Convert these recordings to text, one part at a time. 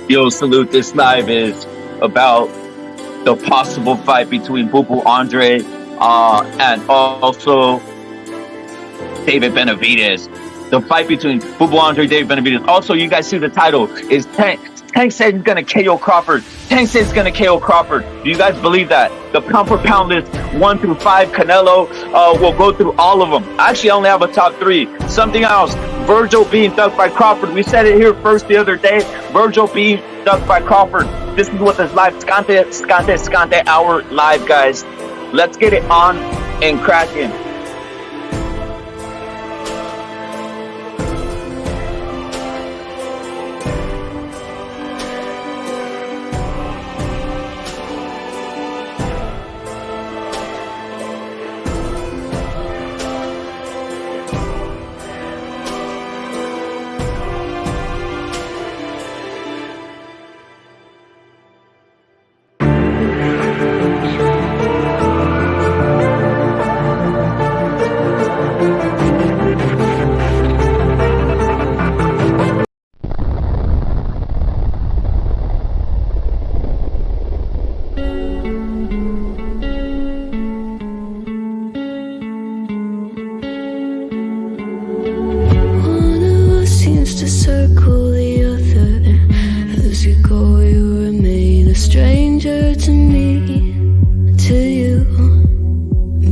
Yo, salute. This live is about the possible fight between Boo Andrade and also David Benavidez. The fight between Boo Andrade, David Benavidez. Also, you guys see the title is Tank. Tank said he's gonna KO Crawford. Tank says he's gonna KO Crawford. Do you guys believe that? The pound for pound list 1 through 5. Canelo will go through all of them. Actually, I only have a top 3. Something else. Virgil being ducked by Crawford. We said it here first the other day. Virgil being ducked by Crawford. This is what this live Scante hour live, guys. Let's get it on and cracking. To circle the other, as you go you remain a stranger to me, to you,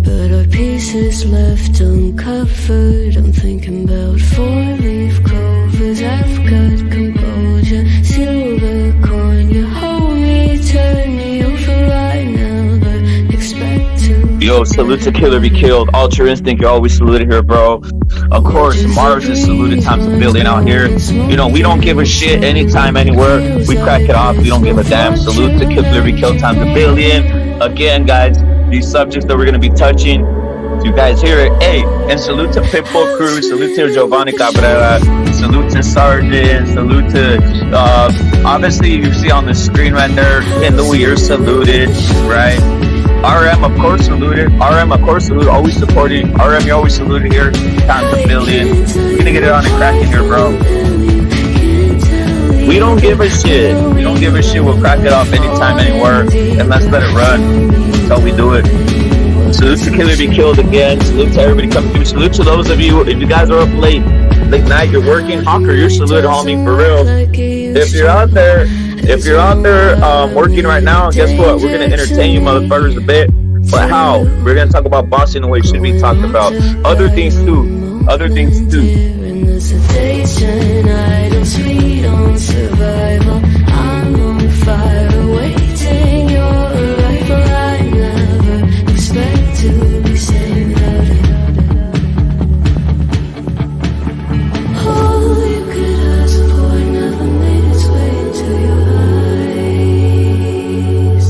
but our pieces left uncovered. I'm thinking about 4-leaf clovers. I've got composure, silver coin. You hold me, turn me over right now, but expect to. Yo, salute to Killer Be Killed. Ultra Instinct, you're always saluted here, bro. Of course, Mars is saluted times a billion out here. You know, we don't give a shit anytime, anywhere. We crack it off. We don't give a damn. Salute to Killer Be Killed times a billion. Again, guys, these subjects that we're going to be touching, you guys hear it. Hey, and salute to Pitbull Crew. Salute to Giovanni Cabrera. Salute to Sergeant. Salute to, obviously, you see on the screen right there, and Louis, you're saluted, right? RM, of course, saluted. RM, of course, saluted. Always supporting. RM, you're always saluted here. Times a billion. We're gonna get it on and cracking here, bro. We don't give a shit. We don't give a shit. We'll crack it off anytime, anywhere. And let's let it run. That's how we do it. Salute to Killer Be Killed again. Salute to everybody coming through. Salute to those of you, if you guys are up late night, you're working. Hawker, you're saluted, homie, for real. If you're out there working right now, guess what? We're gonna entertain you motherfuckers a bit. But how? We're gonna talk about boxing the way it should be talked about. Other things too. Other things too. I'm on fire, waiting your arrival. I never expect to be saved. All you could ask for never made its way into your eyes.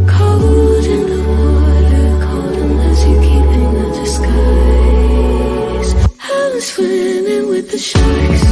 Cold in the water, cold unless you're keeping a disguise. I was swimming with the sharks.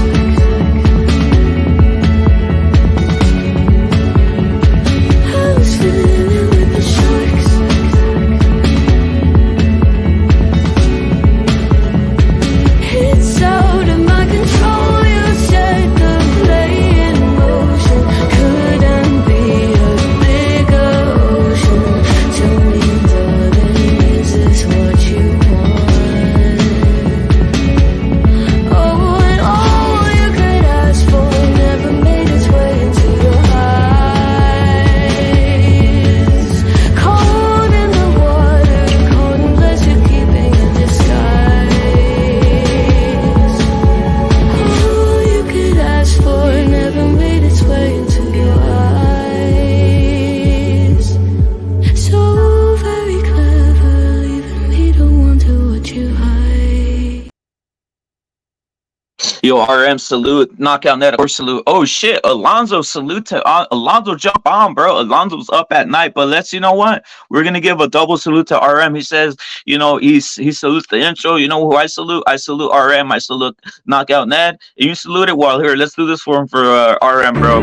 Yo, RM, salute. Knockout net, or salute. Oh, shit. Alonzo, salute to Alonzo. Jump on, bro. Alonzo's up at night. But you know what? We're going to give a double salute to RM. He says, you know, he salutes the intro. You know who I salute? I salute RM. I salute Knockout Ned. And you salute it. Well, here, let's do this for him for RM, bro.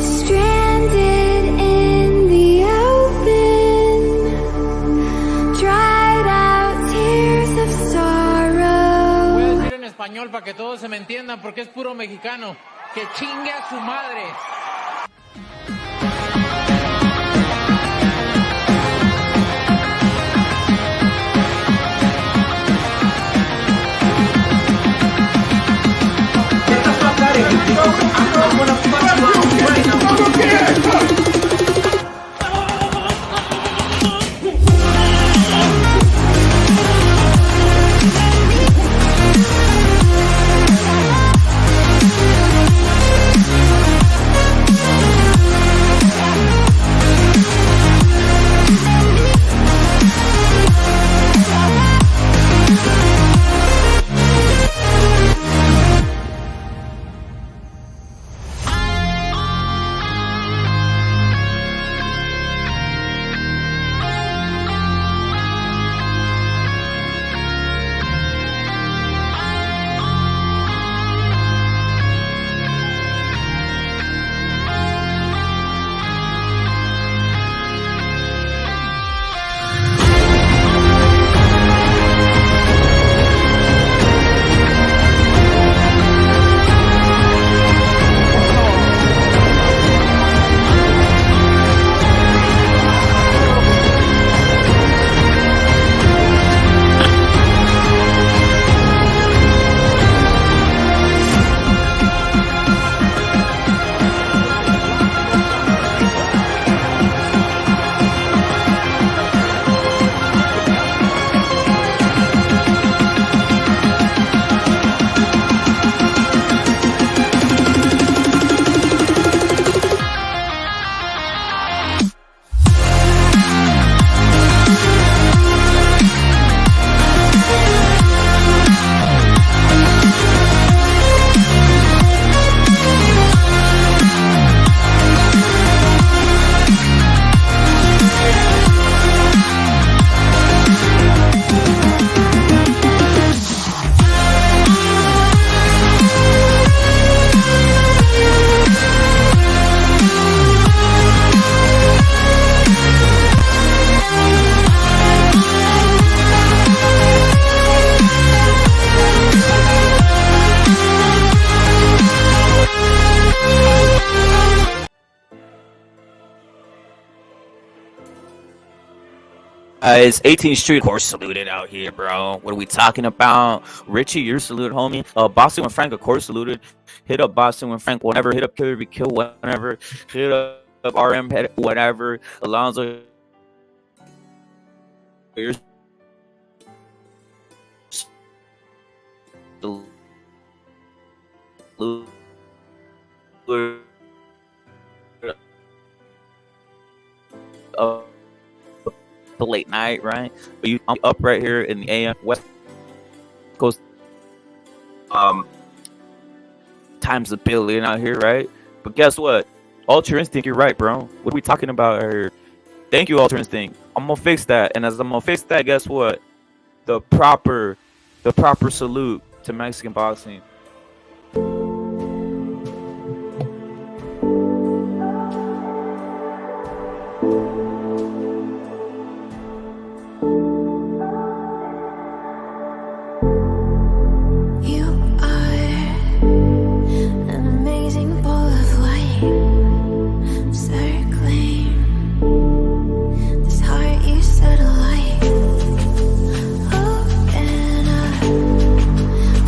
Stranded in the español para que todos se me entiendan, porque es puro mexicano. Que chingue a su madre. It's 18th Street, course saluted out here, bro. What are we talking about? Richie, you're saluted, homie. Boston and Frank, of course, saluted. Hit up Boston and Frank, whatever. Hit up Killer Be Kill, whatever. Hit up RM, whatever. Alonzo, you're saluted. The late night, right? But I'm up right here in the AM West Coast. Times a billion out here, right? But guess what? Ultra Instinct, you're right, bro. What are we talking about here? Thank you, Ultra Instinct. I'm gonna fix that, and as I'm gonna fix that, guess what? The proper salute to Mexican boxing.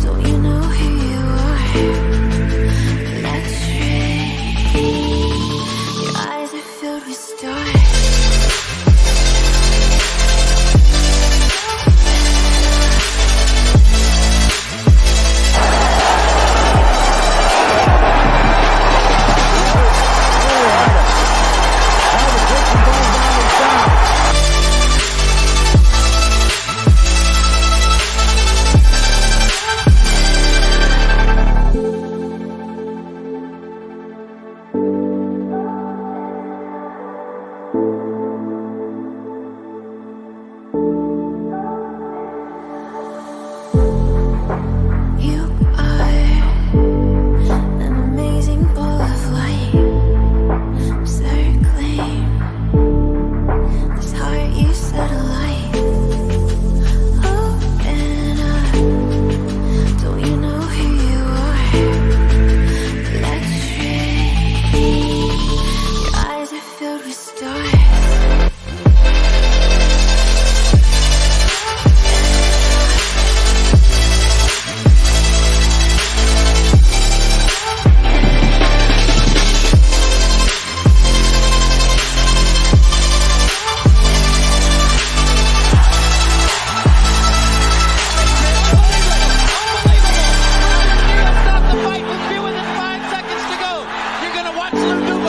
Don't you know who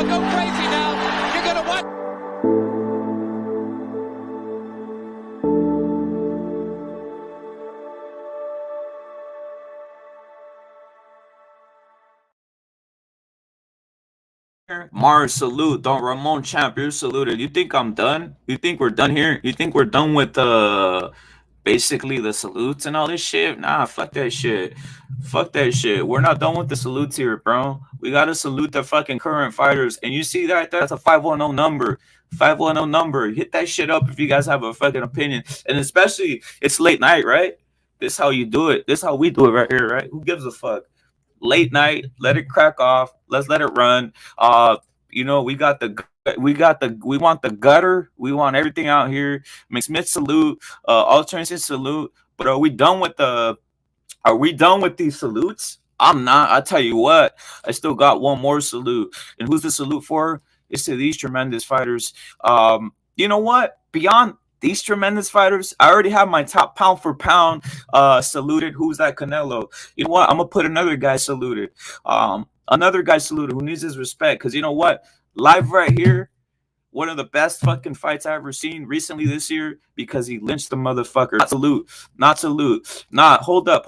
gonna go crazy now. You're gonna watch. Mars, salute. Don Ramon champ, you're saluted. You think I'm done? You think we're done here? You think we're done with basically the salutes and all this shit? Nah, fuck that shit. Fuck that shit. We're not done with the salutes here, bro. We gotta salute the fucking current fighters. And you see that? That's a 510 number. 510 number. Hit that shit up if you guys have a fucking opinion. And especially, it's late night, right? This is how you do it. This is how we do it right here, right? Who gives a fuck? Late night, let it crack off. Let's let it run. We want the gutter. We want everything out here. McSmith salute. Alternative salute. But are we done with these salutes? I'm not. I tell you what, I still got one more salute. And who's the salute for? It's to these tremendous fighters. You know what? Beyond these tremendous fighters, I already have my top pound for pound saluted. Who's that? Canelo. You know what? I'm gonna put another guy saluted. Another guy saluted who needs his respect. Because you know what? Live right here, one of the best fucking fights I ever seen recently this year because he lynched the motherfucker. Not salute. Nah, hold up.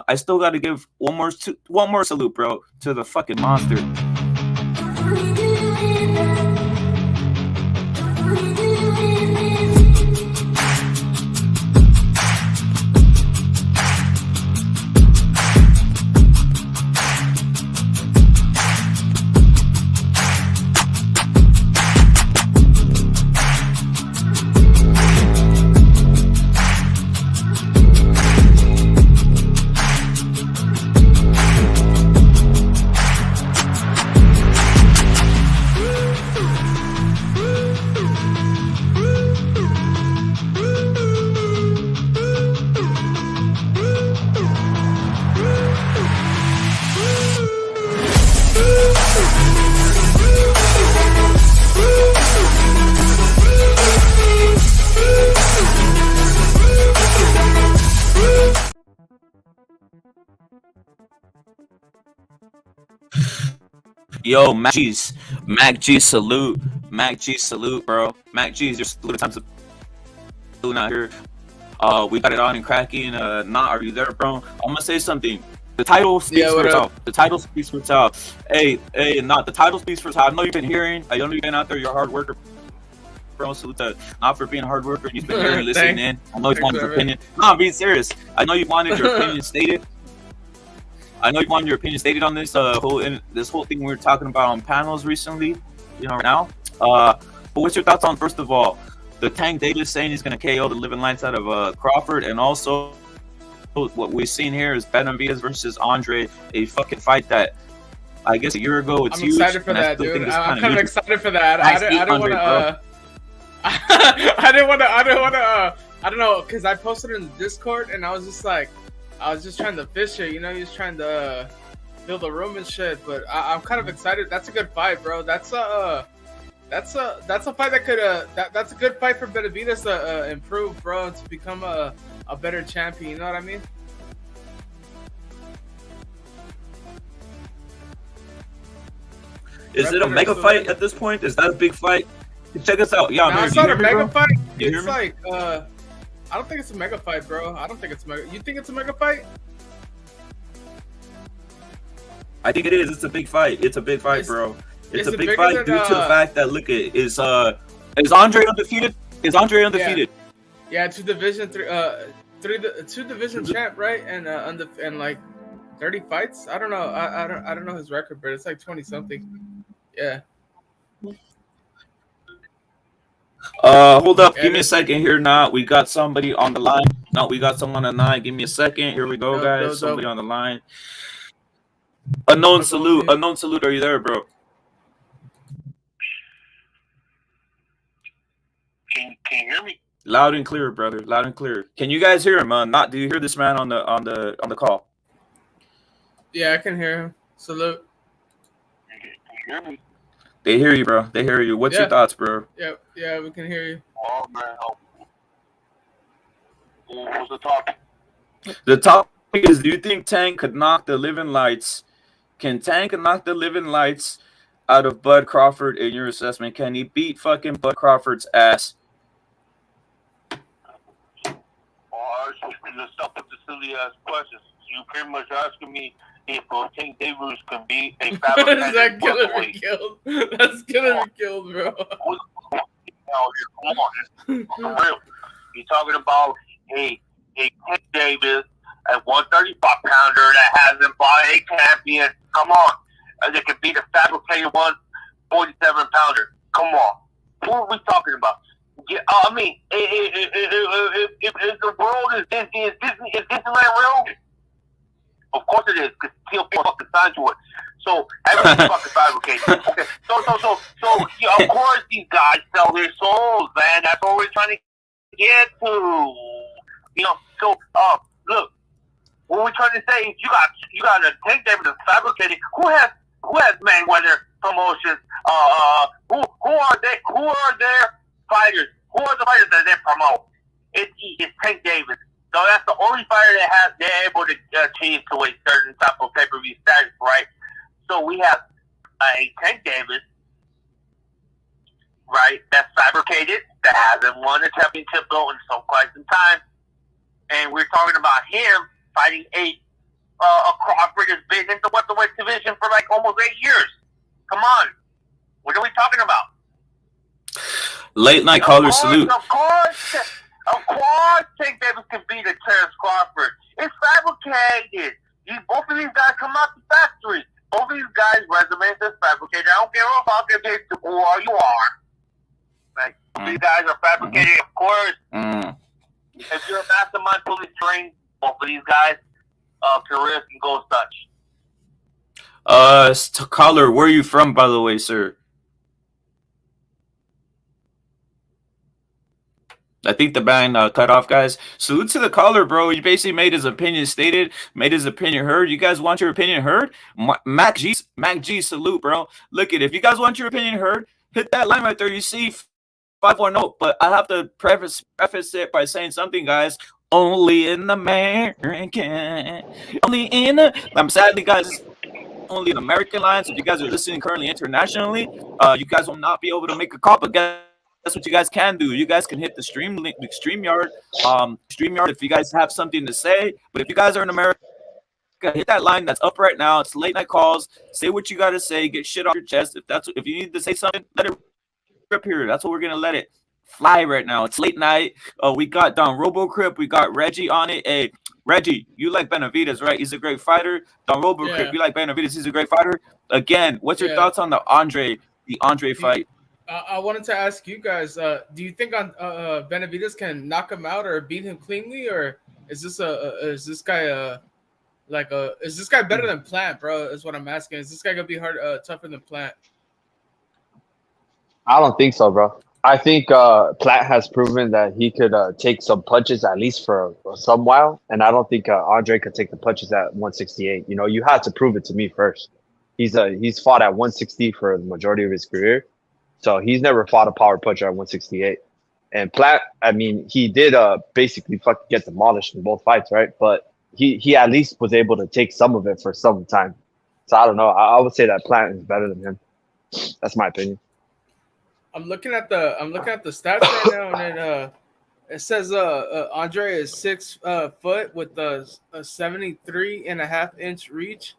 I still got to give one more salute, bro, to the fucking monster. Yo, Mac G, salute. Mac G, salute, bro. Mac G, your salute times salute out here. We got it on and cracking. Not, are you there, bro? I'm gonna say something. The title speaks for itself. The title speaks for itself. Hey, not the title speaks for itself. I know you've been hearing. I know you've been out there. You're a hard worker, bro. Salute to not for being a hard worker. You've been hearing, listening in. I know you wanted your opinion. No, I'm being serious. I know you wanted your opinion stated. I know you wanted your opinion stated on this whole thing we were talking about on panels recently. Right now. But what's your thoughts on, first of all, the Tank Davis saying he's going to KO the living lights out of Crawford, and also what we've seen here is Benavidez versus Andrade, a fucking fight that I guess a year ago it's huge. I'm excited for that, dude. I'm kind of excited for that. I didn't want to. I don't know, because I posted it in the Discord and I was just trying to fish it, just trying to build a room and shit. But I'm kind of excited. That's a good fight, bro. That's a fight that could that's a good fight for Benavidez to improve, bro, and to become a better champion. You know what I mean? Is it a mega fight at this point? Is that a big fight? Check us out. Yeah, it's not a mega fight. It's like I don't think it's a mega fight, bro. I don't think it's mega. You think it's a mega fight? I think it is. It's a big fight. It's a big fight, bro. It's a big fight due to the fact that is Andre undefeated? Is Andre undefeated? Yeah, two division champ, right? And like 30 fights. I don't know. I don't know his record, but it's like 20 something. Yeah. Hold up. Give me a second here. Now we got somebody on the line. No, we got someone on the line. Give me a second. Here we go, guys. Somebody on the line. Unknown salute. Unknown salute. Are you there, bro? Can you hear me? Loud and clear, brother. Loud and clear. Can you guys hear him? Do you hear this man on the call? Yeah, I can hear him. Salute. Can you hear me? They hear you, bro. They hear you. What's your thoughts, bro? Yeah, we can hear you. Oh man, what was the topic? The topic is: do you think Tank could knock the living lights? Can Tank knock the living lights out of Bud Crawford in your assessment? Can he beat fucking Bud Crawford's ass? Just stop with the silly ass questions. You pretty much asking me if Tank Davis can be a fabricated. Is that gonna be killed? That's gonna be killed, bro. Come on, for real. You're talking about a Tank Davis at 135 pounder that hasn't fought a champion. Come on, they can beat a fabricated 147 pounder. Come on, who are we talking about? Yeah, I mean, if the world is Disneyland real? Of course it is, because he'll fucking sign to it. So everything's fucking fabricated. Okay, so yeah, of course these guys sell their souls, man. That's what we're trying to get to. You know, so look, what we're trying to say is you got a Tank Davis that's fabricated. Who has Mayweather promotions? Who are their fighters? Who are the fighters that they promote? It's Tank Davis. So that's the only fighter that they're able to achieve to a certain type of pay-per-view status, right? So we have a Tank Davis, right, that's fabricated, that hasn't won a championship belt in quite some time. And we're talking about him fighting a Crawford that's been in the welterweight division for like almost 8 years. Come on. What are we talking about? Late night caller salute. Of course, Tank Davis can beat a Terrence Crawford. It's fabricated. Both of these guys come out the factory. Both of these guys' resumes are fabricated. I don't care about who you are. Like, these guys are fabricated, of course. If you're a mastermind fully trained, both of these guys' careers can go as such. Caller, where are you from, by the way, sir? I think the band cut off, guys. Salute to the caller, bro. He basically made his opinion stated, made his opinion heard. You guys want your opinion heard? Mac G, salute, bro. Look if you guys want your opinion heard, hit that line right there. You see 510. But I have to preface it by saying something, guys. Only in American. I'm sadly, guys, only in American lines. If you guys are listening currently internationally, you guys will not be able to make a call. But guys, that's what you guys can do. You guys can hit the StreamYard. StreamYard if you guys have something to say. But if you guys are in America, hit that line that's up right now. It's late night calls. Say what you gotta say. Get shit off your chest. If you need to say something, let it rip here. That's what we're gonna let it fly right now. It's late night. We got Don RoboCrip. We got Reggie on it. Hey, Reggie, you like Benavidez, right? He's a great fighter. Don RoboCrip, you like Benavidez. He's a great fighter. Again, what's your thoughts on the Andre fight? I wanted to ask you guys, do you think Benavidez can knock him out or beat him cleanly, or is this guy better than Plant, bro? Is what I'm asking. Is this guy gonna be tougher than Plant? I don't think so, bro. I think Plant has proven that he could take some punches at least for some while, and I don't think Andre could take the punches at 168. You know, you had to prove it to me first. He's fought at 160 for the majority of his career. So he's never fought a power puncher at 168. And Plant, I mean, he did basically fucking get demolished in both fights, right? But he at least was able to take some of it for some time. So I don't know. I would say that Plant is better than him. That's my opinion. I'm looking at the stats right now, and it says Andre is 6 foot with a 73.5-inch reach,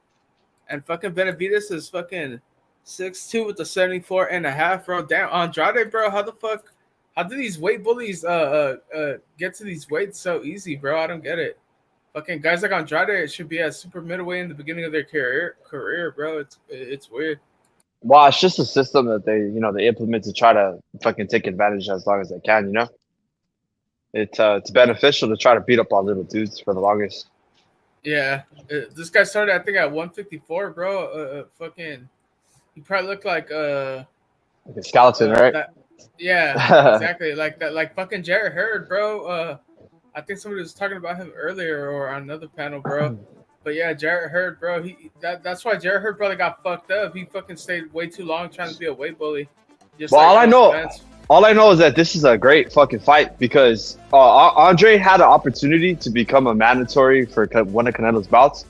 and fucking Benavidez is fucking 6'2" with the 74.5, bro. Damn, Andrade, bro. How do these weight bullies get to these weights so easy, bro? I don't get it. Fucking guys like Andrade should be at super middleweight in the beginning of their career, bro. It's weird. Well, it's just a system that they implement to try to fucking take advantage as long as they can, you know? It's beneficial to try to beat up on little dudes for the longest. Yeah. This guy started, I think, at 154, bro. Fucking... He probably looked like a skeleton, right? Yeah, exactly. Like that, like fucking Jarrett Hurd, bro. I think somebody was talking about him earlier or on another panel, bro. But yeah, Jarrett Hurd, bro. That's why Jarrett Hurd probably got fucked up. He fucking stayed way too long trying to be a weight bully. Well, all I know is that this is a great fucking fight because Andre had an opportunity to become a mandatory for one of Canelo's bouts,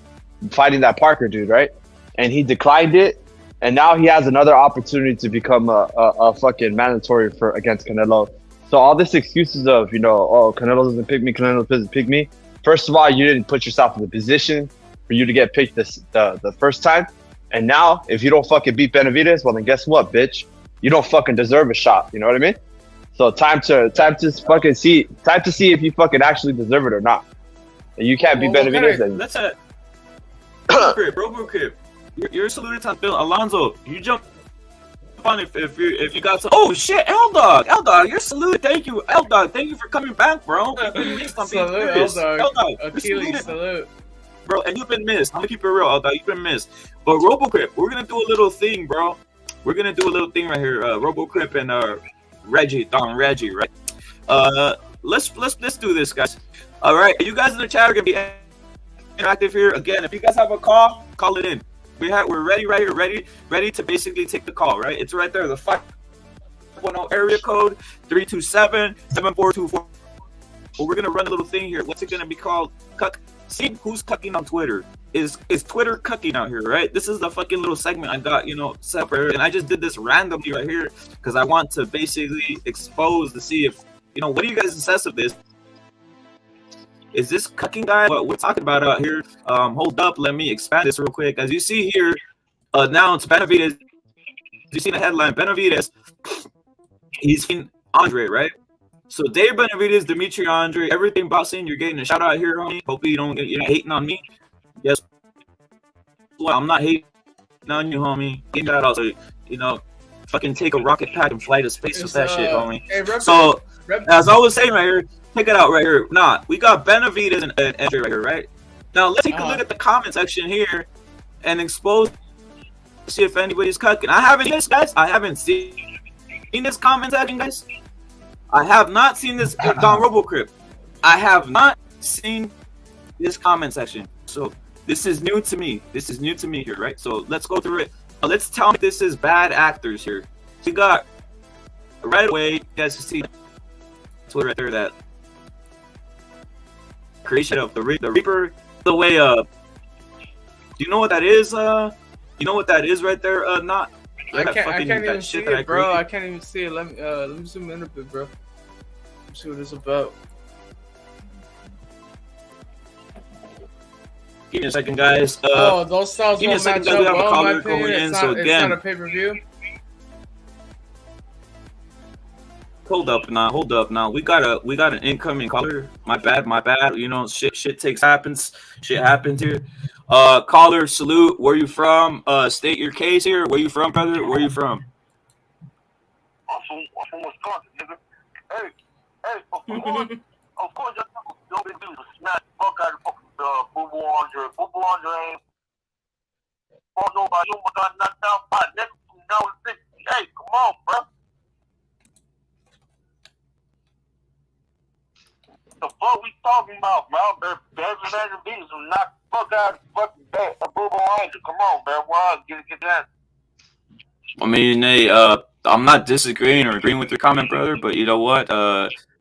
fighting that Parker dude, right? And he declined it. and now he has another opportunity to become a fucking mandatory for against Canelo. So all this excuses of Canelo doesn't pick me, Canelo doesn't pick me. First of all, you didn't put yourself in the position for you to get picked the first time, and now if you don't fucking beat Benavidez, well then guess what, bitch? You don't fucking deserve a shot. You know what I mean? So time to fucking see if you fucking actually deserve it or not. And you can't beat Benavidez. Okay. Let's Robo-Crip. You're saluted to Bill Alonzo. You jump on if you got some. Oh shit, L-Dog, you're saluted. Thank you, L-Dog. Thank you for coming back, bro. You've been missed. Salute, L-Dog. Achilles, salute. Bro, and you've been missed. I'm gonna keep it real, L-Dog. You've been missed. But Robo-Crip, we're gonna do a little thing, bro. We're gonna do a little thing right here. Robo-Crip and Reggie, right? Let's do this, guys. All right, you guys in the chat are gonna be interactive here. Again, if you guys have a call it in. We're ready right here, ready to basically take the call. Right, it's right there. The 510 area code 327-7424. Well, we're gonna run a little thing here. What's it gonna be called? Cuck. See who's cucking on Twitter. Is Twitter cucking out here, right? This is the fucking little segment I got, set for, and I just did this randomly right here because I want to basically expose to see if, what do you guys assess of this? Is this cucking guy what we're talking about out here? Hold up, let me expand this real quick. As you see here, announced Benavidez. You see the headline, Benavidez. He's seen Andrade, right? So Dave Benavidez, Dimitri Andrade, everything boxing. You're getting a shout out here, homie. Hopefully you're not hating on me. Yes, well, I'm not hating on you, homie. Get that out, fucking take a rocket pack and fly to space with that shit, homie. Hey, so as I was saying right here. Check it out right here. We got Benavidez and Andrade right here, right? Now let's take a look at the comment section here and expose, see if anybody's cucking. I haven't seen this, guys. I haven't seen this comment section, guys. I have not seen this Don Robo-Crip. I have not seen this comment section. So this is new to me. This is new to me here, right? So let's go through it. Let's tell me this is bad actors here. We got right away, you guys can see Twitter right there that creation of the Reaper. The way do you know what that is? You know what that is right there? Not. I can't even see it, bro. I can't even see it. Let me zoom in a bit, bro. Let's see what it's about. Give me a second, guys. Those styles give me a won't second, match we up have a well, in caller my opinion. going in. It's So not, again, it's not a pay-per-view. Hold up now. We got an incoming caller. My bad. Shit happens here. Caller, salute. Where you from? State your case here. Where you from, brother? Where you from? I'm from Wisconsin, nigga. Hey, of course, y'all been doing to smash the fuck out of fucking Boo-Boo Andre. Boo-Boo Andre ain't nobody got knocked out by next now it's 58. Come on, bro. The fuck we talking about, bro? Benavidez will knock the fuck out of fucking Boo-Boo Andre. Come on, bro. Why? Get that. I mean, hey, I'm not disagreeing or agreeing with your comment, brother, but you know what?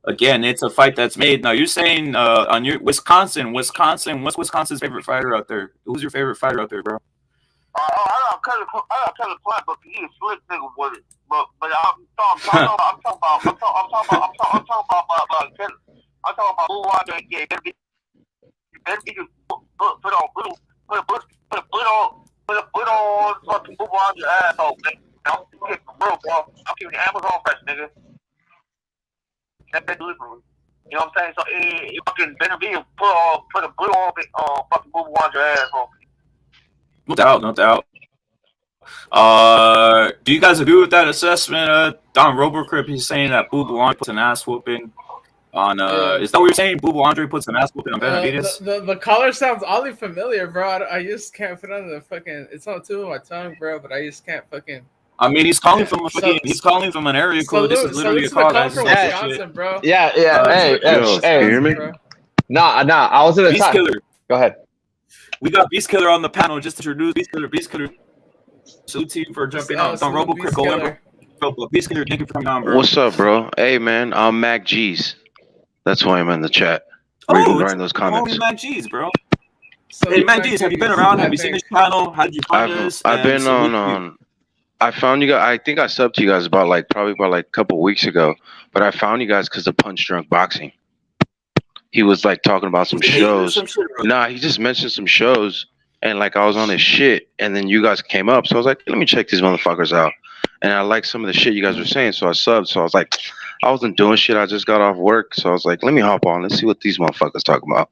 Again, it's a fight that's made. Now, you're saying on your Wisconsin, what's Wisconsin's favorite fighter out there? Who's your favorite fighter out there, bro? I got Kelly Plant, but he's a slick nigga with it. But I'm talking about Boo Andre. Yeah, better be just put a foot on fucking Boo Andre asshole, man. I'm keeping real, bro. I'm keeping the Amazon fresh, nigga. That delivery. You know what I'm saying? So fucking Benavidez put a blue on fucking Boo Andre asshole. No doubt. Do you guys agree with that assessment? Don Robo-Crip, he's saying that Boo Andre puts an ass whooping on. Is that what you're saying? Boo Andre puts an ass whooping on Benavidez? The color sounds oddly familiar, bro. I just can't put on the fucking. It's on the tip of my tongue, bro. But I just can't fucking. I mean, he's calling from an area code. This is literally a call. Wisconsin, bro. Yeah. Hey, can you hear me? Nah. I was in the Beast time. Killer. Go ahead. We got Beast Killer on the panel. Just to introduce Beast Killer. Salute to you for jumping on. Don Robo-Crip, go in, bro. Beast Killer, thank you for coming on, bro. What's up, bro? Hey, man, I'm Mac G's. That's why I'm in the chat. Where you can write those comments. Mac G's, bro. Hey, Mac G's, have you been around? Have you seen this channel? How did you find us? I've been on I found you guys. I think I subbed to you guys about a couple weeks ago. But I found you guys because of Punch Drunk Boxing. He was like talking about some shows. Nah, he just mentioned some shows, and like I was on his shit, and then you guys came up, so I was like, let me check these motherfuckers out. And I like some of the shit you guys were saying, so I subbed. So I was like, I wasn't doing shit. I just got off work, so I was like, let me hop on. Let's see what these motherfuckers talking about.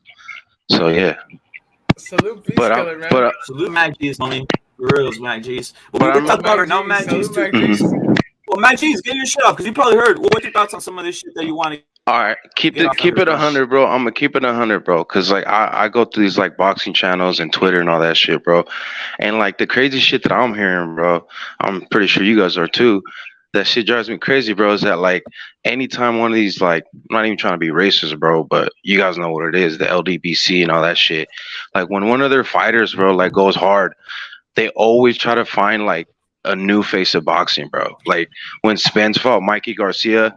So yeah. Salute, Beast Killer, man. Salute Mac G's, homie. Reals Mac G's. Well, we talk about her now, Mac G's too. Well, Mac G's, get your shit off because you probably heard. What's your thoughts on some of this shit that you want to? All right, keep it 100, bro. I'm gonna keep it 100, bro. Cause like I go through these like boxing channels and Twitter and all that shit, bro. And like the crazy shit that I'm hearing, bro, I'm pretty sure you guys are too. That shit drives me crazy, bro. Is that like anytime one of these, like, I'm not even trying to be racist, bro, but you guys know what it is, the LDBC and all that shit. Like when one of their fighters, bro, like goes hard, they always try to find like a new face of boxing, bro. Like when Spence fought Mikey Garcia,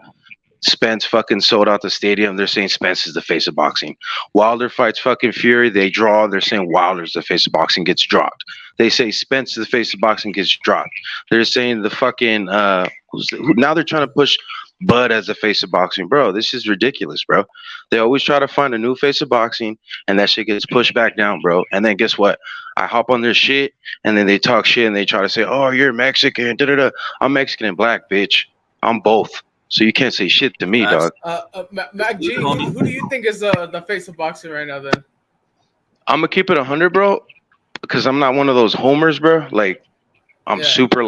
Spence fucking sold out the stadium. They're saying Spence is the face of boxing. Wilder fights fucking Fury. They draw. They're saying Wilder's the face of boxing, gets dropped. They say Spence is the face of boxing, gets dropped. They're saying the fucking now they're trying to push Bud as the face of boxing. Bro, this is ridiculous, bro. They always try to find a new face of boxing, and that shit gets pushed back down, bro. And then guess what? I hop on their shit, and then they talk shit, and they try to say, oh, you're Mexican. Da-da-da. I'm Mexican and black, bitch. I'm both. So you can't say shit to me, dog. Mac G, who do you think is the face of boxing right now, then? I'm going to keep it 100, bro, because I'm not one of those homers, bro. Like, I'm super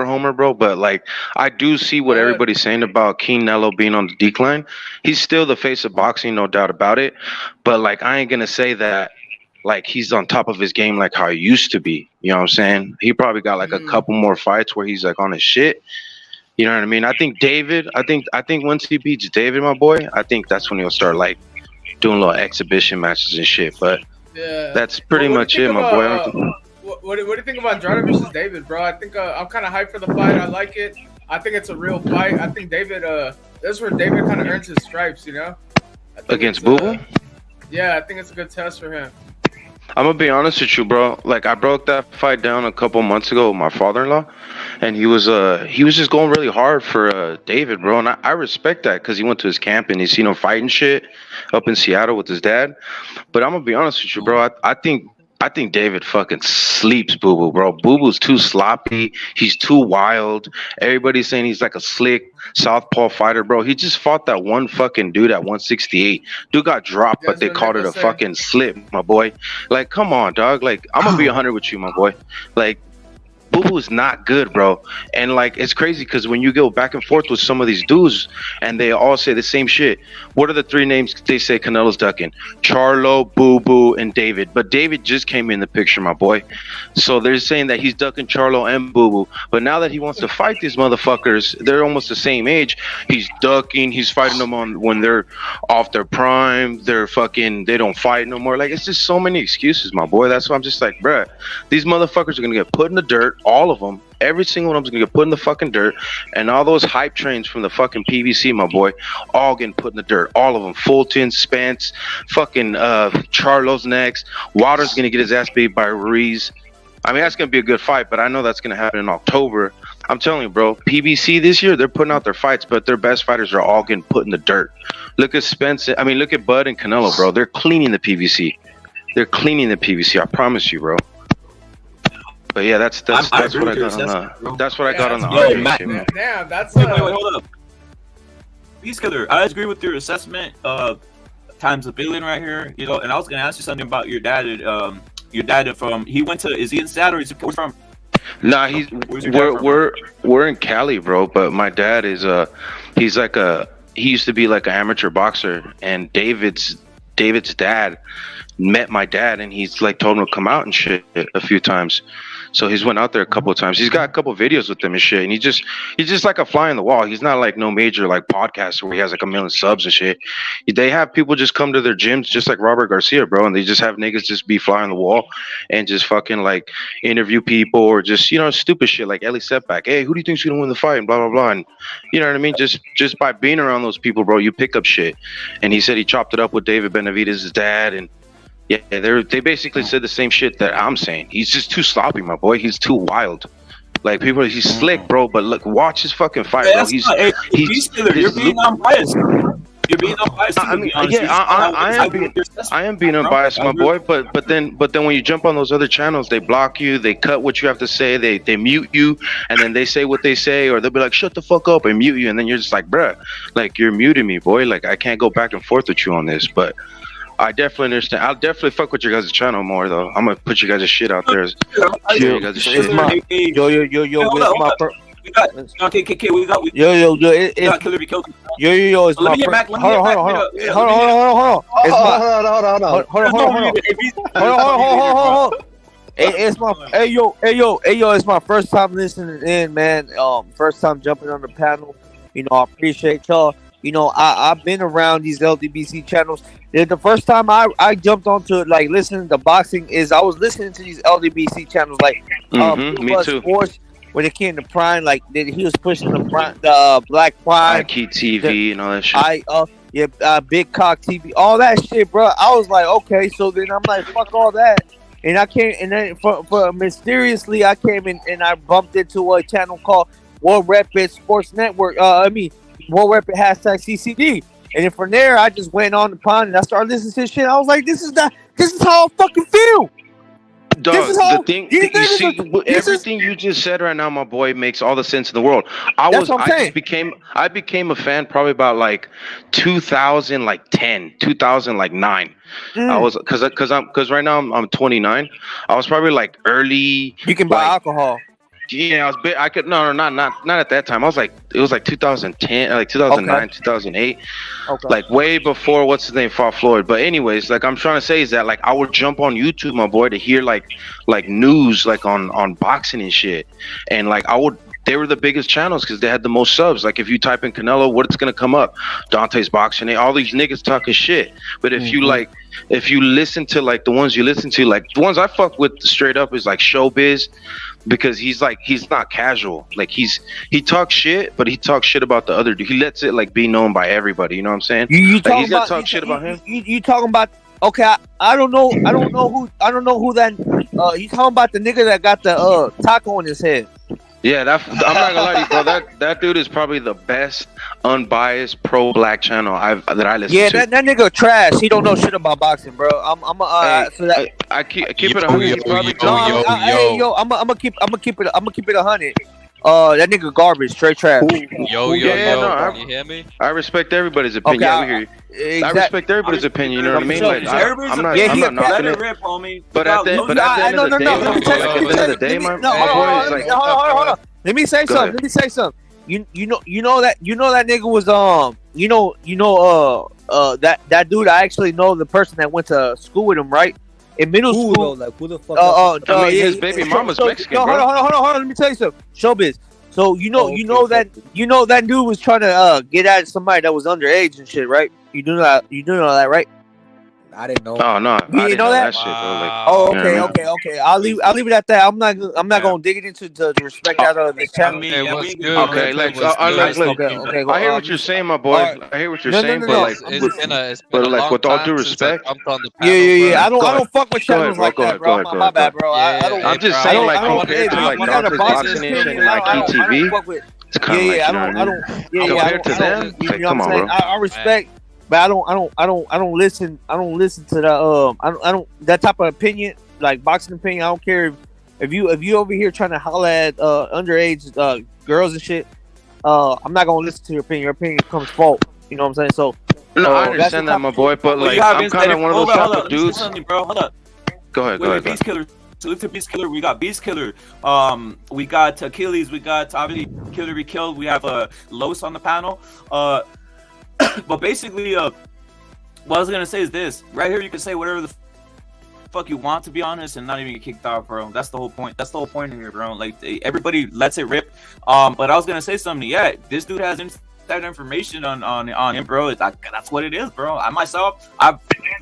homer, bro. But, like, I do see what everybody's saying about Canelo being on the decline. He's still the face of boxing, no doubt about it. But, like, I ain't going to say that, like, he's on top of his game like how he used to be. You know what I'm saying? He probably got, like, a couple more fights where he's, like, on his shit. You know what I mean? I think David, I think once he beats David, my boy, I think that's when he'll start like doing little exhibition matches and shit. But that's pretty much it, my boy. What do you think about Andrade versus David, bro? I think I'm kind of hyped for the fight. I like it. I think it's a real fight. I think David, that's where David kind of earns his stripes, you know? Against Boo Boo? Yeah, I think it's a good test for him. I'm gonna be honest with you, bro. Like I broke that fight down a couple months ago with my father-in-law, and he was just going really hard for David, bro. And I respect that because he went to his camp and he's seen him fighting shit up in Seattle with his dad. But I'm gonna be honest with you, bro. I think David fucking sleeps Boo Boo, bro. Boo Boo's too sloppy. He's too wild. Everybody's saying he's like a slick southpaw fighter, bro. He just fought that one fucking dude at 168. Dude got dropped, but they called it a fucking slip, my boy. Like, come on, dog. Like, I'm gonna be 100 with you, my boy. Like, Boo Boo is not good, bro. And like, it's crazy because when you go back and forth with some of these dudes and they all say the same shit, what are the three names they say Canelo's ducking? Charlo, Boo Boo, and David. But David just came in the picture, my boy. So they're saying that he's ducking Charlo and Boo Boo. But now that he wants to fight these motherfuckers, they're almost the same age. He's ducking. He's fighting them on when they're off their prime. They're fucking, they don't fight no more. Like, it's just so many excuses, my boy. That's why I'm just like, bruh, these motherfuckers are going to get put in the dirt. All of them, every single one of them's gonna get put in the fucking dirt, and all those hype trains from the fucking PVC, my boy, all getting put in the dirt. All of them, Fulton, Spence, fucking Charlo's next. Wilder's gonna get his ass beat by Ruiz. I mean, that's gonna be a good fight, but I know that's gonna happen in October. I'm telling you, bro, PVC this year, they're putting out their fights, but their best fighters are all getting put in the dirt. Look at Spence. I mean, look at Bud and Canelo, bro. They're cleaning the PVC. They're cleaning the PVC. I promise you, bro. But yeah, that's what I got on. That's what I got on the argument. Damn, that's wait, hold up. Beast Killer, I agree with your assessment. Times a billion right here, you know. And I was gonna ask you something about your dad. Your dad from he went to is he in Seattle or is he from? Nah, we're in Cali, bro. But my dad is he's like he used to be like an amateur boxer, and David's dad met my dad, and he's like told him to come out and shit a few times. So he's went out there a couple of times. He's got a couple of videos with them and shit. And he's just like a fly on the wall. He's not like no major like podcast where he has like 1 million subs and shit. They have people just come to their gyms just like Robert Garcia, bro. And they just have niggas just be fly on the wall and just fucking like interview people or just, you know, stupid shit like Ellie Setback. Hey, who do you think's gonna win the fight? And blah, blah, blah. And you know what I mean? Just by being around those people, bro, you pick up shit. And he said he chopped it up with David Benavidez' dad, and yeah, they basically said the same shit that I'm saying. He's just too sloppy, my boy. He's too wild. Like people, he's slick, bro. But look, watch his fucking fight, Yeah, bro. He's Beast Killer. You're being unbiased. You're being unbiased. I mean, yeah, I am being unbiased, my boy. But then when you jump on those other channels, they block you, they cut what you have to say, they mute you, and then they say what they say, or they'll be like, shut the fuck up, and mute you, and then you're just like, bruh, like you're muting me, boy. Like I can't go back and forth with you on this. But I definitely understand. I'll definitely fuck with your guys' channel more, though. I'm gonna put you guys' shit out there. You guys' shit. We got KKK. We got Killer Be Killed. It's my first. Hold on. It's my it's my first time listening in, man. First time jumping on the panel. You know, I appreciate y'all. You know, I've been around these LDBC channels. The first time I jumped onto like listening to boxing is I was listening to these LDBC channels like me too. Sports. When it came to Prime, like he was pushing the Black Prime, IQ TV, and all that shit. Big Cock TV, all that shit, bro. I was like, okay, so then I'm like, fuck all that, and I came, and then for mysteriously, I came in and I bumped into a channel called World Rapid Sports Network. World Rapid #CCD, and then from there, I just went on the pond and I started listening to this shit. I was like, this is how I fucking feel. Dog, everything you just said right now, my boy, makes all the sense in the world. I became a fan probably about like 2010, 2009. I was because right now I'm 29. I was probably like early. You can buy alcohol. Yeah, I could not at that time. It was like 2010, like 2009, 2008, like way before what's his name fought Floyd. But anyways, like I'm trying to say is that like I would jump on YouTube, my boy, to hear like news like on boxing and shit, and like they were the biggest channels because they had the most subs. Like if you type in Canelo, what's gonna come up? Dante's Boxing, all these niggas talking shit. But if you listen to like the ones you listen to, like the ones I fuck with straight up is like Showbiz. Because he's not casual. Like he talks shit, but he talks shit about the other dude. He lets it like be known by everybody. You know what I'm saying? You like, talking he's gonna talk shit about him. You talking about? Okay, I don't know who that. You talking about the nigga that got the taco on his head? Yeah, I'm not gonna lie to you, bro. That dude is probably the best unbiased pro black channel that I listen to. Yeah, that nigga trash. He don't know shit about boxing, bro. I'm I keep it 100. I'm gonna keep it 100. That nigga garbage, straight trash. Yo, you hear me? I respect everybody's opinion. Okay, yeah, we hear you. Exactly. I respect everybody's opinion. You know what I mean? Like, I'm not knocking it. But at the end of the day, my boy is like. Hold on. Let me say something. You know that nigga was that dude. I actually know the person that went to school with him, right? In middle school, like who the fuck? His baby mama's Mexican, bro. Hold on. Let me tell you something. Showbiz. So you know that dude was trying to get at somebody that was underage and shit, right? You do know that, right? I didn't know. Oh no, you didn't know that shit, bro. Like, okay. I'll leave it at that. I'm not gonna dig it into to respect that of this channel. Okay, like I hear what you're saying, my boy. I hear what you're saying, but like with all due respect, yeah. I don't fuck with channels like that, bro. My bad, bro. I'm just saying, like compared to like Dante's Boxing and like ETV, it's kind of like compared to them. Come on, bro. I respect. But I don't listen to the I don't that type of opinion, like boxing opinion. I don't care if you over here trying to holler at underage girls and shit. I'm not gonna listen to your opinion. Your opinion comes fault. You know what I'm saying? So no, I understand that, my boy. But like I'm kind of one of those type of dudes. Hold up. Go ahead. Beast Killer. Salute to Beast Killer. We got Beast Killer. We got Achilles. We got obviously Killer Be Killed. We have Los on the panel. But basically, what I was gonna say is this: right here, you can say whatever the fuck you want, to be honest, and not even get kicked out, bro. That's the whole point. That's the whole point here, bro. Like everybody lets it rip. But I was gonna say something. Yeah, this dude has inside information on him, bro. That's what it is, bro. I myself, I've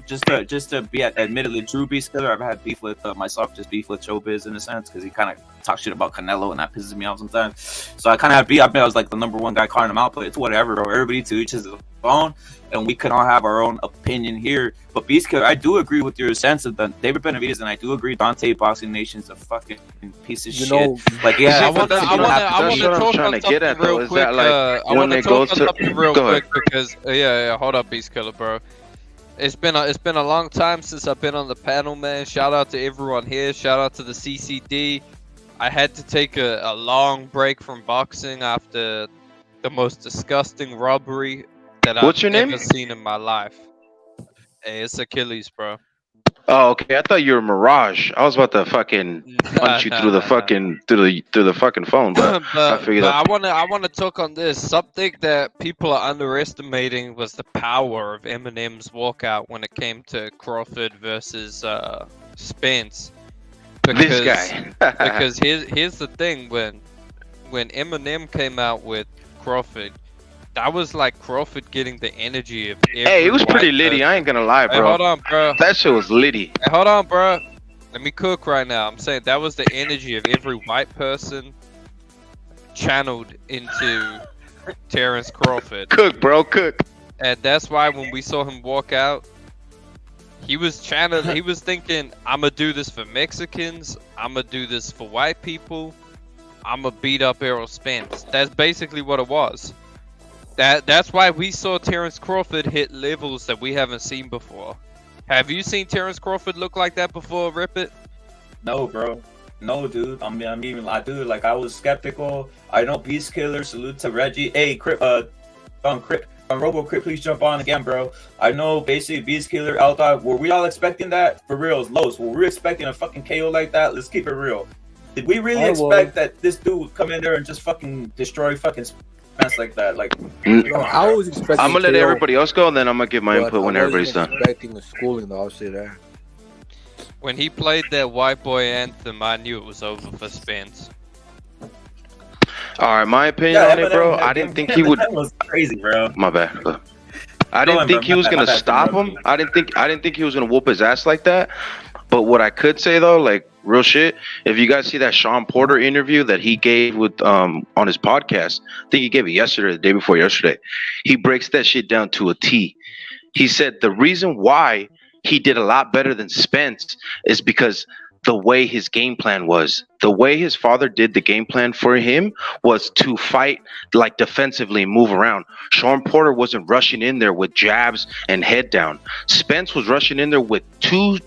just to be admittedly true Beast Killer, I've had beef with myself, just beef with Showbiz in a sense, because he kind of talks shit about Canelo, and that pisses me off sometimes. So I kind of had beef. I was like the number one guy calling him out, but it's whatever, bro. Everybody to each his phone, and we can all have our own opinion here. But Beast Killer, I do agree with your sense of David Benavidez, and I do agree Dante Boxing Nation's a fucking piece of shit. Like, yeah, I want to talk on something real quick. I want to talk on something real quick because hold up, Beast Killer, bro. It's been a long time since I've been on the panel, man. Shout out to everyone here. Shout out to the CCD. I had to take a long break from boxing after the most disgusting robbery that I've ever seen in my life. Hey, it's Achilles, bro. Oh, okay. I thought you were Mirage. I was about to fucking punch you through the fucking through the fucking phone, but I figured I want to talk on this. Something that people are underestimating was the power of Eminem's walkout when it came to Crawford versus Spence. Because, this guy. Because here's the thing: when Eminem came out with Crawford, that was like Crawford getting the energy of every Hey, it was pretty litty. I ain't gonna lie, bro. Hey, hold on, bro. That shit was litty. Hey, hold on, bro. Let me cook right now. I'm saying that was the energy of every white person channeled into Terrence Crawford. Cook, bro, cook. And that's why when we saw him walk out, he was thinking, I'm gonna do this for Mexicans, I'm gonna do this for white people, I'm gonna beat up Errol Spence. That's basically what it was. That's why we saw Terrence Crawford hit levels that we haven't seen before. Have you seen Terrence Crawford look like that before, Rip It? No, bro. No, dude. I do. Like, I was skeptical. I know Beast Killer. Salute to Reggie. Hey, Robo Crip, please jump on again, bro. I know basically Beast Killer out there. Were we all expecting that? For real, Los. Were we expecting a fucking KO like that? Let's keep it real. Did we really expect that this dude would come in there and just fucking destroy fucking Spence like that? Like, I was expecting. I'm gonna let everybody else go, and then I'm gonna give my input when everybody's done. Expecting a schooling, though. I'll say that. When he played that white boy anthem, I knew it was over for Spence. All right, my opinion on it, bro. I didn't think he would. That was crazy, bro. My bad. I didn't think he was gonna stop him. I didn't think he was gonna whoop his ass like that. But what I could say though, like real shit, if you guys see that Sean Porter interview that he gave with on his podcast, I think he gave it yesterday, the day before yesterday. He breaks that shit down to a T. He said the reason why he did a lot better than Spence is because the way his game plan was. The way his father did the game plan for him was to fight like defensively, move around. Sean Porter wasn't rushing in there with jabs and head down. Spence was rushing in there with two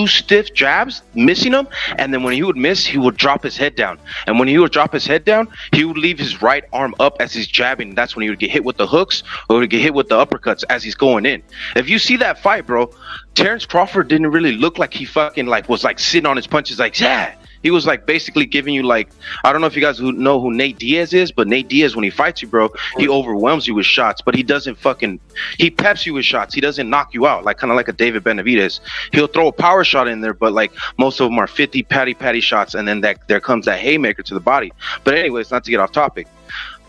stiff jabs, missing them, and then when he would miss, he would drop his head down. And when he would drop his head down, he would leave his right arm up as he's jabbing. That's when he would get hit with the hooks or would get hit with the uppercuts as he's going in. If you see that fight, bro, Terrence Crawford didn't really look like he fucking like was like sitting on his punches like, yeah. He was like basically giving you like, I don't know if you guys know who Nate Diaz is, but Nate Diaz, when he fights you, bro, he overwhelms you with shots, but he doesn't he peps you with shots. He doesn't knock you out, like kind of like a David Benavidez. He'll throw a power shot in there, but like most of them are 50 patty shots, and then there comes that haymaker to the body. But anyways, not to get off topic.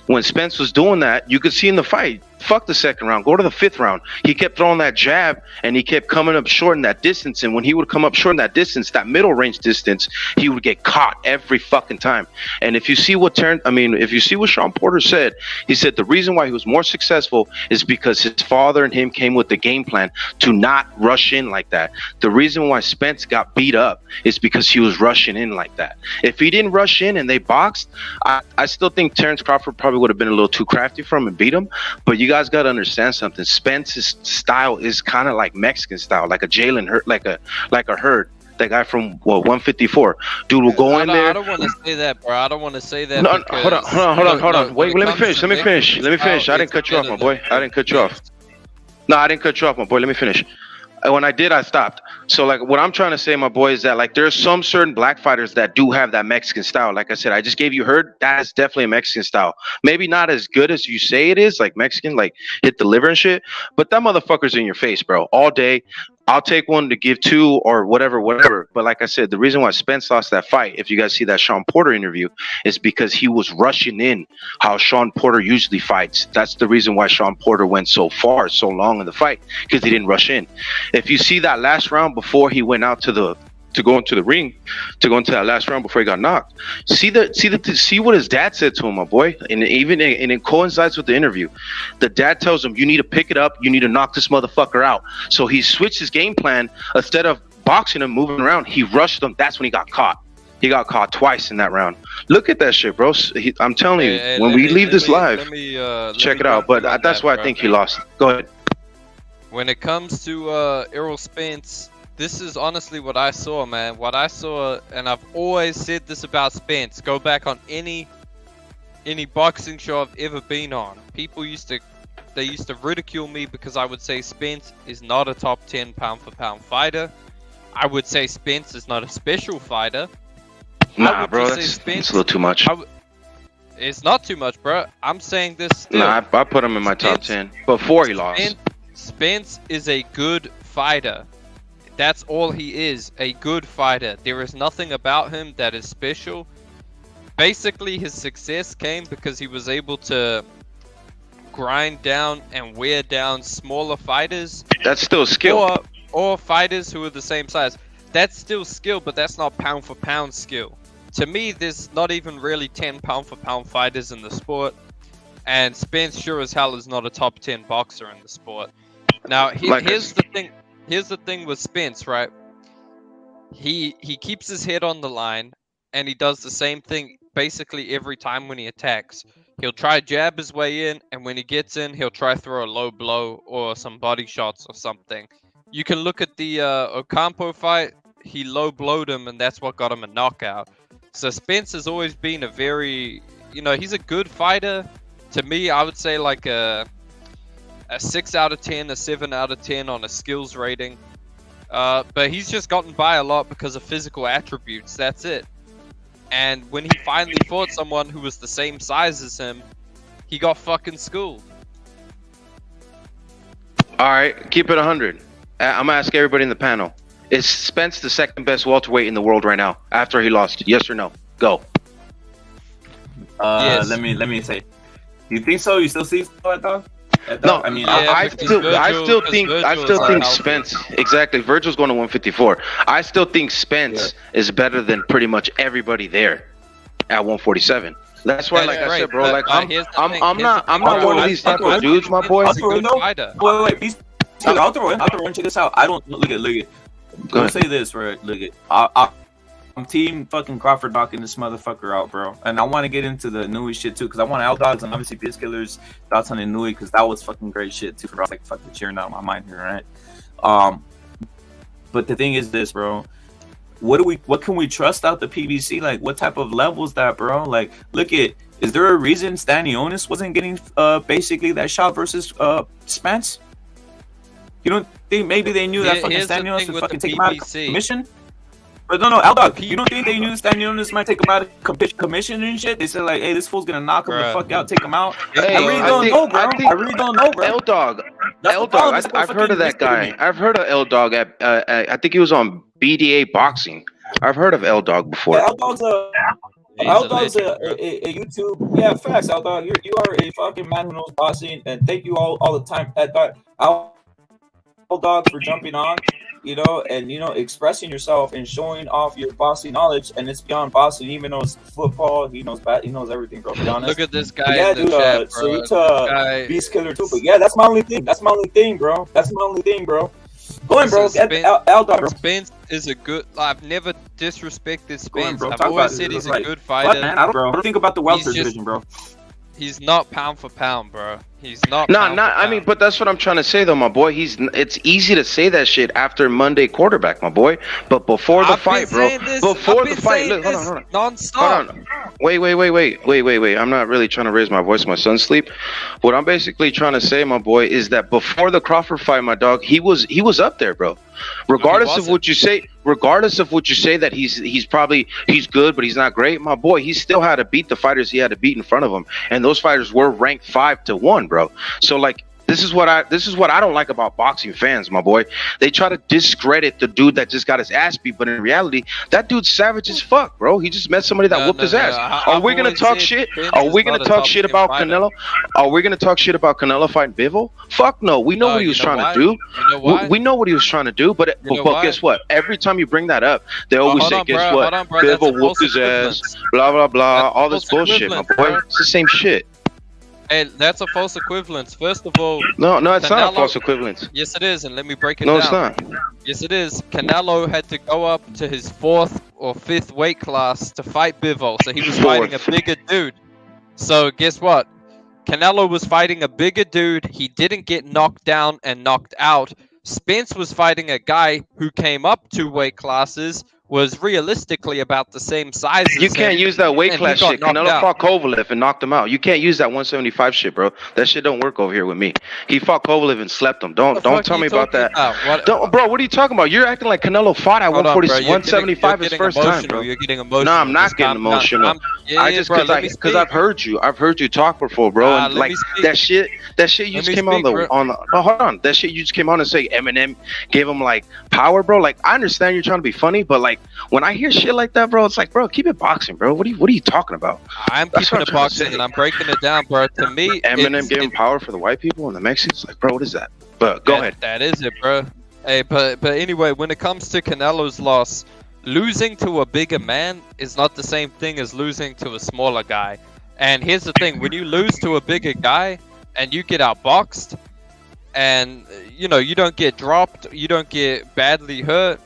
When Spence was doing that, you could see in the fight, fuck the second round, go to the fifth round. He kept throwing that jab, and he kept coming up short in that distance. And when he would come up short in that distance, that middle range distance, he would get caught every fucking time. And if you see what Sean Porter said, he said the reason why he was more successful is because his father and him came with the game plan to not rush in like that. The reason why Spence got beat up is because he was rushing in like that. If he didn't rush in and they boxed, I still think Terrence Crawford probably would have been a little too crafty for him and beat him. But you guys got to understand something. Spence's style is kind of like Mexican style, like a Jalen Hurd, like a Hurd, that guy from 154. Dude will go in there. I don't want to say that, bro. I don't want to say that. No, hold on. Wait, let me finish. I didn't cut you off, my boy. I didn't cut you off. No, I didn't cut you off, my boy. Let me finish. When I did, I stopped. So, like, what I'm trying to say, my boy, is that, like, there's some certain black fighters that do have that Mexican style. Like I said, I just gave you Hurd. That is definitely a Mexican style. Maybe not as good as you say it is, like Mexican, like hit the liver and shit. But that motherfucker's in your face, bro, all day. I'll take one to give two or whatever. But like I said, the reason why Spence lost that fight, if you guys see that Sean Porter interview, is because he was rushing in how Sean Porter usually fights. That's the reason why Sean Porter went so far, so long in the fight, because he didn't rush in. If you see that last round before he went out to the to go into the ring, to go into that last round before he got knocked. See what his dad said to him, my boy, and it coincides with the interview. The dad tells him, "You need to pick it up. You need to knock this motherfucker out." So he switched his game plan. Instead of boxing him, moving around, he rushed him. That's when he got caught. He got caught twice in that round. Look at that shit, bro. I'm telling you, when we leave this live, check it out. But that's why I think he lost. Go ahead. When it comes to Errol Spence, this is honestly what I saw, man. What I saw, and I've always said this about Spence. Go back on any boxing show I've ever been on. People used to ridicule me because I would say Spence is not a top 10 pound for pound fighter. I would say Spence is not a special fighter. Nah, bro, it's a little too much. It's not too much, bro. I'm saying this still. Nah, I put him in my top 10 before he lost. Spence is a good fighter. That's all he is, a good fighter. There is nothing about him that is special. Basically, his success came because he was able to grind down and wear down smaller fighters. That's still skill. Or fighters who are the same size. That's still skill, but that's not pound for pound skill. To me, there's not even really 10 pound for pound fighters in the sport. And Spence sure as hell is not a top 10 boxer in the sport. Now, here's the thing. Here's the thing with Spence, right? He keeps his head on the line, and he does the same thing basically every time when he attacks. He'll try jab his way in, and when he gets in, he'll try throw a low blow or some body shots or something. You can look at the Ocampo fight. He low blowed him, and that's what got him a knockout. So Spence has always been a very, he's a good fighter. To me, I would say like a 6 out of 10, a 7 out of 10 on a skills rating. But he's just gotten by a lot because of physical attributes. That's it. And when he finally fought someone who was the same size as him, he got fucking schooled. All right, keep it 100. I'm gonna ask everybody in the panel: is Spence the second best welterweight in the world right now after he lost? Yes or no? Go. Yes. Let me say. Do you think so? You still see that, dog? No, I mean, I still think Spence. Exactly, Virgil's going to 154. I still think Spence is better than pretty much everybody there at 147. That's why, like I said, bro, like I'm not one of these type of dudes, my boy. Wait, I'll throw in. Check this out. I don't look at. Go say this, right? Look at. I'm team fucking Crawford knocking this motherfucker out, bro. And I want to get into the Nui shit too, because I want to outdogs and obviously Biz Killer's thoughts on the Nui, because that was fucking great shit too. For us, like fucking cheering out of my mind here, right? But the thing is this, bro. What can we trust out the PBC? Like, what type of level is that, bro? Like, look at. Is there a reason Stanionis wasn't getting basically that shot versus Spence? You don't think maybe they knew that fucking Stanionis would fucking take him out of commission? But no, Aldog, you don't think they knew Stanionis might take him out of commission and shit? They said like, hey, this fool's gonna knock him the fuck out, take him out. Hey, I really don't know, bro. L-Dog, I've heard of that guy. I've heard of L-Dog at I think he was on BDA Boxing. I've heard of L-Dog before. Yeah, L-Dog's a YouTube. Yeah, facts, L-Dog. You are a fucking man who knows boxing, and thank you all the time. L-Dog for jumping on. And expressing yourself and showing off your boxing knowledge, and it's beyond boxing. Even though it's football, he knows everything, bro. To be honest. Look at this guy. Yeah, dude. Salute to Beast Killer too. But yeah, that's my only thing, bro. Go in, bro. L-Dog. Spence is a good. I've never disrespected Spence. I've always said he's a good fighter. What, man? I don't think about the welter division, bro. He's not pound for pound, bro. He's not. I mean, but that's what I'm trying to say, though, my boy. It's easy to say that shit after Monday quarterback, my boy. But before the fight, bro. Before the fight, look, hold on. Non-stop. Hold on. Wait. I'm not really trying to raise my voice. My son's asleep. What I'm basically trying to say, my boy, is that before the Crawford fight, my dog, he was up there, bro. Regardless of what you say that he's good, but he's not great, my boy, he still had to beat the fighters he had to beat in front of him, and those fighters were ranked 5-1, bro. So like This is what I don't like about boxing fans, my boy. They try to discredit the dude that just got his ass beat, but in reality, that dude's savage as fuck, bro. He just met somebody that whooped his ass. Are we gonna talk shit? Are we gonna talk shit about Canelo? Are we gonna talk shit about Canelo fighting Bivol? Fuck no. We know what he was trying to do. We know what he was trying to do, but guess what? Every time you bring that up, they always say, guess what? Bivol whooped his ass, blah blah blah, all this bullshit, my boy. It's the same shit. Hey, that's a false equivalence. First of all, no, it's not a false equivalence. Yes, it is, and let me break it down. No, it's not. Yes, it is. Canelo had to go up to his 4th or 5th weight class to fight Bivol, so he was fighting a bigger dude. So guess what? Canelo was fighting a bigger dude. He didn't get knocked down and knocked out. Spence was fighting a guy who came up 2 weight classes, was realistically about the same size as You can't use that weight class shit. Canelo fought Kovalev and knocked him out. You can't use that 175 shit, bro. That shit don't work over here with me. He fought Kovalev and slept him. Don't tell me about that. Bro, what are you talking about? You're acting like Canelo fought at 175 his first time, bro. You're getting emotional. No, I'm not getting emotional. Because I've heard you talk before, bro. And like that shit you just came on hold on. That shit you just came on and say Eminem gave him like power, bro. Like I understand you're trying to be funny, but like when I hear shit like that, bro, it's like, bro, keep it boxing, bro. What are you talking about? I'm keeping it boxing and I'm breaking it down, bro. To me, Eminem giving power for the white people and the Mexicans, like, bro, what is that? But go ahead. That is it, bro. Hey, but anyway, when it comes to Canelo's loss, losing to a bigger man is not the same thing as losing to a smaller guy. And here's the thing: when you lose to a bigger guy and you get outboxed, and you don't get dropped, you don't get badly hurt.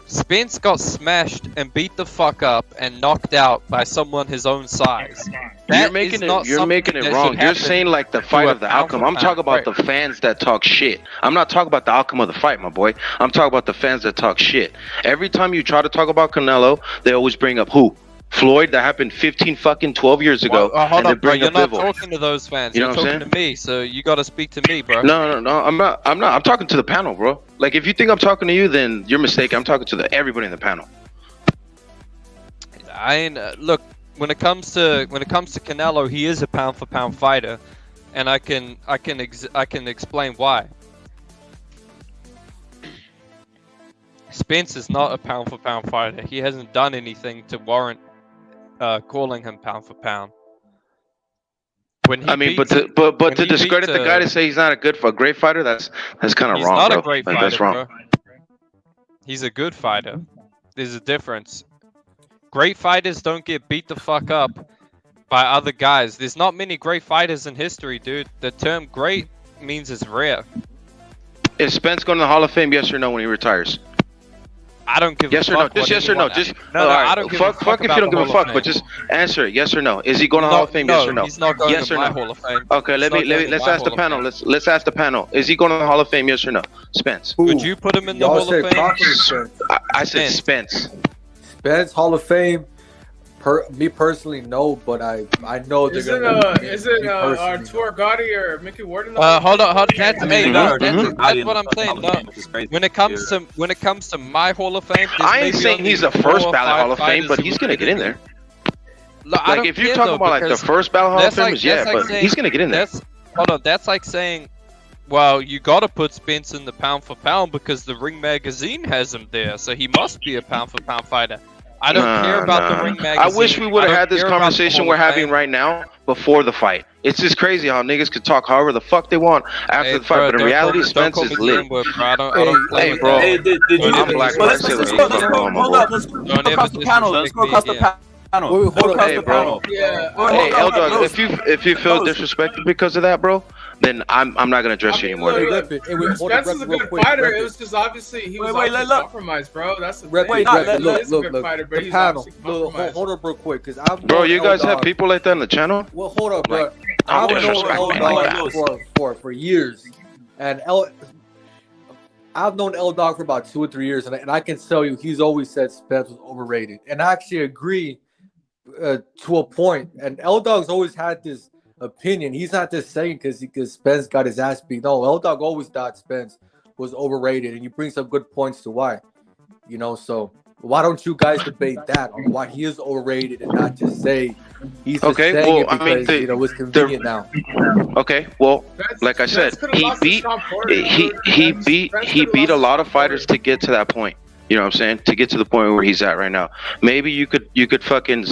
Spence got smashed and beat the fuck up and knocked out by someone his own size. You're making it wrong. You're saying like the fight of the outcome. I'm talking about the fans that talk shit. I'm not talking about the outcome of the fight, my boy. I'm talking about the fans that talk shit. Every time you try to talk about Canelo, they always bring up who? Floyd, that happened 12 years ago. Hold on, bro. You're not talking to those fans. You're talking to me, so you gotta speak to me, bro. No. I'm not. I'm talking to the panel, bro. Like, if you think I'm talking to you, then you're mistaken. I'm talking to everybody in the panel. Look. When it comes to Canelo, he is a pound for pound fighter, and I can explain why. Spence is not a pound for pound fighter. He hasn't done anything to warrant calling him pound for pound. But to discredit the guy to say he's not a great fighter, that's kind of wrong. He's not bro. a great fighter, that's wrong. Bro. He's a good fighter. There's a difference. Great fighters don't get beat the fuck up by other guys. There's not many great fighters in history, dude. The term great means it's rare. Is Spence going to the Hall of Fame, yes or no, when he retires? I don't give yes a or fuck. no. Just yes or no. Just no, I don't give a fuck if you don't give a fuck, but just answer it. Yes or no. Is he going to the Hall of Fame? Yes or no. He's not going yes to or my no. Hall of Fame. Okay, let's ask the panel. Let's ask the panel. Is he going to the Hall of Fame? Yes or no. Spence. Would you put him in the Hall of Fame? I said Spence. Spence Hall of Fame. Me personally, no, but I know they're gonna. Isn't Artur Gotti or Mickey Ward in the hold on. That's what I'm saying. No. When it comes to my Hall of Fame, I ain't saying he's a first ballot Hall of Fame, but he's gonna get in there. Like if you're talking about like the first ballot Hall of Fame, but he's gonna get in there. That's like saying, well, you gotta put Spence in the pound for pound because the Ring magazine has him there, so he must be a pound for pound fighter. I don't care about the Ring magazine. I wish we would have had this conversation we're having right now before the fight. It's just crazy how niggas could talk however the fuck they want after the fight, but in reality, Spence is lit. Hey, bro. I'm black. Let's go across the panel. Let's go across the panel. Hey, bro. Hey, L-Dog, if you feel disrespected because of that, bro, then I'm not gonna address you anymore. Spence is a good fighter. It was just obviously he was compromised, bro. That's the thing. Look. The panel. Hold up real quick, because bro, you guys have people like that on the channel? Well, hold up, bro. I've known L-Dog for years, and I've known L-Dog for about 2 or 3 years, and I can tell you he's always said Spence was overrated, and I actually agree to a point. And L-Dog's always had this opinion. He's not just saying because Spence got his ass beat. No, L-Dog always thought Spence was overrated, and you bring some good points to why. So why don't you guys debate that on why he is overrated and not just say He's just saying it because, you know, it's convenient now. Okay, well, like I said, he beat a lot of fighters to get to that point. You know what I'm saying? To get to the point where he's at right now. Maybe you could fucking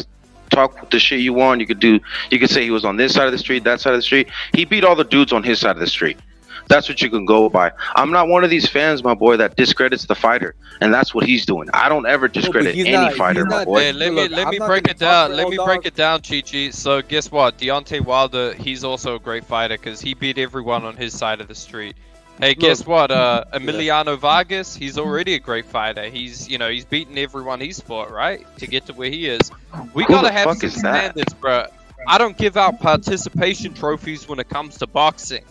talk the shit you want. You could say he was on this side of the street, that side of the street. He beat all the dudes on his side of the street. That's what you can go by. I'm not one of these fans, my boy, that discredits the fighter, and that's what he's doing. I don't ever discredit any fighter, my boy. Hey, let me break it down. Let me break it down, Chi-Chi. So guess what? Deontay Wilder, he's also a great fighter because he beat everyone on his side of the street. Hey, guess what? Emiliano Vargas, he's already a great fighter. He's beaten everyone he's fought, right? To get to where he is. We gotta have some standards, bro. I don't give out participation trophies when it comes to boxing.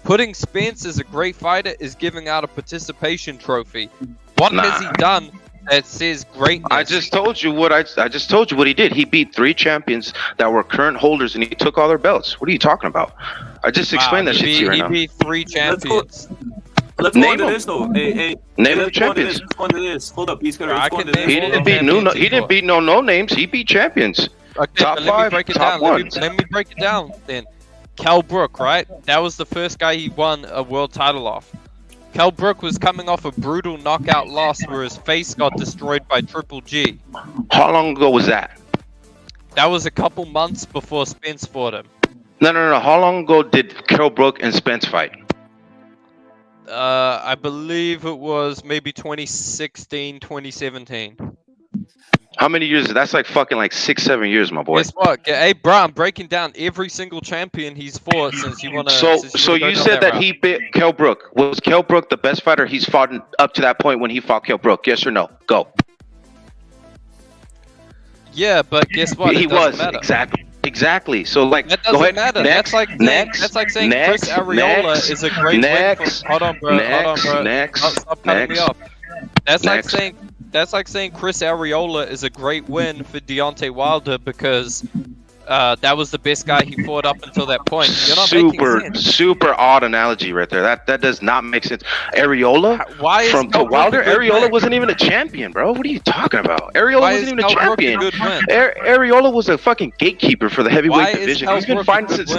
Putting Spence as a great fighter is giving out a participation trophy. What has he done that says greatness? I just told you what he did. He beat 3 champions that were current holders, and he took all their belts. What are you talking about? I just explained that shit to you right now. He beat 3 champions. Let's go into this though. Hey, name the champions. Let's go into this. Hold up, he's gonna. He didn't beat no names. He beat champions. Okay, top let 5, me break it top down. 1. Let me break it down then. Cal Brook, right? That was the first guy he won a world title off. Cal Brook was coming off a brutal knockout loss where his face got destroyed by Triple G. How long ago was that? That was a couple months before Spence fought him. No. How long ago did Cal Brook and Spence fight? I believe it was maybe 2016, 2017. How many years? That's like fucking 6-7 years, my boy. Guess what? Hey, bro, I'm breaking down every single champion he's fought since you wanna. So you said that he beat Cal Brook. Was Cal Brook the best fighter he's fought up to that point when he fought Cal Brook? Yes or no? Go. Yeah, but guess what? He was matter. exactly. So that doesn't go ahead. matter. Next, that's like saying Chris Arreola is a great win. Hold on, bro. Stop cutting me off. That's like saying Chris Arreola is a great win for Deontay Wilder because that was the best guy he fought up until that point. You're not making sense. Super odd analogy right there. That does not make sense. Arreola to Wilder. Arreola wasn't even a champion, bro. What are you talking about? Arreola wasn't even a champion. Arreola was a fucking gatekeeper for the heavyweight division. He's been fighting since,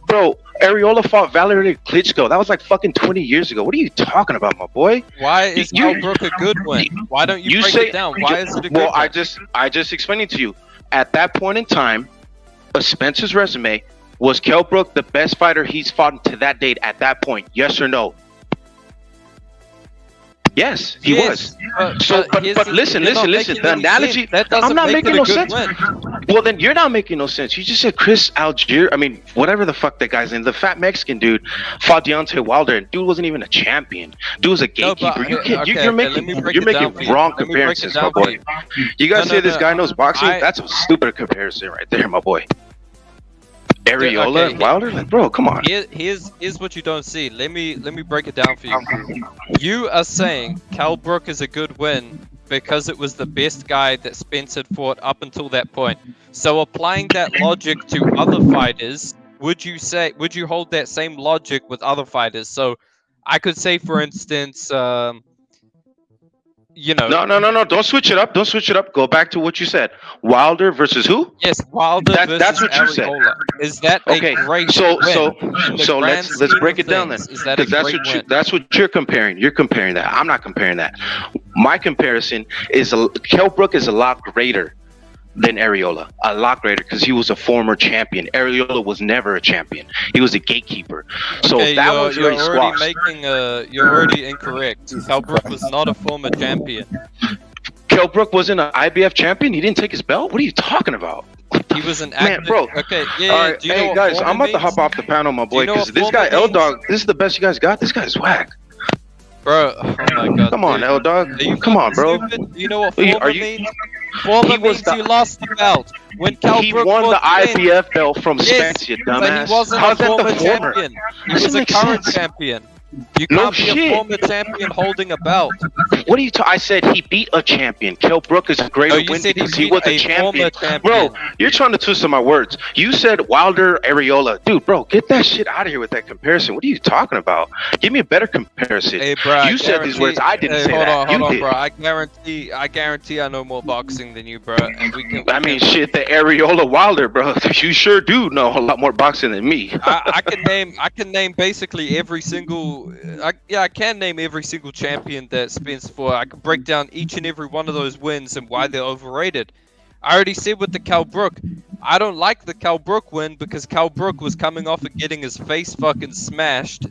bro. Arreola fought Valery Klitschko. That was like fucking 20 years ago. What are you talking about, my boy? Why is Cal Brook a good win? Why don't you break it down? Why is it a good win? I just explained it to you. At that point in time, Spence's resume, was Cal Brook the best fighter he's fought to that date at that point? Yes or no? Yes, he was. But listen. The analogy, I'm not making no sense. Well, then you're not making no sense. You just said Chris Algier. I mean, whatever the fuck that guy's name, the fat Mexican dude fought Deontay Wilder, and dude wasn't even a champion. Dude was a gatekeeper. You're making wrong comparisons, my boy. You guys say this guy knows boxing? That's a stupid comparison right there, my boy. Arreola and Wilder, like, bro, come on. Here's what you don't see. Let me break it down for you. You are saying Cal Brook is a good win because it was the best guy that Spence had fought up until that point. So applying that logic to other fighters, would you hold that same logic with other fighters? So I could say, for instance, No. Don't switch it up. Go back to what you said. Wilder versus who? Yes, Wilder versus that's what you said. Is that a great win? So let's break it down then. That's what you're comparing. You're comparing that. I'm not comparing that. My comparison is Cal Brook is a lot greater than Arreola, a lot greater, because he was a former champion. Arreola was never a champion. He was a gatekeeper. So that was you're already incorrect. Cal Brook was not a former champion. Cal Brook wasn't an IBF champion? He didn't take his belt? What are you talking about? He was an active... Man, bro. Okay, yeah. All right, hey, guys, I'm about to hop off the panel, my boy, because this guy, L-Dog, this is the best you guys got? This guy's whack. Bro, oh my god. Come on, L-Dog. Come on, bro. Stupid? You know what former means? Former means you lost the belt. When Cal Brook won the IBF belt from Spence, you dumbass. But he wasn't a former champion. He was a current champion. You can't be a former champion holding a belt. What are you? I said he beat a champion. Kell Brook is a greater win because he was a champion. Bro, you're trying to twist my words. You said Wilder, Areola. Dude, bro, get that shit out of here with that comparison. What are you talking about? Give me a better comparison. Hey, bro, you said these words. I didn't say that. Hold on, bro. I guarantee I know more boxing than you, bro. And I mean, shit, the Areola Wilder, bro. You sure do know a lot more boxing than me. I can name basically every single. I can name every single champion that Spence fought. I can break down each and every one of those wins and why they're overrated. I already said with the Kell Brook, I don't like the Kell Brook win because Kell Brook was coming off of getting his face fucking smashed,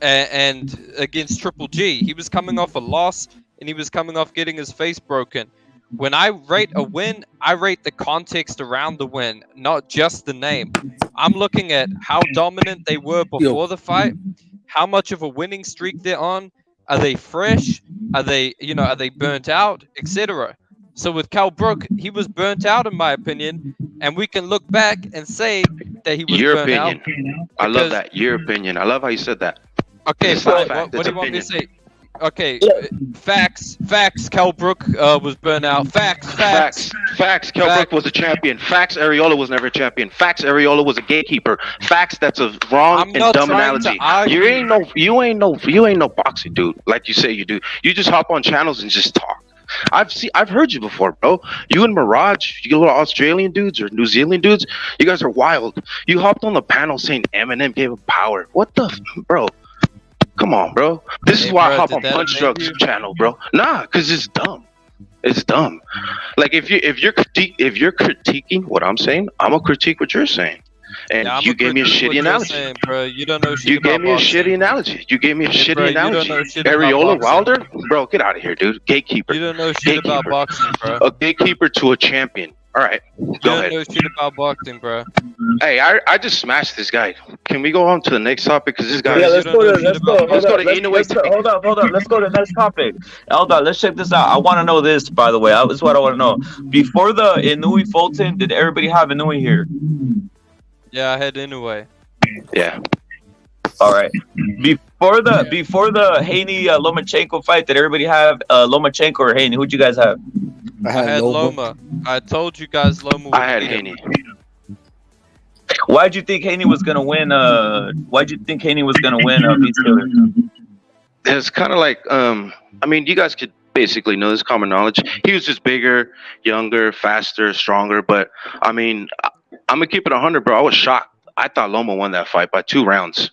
and against Triple G, he was coming off a loss and he was coming off getting his face broken. When I rate a win, I rate the context around the win, not just the name. I'm looking at how dominant they were before the fight, how much of a winning streak they're on. Are they fresh? Are they burnt out, etc. So with Kell Brook, he was burnt out in my opinion, and we can look back and say that he was burnt out. I love that. Your opinion. I love how you said that. Okay, fine. What do you want me to say? Okay, facts. Kell Brook was burnt out. Facts. Kell Brook was a champion. Facts. Areola was never a champion. Facts. Areola was a gatekeeper. Facts. That's a wrong and dumb analogy. You ain't no boxing dude like you say you do. You just hop on channels and just talk. I've heard you before, bro. You and Mirage, you little Australian dudes or New Zealand dudes, you guys are wild. You hopped on the panel saying Eminem gave him power. What the, bro? Come on, bro. This is why I hop on Punch Drug's channel, bro. Nah, cause it's dumb. It's dumb. Like if you're critiquing what I'm saying, I'm gonna critique what you're saying. And you gave me a shitty analogy. Saying, bro. You don't know shit. You gave me a shitty analogy. Areola Wilder, bro, get out of here, dude. Gatekeeper. You don't know shit about boxing, bro. A gatekeeper to a champion. All right, go ahead. You don't know shit about boxing, bro. Hey, I just smashed this guy. Can we go on to the next topic? Because this guy. Yeah, let's go to hold up. Let's go to the next topic. Eldar, let's check this out. I want to know this, by the way. This is what I want to know. Before the Inouye Fulton, did everybody have Inouye here? Yeah, I had Inouye. Yeah. All right. Before the Haney Lomachenko fight, did everybody have Lomachenko or Haney? Who'd you guys have? I had Loma. I told you guys Loma. I had Haney. Why'd you think Haney was gonna win? Beast Killer? It's kind of like I mean, you guys could basically know this common knowledge. He was just bigger, younger, faster, stronger. But I mean, I'm gonna keep it 100, bro. I was shocked. I thought Loma won that fight by 2 rounds.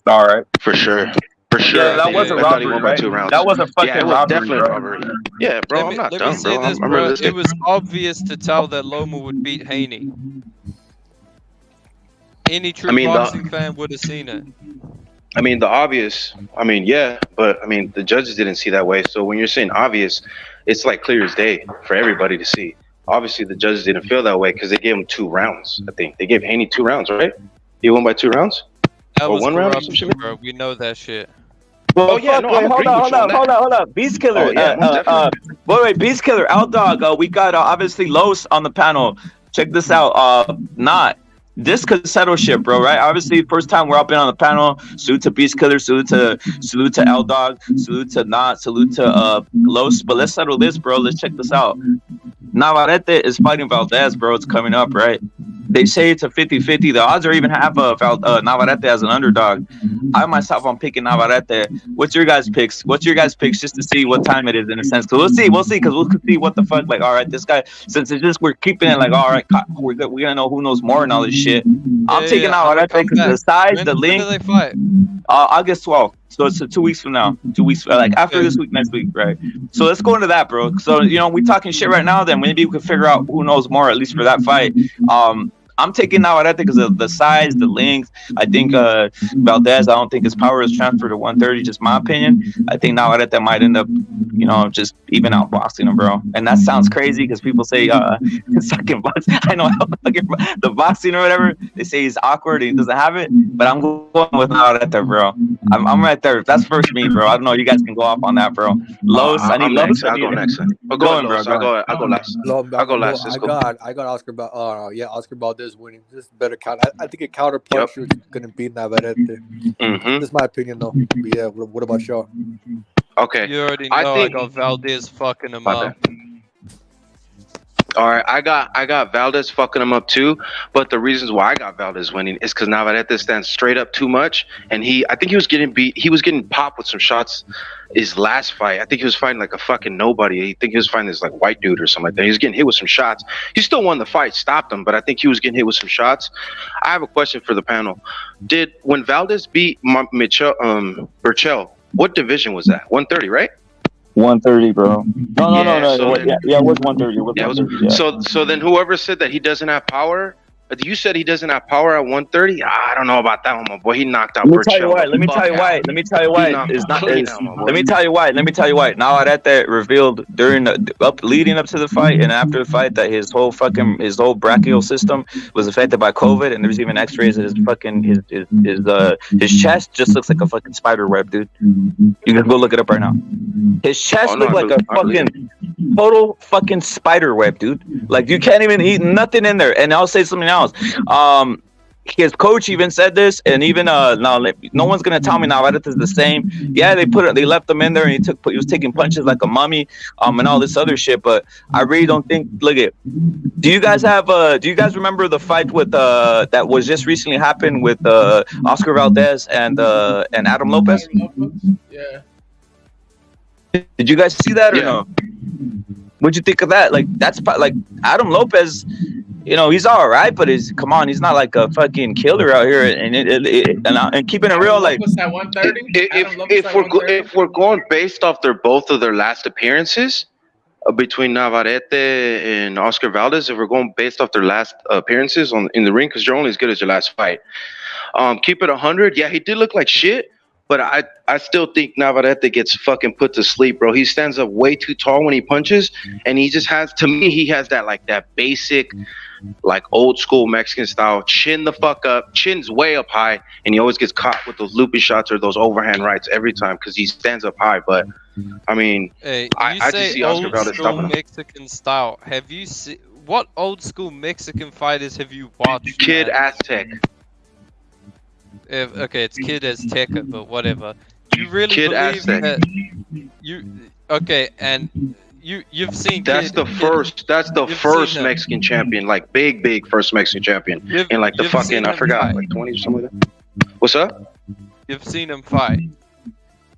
All right, for sure. Yeah, that was a robbery, right? That was a fucking robbery, definitely a robbery. Yeah, bro, I'm not dumb, bro. It was obvious to tell that Loma would beat Haney. Any true boxing fan would have seen it. I mean, yeah, but I mean, the judges didn't see that way. So when you're saying obvious, it's like clear as day for everybody to see. Obviously, the judges didn't feel that way because they gave him 2 rounds. I think they gave Haney 2 rounds, right? He won by 2 rounds. That was 1 round, bro. We know that shit. Well, hold up. Beast Killer. Wait, Beast Killer, Outdog. We got obviously Los on the panel. Check this out. This could settle shit, bro, right? Obviously, first time we're up in on the panel. Salute to Beast Killer, salute to L-Dog, salute to Los. But let's settle this, bro. Let's check this out. Navarrete is fighting Valdez, bro. It's coming up, right? They say it's a 50-50. The odds are even half of Navarrete as an underdog. I myself, I'm picking Navarrete. What's your guys' picks? Just to see what time it is in a sense. Because we'll see. Because we'll see what the fuck. Like, all right, this guy. Since it's just we're keeping it like, all right, we're gonna know who knows more and all this shit. I'm taking Navarrete because the size, the length. When do they fight? August 12th. So it's 2 weeks from now. 2 weeks, like after this week, next week, right? So let's go into that, bro. So we talking shit right now. Then maybe we can figure out who knows more, at least for that fight. I'm taking Navarrete because of the size, the length. I think Valdez, I don't think his power is transferred to 130, just my opinion. I think Navarrete might end up, just even out boxing him, bro. And that sounds crazy because people say sucking boxing. I know the boxing or whatever, they say he's awkward and he doesn't have it, but I'm going with Navarrete, bro. I'm right there. That's first me, bro. I don't know. You guys can go off on that, bro. Los, I need Los. I'll go next. I'll go last. I'll go last. I got Oscar Valdez winning. This is better count. I think a counter puncher is going to beat Navarrete. This is my opinion, though. But yeah, what about y'all? Okay. You already know I got Valdez fucking him up. All right, I got Valdez fucking him up too, but the reasons why I got Valdez winning is because Navarrete stands straight up too much, and I think he was getting beat. He was getting popped with some shots. His last fight, I think he was fighting like a fucking nobody. I think he was fighting this like white dude or something like that. He was getting hit with some shots. He still won the fight, stopped him, but I think he was getting hit with some shots. I have a question for the panel. When Valdez beat Burchell, what division was that? 130, right? 130, bro. No. So it was 130. So then whoever said that he doesn't have power, you said he doesn't have power at 130. I don't know about that one, my boy. He knocked out Burchell. Let me tell you why. Let me tell you why. Navarrete revealed leading up to the fight and after the fight that his whole brachial system was affected by COVID, and there's even X-rays of his chest just looks like a fucking spider web, dude. You can go look it up right now. His chest looked like a fucking total fucking spider web, dude. Like you can't even eat nothing in there. And I'll say something else. His coach even said this, and even no one's gonna tell me now that is the same. Yeah, they left him in there, and he was taking punches like a mummy, and all this other shit. But I really don't think. Look at. Do you guys remember the fight with that was just recently happened with Oscar Valdez and Adam Lopez? Yeah. Did you guys see that or no? What'd you think of that? Like that's like Adam Lopez. You know, he's all right, but he's not like a fucking killer out here. And keeping it real, like at 130. If we're going based off both of their last appearances between Navarrete and Oscar Valdez, if we're going based off their last appearances in the ring, because you're only as good as your last fight. Keep it 100. Yeah, he did look like shit. But I still think Navarrete gets fucking put to sleep, bro. He stands up way too tall when he punches, and he just has, to me, he has that basic, like old school Mexican style, chin the fuck up, chin's way up high, and he always gets caught with those loopy shots or those overhand rights every time because he stands up high. But I mean, I just see Oscar Valdez stopping him. Mexican style. Have you seen what old school Mexican fighters have you watched? Kid Aztec. Okay, it's Kid Azteca, but whatever. You really Kid believe Aztec. that you've seen that's the first Mexican champion, like big first Mexican champion in like the fucking I forgot like 20 or something like that. What's up? You've seen him fight.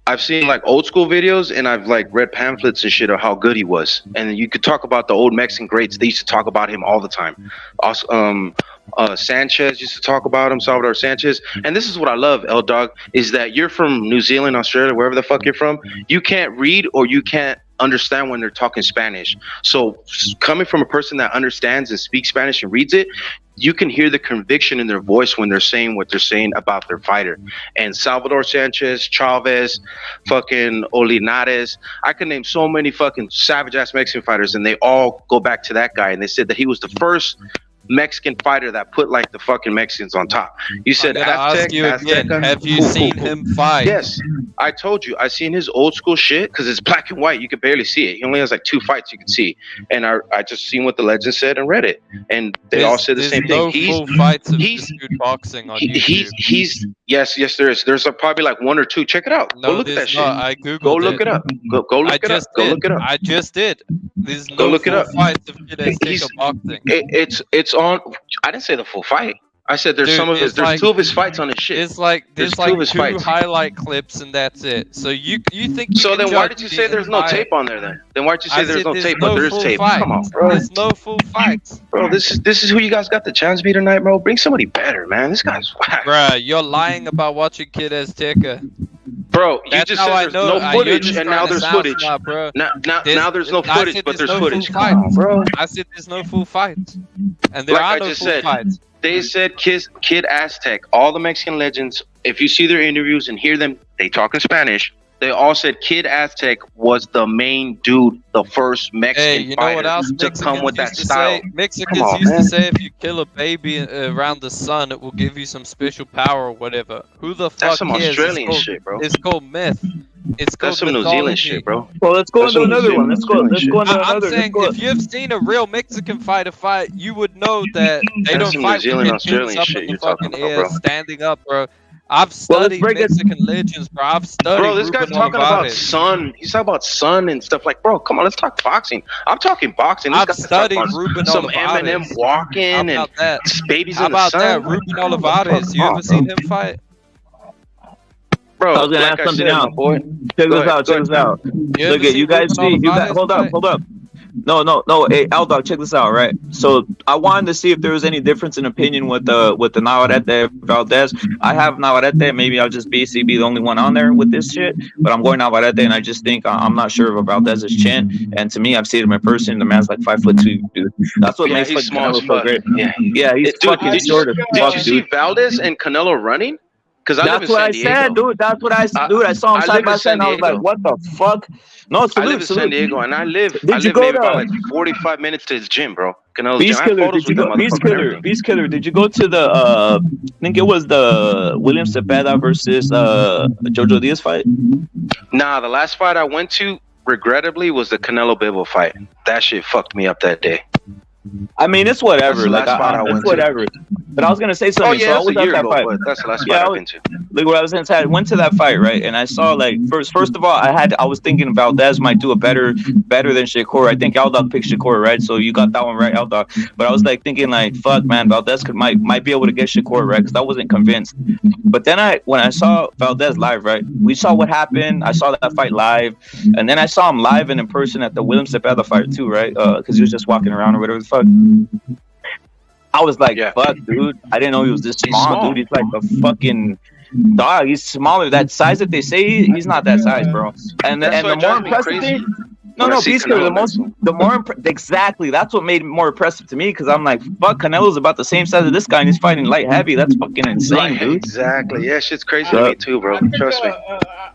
I've seen like old school videos, and I've like read pamphlets and shit of how good he was. And you could talk about the old Mexican greats. They used to talk about him all the time. Sanchez used to talk about him, Salvador Sanchez. And this is what I love, L Dog, is that you're from New Zealand, Australia, wherever the fuck you're from. You can't read or you can't understand when they're talking Spanish. So coming from a person that understands and speaks Spanish and reads it, you can hear the conviction in their voice when they're saying what they're saying about their fighter. And Salvador Sanchez, Chavez, fucking Olinares, I can name so many fucking savage ass Mexican fighters, and they all go back to that guy. And they said that he was the first Mexican fighter that put like the fucking Mexicans on top. You said Aztec, have you seen him fight? Yes, I told you. I seen his old school shit because it's black and white. You could barely see it. He only has like 2 fights you can see. And I just seen what the legend said and read it, and they all said the same thing. Full fights of good boxing on YouTube. Yes, there is. There's probably like 1 or 2. Check it out. No, go look at that shit. I googled Go look it up. Go look it up. Go look it up. I just did. There's no go look it up. Fights of boxing. It's on. I didn't say the full fight. I said there's some of his. There's like, 2 of his fights on his shit. It's like there's like 2 highlight clips and that's it. So you think? So then why did you say there's no tape on there then? Then why'd you say there's no tape, but there's tape? Come on, bro. There's no full fights. Bro, this is who you guys got the chance to be tonight, bro. Bring somebody better, man. This guy's whack. Bro, you're lying about watching Kid Azteca. Bro, you just said there's no footage, and now there's footage. Now there's no footage, but there's footage. Come on, bro. I said there's no full fights, and there are no full fights. They said Kid Aztec. All the Mexican legends, if you see their interviews and hear them, they talk in Spanish. They all said Kid Aztec was the main dude, the first Mexican fighter to come with that style. Mexicans used to say if you kill a baby around the sun, it will give you some special power or whatever. Who the fuck That's some Australian shit, bro. It's called myth. It's That's some New Zealand shit, bro. Well, let's go into another one. Let's go into another. I'm saying if you've seen a real Mexican fighter fight, you would know that they don't fight with their chins up in the fucking air, standing up, bro. I've studied Mexican legends, bro. I've studied. Bro, this guy's talking about Sun. He's talking about Sun and stuff. Like, bro, come on, let's talk boxing. I'm talking boxing. This I've studied Ruben some Olivares. Eminem walking and babies How in the about sun. that, Ruben Olivares? You ever seen him fight? Bro, I was gonna ask something else. Check this out. Check this out. Look at you guys. See, you guys. Hold up. No. Hey, Aldog, check this out, right? So I wanted to see if there was any difference in opinion with the Navarrete Valdez. I have Navarrete. Maybe I'll just be the only one on there with this shit. But I'm going Navarrete, and I just think I'm not sure of Valdez's chin. And to me, I've seen him in person. The man's like 5'2", dude. That's what makes he's small Canelo so great. Yeah, he's dude, fucking short as fuck, Did you see Valdez and Canelo running? Because that's what I said, dude. That's what I said, dude. I saw him side by side, and I was like, "What the fuck?" No, salute, I live in San Diego, and I live maybe about like 45 minutes to his gym, bro. Canelo's Beast gym. Killer, did you go? Beast Killer, did you go to the? I think it was the William Cepeda versus Jojo Diaz fight. Nah, the last fight I went to, regrettably, was the Canelo Bivol fight. That shit fucked me up that day. I mean, it's whatever. Like, it's whatever. But I was gonna say something. Oh yeah, so that's a year ago. But that's the last fight I've been to. Look what I was gonna say. I went to that fight, right? And I saw like first of all, I was thinking Valdez might do a better than Shakur. I think Aldog picked Shakur, right? So you got that one right, Aldog. But I was like thinking like, fuck, man, Valdez might be able to get Shakur, right? Because I wasn't convinced. But then when I saw Valdez live, right? We saw what happened. I saw that fight live, and then I saw him live and in person at the William Cepeda fight too, right? Because he was just walking around or whatever the fuck. I was like, fuck, dude. I didn't know he was this small, dude. He's like a fucking dog. He's smaller. That size that they say, he's not that size, bro. And the more impressive thing, exactly. That's what made it more impressive to me, because I'm like, fuck, Canelo's about the same size as this guy, and he's fighting light heavy. That's fucking insane, dude. Exactly. Yeah, shit's crazy to me too, bro. Trust me.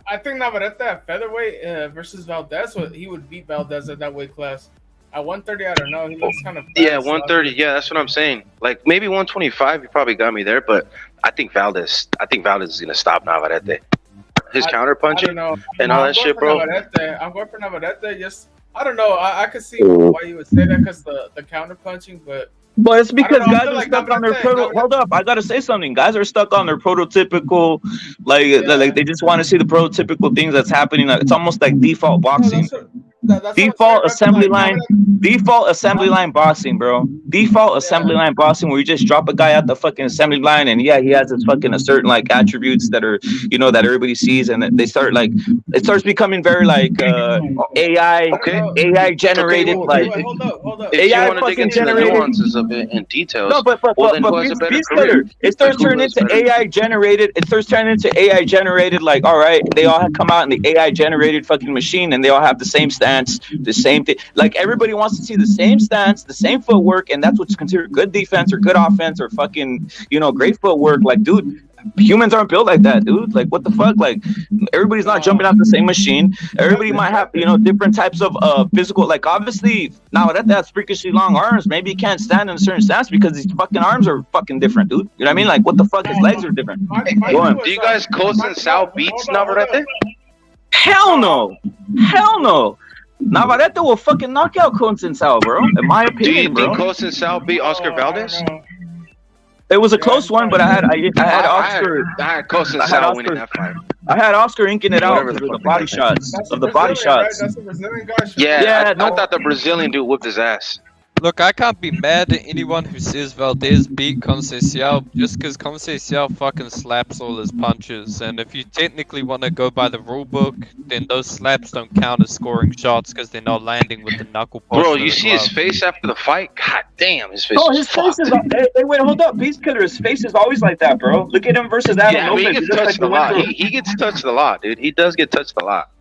I think Navarrete at featherweight versus Valdez, he would beat Valdez at that weight class. At 130, I don't know. He looks kind of fast. Yeah, 130. Yeah, that's what I'm saying. Like maybe 125, you probably got me there, but I think Valdez is gonna stop Navarrete. His counter punching and all that shit, bro. I'm going for Navarrete. Just I don't know. I could see why you would say that, because the counter punching, but it's because guys are stuck on their hold up, I gotta say something. Guys are stuck on their prototypical, like they just want to see the prototypical things that's happening. It's almost like default boxing. Default assembly line boxing, bro. Default assembly line boxing, where you just drop a guy at the fucking assembly line, and he has his fucking certain like attributes that are, that everybody sees, and they start like it starts becoming very like AI generated, like hold up. AI fucking generated nuances of it and details. No, but it starts turning into AI generated. It starts turning into AI generated. Like, all right, they all have come out in the AI generated fucking machine, and they all have the same stance, the same thing. Like everybody wants to see the same stance, the same footwork, and that's what's considered good defense or good offense or fucking great footwork. Like, dude, humans aren't built like that, dude. Like, what the fuck? Like, everybody's not jumping out the same machine. Everybody might have different types of physical. Like, obviously now that's freakishly long arms. Maybe he can't stand in a certain stance because his fucking arms are fucking different, dude. You know what I mean? Like, what the fuck? His legs are different. Do you guys Coast Sal beats Navarrete? Hell no. Navarrete will fucking knock out Sal, bro. In my opinion, do you think Sal beat Oscar Valdez? It was a close one, but I had Oscar. I had Sal winning that fight. I had Oscar inking it out with the body shots. That's the Brazilian guy. Yeah, I thought the Brazilian dude whipped his ass. Look, I can't be mad at anyone who says Valdez beat Conceição just because Conceição fucking slaps all his punches. And if you technically want to go by the rule book, then those slaps don't count as scoring shots because they're not landing with the knuckle. Bro, you see his face after the fight? God damn, his face. Oh, his face is. Hey, wait, hold up, Beast Killer. His face is always like that, bro. Look at him versus Adam Lopez. He gets touched a lot. He gets touched a lot, dude. He does get touched a lot.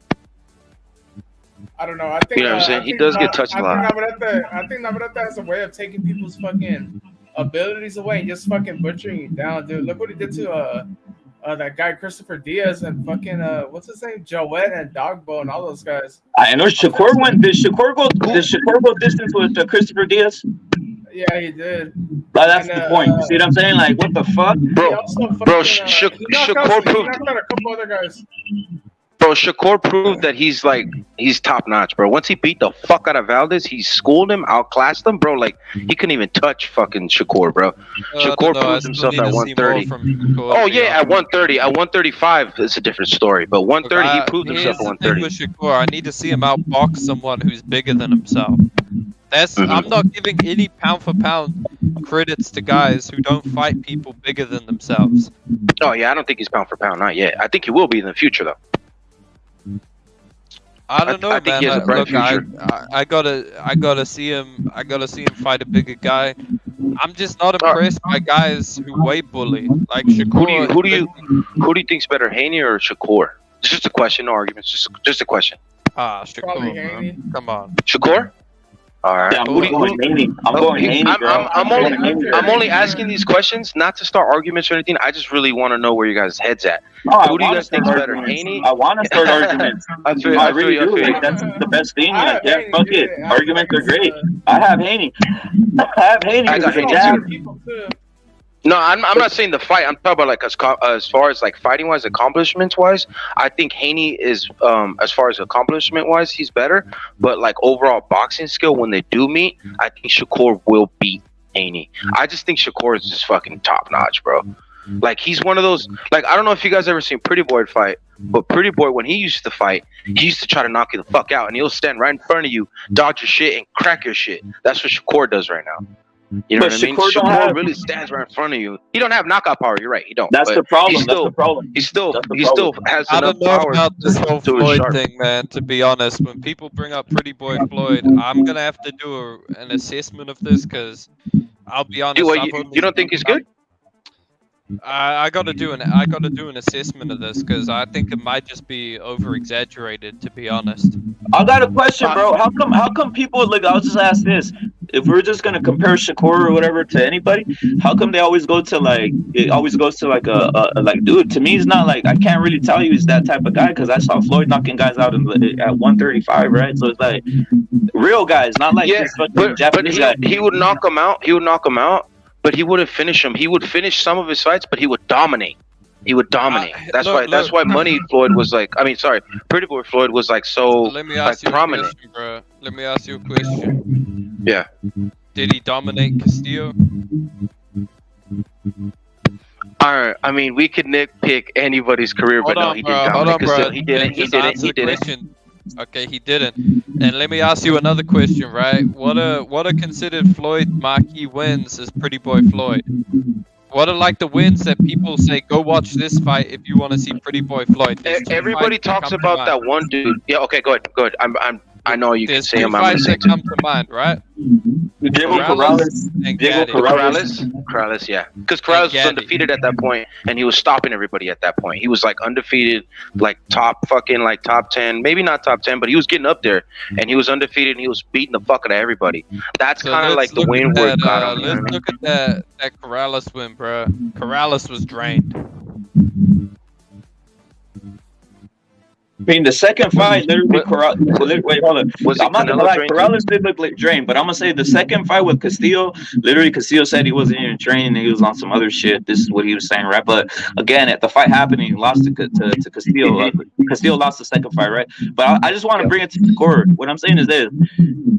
I don't know. I think, you know what I'm saying? He does get touched a lot. I think Navarrete has a way of taking people's fucking abilities away and just fucking butchering you down, dude. Look what he did to that guy Christopher Diaz and fucking what's his name, Joet and Dogbo and all those guys. I know Shakur went. Did Shakur go distance with Christopher Diaz? Yeah, he did. That's the point. You see what I'm saying? Like, what the fuck, bro? Shakur proved. He knocked out a couple other guys. Bro, Shakur proved that he's top notch, bro. Once he beat the fuck out of Valdez, he schooled him, outclassed him, bro. Like he couldn't even touch fucking Shakur, bro. Shakur proved himself at 130. Oh yeah, at 130. At 135, it's a different story. But 130, he proved himself at 130. With Shakur, I need to see him outbox someone who's bigger than himself. I'm not giving any pound for pound credits to guys who don't fight people bigger than themselves. Oh yeah, I don't think he's pound for pound, not yet. I think he will be in the future though. I don't know, I think man. he has a bright future. I gotta see him. I gotta see him fight a bigger guy. I'm just not impressed by guys who weight bully like Shakur. Who do you think's better, Haney or Shakur? It's just a question, no arguments. Just a question. Shakur, man. Come on. Shakur? All right. Yeah, I'm going Haney. I'm only asking these questions not to start arguments or anything. I just really want to know where you guys' heads at. Who do you guys think is better, Haney? I want to start arguments. I really do. Like, that's the best thing. Like, yeah, fuck it. Arguments are great. I have Haney. I got Haney too. No, I'm not saying the fight. I'm talking about like as far as like fighting wise, accomplishments wise. I think Haney is as far as accomplishment wise, he's better. But like overall boxing skill, when they do meet, I think Shakur will beat Haney. I just think Shakur is just fucking top notch, bro. Like he's one of those. Like I don't know if you guys ever seen Pretty Boy fight, but Pretty Boy when he used to fight, he used to try to knock you the fuck out, and he'll stand right in front of you, dodge your shit, and crack your shit. That's what Shakur does right now. You know what I mean? Shakur really stands right in front of you. He don't have knockout power. You're right. He don't. That's the problem. That's the problem. He still has I enough don't know power about this whole to his Floyd sharp. thing, man. To be honest, when people bring up Pretty Boy Floyd, I'm gonna have to do an assessment of this because I'll be honest. You don't think he's good? I gotta do an assessment of this because I think it might just be over exaggerated. To be honest. I got a question, bro. How come people like? I'll just ask this: if we're just gonna compare Shakur or whatever to anybody, how come they always go to like? It always goes to like a like, dude. To me, it's not like I can't really tell you he's that type of guy because I saw Floyd knocking guys out at 135, right? So it's like real guys, not like this fucking Japanese guy. He would knock him out. He would knock him out. But he wouldn't finish him. He would finish some of his fights, but he would dominate. That's why Money Floyd was like. I mean, sorry, Pretty Boy Floyd was like so like prominent. Bro. Let me ask you a question. Yeah. Did he dominate Castillo? Alright, I mean, we could nitpick anybody's career, but no, he didn't dominate Castillo. He didn't. Okay, he didn't. And let me ask you another question, right? What are considered Floyd marquee wins as Pretty Boy Floyd? What are like the wins that people say, go watch this fight if you want to see Pretty Boy Floyd? Everybody talks about that one dude. Yeah, okay, go ahead. I know you can say him. There's two fights that come to mind, right? Diego Corrales, yeah. Because Corrales was undefeated at that point, and he was stopping everybody at that point. He was like undefeated, like top 10, maybe not top 10, but he was getting up there, and he was undefeated, and he was beating the fuck out of everybody. That's kind of like the win where it got him. Let's look at that Corrales win, bro. Corrales was drained. I mean, the second fight, literally, wait, hold on. I'm not gonna lie, Corrales did look like drained, but I'm gonna say the second fight with Castillo, literally, Castillo said he wasn't even trained, he was on some other shit. This is what he was saying, right? But again, at the fight happening, he lost to Castillo. Castillo lost the second fight, right? But I just want to bring it to the court. What I'm saying is this,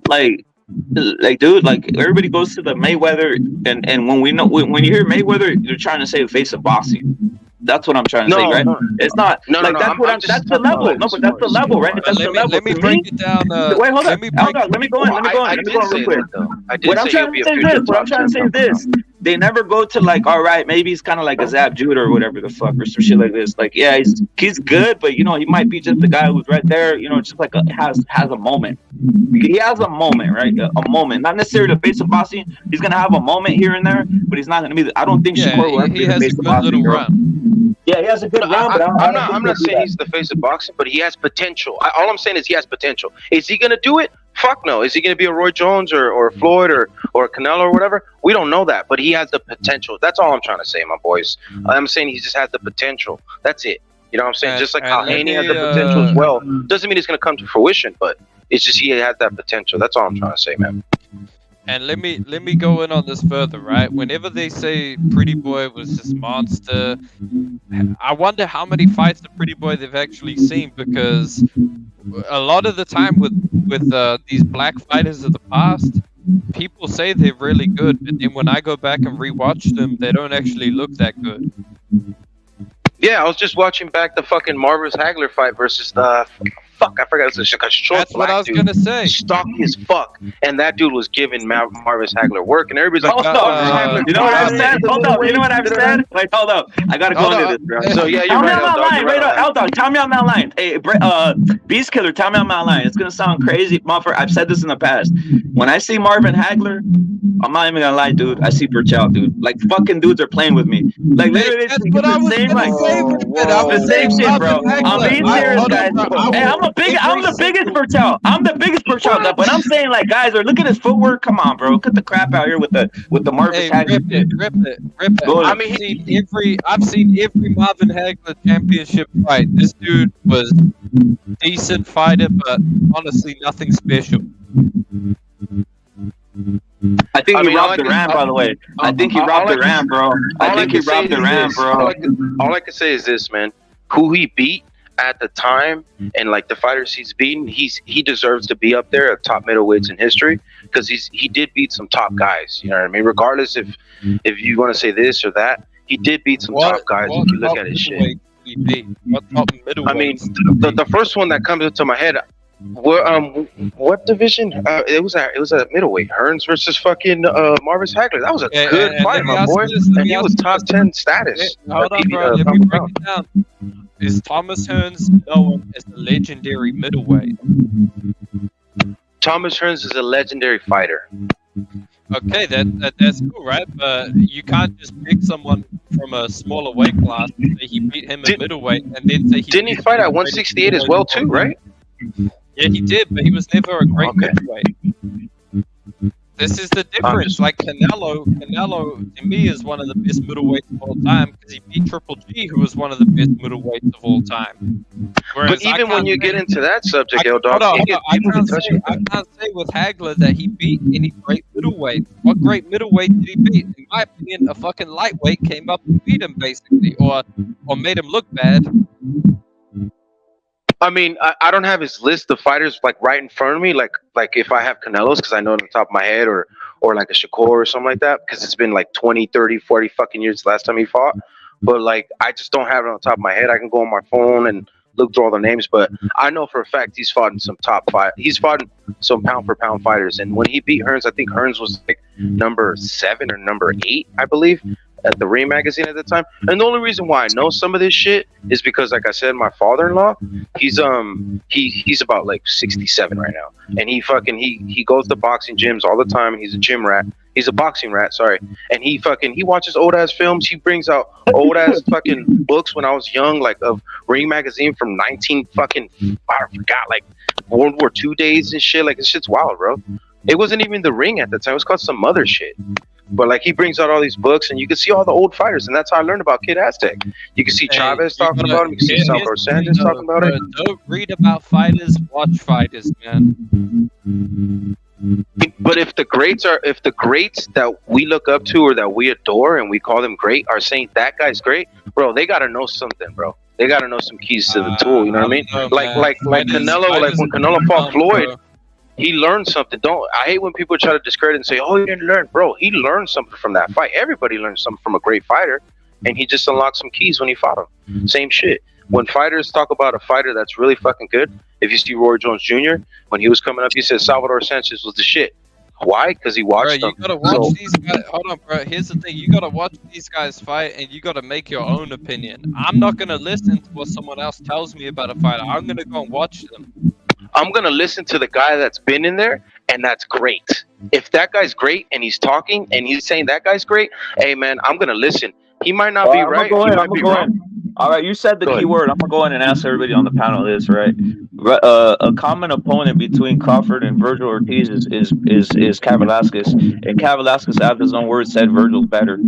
like, dude, like everybody goes to the Mayweather, and when you hear Mayweather, you're trying to say the face of boxing. That's what I'm trying to say, right? It's not that's the level. No, but that's the level, right? That's the level. Let me break it down. Wait, hold on. Let me go on real quick. What I'm trying to say is this. They never go to like, all right, maybe he's kind of like a Zab Judah or whatever the fuck or some shit like this. Like, yeah, he's good, but you know, he might be just the guy who's right there. You know, just like has a moment. He has a moment, right? A moment, not necessarily the face of boxing. He's gonna have a moment here and there, but he's not gonna be. I don't think Shakur will ever be the face of boxing. Yeah, he has a good round, but I'm not saying he's the face of boxing, but he has potential. All I'm saying is he has potential. Is he gonna do it? Fuck no. Is he going to be a Roy Jones or Floyd or Canelo or whatever? We don't know that, but he has the potential. That's all I'm trying to say, my boys. I'm saying he just has the potential. That's it. You know what I'm saying? Just like how Haney has the potential as well. Doesn't mean it's going to come to fruition, but it's just he has that potential. That's all I'm trying to say, man. And let me go in on this further, right? Whenever they say Pretty Boy was this monster, I wonder how many fights of Pretty Boy they've actually seen, because a lot of the time with these black fighters of the past, people say they're really good, but then when I go back and rewatch them, they don't actually look that good. Yeah, I was just watching back the fucking Marvis Hagler fight versus the I forgot, it was a short That's what I was dude, gonna say. stocky as fuck, and that dude was giving Marvis Hagler work, and everybody's like, Hold up. You know what I've said? Hold up. You know what I've said? Wait, hold up. I gotta go into this, bro. So yeah, you're tell me right, I'm not lying. L-Dog, Wait, L-Dog, tell me I'm not lying. Hey, Beast Killer, tell me I'm not lying. It's gonna sound crazy, motherfucker. I've said this in the past. When I see Marvin Hagler, I'm not even gonna lie, dude. I see Burchell, dude. Like fucking dudes are playing with me. Like literally, That's what I was same, gonna say. the same shit, bro. I'm being serious, guys. Hey, I'm the biggest Burchell. I'm the biggest Burchell guy, but I'm saying like, guys, are look at his footwork. Come on, bro. Cut the crap out here with the Marvin Hagler. Rip it. I mean, I've seen every Marvin Hagler championship fight. This dude was decent fighter, but honestly, nothing special. I think he robbed the Ram, by the way. I think he robbed the Ram, bro. I think he robbed the Ram, bro. All I can say is this, man. Who he beat at the time, and like the fighters he's beaten, he deserves to be up there at top middleweights in history, because he did beat some top guys. You know what I mean? Regardless if you want to say this or that, he did beat some top guys. If you look at his shit. I mean, the first one that comes into my head. What division? It was a middleweight. Hearns versus fucking Marvis Hagler. That was a good fight, my boy. And he was top 10 status. Hold on, bro. Let me break it down. Is Thomas Hearns known as the legendary middleweight? Thomas Hearns is a legendary fighter. Okay, that's cool, right? But you can't just pick someone from a smaller weight class and say he beat him at middleweight, and then say he didn't he fight at 168 as well too, right? Yeah, he did, but he was never a great middleweight. This is the difference. Like Canelo to me is one of the best middleweights of all time, because he beat Triple G, who was one of the best middleweights of all time. Whereas but even when you get into that subject, I can't say with Hagler that he beat any great middleweight. What great middleweight did he beat? In my opinion, a fucking lightweight came up and beat him basically, or made him look bad. I mean, I don't have his list of fighters like right in front of me. Like if I have Canelo's, because I know it on the top of my head, or like a Shakur or something like that, because it's been like 20, 30, 40 fucking years the last time he fought. But like, I just don't have it on the top of my head. I can go on my phone and look through all the names, but I know for a fact he's fought in some top five. He's fought in some pound for pound fighters. And when he beat Hearns, I think Hearns was like number 7 or number 8, I believe, at the Ring magazine at the time. And the only reason why I know some of this shit is because, like I said, my father-in-law, he's about like 67 right now, and he goes to boxing gyms all the time. He's a gym rat. He's a boxing rat, sorry. And he watches old ass films. He brings out old ass fucking books when I was young, like of Ring magazine from 19 fucking, I forgot, like World War II days and shit. Like, this shit's wild, bro. It wasn't even the Ring at the time. It was called some other shit. But like, he brings out all these books, and you can see all the old fighters, and that's how I learned about Kid Aztec. You can see Chavez talking about him. You can see Salvador Sanchez talking about it. Don't read about fighters, watch fighters, man. But if the greats that we look up to or that we adore and we call them great are saying that guy's great, bro, they gotta know something, bro. They gotta know some keys to the tool. You know what I mean? Like Canelo, like when Canelo fought Floyd. He learned something. I hate when people try to discredit and say, "Oh, he didn't learn." Bro, he learned something from that fight. Everybody learns something from a great fighter, and he just unlocked some keys when he fought him. Same shit. When fighters talk about a fighter that's really fucking good, if you see Roy Jones Jr., when he was coming up, he said Salvador Sanchez was the shit. Why? Because he watched them. You gotta watch these guys. Hold on, bro. Here's the thing. You gotta watch these guys fight, and you gotta make your own opinion. I'm not gonna listen to what someone else tells me about a fighter. I'm gonna go and watch them. I'm going to listen to the guy that's been in there, and that's great. If that guy's great and he's talking and he's saying that guy's great, hey, man, I'm going to listen. He might not be right. He might be wrong. All right, you said the key word. I'm going to go in and ask everybody on the panel this, right? A common opponent between Crawford and Virgil Ortiz is Cav Velasquez. And Cav Velasquez, out of his own words, said Virgil's better.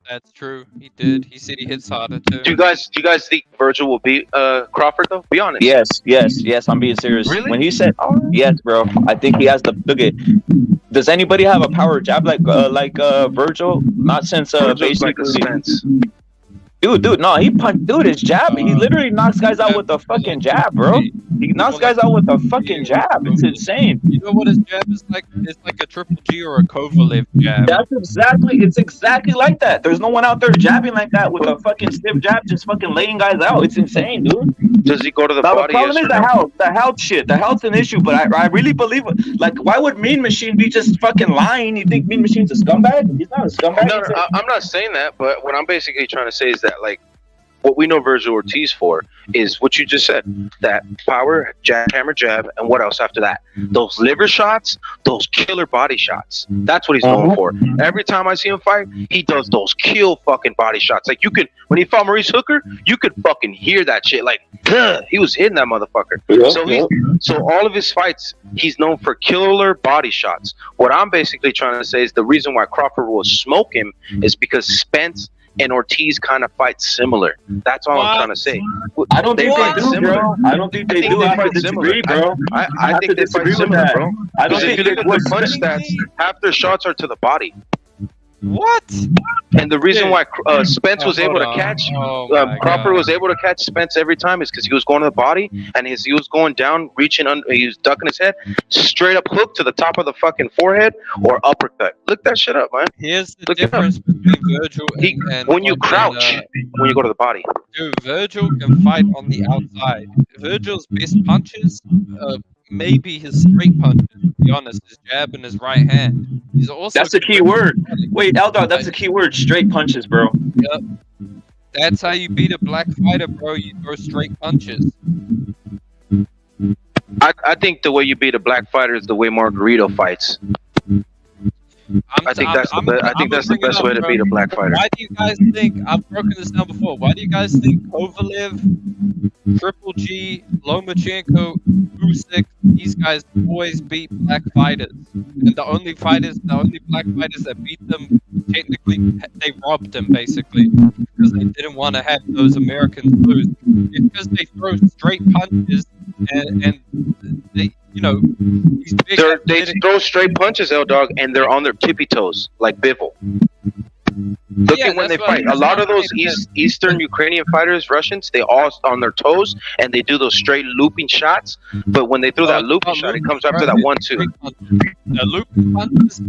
That's true. He did. He said he hits harder too. Do you guys think Virgil will beat Crawford though? Be honest. Yes. I'm being serious. Really? When he said, yes, bro, I think he has the look at. Does anybody have a power jab like Virgil? Not since Virgil's basically. like a Spence. Dude, no, he punched. Dude, his jab. He literally knocks guys out with a fucking jab, bro. He knocks guys out with a fucking jab. It's insane. You know what his jab is like? It's like a Triple G or a Kovalev jab. It's exactly like that. There's no one out there jabbing like that with a fucking stiff jab, just fucking laying guys out. It's insane, dude. Does he go to the Now, body? the problem is the health shit. The health's an issue, but I really believe it. Like, why would Mean Machine be just fucking lying? You think Mean Machine's a scumbag? He's not a scumbag. No, I'm not saying that, but what I'm basically trying to say is that, like, what we know Virgil Ortiz for is what you just said, that power, jab, hammer, jab, and what else after that? Those liver shots, those killer body shots. That's what he's known for. Every time I see him fight, he does those kill fucking body shots. Like, you could, when he fought Maurice Hooker, you could fucking hear that shit. Like, he was hitting that motherfucker. So all of his fights, he's known for killer body shots. What I'm basically trying to say is the reason why Crawford will smoke him is because Spence and Ortiz kind of fight similar. That's all I'm trying to say. I don't think they do, bro. I don't think they do. I disagree, bro. I think they fight similar, bro. I don't think if you look at the punch stats, half their shots are to the body. What? And the reason why Spence was able to catch Crawford was able to catch Spence every time is because he was going to the body and he was going down, reaching under, he was ducking his head, straight up hook to the top of the fucking forehead or uppercut. Look that shit up, man. Here's the difference between Virgil and when you crouch, when you go to the body. Dude, Virgil can fight on the outside. Virgil's best punches, maybe his straight punches, to be honest, his jab and his right hand. He's also that's the key word. Wait, L-Dog, that's the key word. Straight punches, bro. Yep. That's how you beat a black fighter, bro. You throw straight punches. I think the way you beat a black fighter is the way Margarito fights. I think that's the best way to beat a black fighter. Why do you guys think, I've broken this down before, why do you guys think Kovalev, Triple G, Lomachenko, Usyk, these guys always beat black fighters? And the only black fighters that beat them, technically, they robbed them, basically, because they didn't want to have those Americans lose. It's because they throw straight punches and they, you know, they throw straight punches, L-Dog, and they're on their tippy toes, like Bivol. Look at when they fight. A lot of those Eastern Ukrainian fighters, Russians, they all on their toes and they do those straight looping shots. But when they throw that looping shot, it comes after that 1-2. The looping punches,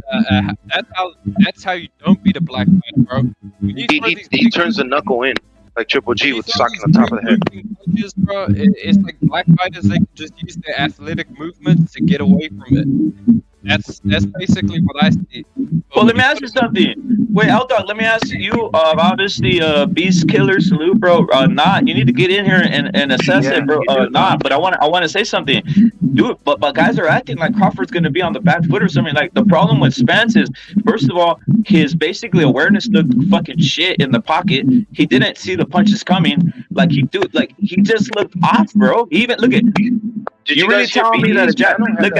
that's how you don't beat a black fighter, bro. He turns the knuckle in. Like Triple G with socking on top of the head. Punches, bro, it's like black fighters, they can just use their athletic movements to get away from it. That's basically what I see. Well, let me ask you something. Wait, L-Dog, let me ask you about this, the Beast Killer salute, bro. You need to get in here and assess it, bro. But I want to say something. Dude, but guys are acting like Crawford's going to be on the back foot or something. Like, the problem with Spence is, first of all, his basically awareness looked fucking shit in the pocket. He didn't see the punches coming. Like, he just looked off, bro. Even, look at... Did you really telling me that?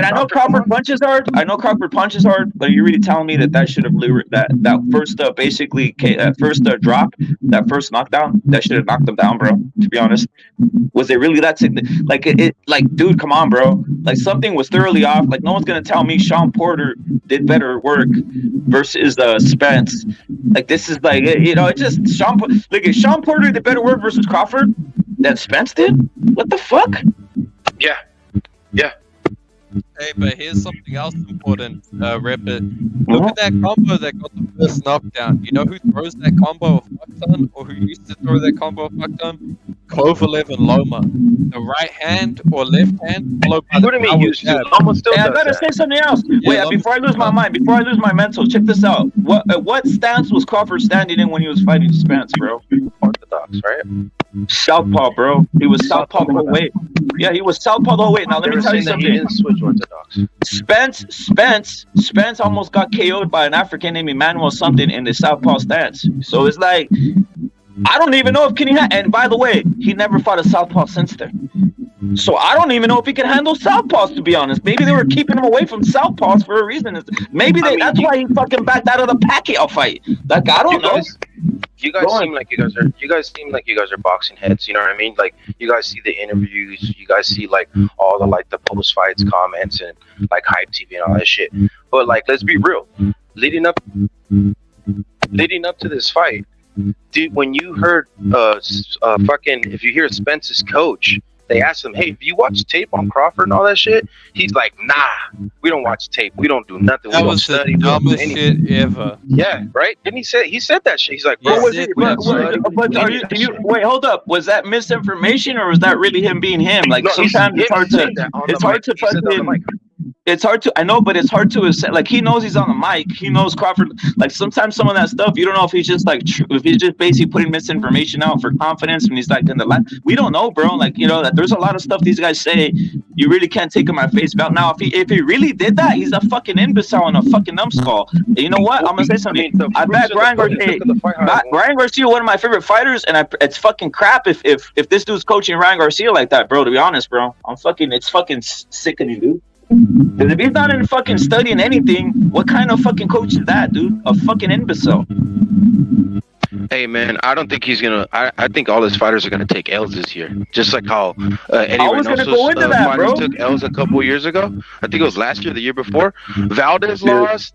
I know Crawford punches hard. But you're really telling me that should have lured that first drop, that first knockdown, that should have knocked him down, bro. To be honest, was it really that significant? Like, dude, come on, bro. Like, something was thoroughly off. Like, no one's gonna tell me Sean Porter did better work versus Spence. Like, this is like, it's just Sean Porter did better work versus Crawford than Spence did. What the fuck? Yeah. Hey, but here's something else important, Rabbit. Look at that combo that got the first knockdown. You know who throws that combo a fuck ton, or who used to throw that combo a fuck ton? Kovalev and Loma. The right hand or left hand followed by the power jab. I gotta say something else. Wait, before I lose my mind, before I lose my mental, check this out. What stance was Crawford standing in when he was fighting Spence, bro? Orthodox, right? Southpaw, bro. He was southpaw the whole way. Yeah, he was southpaw the whole way. Now let me tell you something. He didn't switch orthodox. Spence almost got KO'd by an African named Emmanuel something in the southpaw stance. So it's like, I don't even know if Kenny and by the way, he never fought a southpaw since then. So I don't even know if he can handle southpaws, to be honest. Maybe they were keeping him away from southpaws for a reason. Maybe that's why he fucking backed out of the Pacquiao fight. Like, I don't know. You guys seem like you guys are boxing heads. You know what I mean? Like, you guys see the interviews, you guys see like all the post fights comments and like hype TV and all that shit. But like, let's be real. Leading up to this fight, dude, when you heard if you hear Spence's coach, they asked him, "Hey, have you watched tape on Crawford and all that shit?" He's like, "Nah, we don't watch tape. We don't do nothing. That we was don't study." the dumbest shit ever. Yeah, right? Didn't he said that shit? He's like, "Bro, wait, hold up. Was that misinformation or was that really him being him? Like, No, sometimes it's hard to it's hard to, I know, but it's hard to accept. Like, he knows he's on the mic. He knows Crawford. Like, sometimes some of that stuff, you don't know if he's just like, if he's just basically putting misinformation out for confidence when he's like in the life. We don't know, bro. Like, you know, that there's a lot of stuff these guys say you really can't take him at face value. Now, if he really did that, he's a fucking imbecile and a fucking numbskull. And you know what? I'm gonna say something. I bet Brian Garcia, one of my favorite fighters, and it's fucking crap if this dude's coaching Ryan Garcia like that, bro. To be honest, bro, it's fucking sickening, dude. Because if he's not in fucking studying anything, what kind of fucking coach is that, dude? A fucking imbecile. Hey, man, I don't think he's gonna. I think all his fighters are gonna take L's this year, just like how Eddie Reynoso's fighters took L's a couple years ago. I think it was last year, the year before. Valdez lost.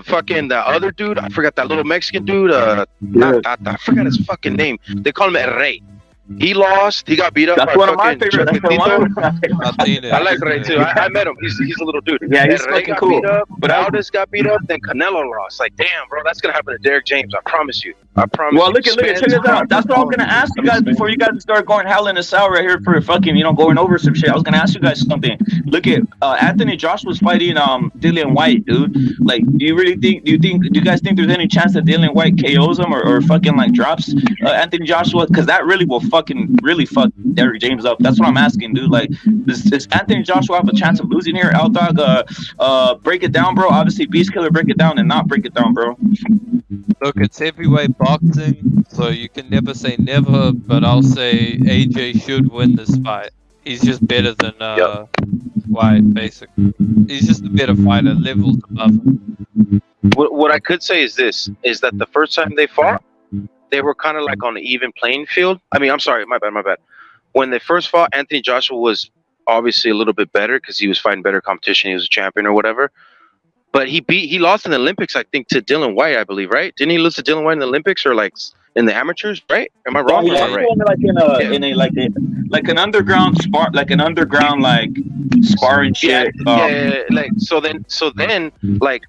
Fucking that other dude, I forgot that little Mexican dude. I forgot his fucking name. They call him El Rey. He lost. He got beat up. That's by one of my favorites. I like Ray too. I met him. He's a little dude. Yeah, he's fucking cool. But Valdez got beat up. Then Canelo lost. Like, damn, bro, that's gonna happen to Derek James. I promise you. I promise. Well, look at check this out. That's what I was gonna ask you guys before you guys start going hell in a cell right here for fucking going over some shit. I was gonna ask you guys something. Look at Anthony Joshua's fighting Dillian White, dude. Like, do you guys think there's any chance that Dillian White KOs him or fucking like drops Anthony Joshua? Because that really will fucking really fuck Derek James up. That's what I'm asking, dude. Like, does Anthony Joshua have a chance of losing here? Outdog, break it down, bro. Obviously, Beast Killer, break it down and not break it down, bro. Look, it's heavyweight boxing, so you can never say never, but I'll say AJ should win this fight. He's just better than White, basically. He's just a better fighter, levels above him. What I could say is this, is that the first time they fought, they were kind of like on an even playing field. I mean, I'm sorry, my bad. When they first fought, Anthony Joshua was obviously a little bit better because he was fighting better competition. He was a champion or whatever. But he lost in the Olympics, I think, to Dillian White, I believe, right? Didn't he lose to Dillian White in the Olympics or like in the amateurs, right? Am I wrong? Yeah, right? Like an underground sparring shit. Yeah. Like so then like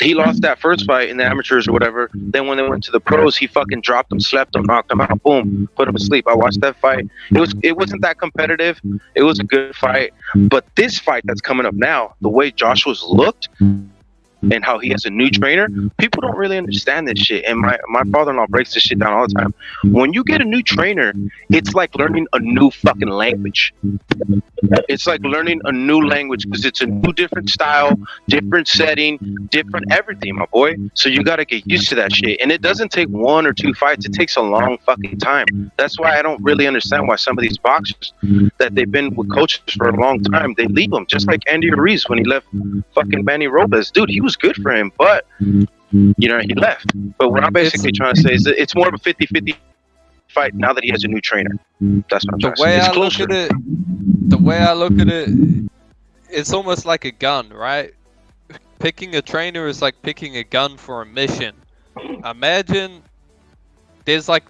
he lost that first fight in the amateurs or whatever. Then when they went to the pros, he fucking dropped him, slept him, knocked him out, boom, put him asleep. I watched that fight. It wasn't that competitive. It was a good fight. But this fight that's coming up now, the way Joshua's looked and how he has a new trainer, people don't really understand this shit. And my father-in-law breaks this shit down all the time. When you get a new trainer, it's like learning a new fucking language. It's like learning a new language because it's a new different style, different setting, different everything, my boy. So you got to get used to that shit. And it doesn't take 1 or 2 fights. It takes a long fucking time. That's why I don't really understand why some of these boxers that they've been with coaches for a long time, they leave them. Just like Andy Ruiz when he left fucking Manny Robles. Dude, he was good for him, but he left. But what I'm basically trying to say is that it's more of a 50-50 fight now that he has a new trainer. That's what I'm trying to say. It's closer. The way I look at it, it's almost like a gun, right? Picking a trainer is like picking a gun for a mission. Imagine there's a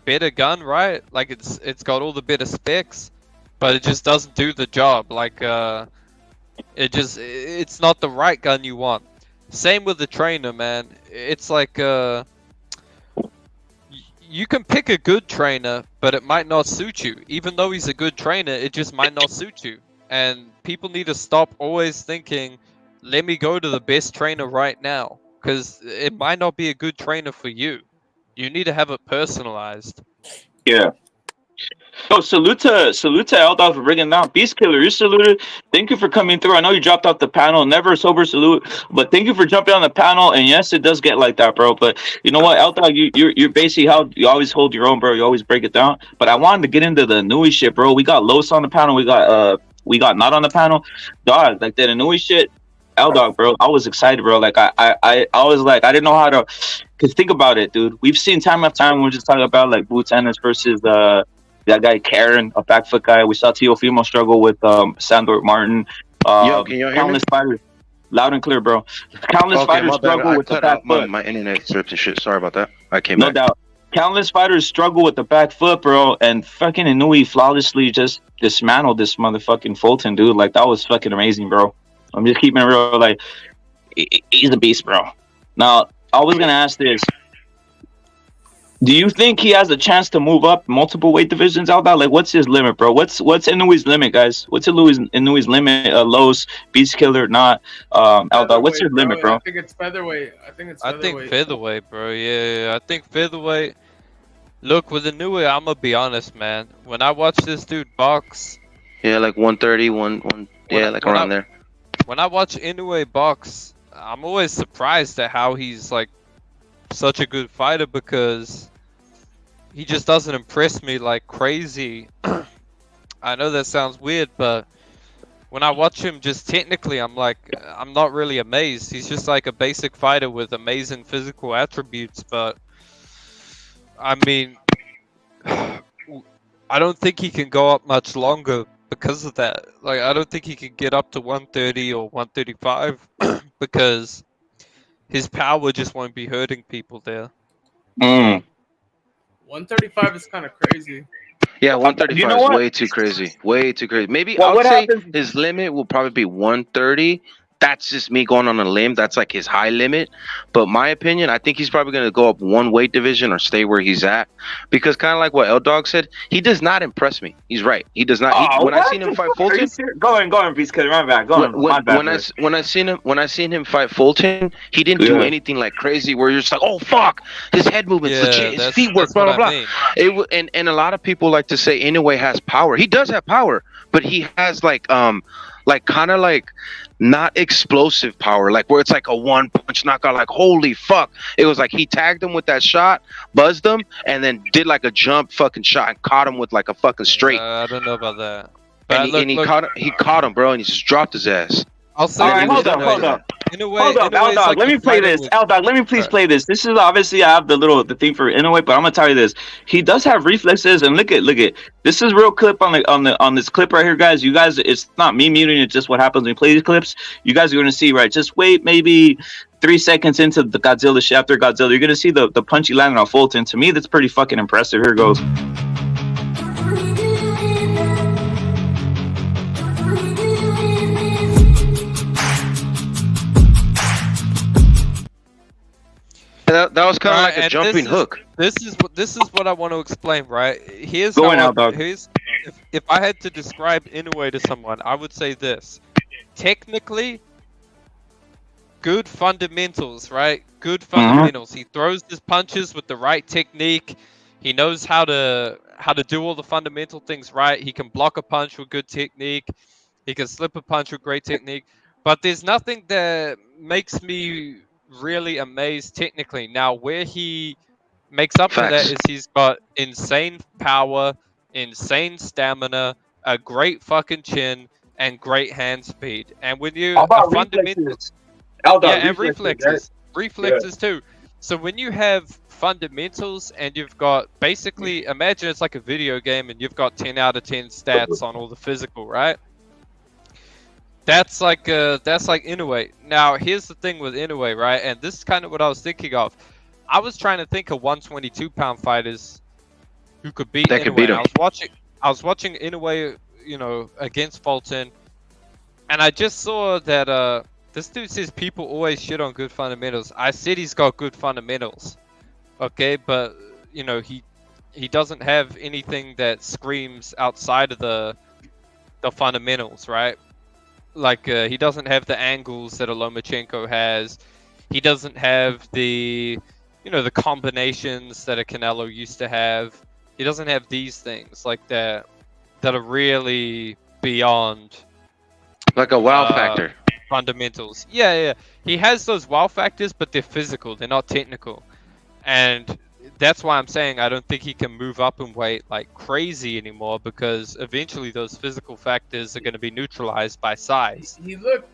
better gun, right? Like it's got all the better specs, but it just doesn't do the job. Like it's not the right gun you want. Same with the trainer, man. It's like you can pick a good trainer, but it might not suit you. Even though he's a good trainer, it just might not suit you. And people need to stop always thinking, let me go to the best trainer right now, because it might not be a good trainer for you. You need to have it personalized. Yeah. Oh, salute to Eldog for bringing down Beast Killer. You're saluted. Thank you for coming through. I know you dropped off the panel. Never sober salute, but thank you for jumping on the panel. And yes, it does get like that, bro. But you know what, Eldog, you're basically how you always hold your own, bro. You always break it down. But I wanted to get into the Nui shit, bro. We got Los on the panel. We got Not on the panel. Dog, like that Nui shit. Eldog, bro. I was excited, bro. Like I was like, I didn't know how to. Cause think about it, dude. We've seen time after time. We're just talking about like Boots Ennis versus that guy Karen, a back foot guy. We saw Teofimo struggle with Sandor Martin. Yo, can you hear countless me? fighters, loud and clear, bro. Countless fighters struggle with the back foot. My internet stripped and shit. Sorry about that. I came No back. doubt. Countless fighters struggle with the back foot, bro. And fucking Inui flawlessly just dismantled this motherfucking Fulton, dude. Like that was fucking amazing, bro. I'm just keeping it real. Like he's a beast, bro. Now I was gonna ask this. Do you think he has a chance to move up multiple weight divisions out there? Like, what's his limit, bro? What's Inui's limit, guys? What's Inui's limit? Los, Beast Killer, not out there. What's your limit, bro? I think it's featherweight. I think featherweight, bro. Yeah, I think featherweight. Look, with Inui, I'm gonna be honest, man. When I watch this dude box, yeah, like 130, yeah, like around there. When I watch Inoue box, I'm always surprised at how he's like such a good fighter because he just doesn't impress me like crazy. I know that sounds weird, but when I watch him just technically, I'm not really amazed. He's just like a basic fighter with amazing physical attributes, but I mean, I don't think he can go up much longer because of that. Like, I don't think he can get up to 130 or 135 because his power just won't be hurting people there. 135 is kind of crazy. Yeah, 135 is way too crazy. Way too crazy. Maybe I would say his limit will probably be 130. That's just me going on a limb. That's like his high limit. But my opinion, I think he's probably going to go up one weight division or stay where he's at. Because kind of like what L-Dog said, he does not impress me. He's right. He does not. When I seen him fight Fulton, go on, Beast Killer. My bad. Go on. When I seen him fight Fulton, he didn't do anything like crazy where you're just like, oh fuck, his head movement's legit, his feet work, blah blah blah. And a lot of people like to say Inoue has power. He does have power, but he has like kind of like not explosive power, like where it's like a one punch knockout, like holy fuck. It was like he tagged him with that shot, buzzed him, and then did like a jump fucking shot and caught him with like a fucking straight. I don't know about that. And he caught him, bro, and he just dropped his ass. I'll say. All right, hold up. L-Dog, let me play this. L-Dog, let me please play this. This is obviously I have the thing for Inoue, but I'm gonna tell you this. He does have reflexes, and look at. This is real clip on this clip right here, guys. You guys, it's not me muting. It's just what happens when you play these clips. You guys are gonna see, right? Just wait, maybe 3 seconds into the Godzilla shit after Godzilla, you're gonna see the punch he landed on Fulton. To me, that's pretty fucking impressive. Here goes. That was kind of like a jumping hook. This is what I want to explain, right? Here's if I had to describe Inoue to someone, I would say this. Technically, good fundamentals, right? Good fundamentals. He throws his punches with the right technique. He knows how to do all the fundamental things right. He can block a punch with good technique. He can slip a punch with great technique. But there's nothing that makes me really amazed technically. Now, where he makes up for that is he's got insane power, insane stamina, a great fucking chin, and great hand speed. And when you fundamentals, and reflexes too. So when you have fundamentals and you've got basically, imagine it's like a video game and you've got 10 out of 10 stats on all the physical, right? That's like Inoue. Now, here's the thing with Inoue, right? And this is kind of what I was thinking of. I was trying to think of 122-pound fighters who could beat Inoue. Could beat him. I was watching Inoue, against Fulton, and I just saw that this dude says people always shit on good fundamentals. I said he's got good fundamentals, okay, but he doesn't have anything that screams outside of the fundamentals, right? Like, he doesn't have the angles that a Lomachenko has. He doesn't have the, the combinations that a Canelo used to have. He doesn't have these things like that are really beyond like a wow factor. Fundamentals. Yeah. He has those wow factors, but they're physical. They're not technical. And that's why I'm saying I don't think he can move up in weight like crazy anymore, because eventually those physical factors are going to be neutralized by size. He looked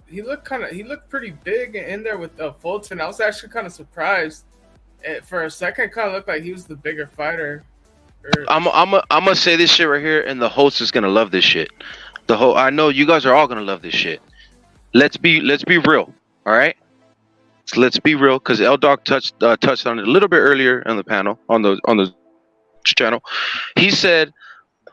pretty big in there with Fulton. I was actually kind of surprised. For a second, it kind of looked like he was the bigger fighter. I'm gonna say this shit right here, and the host is gonna love this shit. I know you guys are all gonna love this shit. Let's be real, all right? So let's be real, because L Dog touched on it a little bit earlier on the panel on the channel. He said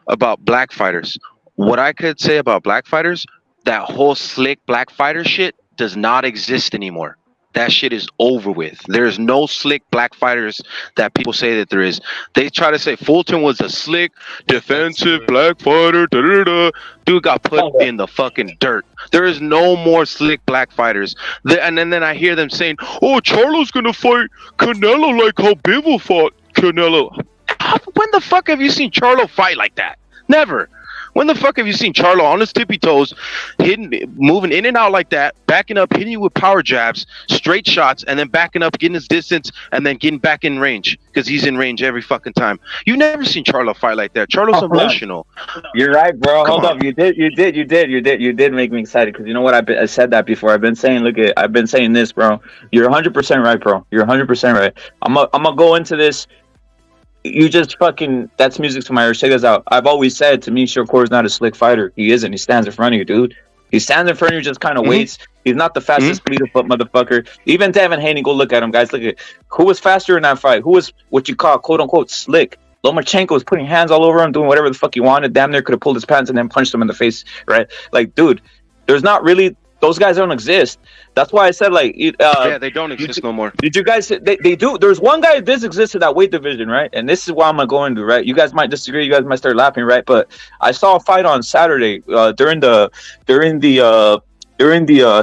about black fighters. What I could say about black fighters, that whole slick black fighter shit does not exist anymore. That shit is over with. There's no slick black fighters that people say that there is. They try to say Fulton was a slick defensive black fighter. Dude got put in the fucking dirt. There is no more slick black fighters. And then I hear them saying, "Oh, Charlo's gonna fight Canelo like how Bivol fought Canelo." When the fuck have you seen Charlo fight like that? Never. When the fuck have you seen Charlo on his tippy toes, moving in and out like that, backing up, hitting you with power jabs, straight shots, and then backing up, getting his distance, and then getting back in range, because he's in range every fucking time. You never seen Charlo fight like that. Charlo's emotional. You're right, bro. Hold up. You did make me excited, because you know what? I said that before. I've been saying this, bro. You're 100% right, bro. You're 100% right. I'm gonna go into this. You just fucking, that's music to my ears. Check this out. I've always said, to me, Shakur's not a slick fighter. He isn't. He stands in front of you, dude. He stands in front of you, just kind of waits. He's not the fastest fleet-of-foot motherfucker. Even Devin Haney, go look at him, guys. Look at who was faster in that fight. Who was what you call, quote-unquote, slick. Lomachenko was putting hands all over him, doing whatever the fuck he wanted. Damn near could have pulled his pants and then punched him in the face, right? Like, dude, there's not really... Those guys don't exist. That's why I said, like... yeah, they don't exist no more. Did you guys... They do. There's one guy that does exist in that weight division, right? And this is why I'm going to go into, right? You guys might disagree. You guys might start laughing, right? But I saw a fight on Saturday during the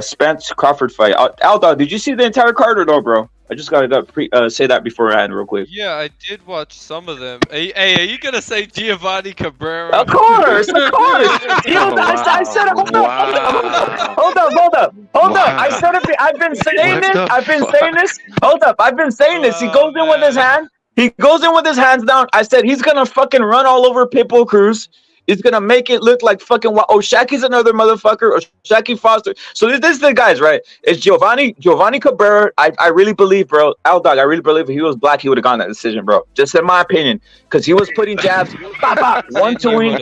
Spence Crawford fight. Aldo, did you see the entire card or no, bro? I just got to say that beforehand real quick. Yeah, I did watch some of them. Hey, are you going to say Giovanni Cabrera? Of course. I said it. Hold up. I said it. I've been saying this. Hold up. I've been saying this. He goes in with his hand. He goes in with his hands down. I said he's going to fucking run all over Pitbull Cruz. He's going to make it look like fucking... Oh, Shaky's another motherfucker. Or Shaky Foster. So this is the guys, right? It's Giovanni Cabrera. I really believe, bro. Dog, I really believe if he was black, he would have gotten that decision, bro. Just in my opinion. Because he was putting jabs. Bop, bop, 1-2-ing.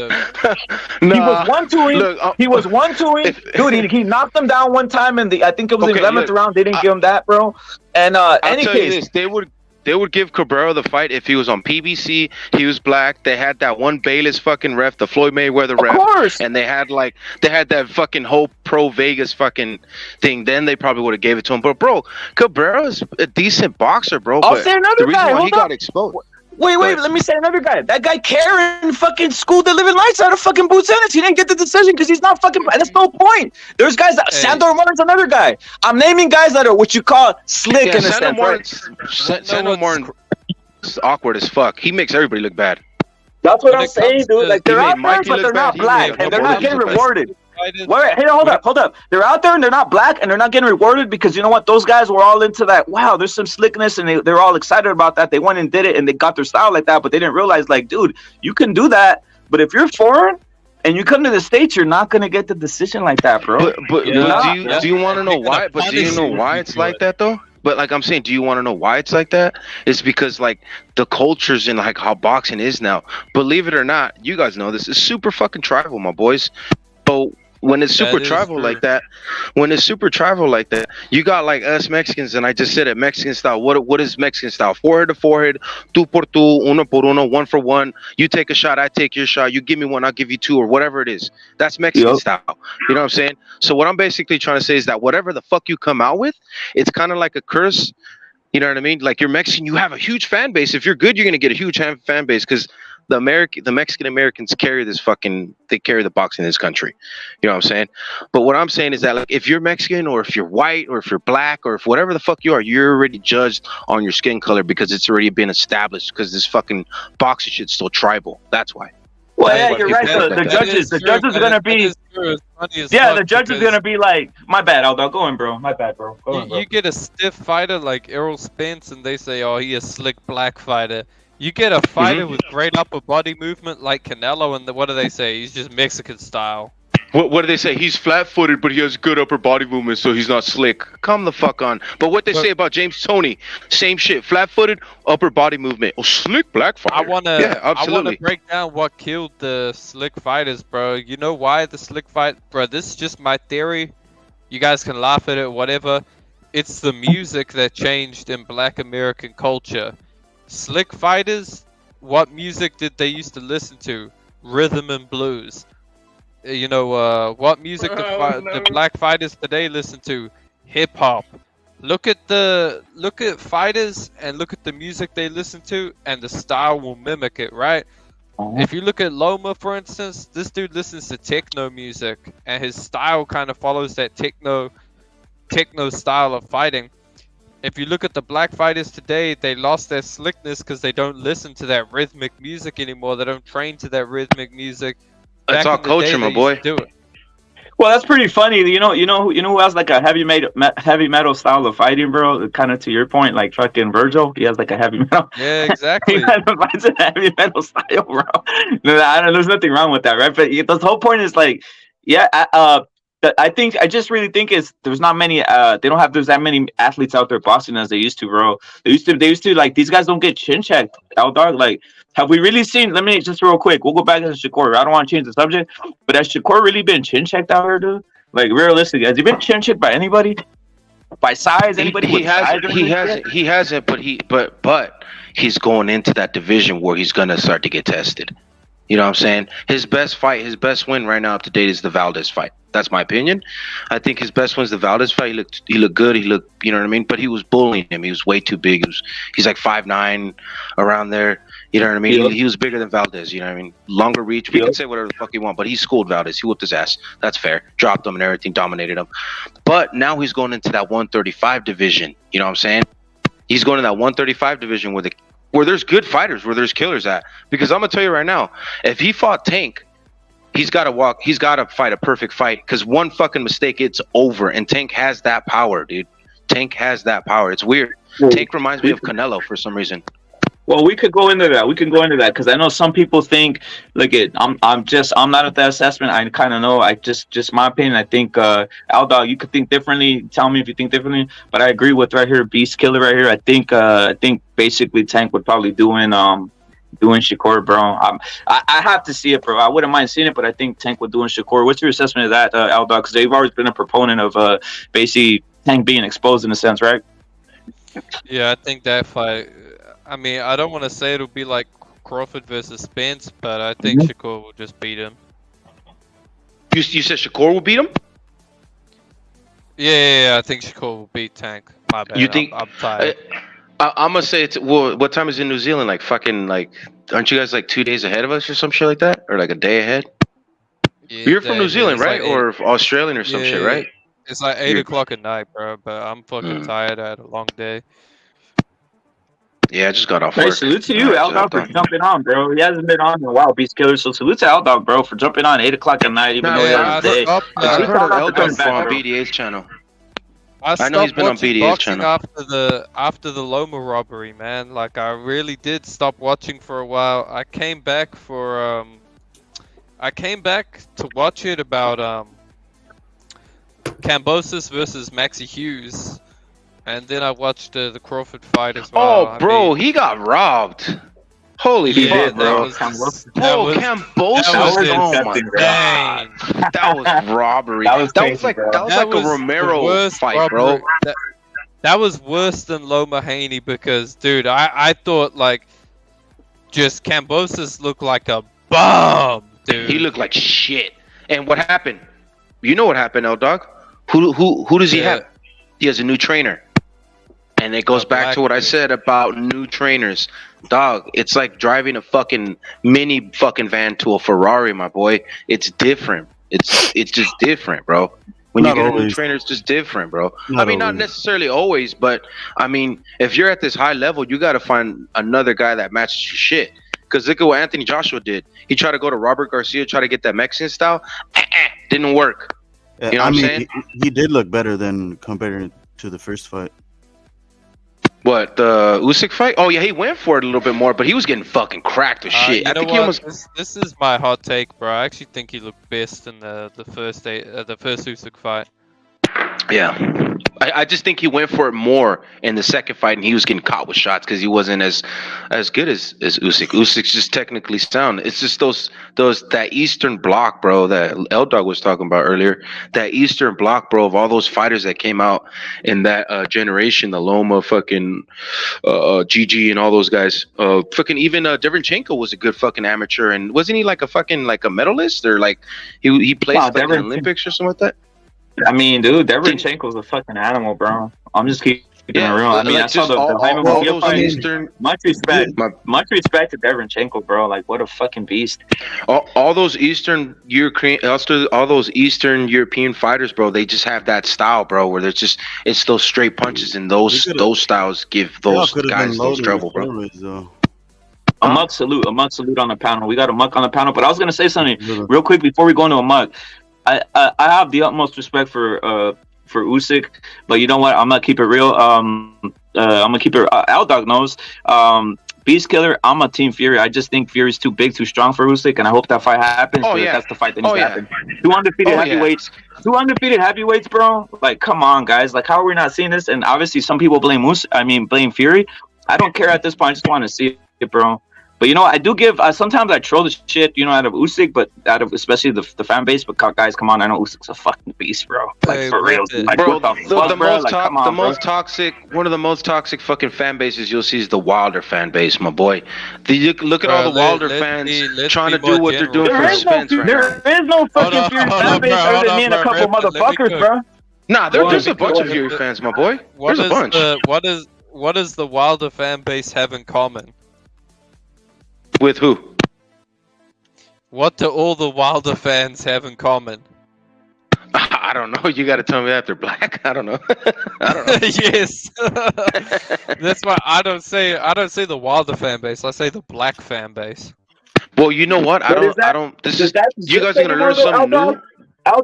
He was 1-2-ing. He was 1-2-ing. Dude, he knocked him down one time in I think it was the 11th round. They didn't give him that, bro. And any case... They would give Cabrera the fight if he was on PBC. He was black. They had that one Bayless fucking ref, the Floyd Mayweather ref. Of course. And they had that fucking whole pro Vegas fucking thing. Then they probably would have gave it to him. But bro, Cabrera's a decent boxer, bro. I'll say another guy. He got exposed. Wait, let me say another guy. That guy Karen fucking schooled the living lights out of fucking Boots Ennis. He didn't get the decision because he's not fucking... That's no point. There's guys that... Sandor Martin's another guy. I'm naming guys that are what you call slick in a sense, right? Sandor Martin is awkward as fuck. He makes everybody look bad. That's what I'm saying, dude. Like, they're out there, but they're not black. And they're not getting rewarded. Wait, hey, hold up. They're out there and they're not black and they're not getting rewarded because you know what? Those guys were all into that. Wow, there's some slickness and they're all excited about that. They went and did it and they got their style like that, but they didn't realize, like, dude, you can do that. But if you're foreign and you come to the States, you're not gonna get the decision like that, bro. But do you want to know why? But do you know why it's like that though? But like I'm saying, do you want to know why it's like that? It's because like the cultures and like how boxing is now. Believe it or not, you guys know this is super fucking tribal, my boys. So when it's super tribal like that, you got like us Mexicans, and I just said it, Mexican style. What is Mexican style? Forehead to forehead, tú por tú, uno por uno, one for one. You take a shot, I take your shot. You give me one, I'll give you two, or whatever it is. That's Mexican style. You know what I'm saying? So what I'm basically trying to say is that whatever the fuck you come out with, it's kind of like a curse. You know what I mean? Like you're Mexican, you have a huge fan base. If you're good, you're gonna get a huge fan base because the Mexican Americans carry they carry the boxing in this country. You know what I'm saying? But what I'm saying is that, like, if you're Mexican or if you're white or if you're black or if whatever the fuck you are, you're already judged on your skin color because it's already been established because this fucking boxing shit's still tribal. That's why. Well, yeah, you're right. The judges are gonna be. Yeah, the judge is gonna be like, my bad, Aldo. Go in, bro. My bad, bro. Go in, bro. You get a stiff fighter like Errol Spence, and they say, "Oh, he a slick black fighter." You get a fighter with great upper body movement like Canelo, and what do they say? He's just Mexican style. What do they say? He's flat-footed, but he has good upper body movement, so he's not slick. Come the fuck on. But what they say about James Toney, same shit. Flat-footed, upper body movement. Oh, slick black fighter. I wanna break down what killed the slick fighters, bro. You know why the slick fight, bro? This is just my theory. You guys can laugh at it, whatever. It's the music that changed in Black American culture. Slick fighters, what music did they used to listen to? Rhythm and blues. You know, what music the black fighters today listen to? Hip hop. Look at fighters and look at the music they listen to, and the style will mimic it, right? If you look at Loma, for instance, this dude listens to techno music, and his style kind of follows that techno style of fighting. If you look at the black fighters today, they lost their slickness because they don't listen to that rhythmic music anymore. They don't train to that rhythmic music. That's all culture, my boy. Do it. Well, that's pretty funny. You know who has like a heavy metal style of fighting, bro? Kind of to your point, like fucking Virgil. He has like a heavy metal. Yeah, exactly. He fights a heavy metal style, bro. There's nothing wrong with that, right? But the whole point is like, yeah, I just really think there's not many they don't have that many athletes out there boxing as they used to, bro. They used to like, these guys don't get chin checked, dog. Like, have we really seen? Let me just real quick. We'll go back to Shakur. I don't want to change the subject, but has Shakur really been chin checked out here, dude? Like, realistically, has he been chin checked by anybody? By size? Anybody? He hasn't. But he's going into that division where he's gonna start to get tested. You know what I'm saying? His best win right now up to date is the Valdez fight. That's my opinion. I think his best win is the Valdez fight. He looked good. He looked, you know what I mean? But he was bullying him. He was way too big. He's like 5'9", around there. You know what I mean? Yep. He was bigger than Valdez. You know what I mean? Longer reach. We can say whatever the fuck you want, but he schooled Valdez. He whooped his ass. That's fair. Dropped him and everything. Dominated him. But now he's going into that 135 division. You know what I'm saying? He's going to that 135 division where there's good fighters, where there's killers at. Because I'm gonna tell you right now, if he fought Tank, he's got to fight a perfect fight. Because one fucking mistake, it's over. And Tank has that power, dude. Tank has that power. It's weird. Tank reminds me of Canelo for some reason. Well, we could go into that. Because I know some people think, look, I'm not at that assessment. I kind of know. I just my opinion. I think Aldog, you could think differently. Tell me if you think differently. But I agree with right here, Beast Killer right here. I think basically Tank would probably doing Shakur, bro. I have to see it, bro. I wouldn't mind seeing it, but I think Tank would doing Shakur. What's your assessment of that, Aldog? Because they've always been a proponent of basically Tank being exposed in a sense, right? Yeah, I think that fight. I mean, I don't want to say it'll be like Crawford versus Spence, but I think Shakur will just beat him. You said Shakur will beat him? Yeah, I think Shakur will beat Tank. My bad. You think? I'm tired. I'm gonna say it's. Well, what time is it in New Zealand? Like fucking like, aren't you guys like 2 days ahead of us or some shit like that, or like a day ahead? Yeah, you're from New Zealand, right? Like or Australian or some shit, right? It's like 8 o'clock at night, bro. But I'm fucking tired. I had a long day. Yeah, I just got off work. Hey, salute to you, Aldog, for jumping on, bro. He hasn't been on in a while, Beast Killer. So salute to Aldog, bro, for jumping on 8 o'clock at night, even though he has a day. I heard of Aldog on BDA's channel. I know he's been on BDA's channel after the Loma robbery, man. Like, I really did stop watching for a while. I came back to watch it about Kambosos versus Maxie Hughes. And then I watched the Crawford fight as well. Oh, bro, he got robbed. Holy fuck, bro. Kambosos. Oh my god. That was robbery. That was like a Romero fight, bro. That was worse than Loma Haney because, dude, I thought like just Kambosos looked like a bum, dude. He looked like shit. And what happened? You know what happened, L-Dog? Who does he have? He has a new trainer. And it goes back to what I said about new trainers. Dog, it's like driving a fucking mini fucking van to a Ferrari, my boy. It's different. It's just different, bro. When you get a new trainer, it's just different, bro. Not necessarily always, but I mean, if you're at this high level, you got to find another guy that matches your shit. Because look at what Anthony Joshua did. He tried to go to Robert Garcia, try to get that Mexican style. Didn't work. Yeah, you know what I'm saying? He did look better than compared to the first fight. What, the Usyk fight? Oh yeah, he went for it a little bit more, but he was getting fucking cracked with shit. I think he almost. This is my hot take, bro. I actually think he looked best in the first Usyk fight. Yeah, I just think he went for it more in the second fight, and he was getting caught with shots because he wasn't as good as Usyk. Usyk's just technically sound. It's just that Eastern Bloc, bro, that L Dog was talking about earlier. That Eastern Bloc, bro, of all those fighters that came out in that generation, the Loma, fucking GG, and all those guys. Fucking even Derevyanchenko was a good fucking amateur, and wasn't he like a medalist or like he placed in the Olympics or something like that? I mean, dude, Derevyanchenko's a fucking animal, bro. I'm just keeping it real. I mean, I saw the Jaime Munguia fight. Much respect to Derevyanchenko, bro. Like, what a fucking beast. All those Eastern European fighters, bro. They just have that style, bro, where it's those straight punches, and those styles give those guys those trouble, bro. A muck salute on the panel. We got a muck on the panel, but I was gonna say something real quick before we go into a muck. I have the utmost respect for Usyk, but you know what? I'm gonna keep it real. I'm gonna keep it. L Dog knows. Beast Killer. I'm a Team Fury. I just think Fury's too big, too strong for Usyk, and I hope that fight happens. Oh, yeah. That's the fight that needs to happen. Two undefeated heavyweights, bro. Like, come on, guys. Like, how are we not seeing this? And obviously, some people blame Fury. I don't care at this point. I just want to see it, bro. But you know, I do give. Sometimes I troll the shit, you know, out of Usyk, but out of especially the fan base. But guys, come on, I know Usyk's a fucking beast, bro. Like, for real, like, bro. One of the most toxic fucking fan bases you'll see is the Wilder fan base, my boy. Look at all the Wilder fans trying to do what they're doing for Spence right now. There is no fucking Fury fan base other than me and a couple motherfuckers, bro. Nah, there's a bunch of Fury fans, my boy. There's a bunch. What does the Wilder fan base have in common? With who? What do all the Wilder fans have in common? I don't know. You got to tell me that they're black. I don't know. I don't know. Yes. That's why I don't say the Wilder fan base. I say the black fan base. Well, you know what? You guys are gonna learn something new.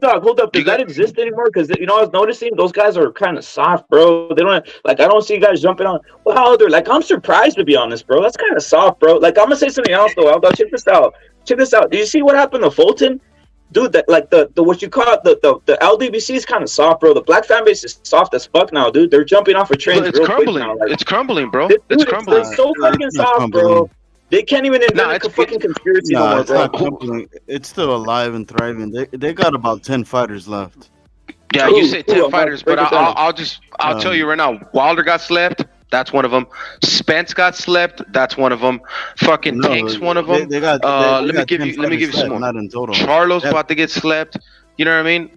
Dog, hold up. Does that exist anymore? Because, you know, I was noticing those guys are kind of soft, bro. They don't I don't see guys jumping on. Well, like, I'm surprised, to be honest, bro. That's kind of soft, bro. Like, I'm gonna say something else though. Dog, check this out. Do you see what happened to Fulton? Dude, that like the what you call it, the LDBC is kind of soft, bro. The black fan base is soft as fuck now, dude. They're jumping off of trains. It's crumbling. Now. Like, it's crumbling, bro. It's crumbling. It's so fucking soft, bro. They can't even invent a fucking conspiracy no more, bro. It's still alive and thriving. They got about 10 fighters left. Yeah, you say 10 fighters, but I'll tell you right now. Wilder got slept. That's one of them. Spence got slept. That's one of them. Fucking Tank's one of them. Let me give you some more. Not in total. Charlo's about to get slept. You know what I mean?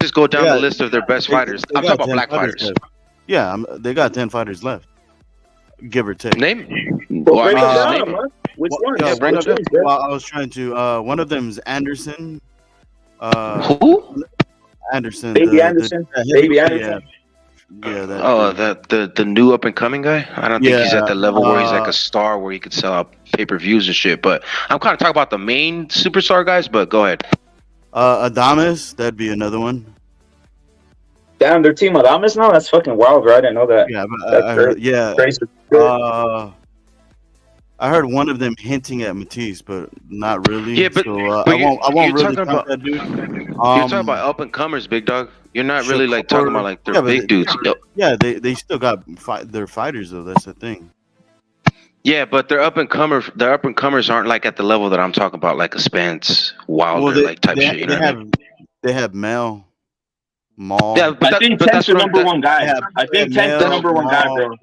Just go down the list of their best fighters. I'm talking about black fighters. Yeah, they got 10 fighters left, give or take. Name. Which one? I was trying to. One of them is Anderson. Who? Anderson. Baby Anderson. Baby Anderson. Yeah. The new up and coming guy. I don't think he's at the level where he's like a star where he could sell out pay-per-views and shit. But I'm kind of talking about the main superstar guys. But go ahead. Adames, that'd be another one. Damn, they're Team Adames now. That's fucking wild, right? I didn't know that. Yeah, but I heard one of them hinting at Matisse, but not really. Yeah, but, so, I won't really talk that dude. You're talking about up and comers, big dog. You're not really like talking about like they're big dudes. Yeah, they still got they're fighters though. That's the thing. Yeah, but their up and comers aren't like at the level that I'm talking about, like a Spence, Wilder, type shit. You know what I mean? They have Mel. Maul. Yeah, I think Tank's the number one guy. I think Tank's the number one guy, bro.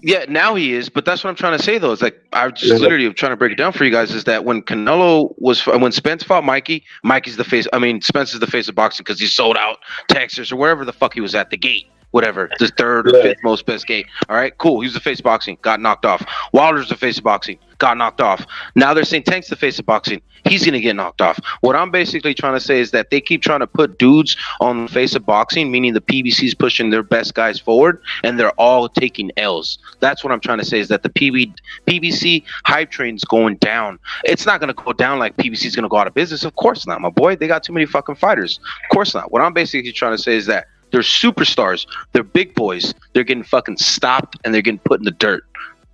Yeah, now he is, but that's what I'm trying to say though. It's like I just literally trying to break it down for you guys. Is that when when Spence fought Mikey's the face. I mean, Spence is the face of boxing because he sold out Texas or wherever the fuck he was at the gate. whatever, the third or fifth most best gate. All right, cool. He was the face of boxing, got knocked off. Wilder's the face of boxing, got knocked off. Now they're saying Tank's the face of boxing. He's gonna get knocked off. What I'm basically trying to say is that they keep trying to put dudes on the face of boxing, meaning the PBC's pushing their best guys forward, and they're all taking L's. That's what I'm trying to say, is that the PBC hype train's going down. It's not gonna go down like PBC's gonna go out of business. Of course not, my boy. They got too many fucking fighters. Of course not. What I'm basically trying to say is that they're superstars. They're big boys. They're getting fucking stopped, and they're getting put in the dirt.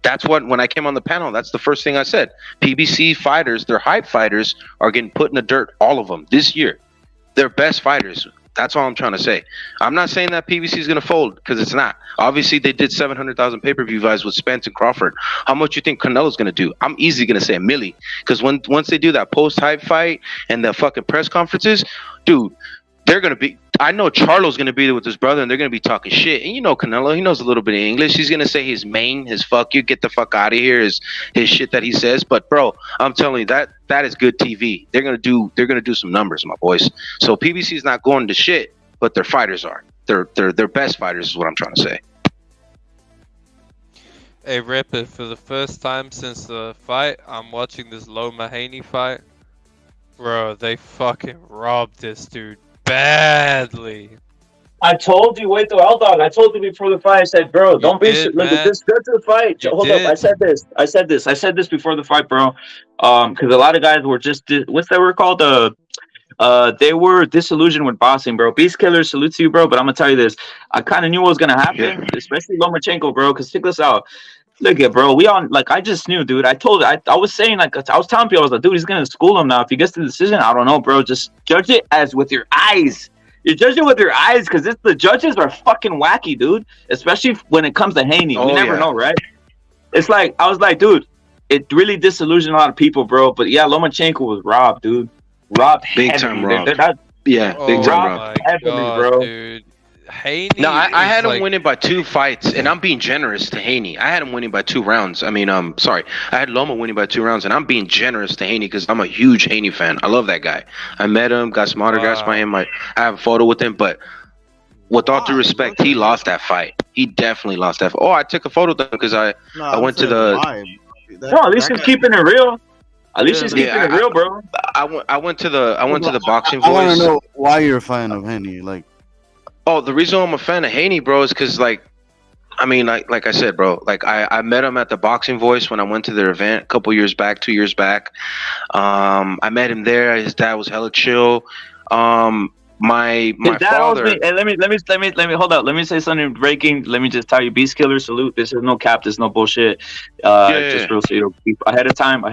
That's what, when I came on the panel, that's the first thing I said. PBC fighters, their hype fighters, are getting put in the dirt, all of them, this year. They're best fighters. That's all I'm trying to say. I'm not saying that PBC is going to fold, because it's not. Obviously, they did 700,000 pay-per-view buys with Spence and Crawford. How much you think Canelo's going to do? I'm easily going to say a milli, because once they do that post-hype fight and the fucking press conferences, dude, they're going to be... I know Charlo's going to be there with his brother, and they're going to be talking shit. And you know Canelo, he knows a little bit of English. He's going to say his main, his fuck you, get the fuck out of here, his shit that he says. But bro, I'm telling you, that is good TV. They're going to do some numbers, my boys. So PBC's not going to shit, but their fighters are. They're best fighters is what I'm trying to say. Hey Ripper, for the first time since the fight, I'm watching this Loma Haney fight. Bro, they fucking robbed this dude badly. I told you, wait till L Dog. I told you before the fight. I said, bro, don't be shit. Look at this. Go to the fight. Hold up. I said this before the fight, bro. Because a lot of guys were just what's that word called? They were disillusioned with boxing, bro. Beast Killer, salute to you, bro. But I'm gonna tell you this. I kind of knew what was gonna happen, especially Lomachenko, bro. Because check this out. Look at, bro. I just knew, dude. I was saying, like, I was telling people, I was like, dude, he's gonna school him now. If he gets the decision, I don't know, bro. Just judge it as with your eyes. You judge it with your eyes, because the judges are fucking wacky, dude. Especially when it comes to Haney. We never know, right? It's like, I was like, dude, it really disillusioned a lot of people, bro. But yeah, Lomachenko was robbed, dude. Robbed big heavily. time robbed. Big time robbed. Heavily, bro. Dude. Haney. No, I had him winning by 2 fights, and I'm being generous to Haney. I had him winning by 2 rounds. I mean, sorry, I had Loma winning by 2 rounds, and I'm being generous to Haney because I'm a huge Haney fan. I love that guy. I met him, got some autographs by him. I have a photo with him, but with all due respect, he lost that fight. He definitely lost that fight. Oh, I took a photo with him because I went to the. No, at least he's keeping it real. At least he's keeping it real, bro. I went to the boxing I voice. want to know why you're a fan of Haney, like. Oh, the reason I'm a fan of Haney, bro, is because, like, I mean, like I said, bro, like I met him at the Boxing Voice when I went to their event a couple years back, 2 years back. I met him there. His dad was hella chill. My father. And let me hold up. Let me say something breaking. Let me just tell you, Beast Killer, salute. This is no cap. This is no bullshit. Just real, so you know, ahead of time.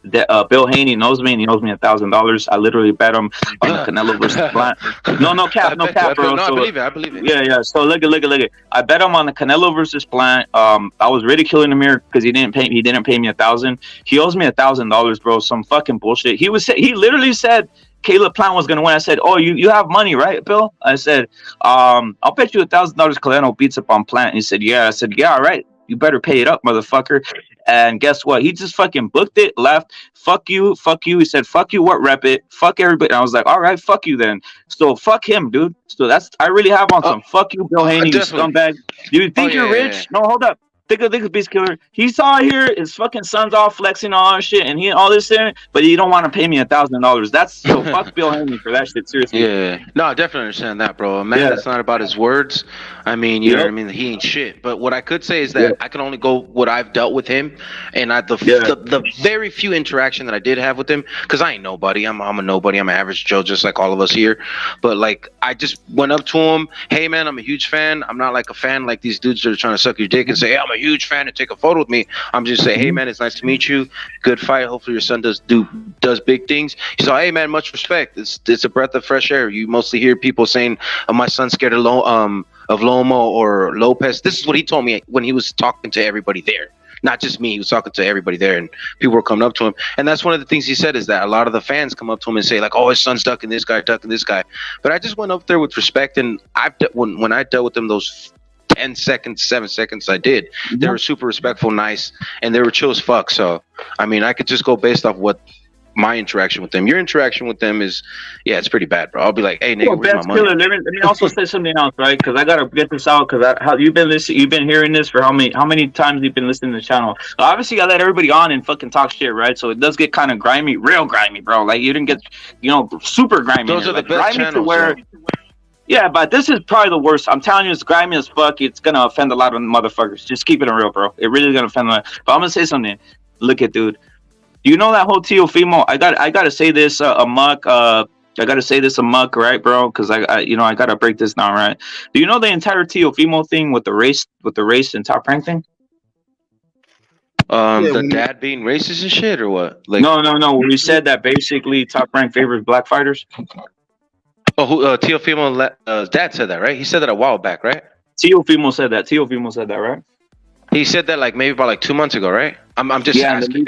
That Bill Haney knows me, and he knows me $1,000. I literally bet him on the Canelo versus Plant. No cap, bro. No, I believe it. Yeah. So look at. I bet him on the Canelo versus Plant. I was ridiculing him here because he didn't pay me $1,000. He owes me $1,000, bro. Some fucking bullshit. He literally said Caleb Plant was gonna win. I said, "Oh, you have money, right, Bill?" I said, "I'll bet you $1,000 Canelo beats up on Plant." And he said, "Yeah." I said, "Yeah, all right. You better pay it up, motherfucker." And guess what? He just fucking booked it, left. Fuck you. He said, "Fuck you, what, rep it? Fuck everybody." And I was like, "All right, fuck you then." So fuck him, dude. So I really have on some fuck you, Bill Haney, you scumbag. Do you think you're rich? No, hold up. Think of Beast Killer. He saw here his fucking son's all flexing all that shit, and he all this shit, but you don't want to pay me $1,000. That's so fuck Bill Haney for that shit. Seriously. Yeah. No, I definitely understand that, bro. A man that's not about his words. I mean, you know what I mean? He ain't shit. But what I could say is that I can only go what I've dealt with him, and the very few interaction that I did have with him, because I ain't nobody. I'm a nobody. I'm an average Joe, just like all of us here. But like, I just went up to him. Hey, man, I'm a huge fan. I'm not like a fan like these dudes that are trying to suck your dick and say, hey, I'm a huge fan and take a photo with me. I'm just saying, hey, man, it's nice to meet you. Good fight. Hopefully your son does big things. He's like, hey, man, much respect. It's a breath of fresh air. You mostly hear people saying, oh, my son's scared of Lomo or Lopez. This is what he told me when he was talking to everybody there. Not just me. He was talking to everybody there, and people were coming up to him. And that's one of the things he said, is that a lot of the fans come up to him and say, like, oh, his son's ducking this guy. But I just went up there with respect, and when I dealt with them those 10 seconds, 7 seconds I did, they were super respectful, nice, and they were chill as fuck. So, I mean, I could just go based off what my interaction with them. Your interaction with them is, yeah, it's pretty bad, bro. I'll be like, hey, nigga, where's my money? Killer, let me also say something else, right? Because I gotta get this out. Because you've been hearing this for how many times you've been listening to the channel? Obviously, I let everybody on and fucking talk shit, right? So it does get kind of grimy, real grimy, bro. Like you didn't get, super grimy. Those are the best channels. Yeah, but this is probably the worst. I'm telling you, it's grimy as fuck. It's gonna offend a lot of motherfuckers. Just keep it real, bro. It really is gonna offend a lot. But I'm gonna say something. Look at, dude. You know that whole Teofimo? I gotta say this Amok. I gotta say this Amok, right, bro? Because I gotta break this down, right? Do you know the entire Teofimo thing with the race and Top Rank thing? The dad being racist and shit, or what? Like, no. We said that basically Top Rank favors black fighters. Oh, Teofimo's dad said that, right? He said that a while back, right? Teofimo said that, right? He said that like maybe about like 2 months ago, right? I'm just asking.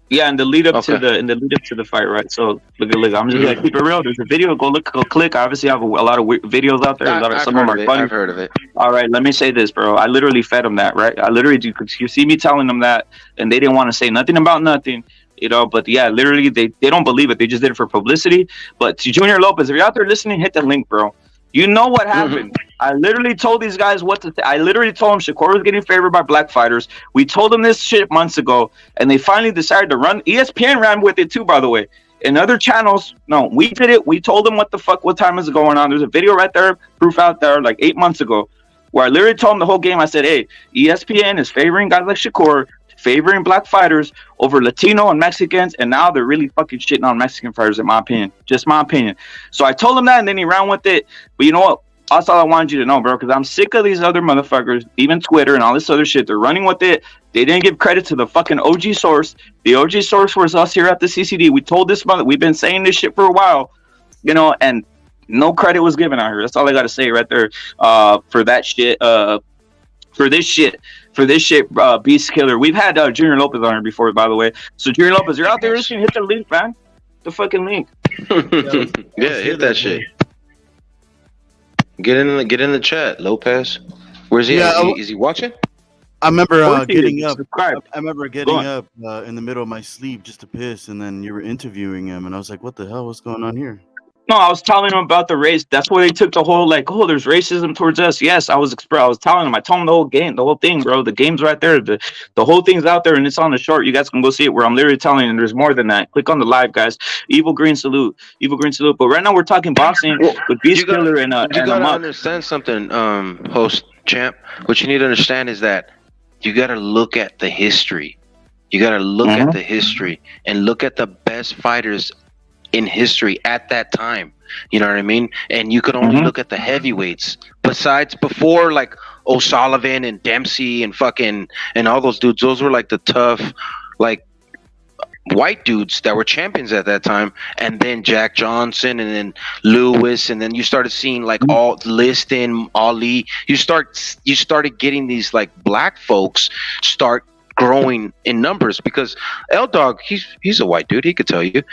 In the lead up to the fight, right? So look. I'm just gonna keep it real. There's a video. Go click. I obviously have a lot of videos out there. Some of them are funny. I've heard of it. All right, let me say this, bro. I literally fed them that, right? I literally do. You see me telling them that, and they didn't want to say nothing about nothing. But yeah, literally, they don't believe it. They just did it for publicity. But to Junior Lopez, if you're out there listening, hit the link, bro. You know what happened. I literally told these guys what to say. I literally told them Shakur was getting favored by black fighters. We told them this shit months ago, and they finally decided to run. ESPN ran with it too, by the way. And other channels, no, we did it. We told them what time is going on. There's a video right there, proof out there, like 8 months ago, where I literally told them the whole game. I said, hey, ESPN is favoring guys like Shakur, favoring black fighters over Latino and Mexicans, and now they're really fucking shitting on Mexican fighters, in my opinion. Just my opinion. So I told him that, and then he ran with it. But you know what? That's all I wanted you to know, bro, because I'm sick of these other motherfuckers, even Twitter and all this other shit. They're running with it. They didn't give credit to the fucking OG source. The OG source was us here at the CCD. We told this mother, we've been saying this shit for a while, and no credit was given out here. That's all I got to say right there for that shit. For this shit, Beast Killer. We've had Junior Lopez on here before, by the way. So Junior Lopez, you're out there listening, hit the link, man. The fucking link. Yeah, hit that shit. Get in the chat, Lopez. Where's he? Yeah, is he watching? I remember getting up. I remember getting up in the middle of my sleep just to piss, and then you were interviewing him, and I was like, "What the hell? What's going on here?" No, I was telling him about the race. That's where they took the whole there's racism towards us. Yes, I was telling him. I told him the whole game, the whole thing, bro. The game's right there. The whole thing's out there, and it's on the short. You guys can go see it. Where I'm literally telling you, there's more than that. Click on the live, guys. Evil Green salute. But right now we're talking boxing with Beast Killer and you gotta understand something, host champ. What you need to understand is that you gotta look at the history. You gotta look at the history and look at the best fighters in history at that time. You know what I mean? And you could only look at the heavyweights. Besides, before, like O'Sullivan and Dempsey and fucking and all those dudes, those were like the tough, like white dudes that were champions at that time. And then Jack Johnson and then Lewis, and then you started seeing like all Liston, Ali. You started getting these like black folks start growing in numbers, because L-Dog, he's a white dude, he could tell you.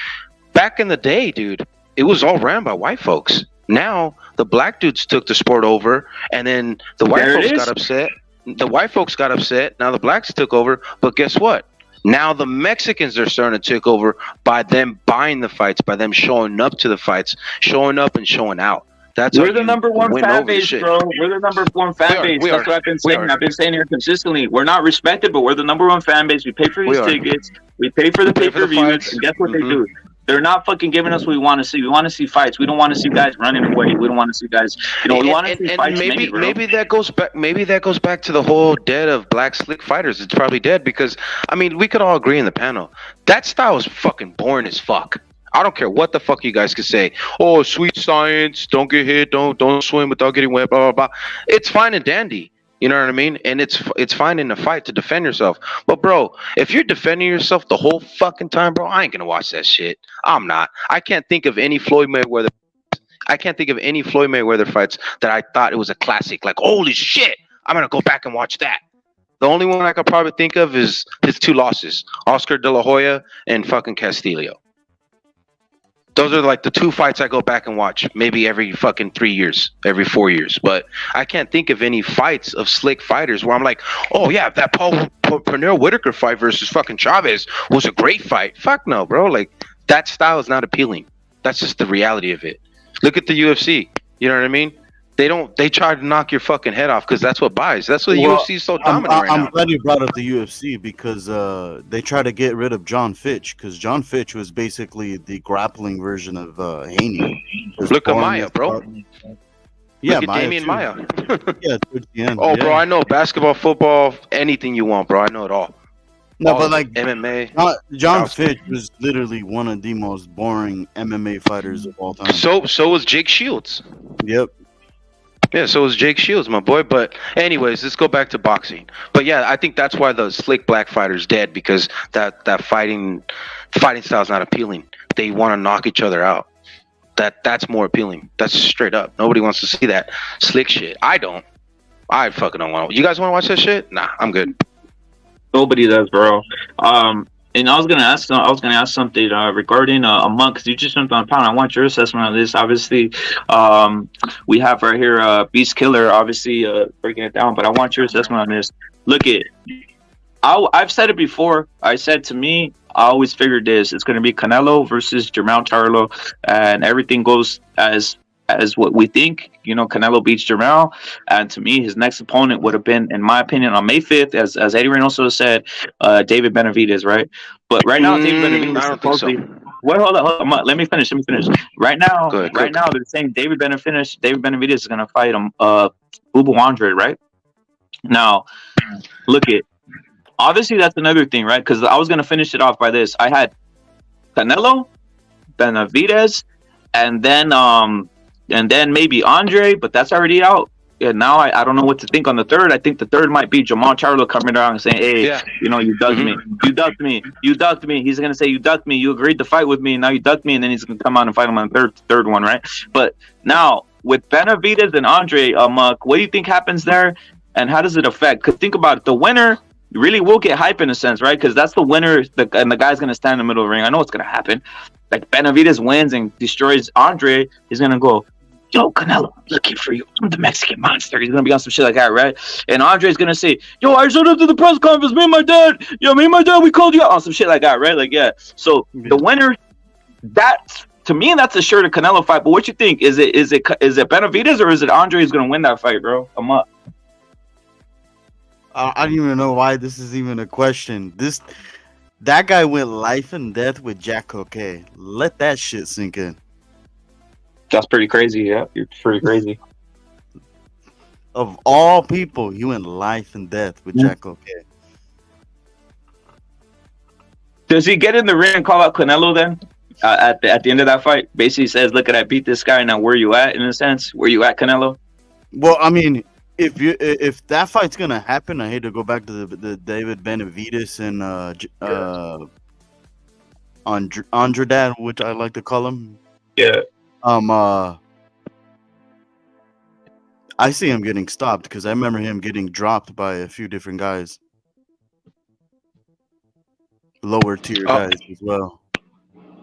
Back in the day, dude, it was all ran by white folks. Now the black dudes took the sport over, and then the white folks got upset. The white folks got upset. Now the blacks took over. But guess what? Now the Mexicans are starting to take over by them buying the fights, by them showing up to the fights, showing up and showing out. We're the number one fan base, bro. We're the number one fan base. That's what I've been saying. I've been saying here consistently. We're not respected, but we're the number one fan base. We pay for these tickets. We pay for the pay-per-views. And guess what they do? They're not fucking giving us what we want to see. We want to see fights. We don't want to see guys running away. We don't want to see guys. We want to see fights. Maybe that goes back. Maybe that goes back to the whole dead of black slick fighters. It's probably dead because we could all agree in the panel that style is fucking boring as fuck. I don't care what the fuck you guys could say. Oh, sweet science. Don't get hit. Don't swim without getting wet. Blah blah blah. It's fine and dandy. You know what I mean? And it's fine in a fight to defend yourself. But bro, if you're defending yourself the whole fucking time, bro, I ain't gonna watch that shit. I'm not. I can't think of any Floyd Mayweather fights that I thought it was a classic. Like, holy shit, I'm gonna go back and watch that. The only one I could probably think of is his two losses, Oscar De La Hoya and fucking Castillo. Those are like the two fights I go back and watch maybe every fucking 3 years, every 4 years. But I can't think of any fights of slick fighters where I'm like, oh yeah, that Pernell Whitaker fight versus fucking Chavez was a great fight. Fuck no, bro. Like, that style is not appealing. That's just the reality of it. Look at the UFC. You know what I mean? They try to knock your fucking head off because that's what buys. That's what the UFC is so dominant right now. I'm glad you brought up the UFC because they try to get rid of John Fitch because John Fitch was basically the grappling version of Haney. Look at Maya, bro. Yeah, look at Damian Maya. Yeah, towards the end. Oh, bro, I know basketball, football, anything you want, bro. I know it all. No, but like MMA. John Fitch was literally one of the most boring MMA fighters of all time. So was Jake Shields. Yep. Yeah, so was Jake Shields, my boy. But anyways, let's go back to boxing. But yeah, I think that's why the slick black fighter's dead because that fighting style is not appealing. They want to knock each other out. That's more appealing. That's straight up. Nobody wants to see that slick shit. I don't. I fucking don't want to. You guys want to watch that shit? Nah, I'm good. Nobody does, bro. And I was gonna ask something regarding a monk because you just jumped on a pound. I want your assessment on this. Obviously, we have right here Beast Killer, obviously breaking it down. But I want your assessment on this. Look I've said it before. I said to me, I always figured this. It's gonna be Canelo versus Jermell Charlo, and everything goes as what we think. You know, Canelo beats Jermell, and to me, his next opponent would have been, in my opinion, on May 5th, as Eddie Reynoso said, David Benavidez, right? But right now, David Benavidez I don't think so. Wait, hold on. Let me finish. Right now, Good. now they're saying David Benavidez is gonna fight him, Bubu Andrade, right? Now, obviously that's another thing, right? Because I was gonna finish it off by this. I had Canelo, Benavidez, and then maybe Andre, but that's already out. And now I don't know what to think on the third. I think the third might be Jermell Charlo coming around and saying, hey, you know, you ducked me. You ducked me. He's going to say, you ducked me. You agreed to fight with me. Now you ducked me. And then he's going to come out and fight him on the third one, right? But now with Benavidez and Andre, what do you think happens there? And how does it affect? Because think about it. The winner really will get hype in a sense, right? Because that's the winner. And the guy's going to stand in the middle of the ring. I know what's going to happen. Like Benavidez wins and destroys Andre. He's going to go, yo, Canelo, I'm looking for you. I'm the Mexican monster. He's going to be on some shit like that, right? And Andre's going to say, yo, I showed up to the press conference. Me and my dad, we called you out on some shit like that, right? Like, yeah. So the winner, to me, that's a sure to Canelo fight. But what you think? Is it Benavidez or is it Andre who's going to win that fight, bro? I'm up. I don't even know why this is even a question. That guy went life and death with Jack Coquet. Let that shit sink in. That's pretty crazy, yeah. You're pretty crazy. Of all people, he went life and death with Jack Coquet. Does he get in the ring and call out Canelo then? At the end of that fight? Basically says, look, I beat this guy, now where you at, in a sense? Where you at, Canelo? Well, I mean, if that fight's gonna happen, I hate to go back to the David Benavidez and Andrade, which I like to call him. Yeah. I see him getting stopped because I remember him getting dropped by a few different guys, lower tier guys as well.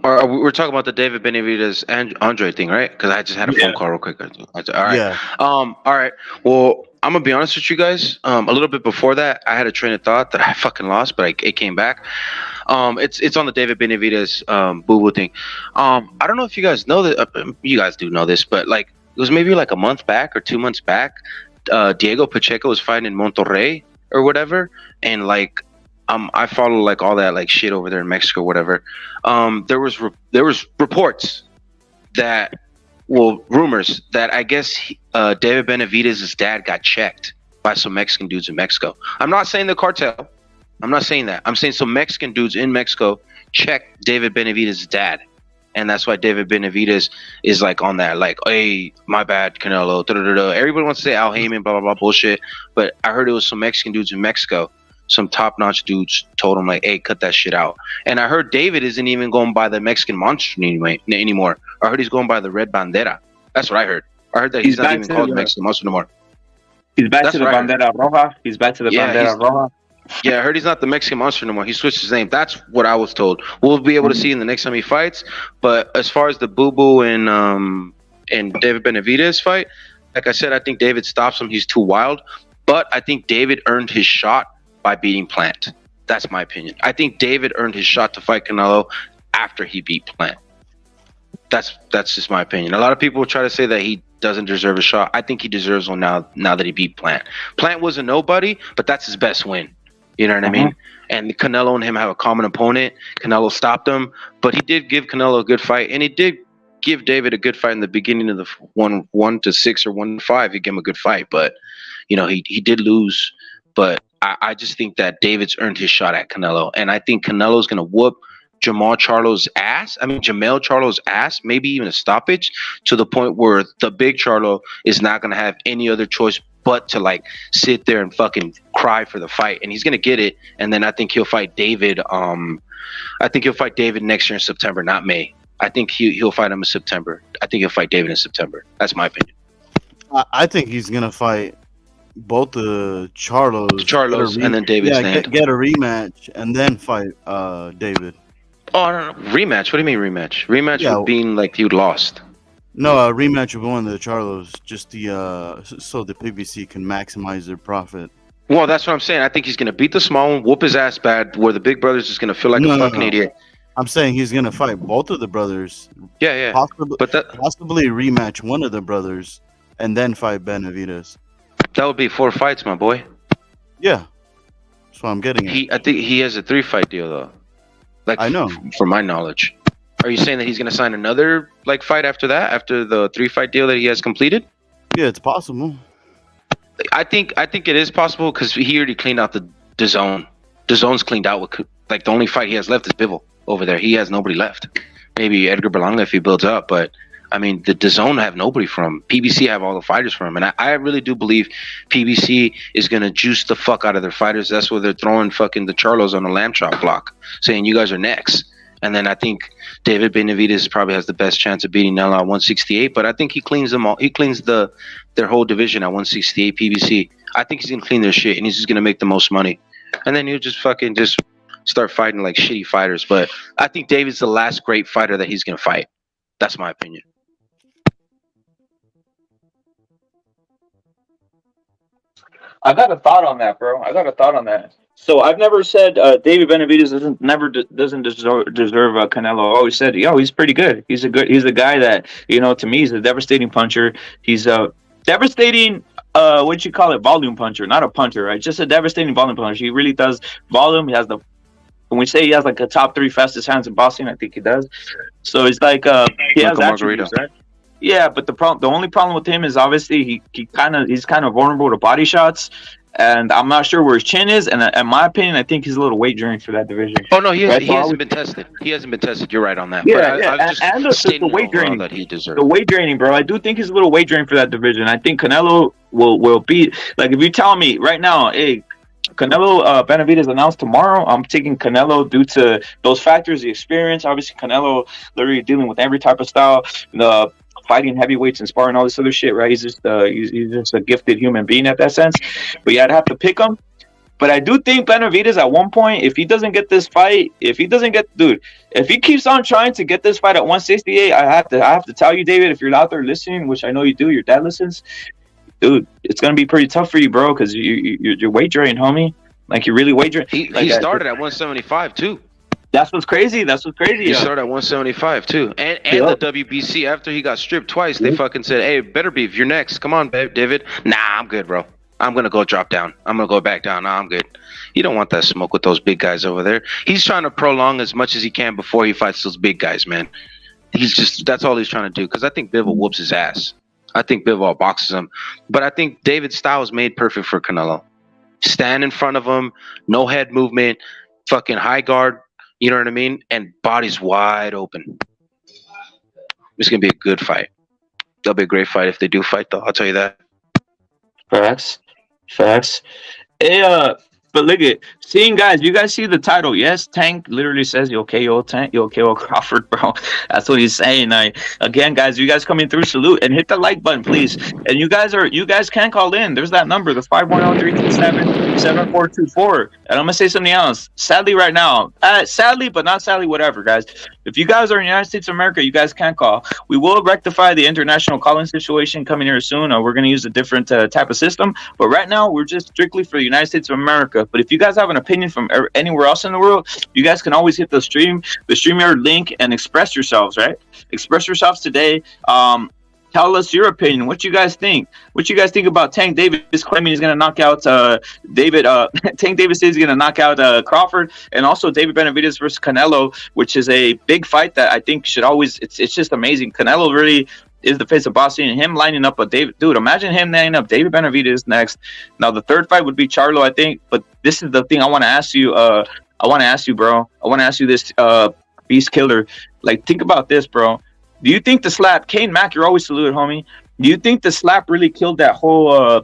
We're talking about the David Benavidez and Andre thing, right? Because I just had a phone call real quick. All right. Yeah. All right. Well, I'm gonna be honest with you guys. A little bit before that, I had a train of thought that I fucking lost, but it came back. It's on the David Benavidez boo-boo thing. I don't know if you guys know that. You guys do know this, but like it was maybe like a month back or 2 months back. Diego Pacheco was fighting in Monterrey or whatever, and like I follow like all that like shit over there in Mexico or whatever. There was reports that, well, rumors that I guess David Benavidez's dad got checked by some Mexican dudes in Mexico. I'm not saying the cartel. I'm not saying that. I'm saying some Mexican dudes in Mexico checked David Benavidez's dad. And that's why David Benavidez is like on that, like, hey, my bad, Canelo. Everybody wants to say Al Heyman, blah, blah, blah, bullshit. But I heard it was some Mexican dudes in Mexico. Some top-notch dudes told him, like, hey, cut that shit out. And I heard David isn't even going by the Mexican monster anymore. I heard he's going by the Red Bandera. That's what I heard. I heard that he's not even called Mexican monster anymore. He's back to the Bandera Roja. He's back to the Bandera Roja. Yeah, I heard he's not the Mexican monster anymore. He switched his name. That's what I was told. We'll be able to see in the next time he fights. But as far as the Boo-Boo and David Benavidez fight, like I said, I think David stops him. He's too wild. But I think David earned his shot by beating Plant. That's my opinion. I think David earned his shot to fight Canelo. after he beat Plant. That's just my opinion. A lot of people will try to say that he doesn't deserve a shot. I think he deserves one now that he beat Plant. Plant was a nobody, but that's his best win. You know what I mean? And Canelo and him have a common opponent. Canelo stopped him, but he did give Canelo a good fight, and he did give David a good fight in the beginning of the 1-6 or 1-5. He gave him a good fight, but you know he did lose. But I just think that David's earned his shot at Canelo, and I think Canelo's gonna whoop Jamel Charlo's ass, maybe even a stoppage, to the point where the big Charlo is not gonna have any other choice but to like sit there and fucking cry for the fight, and he's gonna get it. And then I think he'll fight David. I think he'll fight David next year in September, not May. I think he'll fight him in September. I think he'll fight David in September. That's my opinion. I think he's gonna fight both the Charlos, and then David's get a rematch and then fight David. Oh, I don't know. Rematch? What do you mean rematch? Rematch would being like you lost. No, a rematch with one of the Charlos, just so the PBC can maximize their profit. Well, that's what I'm saying. I think he's gonna beat the small one, whoop his ass bad, where the big brother's just gonna feel like a fucking idiot. I'm saying he's gonna fight both of the brothers. Yeah. Possibly rematch one of the brothers and then fight Benavidez. That would be 4 fights, my boy. Yeah, that's what I'm getting at. I think he has a 3-fight deal though. Like I know, from my knowledge. Are you saying that he's gonna sign another like fight after that, after the 3-fight deal that he has completed? Yeah, it's possible. I think it is possible because he already cleaned out the DAZN. DAZN's cleaned out with like the only fight he has left is Bivol over there. He has nobody left. Maybe Edgar Berlanga if he builds up, but I mean the DAZN have nobody from. PBC have all the fighters from him, and I really do believe PBC is gonna juice the fuck out of their fighters. That's why they're throwing fucking the Charlos on the lamb chop block, saying you guys are next. And then I think David Benavidez probably has the best chance of beating Nella at 168, but I think he cleans them all. He cleans their whole division at 168 PBC. I think he's gonna clean their shit, and he's just gonna make the most money. And then he'll just start fighting like shitty fighters. But I think David's the last great fighter that he's gonna fight. That's my opinion. I got a thought on that, bro. So I've never said David Benavidez doesn't deserve Canelo. I always said, he's pretty good. He's a guy that, to me, he's a devastating puncher. He's a devastating volume puncher, not a puncher, right? Just a devastating volume puncher. He really does volume. He has when we say he has like a top 3 fastest hands in boxing, I think he does. So it's like he has attributes, right? Yeah, but the only problem with him is obviously he's kind of vulnerable to body shots, and I'm not sure where his chin is. And in my opinion, I think he's a little weight drained for that division. Oh no, he hasn't been tested. He hasn't been tested. You're right on that. Yeah, and the weight draining that he deserves. The weight draining, bro. I do think he's a little weight drained for that division. I think Canelo will beat. Like if you tell me right now, hey, Canelo Benavidez announced tomorrow, I'm taking Canelo due to those factors, the experience. Obviously, Canelo literally dealing with every type of style, the fighting heavyweights and sparring, all this other shit, right? He's just a gifted human being at that sense. But yeah, I'd have to pick him. But I do think Benavidez at one point, if he doesn't get this fight, if he keeps on trying to get this fight at 168, I have to tell you, David, if you're out there listening, which I know you do, your dad listens, dude, it's gonna be pretty tough for you, bro, because you're weight drained, homie. Like you're really weight drained. He started at 175 too. That's what's crazy. He started at 175 too, and the WBC after he got stripped twice, they fucking said, "Hey, better beef, you're next. Come on, David." Nah, I'm good, bro. I'm gonna go drop down. I'm gonna go back down. Nah, I'm good. You don't want that smoke with those big guys over there. He's trying to prolong as much as he can before he fights those big guys, man. That's all he's trying to do. Because I think Bivol whoops his ass. I think Bivol boxes him, but I think David's style is made perfect for Canelo. Stand in front of him, no head movement, fucking high guard. You know what I mean? And body's wide open. It's going to be a good fight. That'll be a great fight if they do fight, though. I'll tell you that. Facts. Hey, but look at seeing guys. You guys see the title? Yes, Tank literally says you'll KO Tank, you'll KO Crawford, bro. That's what he's saying. Again, guys, you guys coming through, salute and hit the like button, please. And you guys can call in. There's that number, the 510-327-7424. And I'm gonna say something else. Sadly, right now, sadly, but not sadly, whatever, guys. If you guys are in the United States of America, you guys can call. We will rectify the international calling situation coming here soon. We're going to use a different type of system. But right now, we're just strictly for the United States of America. But if you guys have an opinion from anywhere else in the world, you guys can always hit the StreamYard link and express yourselves, right? Express yourselves today. Tell us your opinion. What you guys think? What you guys think about Tank Davis claiming he's going to knock out David? Tank Davis says he's going to knock out Crawford, and also David Benavidez versus Canelo, which is a big fight that I think should always. It's just amazing. Canelo really is the face of boxing, and him lining up a David. Dude, imagine him lining up David Benavidez next. Now the third fight would be Charlo, I think. But this is the thing I want to ask you. I want to ask you, bro. I want to ask you this, Beast Killer. Like, think about this, bro. Do you think the slap, Kane Mack, you're always saluted, homie. Do you think the slap really killed that whole,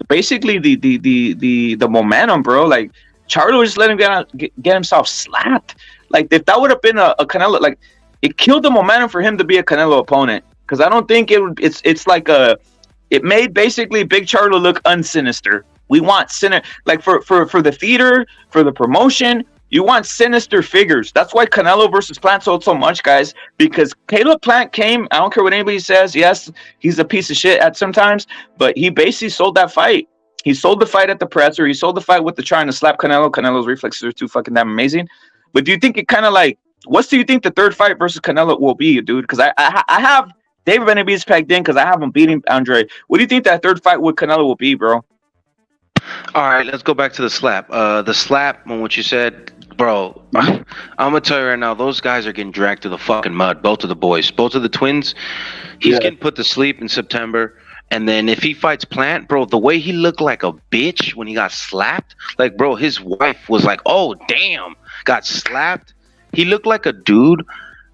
basically the momentum, bro? Like, Charlo just let him get himself slapped. Like, if that would have been a Canelo, like, it killed the momentum for him to be a Canelo opponent. Because I don't think it's like it made basically Big Charlo look unsinister. We want like for the theater, for the promotion. You want sinister figures. That's why Canelo versus Plant sold so much, guys. Because Caleb Plant came. I don't care what anybody says. Yes, he's a piece of shit at sometimes, but he basically sold that fight. He sold the fight at the presser. He sold the fight with the trying to slap Canelo. Canelo's reflexes are too fucking damn amazing. But do you think it kind of like? What do you think the third fight versus Canelo will be, dude? Because I have David Benavidez pegged in because I have him beating Andrade. What do you think that third fight with Canelo will be, bro? All right, let's go back to the slap. The slap, on what you said, bro, I'm gonna tell you right now, those guys are getting dragged through the fucking mud. Both of the boys, both of the twins. He's getting put to sleep in September. And then if he fights Plant, bro, the way he looked like a bitch when he got slapped, like, bro, his wife was like, oh, damn, got slapped. He looked like a dude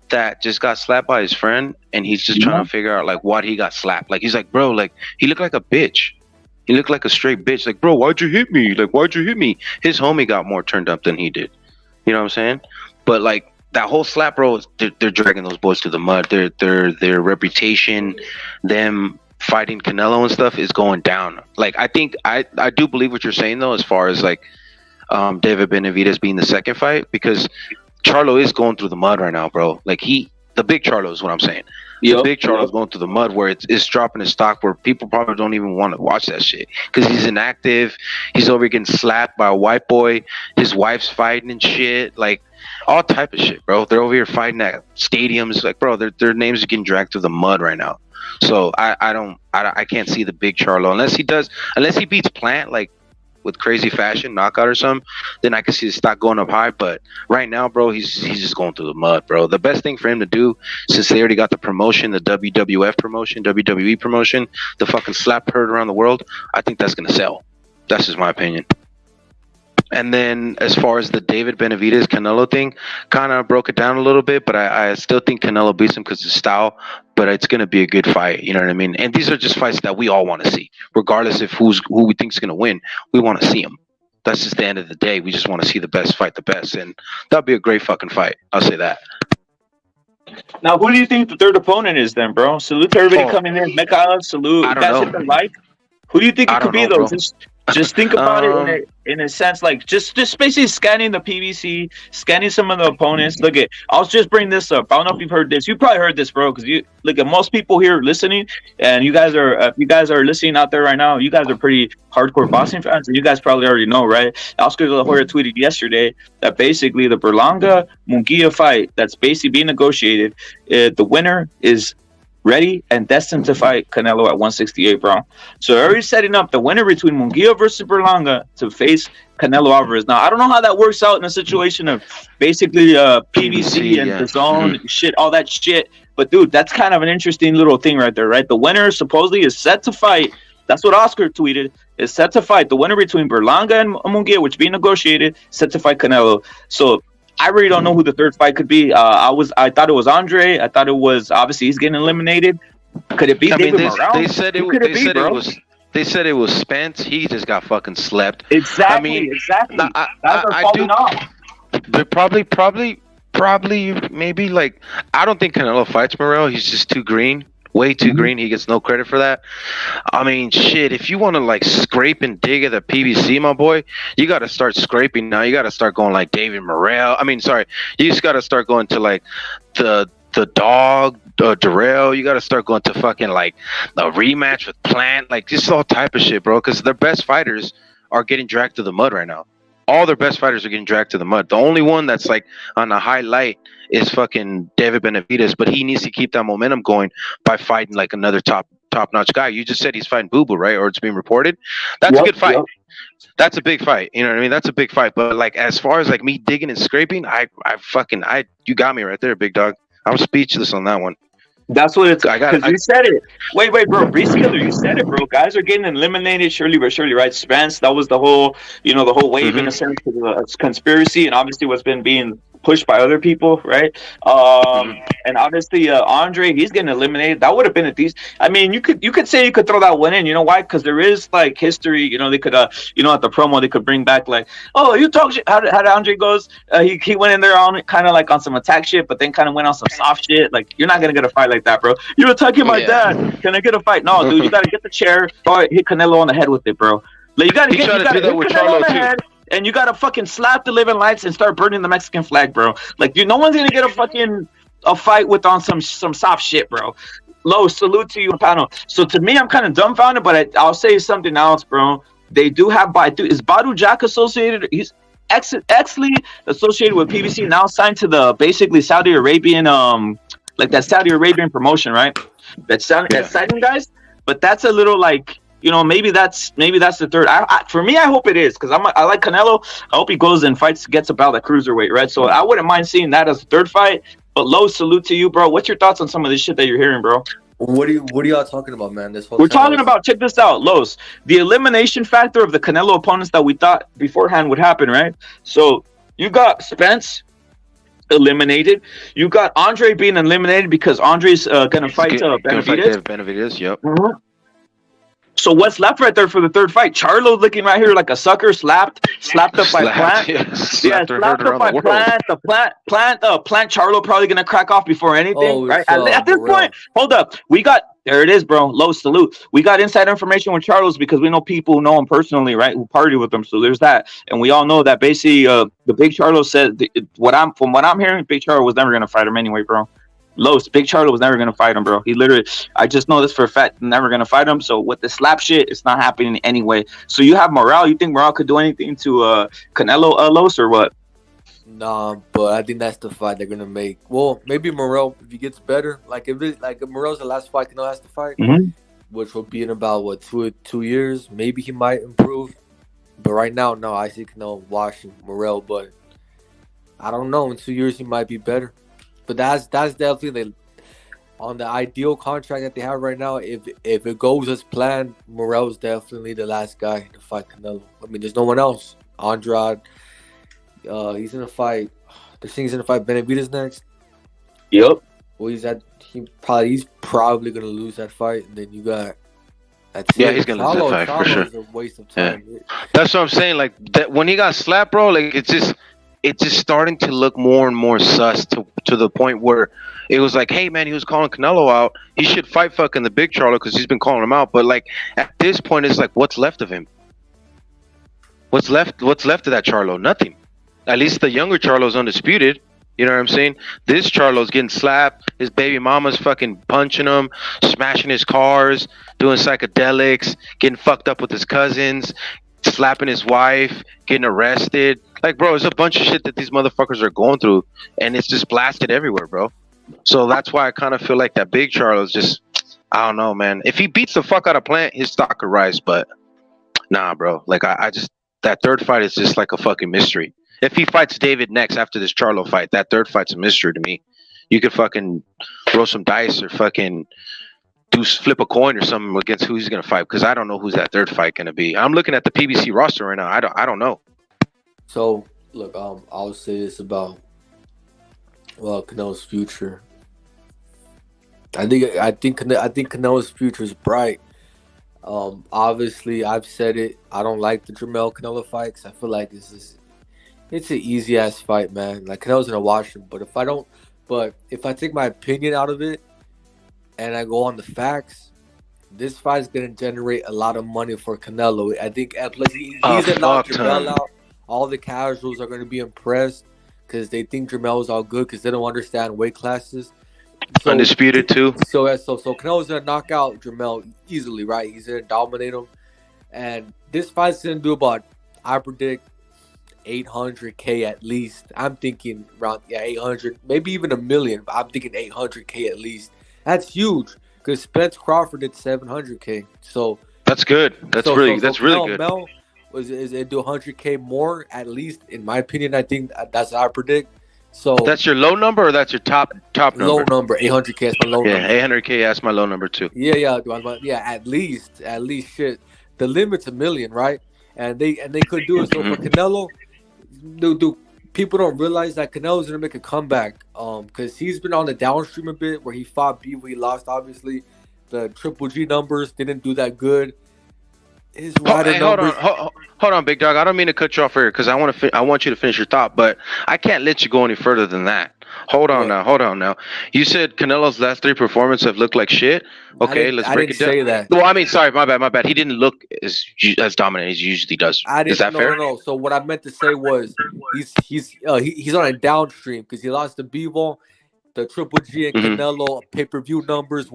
that just got slapped by his friend, and he's just trying to figure out, like, what he got slapped. Like, he's like, bro, like, he looked like a bitch. He looked like a straight bitch. Like, bro, why'd you hit me? Like, why'd you hit me? His homie got more turned up than he did. You know what I'm saying? But, like, that whole slap, bro, they're dragging those boys to the mud. Their reputation, them fighting Canelo and stuff is going down. Like, I think I do believe what you're saying, though, as far as, like, David Benavidez being the second fight, because Charlo is going through the mud right now, bro. Like, the big Charlo is what I'm saying. The big Charlo's going through the mud where it's dropping his stock, where people probably don't even want to watch that shit because he's inactive. He's over getting slapped by a white boy. His wife's fighting and shit, like all type of shit, bro. They're over here fighting at stadiums, like, bro. Their names are getting dragged through the mud right now. So I can't see the big Charlo unless he beats Plant, like, with crazy fashion, knockout or something, then I can see the stock going up high. But right now, bro, he's just going through the mud, bro. The best thing for him to do, since they already got the promotion, the WWF promotion, WWE promotion, the fucking slap heard around the world, I think that's going to sell. That's just my opinion. And then as far as the David Benavidez Canelo thing, kind of broke it down a little bit, but I still think Canelo beats him because of his style. But it's going to be a good fight, you know what I mean? And these are just fights that we all want to see, regardless of who we think is going to win. We want to see them. That's just the end of the day. We just want to see the best fight the best, and that'll be a great fucking fight. I'll say that. Now, who do you think the third opponent is then, bro? Salute to everybody coming in. Mecca, salute. I don't know. Like, who do you think it could be, though? Just think about it in a sense, like just basically scanning the PVC, scanning some of the opponents. Look at, I'll just bring this up. I don't know if you've heard this. You probably heard this, bro, because you look at most people here listening, and you guys are listening out there right now. You guys are pretty hardcore boxing fans, and you guys probably already know, right? Oscar De La Hoya tweeted yesterday that basically the Berlanga Munguia fight that's basically being negotiated, the winner is ready and destined to fight Canelo at 168, bro. So already setting up the winner between Munguia versus Berlanga to face Canelo Alvarez. Now, I don't know how that works out in a situation of basically PVC and the zone, shit, all that shit. But, dude, that's kind of an interesting little thing right there, right? The winner supposedly is set to fight. That's what Oscar tweeted. Is set to fight. The winner between Berlanga and Munguia, which is being negotiated, set to fight Canelo. So I really don't know who the third fight could be. I thought it was Andrade. I thought it was, obviously he's getting eliminated. Could it be David Morales? They said it was Spence. He just got fucking slept. Exactly. I do not. They're probably maybe, like, I don't think Canelo fights Morel. He's just too green. Way too green. He gets no credit for that. I mean, shit, if you want to like scrape and dig at the PBC, my boy, you got to start scraping now. You got to start going like David Morrell. I mean, sorry, you just got to start going to like the dog, Darrell. You got to start going to fucking like a rematch with Plant, like just all type of shit, bro. Because their best fighters are getting dragged to the mud right now. All their best fighters are getting dragged to the mud. The only one that's like on a highlight is fucking David Benavidez, but he needs to keep that momentum going by fighting like another top-notch guy. You just said he's fighting Boo Boo, right? Or it's being reported. That's a good fight. Yep. That's a big fight. You know what I mean? That's a big fight. But like as far as like me digging and scraping, you got me right there, big dog. I'm speechless on that one. That's what it's because you said it. Wait, bro. Breeze Killer, you said it, bro. Guys are getting eliminated surely but surely, right? Spence, that was the whole, the whole wave in a sense of the conspiracy, and obviously what's been being pushed by other people, right? And obviously Andre, he's getting eliminated. That would have been a decent. I mean, you could say you could throw that one in. You know why? Because there is like history. They could at the promo they could bring back like, oh, you talk shit. How did Andre goes? He went in there on kind of like on some attack shit, but then kind of went on some soft shit. Like you're not gonna get a fight like that, bro. You're attacking my dad. Can I get a fight? No, dude. You gotta get the chair or hit Canelo on the head with it, bro. Like, you gotta hit Canelo on the head. And you gotta fucking slap the living lights and start burning the Mexican flag, bro. Like, dude, no one's gonna get a fight with on some soft shit, bro. Low salute to you, panel. So to me, I'm kind of dumbfounded, but I'll say something else, bro. They do have is Badu Jack associated? He's actually associated with PBC, now signed to the basically Saudi Arabian like that Saudi Arabian promotion, right? That's signing guys, but that's a little like. Maybe that's the third. For me, I hope it is because I like Canelo. I hope he goes and gets about the cruiserweight, right? So I wouldn't mind seeing that as a third fight. But Low, salute to you, bro. What's your thoughts on some of this shit that you're hearing, bro? What are y'all talking about, man? We're talking about, check this out, Los. The elimination factor of the Canelo opponents that we thought beforehand would happen, right? So you got Spence eliminated. You got Andre being eliminated because Andre's gonna fight Benavidez. Benavidez, yep. Mm-hmm. So what's left right there for the third fight? Charlo's looking right here like a sucker, slapped up by Plant. Slapped up by Plant. The Plant Charlo probably gonna crack off before anything, right? At this point, hold up. There it is, bro. Low salute. We got inside information with Charlos because we know people who know him personally, right? Who party with him. So there's that, and we all know that basically the Big Charlo said from what I'm hearing, Big Charlo was never gonna fight him anyway, bro. Los, Big Charlo was never gonna fight him, bro. He literally, I just know this for a fact, never gonna fight him. So with the slap shit, it's not happening anyway. So you have Morale. You think Morale could do anything to Canelo, Los, or what? Nah, but I think that's the fight they're gonna make. Well, maybe Morale if he gets better. Like if Morale's the last fight Canelo has to fight, which will be in about 2 years. Maybe he might improve. But right now, no, I see Canelo washing Morale. But I don't know. In 2 years, he might be better. But that's definitely on the ideal contract that they have right now. If it goes as planned, Morel's definitely the last guy to fight Canelo. I mean, there's no one else. Andrade, he's gonna fight. They're saying he's gonna fight Benavidez next. Yep. Well, he's probably gonna lose that fight. And then you got. He's gonna lose that fight for sure. Is a waste of time. Yeah. That's what I'm saying. Like that when he got slapped, bro. Like it's just starting to look more and more sus to the point where it was like, hey man, he was calling Canelo out. He should fight fucking the Big Charlo because he's been calling him out. But like at this point, it's like, what's left of him? What's left of that Charlo? Nothing. At least the younger Charlo's undisputed. You know what I'm saying? This Charlo's getting slapped. His baby mama's fucking punching him, smashing his cars, doing psychedelics, getting fucked up with his cousins, slapping his wife, getting arrested. Like, bro, there's a bunch of shit that these motherfuckers are going through, and it's just blasted everywhere, bro. So that's why I kind of feel like that Big Charlo's just, I don't know, man. If he beats the fuck out of Plant, his stock could rise, but nah, bro. Like, I just, that third fight is just like a fucking mystery. If he fights David next after this Charlo fight, that third fight's a mystery to me. You could fucking roll some dice or fucking flip a coin or something against who he's gonna fight, because I don't know who's that third fight gonna be. I'm looking at the PBC roster right now. I don't know. So look, I'll say this about Canelo's future. I think Canelo's future is bright. Obviously, I've said it. I don't like the Jermell Canelo fight because I feel like it's an easy ass fight, man. Like Canelo's gonna watch him, but if I take my opinion out of it, and I go on the facts, this fight is going to generate a lot of money for Canelo. I think, and plus he's going to knock Jamel out. All the casuals are going to be impressed because they think Jamel's all good because they don't understand weight classes. So, undisputed too. So Canelo's going to knock out Jamel easily, right? He's going to dominate him. And this fight's going to do about, I predict, 800K at least. I'm thinking around 800, maybe even $1 million. But I'm thinking 800K at least. That's huge because Spence Crawford did 700K. So that's good. That's really good. Mel is it do 100K more at least in my opinion. I think that's what I predict. So that's your low number or that's your top number? Low number, 800K is my low number. Yeah, 800K. That's my low number too. Yeah. At least shit. The limit's $1 million, right? And they could do it. So for Canelo. Do people don't realize that Canelo's gonna make a comeback? Because he's been on the downstream a bit, where he fought Bevo, he lost. Obviously, the Triple G numbers didn't do that good. His rider numbers. Hold on, big dog. I don't mean to cut you off here because I want you to finish your thought, but I can't let you go any further than that. Hold on now. You said Canelo's last 3 performances have looked like shit. Okay, let's break it down. I didn't say that. Well, I mean, sorry, my bad. He didn't look as dominant as he usually does. Is that fair? No. So what I meant to say was he's on a downstream because he lost to Bevo, the Triple G and Canelo pay-per-view numbers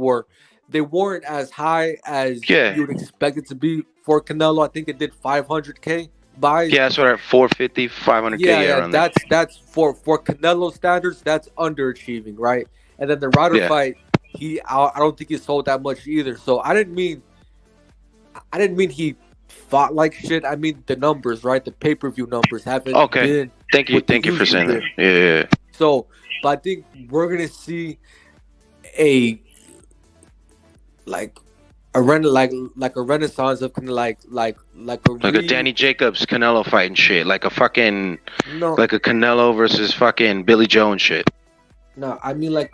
they weren't as high as you would expect it to be for Canelo. I think it did 500K. Yeah, that's what 450, 500K. Yeah, that's for Canelo standards. That's underachieving, right? And then the Ryder fight, I don't think he sold that much either. So I didn't mean he fought like shit. I mean the numbers, right? The pay-per-view numbers haven't been. Thank you for saying that. Yeah. So, but I think we're gonna see a a renaissance of kind of like a Danny Jacobs Canelo fight and shit, like a fucking like a Canelo versus fucking Billy Joe and shit. No, I mean I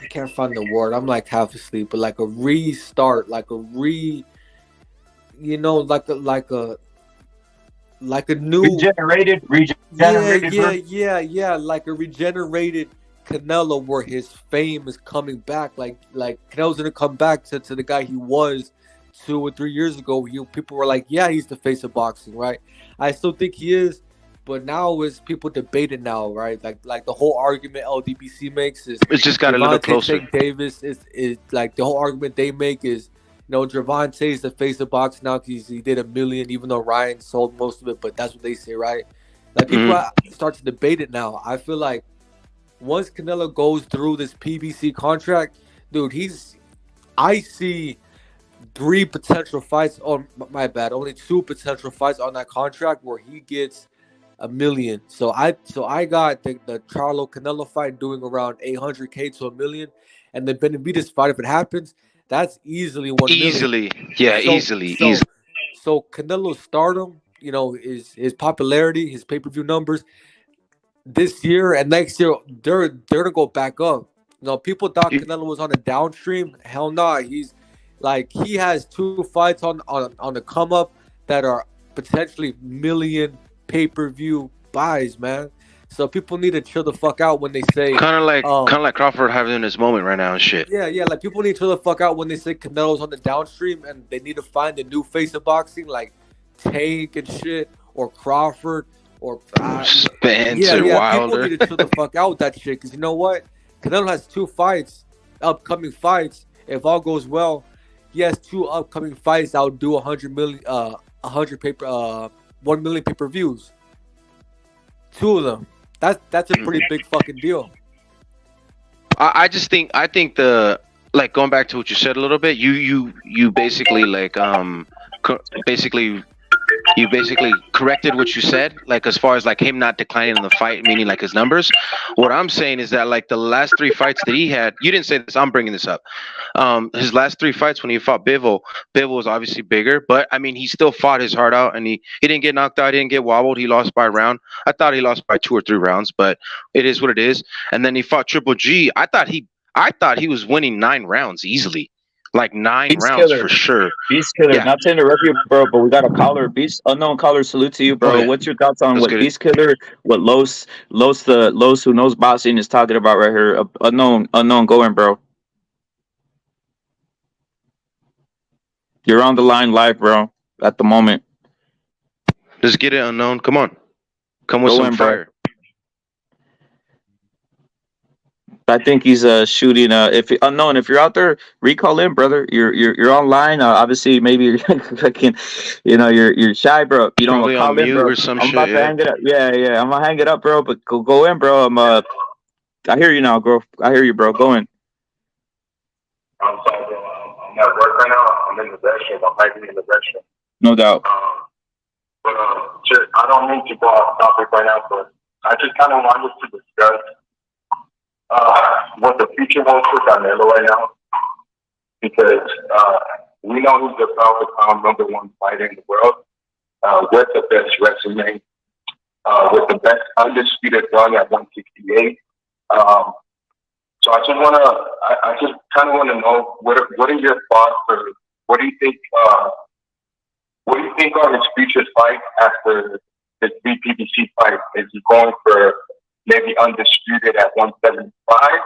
can't find the word. I'm like half asleep, but like a restart, like a new regenerated. Yeah, like a regenerated Canelo where his fame is coming back. Like Canelo's gonna come back to the guy he was 2 or 3 years ago. People were like, yeah, he's the face of boxing, right? I still think he is, but now is people debating now, right? Like the whole argument LDBC makes is it's just got a little closer. Davis is like the whole argument they make is Gervonta is the face of boxing now because he did $1 million, even though Ryan sold most of it. But that's what they say, right? Like people start to debate it now. I feel like once Canelo goes through this PBC contract, dude, I see 3 potential fights on my bad, only 2 potential fights on that contract where he gets $1 million. So I got the Charlo Canelo fight doing around 800K to $1 million, and the Benavidez fight, if it happens, that's easily $1 million. Easily. So Canelo's stardom, his popularity, his pay-per-view numbers this year and next year, they're gonna go back up. People thought Canelo was on a downstream. Hell no, he has 2 fights on the come up that are potentially $1 million pay-per-view buys, man. So people need to chill the fuck out when they say kind of like Crawford having his moment right now and shit. Yeah, like people need to chill the fuck out when they say Canelo's on the downstream and they need to find a new face of boxing like Tank and shit or Crawford or Spence or Wilder. People need to chill the fuck out with that shit because you know what? Canelo has 2 upcoming fights. If all goes well, he has 2 upcoming fights that will do 100 million, 1 million pay-per-views. 2 of them. That's a pretty big fucking deal. I think going back to what you said a little bit, you basically you basically corrected what you said, like as far as like him not declining in the fight, meaning like his numbers. What I'm saying is that like the last 3 fights that he had, you didn't say this, I'm bringing this up. His last 3 fights when he fought Bivol was obviously bigger, but I mean he still fought his heart out and he didn't get knocked out, he didn't get wobbled, he lost by a round. I thought he lost by 2 or 3 rounds, but it is what it is. And then he fought Triple G. I thought he was winning 9 rounds easily. Like 9 Beast rounds killer. For sure. Beast killer. Yeah. Not to interrupt you, bro, but we got a caller. Unknown caller. Salute to you, bro. Okay. What's your thoughts on what Beast killer, what Los who knows boxing is talking about right here? Unknown going, bro. You're on the line live, bro. At the moment. Let's get it, Unknown. Come on. Come with Go some in, bro. fire. I think he's shooting. If Unknown, if you're out there, recall in, brother. You're online. Obviously, maybe you're fucking, you're shy, bro. You don't Probably call on in, mute bro. or some I'm shit. about to hang it up. Yeah. I'm gonna hang it up, bro. But go in, bro. I hear you now, bro. I hear you, bro. Go in. I'm sorry, bro. I'm at work right now. I'm in the restroom. I'm hiding in the restroom. No doubt. But I don't mean to go off topic right now, but I just kind of wanted to discuss what the future holds for Canelo right now, because we know he's the pound number one fighter in the world, with the best resume, with the best undisputed run at 168. So I just kind of want to know what are your thoughts, or what do you think? What do you think are his future fights after his three PBC fights? Is he going for maybe undisputed at 175,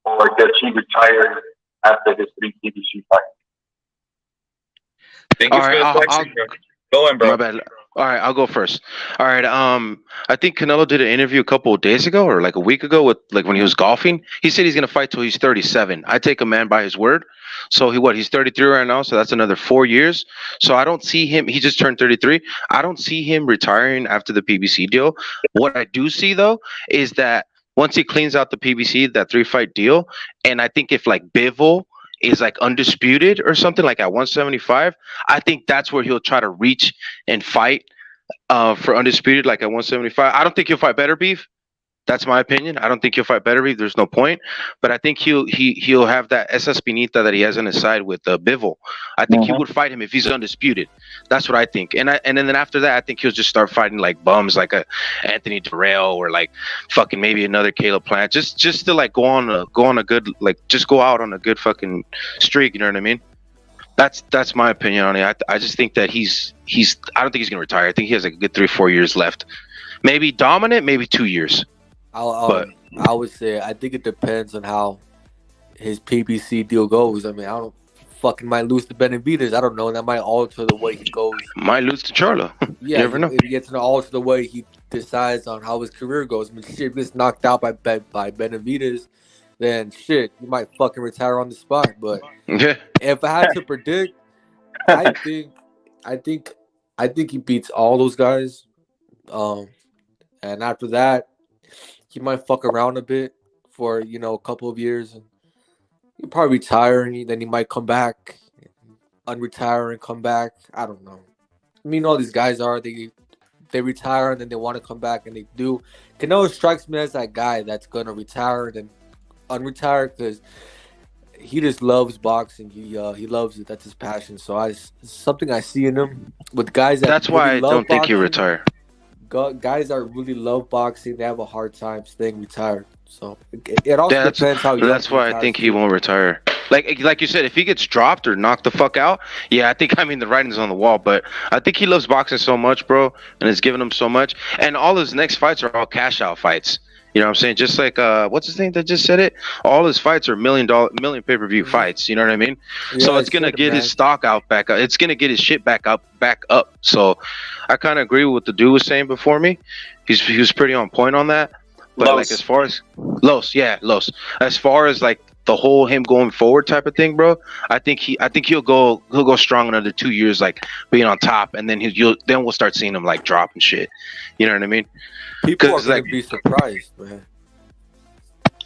or does he retire after his three PBC fights? Thank you for the question, bro. Go in, bro. My bad. All right, I'll go first. All right, I think Canelo did an interview a couple of days ago, or like a week ago, with like when he was golfing. He said he's gonna fight till he's 37. I take a man by his word. So he's 33 right now, so that's another 4 years. So I don't see him. He just turned 33. I don't see him retiring after the PBC deal. What I do see though is that once he cleans out the PBC, that 3-fight deal, and I think if like Bivol is like undisputed or something like at 175, I think that's where he'll try to reach and fight for undisputed like at 175. I don't think he'll fight Better Beef. That's my opinion. I don't think he'll fight Better Beef. There's no point. But I think he'll have that SS Pinita that he has on his side with Bivol. I think he would fight him if he's undisputed. That's what I think. And then after that, I think he'll just start fighting like bums, like a Anthony Durrell or like fucking maybe another Caleb Plant, just to like go on a good, like just go out on a good fucking streak. You know what I mean? That's my opinion on it. I just think that he's I don't think he's gonna retire. I think he has like a good 3-4 years left. Maybe dominant, maybe 2 years. I would say I think it depends on how his PBC deal goes. I mean, I don't fucking might lose to Benavidez. I don't know. That might alter the way he goes. Might lose to Charlo. Yeah, you never know. If he gets to alter the way he decides on how his career goes. I mean, shit, if he gets knocked out by Benavidez, then shit, he might fucking retire on the spot. But if I had to predict, I think he beats all those guys. And after that, he might fuck around a bit for, a couple of years. And he'll probably retire, and then he might come back, unretire and come back. I don't know. I mean, all these guys they retire and then they want to come back, and they do. Canelo strikes me as that guy that's going to retire and then unretire because he just loves boxing. He loves it. That's his passion. So it's something I see in him with guys that That's really why I don't think boxing. he'll retire. Guys that really love boxing, they have a hard time staying retired. So it also depends how. That's why I think he won't retire. Like you said, if he gets dropped or knocked the fuck out, yeah, I think the writing's on the wall. But I think he loves boxing so much, bro, and it's giving him so much. And all his next fights are all cash out fights. You know what I'm saying? Just like what's his name that just said it? All his fights are million pay-per-view fights. You know what I mean? Yeah, so it's gonna get his stock back up. It's gonna get his shit back up. So I kind of agree with what the dude was saying before me. He was pretty on point on that. But like as far as Los, as far as like the whole him going forward type of thing, bro, I think he'll go strong another 2 years, like being on top, and then then we'll start seeing him like drop and shit. You know what I mean? People are gonna be surprised, man.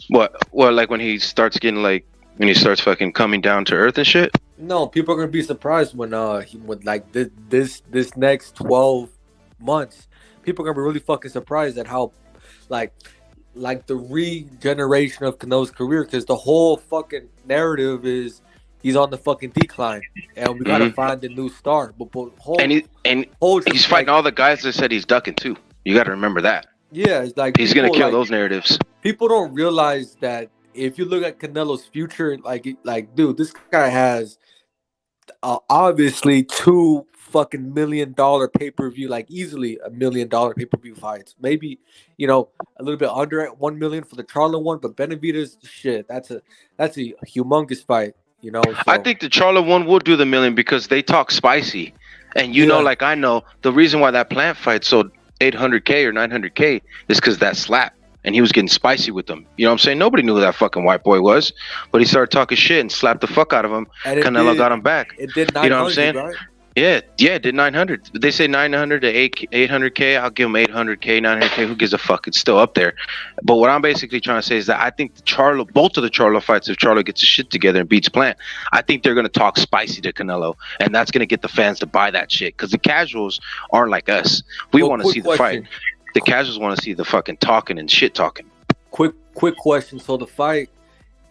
What like when he starts getting like when he starts fucking coming down to earth and shit? No, people are gonna be surprised when he would like this next 12 months. People are gonna be really fucking surprised at how like the regeneration of Canelo's career, because the whole fucking narrative is he's on the fucking decline and we gotta find a new star. But he's fighting all the guys that said he's ducking too. You got to remember that. Yeah, it's like he's gonna kill those narratives. People don't realize that if you look at Canelo's future, like dude, this guy has obviously 2 fucking $1 million pay-per-view, like easily $1 million pay-per-view fights. Maybe a little bit under at 1 million for the Charlo one, but Benavidez, shit, that's a humongous fight. You know, so. I think the Charlo one will do the million because they talk spicy, and you know, like I know, the reason why that Plant fight sold 800K or 900K is because that slap, and he was getting spicy with them. You know what I'm saying? Nobody knew who that fucking white boy was, but he started talking shit and slapped the fuck out of him. Canelo got him back. It did 900, you know what I'm saying? Right? Yeah, it did 900. They say 900 to 800K. I'll give him 800K, 900K. Who gives a fuck? It's still up there. But what I'm basically trying to say is that I think both of the Charlo fights, if Charlo gets his shit together and beats Plant, I think they're going to talk spicy to Canelo. And that's going to get the fans to buy that shit. Because the casuals aren't like us. We want to see the fight. The casuals want to see the fucking talking and shit talking. Quick question. So the fight,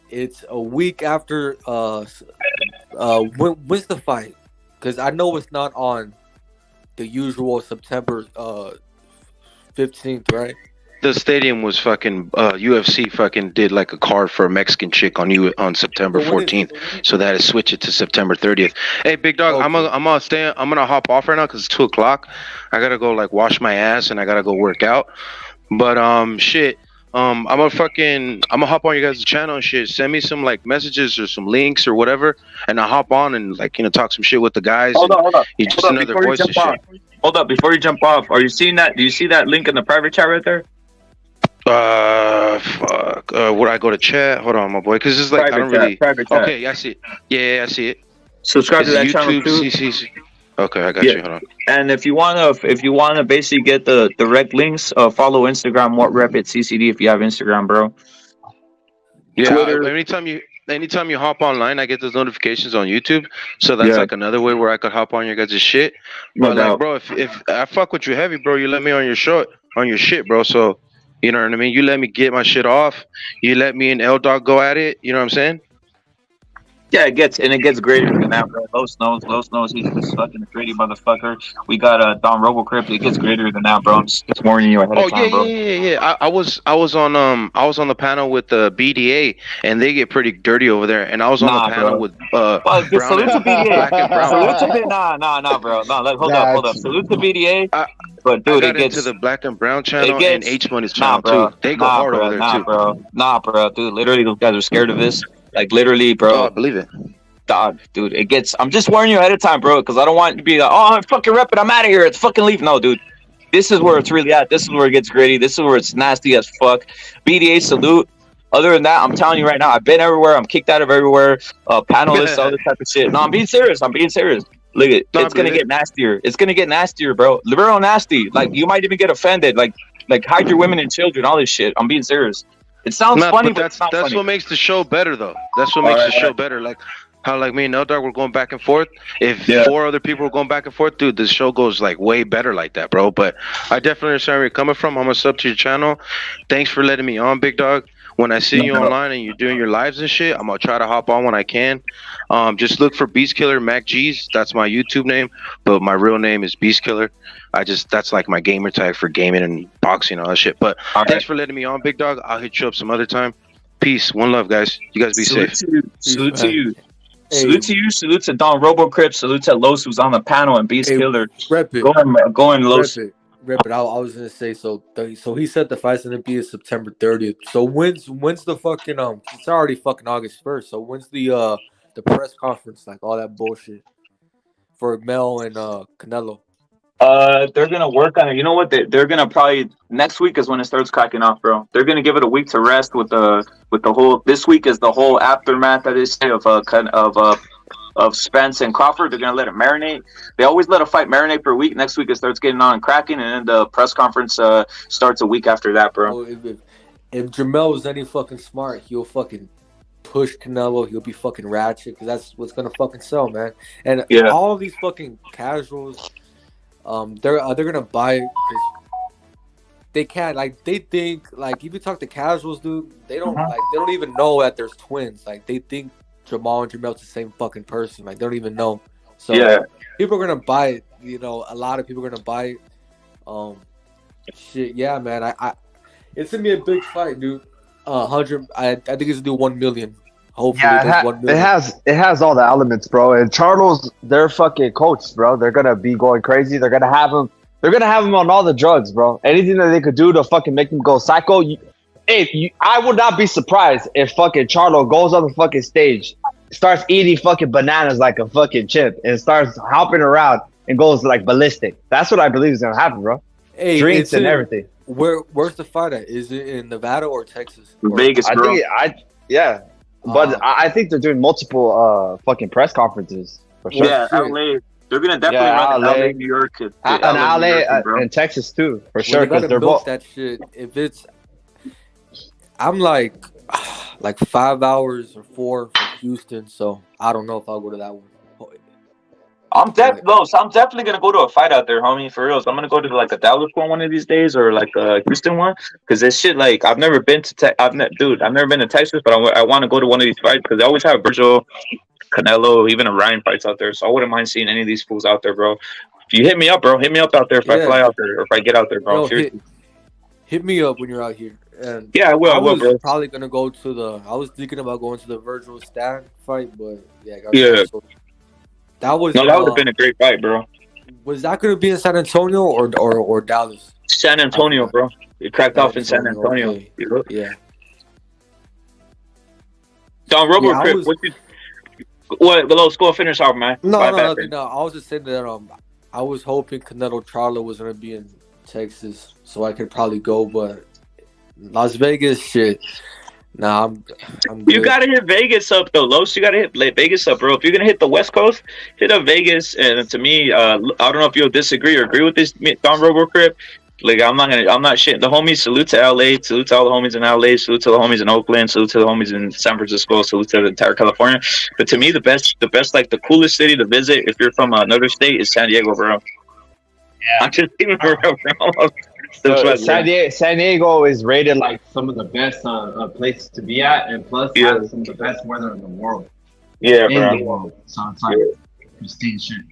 it's a week after. When's the fight? Because I know it's not on the usual September 15th, right? The stadium was fucking UFC fucking did like a card for a Mexican chick on September 14th, so they had to switch it to September 30th. Hey, big dog, okay. I'm gonna hop off right now because it's 2:00. I gotta go like wash my ass and I gotta go work out. But shit. I'm gonna hop on you guys' channel and shit. Send me some like messages or some links or whatever, and I'll hop on and like talk some shit with the guys. Hold up. You just another voice and shit. Hold up before you jump off. Are you seeing that? Do you see that link in the private chat right there? Fuck. Would I go to chat? Hold on, my boy, because it's like private chat. Okay, I see it. Yeah, I see it. Subscribe to that channel too. Okay, I got you. Hold on. And if you wanna basically get the direct links, follow Instagram @CCD if you have Instagram, bro. Yeah, Twitter. Anytime you hop online, I get those notifications on YouTube. So that's like another way where I could hop on your guys' shit. But like, bro, if I fuck with you heavy, bro, you let me on your shit, bro. So you know what I mean? You let me get my shit off. You let me and L Dog go at it. You know what I'm saying? Yeah, it gets greater than that, bro. Los knows he's this fucking gritty motherfucker. We got Don Robocrypt. It gets greater than that, bro. I'm just warning you ahead of time, bro. Yeah. I was on the panel with the BDA, and they get pretty dirty over there. And I was on the panel with salute to BDA. Salute to nah, bro. Hold up. Salute to BDA. But dude, it gets into the Black and Brown channel and H Money's channel too. They go hard over there too. Nah, bro. Dude, literally, those guys are scared of this. Like literally, bro. Oh, I believe it. Dog, dude, it gets. I'm just warning you ahead of time, bro, because I don't want you to be like, oh, I'm fucking repping. I'm out of here. It's fucking leave. No, dude. This is where it's really at. This is where it gets gritty. This is where it's nasty as fuck. BDA salute. Other than that, I'm telling you right now, I've been everywhere. I'm kicked out of everywhere. Panelists, all this type of shit. No, I'm being serious. Look at it's gonna get nastier. It's gonna get nastier, bro. Liberal nasty. Like you might even get offended. Like hide your women and children. All this shit. I'm being serious. It sounds funny, but that's funny. What makes the show better, though. That's what makes the show better. Like how, like me and Eldar were going back and forth. If 4 other people were going back and forth, dude, the show goes like way better like that, bro. But I definitely understand where you're coming from. I'm gonna sub to your channel. Thanks for letting me on, big dog. When I see you online and you're doing your lives and shit, I'm gonna try to hop on when I can. Just look for Beast Killer Mac G's. That's my YouTube name, but my real name is Beast Killer. That's like my gamer tag for gaming and boxing and all that shit. But thanks for letting me on, big dog. I'll hit you up some other time. Peace, one love, guys. You guys be safe. Salute to you. Salute to you. Salute to Don Robocrypt. Salute to Los, who's on the panel, and Beast Killer. Go in, Los. Rip it. I was gonna say so he said the fight's gonna be September 30th. So when's the fucking it's already fucking August 1st. So when's the press conference, like all that bullshit for Mel and Canelo? They're gonna work on it. You know what? They're gonna probably next week is when it starts cracking off, bro. They're gonna give it a week to rest with the whole. This week is the whole aftermath that they say of Spence and Crawford. They're gonna let it marinate. They always let a fight marinate for a week. Next week it starts getting on and cracking, and then the press conference starts a week after that, bro. If Jamel was any fucking smart, he'll fucking push Canelo. He'll be fucking ratchet because that's what's gonna fucking sell, man. And all of these fucking casuals, they're gonna buy it because they can't. Like they think, like if you talk to casuals, dude, they don't they don't even know that there's twins. Like they think Jamal and Jamel's the same fucking person. Like they don't even know. So people are gonna buy it. You know, a lot of people are gonna buy it. Shit, yeah, man. I it's gonna be a big fight, dude. 100. I think it's gonna do 1 million. Hopefully, yeah, 1 million. It has all the elements, bro. And Charles, they're fucking coached, bro. They're gonna be going crazy. They're gonna have him. They're gonna have him on all the drugs, bro. Anything that they could do to fucking make him go psycho. I would not be surprised if fucking Charlo goes on the fucking stage starts eating fucking bananas like a fucking chimp and starts hopping around and goes like ballistic. That's what I believe is gonna happen, bro. Hey, Drinks and everything. Where's the fight at? Is it in Nevada or Texas? Vegas, bro. But I think they're doing multiple fucking press conferences for sure. Yeah, LA. They're gonna definitely run LA, New York, and LA and Texas too, for sure. Because they're both that shit. If it's, I'm like 5 hours or 4 from Houston, so I don't know if I'll go to that one. I'm definitely gonna go to a fight out there, homie. For real, I'm gonna go to like a Dallas one of these days, or like a Houston one, because this shit, like, I've never been to I've never been to Texas, but I want to go to one of these fights because they always have Virgil, Canelo, even Orion fights out there. So I wouldn't mind seeing any of these fools out there, bro. If you hit me up, bro, hit me up out there if I fly out there or if I get out there, bro. Hit me up when you're out here. And yeah, I will. I was bro. probably gonna go to the. I was thinking about going to the Virgil Stan fight, but yeah. That would have been a great fight, bro. Was that going to be in San Antonio or Dallas? San Antonio, bro. It cracked off in San Antonio. Okay. Yeah. Don Robo, let's go finish off, man. No. I was just saying that I was hoping Canelo Charlo was going to be in Texas, so I could probably go, but Las Vegas, shit. Nah, I'm good. You gotta hit Vegas up though, Los. You gotta hit Vegas up, bro. If you're gonna hit the West Coast, hit up Vegas. And to me, I don't know if you'll disagree or agree with this, Don RoboCrip. Like, I'm not shitting the homies. Salute to LA. Salute to all the homies in LA. Salute to the homies in Oakland. Salute to the homies in San Francisco. Salute to the entire California. But to me, the best, like the coolest city to visit if you're from another state is San Diego, bro. Yeah, I'm just even for real, bro. So San Diego is rated like some of the best places to be at, and plus has some of the best weather in the world. Yeah, bro. The world. So it's like pristine shit.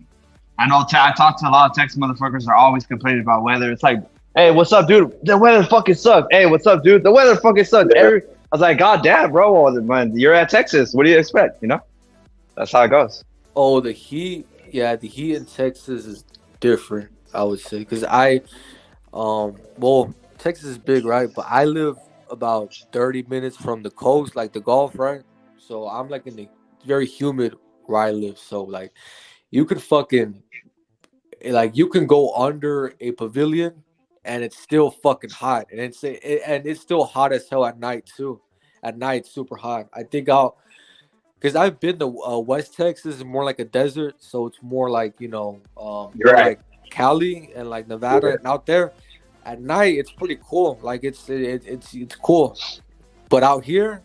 I know. I talk to a lot of Texas motherfuckers are always complaining about weather. It's like, hey, what's up, dude? The weather fucking sucks. Hey, what's up, dude? The weather fucking sucks. I was like, God damn, bro. Man, you're at Texas. What do you expect? You know, that's how it goes. Oh, the heat. Yeah, the heat in Texas is different, I would say, because well, Texas is big, right? But I live about 30 minutes from the coast, like the Gulf, right? So I'm like in the very humid where I live. So like, you can go under a pavilion and it's still fucking hot, and it's still hot as hell at night too. At night, super hot. I think because I've been to West Texas, more like a desert, so it's more like like Cali and like Nevada, and out there at night it's pretty cool. Like it's cool, but out here,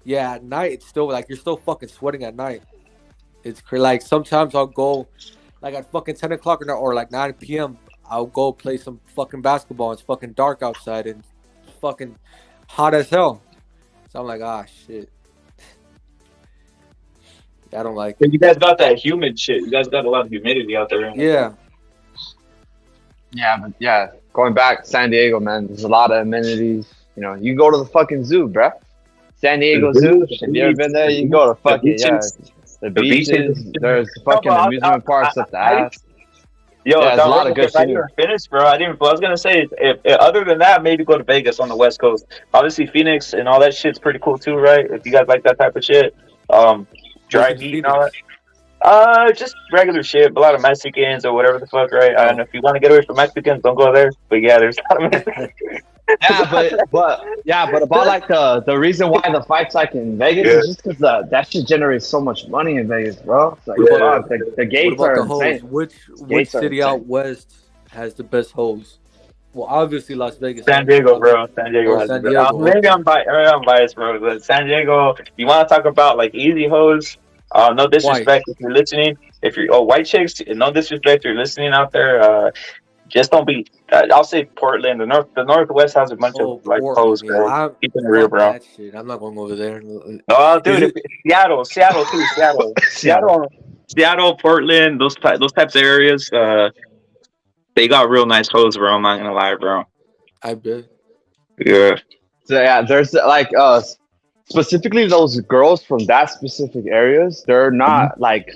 at night it's still like you're still fucking sweating at night. It's like sometimes I'll go like at fucking 10 o'clock or like 9 p.m. I'll go play some fucking basketball. It's fucking dark outside and it's fucking hot as hell. So I'm like, shit. I don't like it. You guys got that humid shit. You guys got a lot of humidity out there. Yeah. Yeah, going back, San Diego, man, there's a lot of amenities. You know, you go to the fucking zoo, bruh. San Diego Zoo. If you ever been there, you go to fucking, the beaches. There's fucking amusement parks up the ass. Yo, there's a lot of good shit. Finished, bro. I was gonna say, if other than that, maybe go to Vegas on the West Coast. Obviously, Phoenix and all that shit's pretty cool too, right? If you guys like that type of shit, dry heat and all that. Just regular shit. A lot of Mexicans or whatever the fuck, right? And if you want to get away from Mexicans, don't go there. But yeah, there's a lot of Mexicans. but about like the reason why the fight's like in Vegas is just because that shit generates so much money in Vegas, bro. It's like, the gates are insane. Which city out west has the best hoes? Well, obviously Las Vegas. San Diego, bro. San Diego. Maybe I'm biased, bro. But San Diego, you want to talk about like easy hoes? No disrespect if you're listening. If you're white chicks, no disrespect if you're listening out there. Just don't be. I'll say Portland. The Northwest has a bunch of like hoes, bro. Keeping it real, bro. I'm not going over there. Oh, dude, Seattle too. Seattle, Portland, those types of areas. They got real nice hoes, bro. I'm not gonna lie, bro. I bet. Yeah. So there's like specifically those girls from that specific areas. They're not like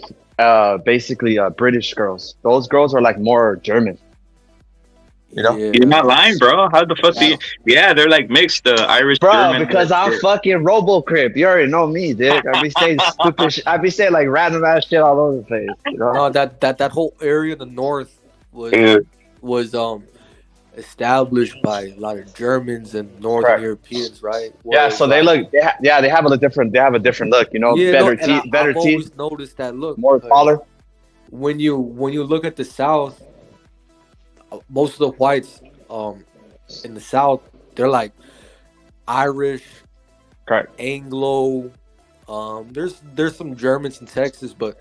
basically British girls. Those girls are like more German. You know, you're not lying, bro. How the fuck do you? Yeah, they're like mixed, Irish, bro. German, Because I'm fucking RoboCrip. You already know me, dude. I be saying stupid. I be saying like random ass shit all over the place. You know? No, that whole area in the north was established by a lot of Germans and Northern Europeans, right? Yeah, so they look. They have a different. They have a different look. You know, better teeth. Better I've teeth. always noticed that look. More taller. When you look at the South, most of the whites in the South, they're like Irish, correct, Anglo. There's some Germans in Texas, but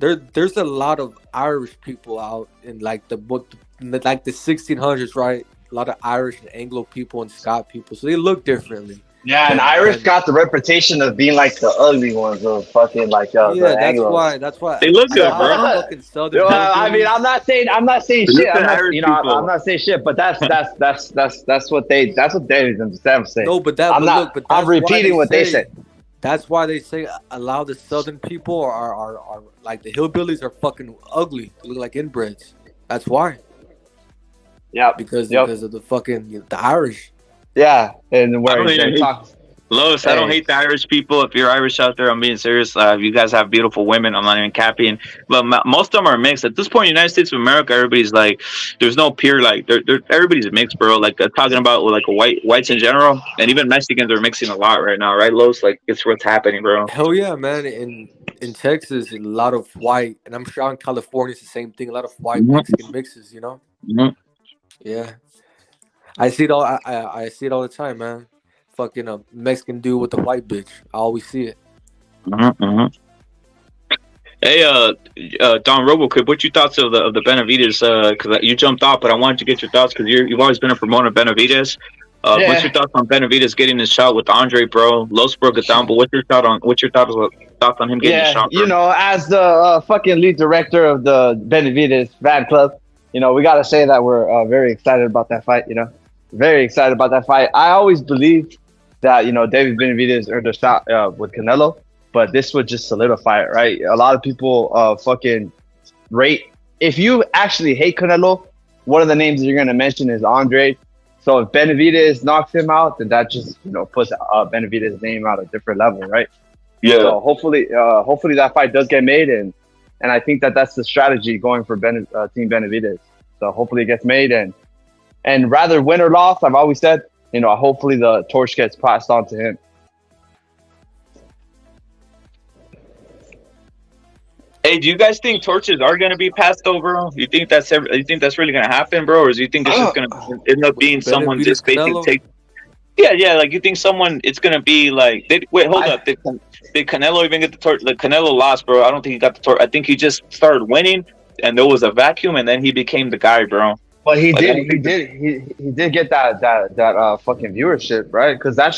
there's a lot of Irish people out in like the 1600s, right? A lot of Irish and Anglo people and Scot people, so they look differently. Yeah, and Irish got the reputation of being like the ugly ones, of fucking like the Anglos. That's why they look good, bro. I mean, I'm not saying shit. I'm not saying shit, but that's what they themselves say. No, but I'm repeating what they said. That's why they say a lot of the Southern people are like the hillbillies are fucking ugly. They look like inbreds. That's why. Yeah, because of the fucking the Irish. Yeah, and where Lois, I don't hate the Irish people. If you're Irish out there, I'm being serious. You guys have beautiful women. I'm not even capping. But most of them are mixed. At this point in the United States of America, everybody's like, there's no pure, like, everybody's mixed, bro. Like, talking about, like, whites in general. And even Mexicans are mixing a lot right now, right, Lois? Like, it's what's happening, bro. Hell yeah, man. In Texas, a lot of white, and I'm sure in California, it's the same thing. A lot of white Mexican mixes, you know? Mm-hmm. Yeah. I see it all. I see it all the time, man. Fucking a Mexican dude with a white bitch. I always see it. Hey, Don RoboClip, what your thoughts of the Benavidez? Because you jumped off, but I wanted to get your thoughts because you've always been a promoter of Benavidez. What's your thoughts on Benavidez getting his shot with Andre, bro? Los broke it down, but what's your thoughts on him getting his shot? Bro? You know, as the fucking lead director of the Benavidez fan club, you know, we gotta say that we're very excited about that fight. You know. Very excited about that fight. I always believed that, you know, David Benavidez earned a shot with Canelo, but this would just solidify it, right? A lot of people fucking rate. If you actually hate Canelo, one of the names that you're going to mention is Andrade. So if Benavidez knocks him out, then that just, you know, puts Benavidez's name at a different level, right? Yeah. So hopefully that fight does get made, and I think that's the strategy going for Team Benavidez. So hopefully it gets made, and rather win or loss, I've always said, you know, hopefully the torch gets passed on to him. Hey, do you guys think torches are going to be passed over? You think that's really going to happen, bro, or do you think it's just going to end up being someone just basically take? Yeah. Like, you think it's going to be like? Wait, hold up. Did Canelo even get the torch? Like, Canelo lost, bro. I don't think he got the torch. I think he just started winning, and there was a vacuum, and then he became the guy, bro. But he did get that fucking viewership, right? Because that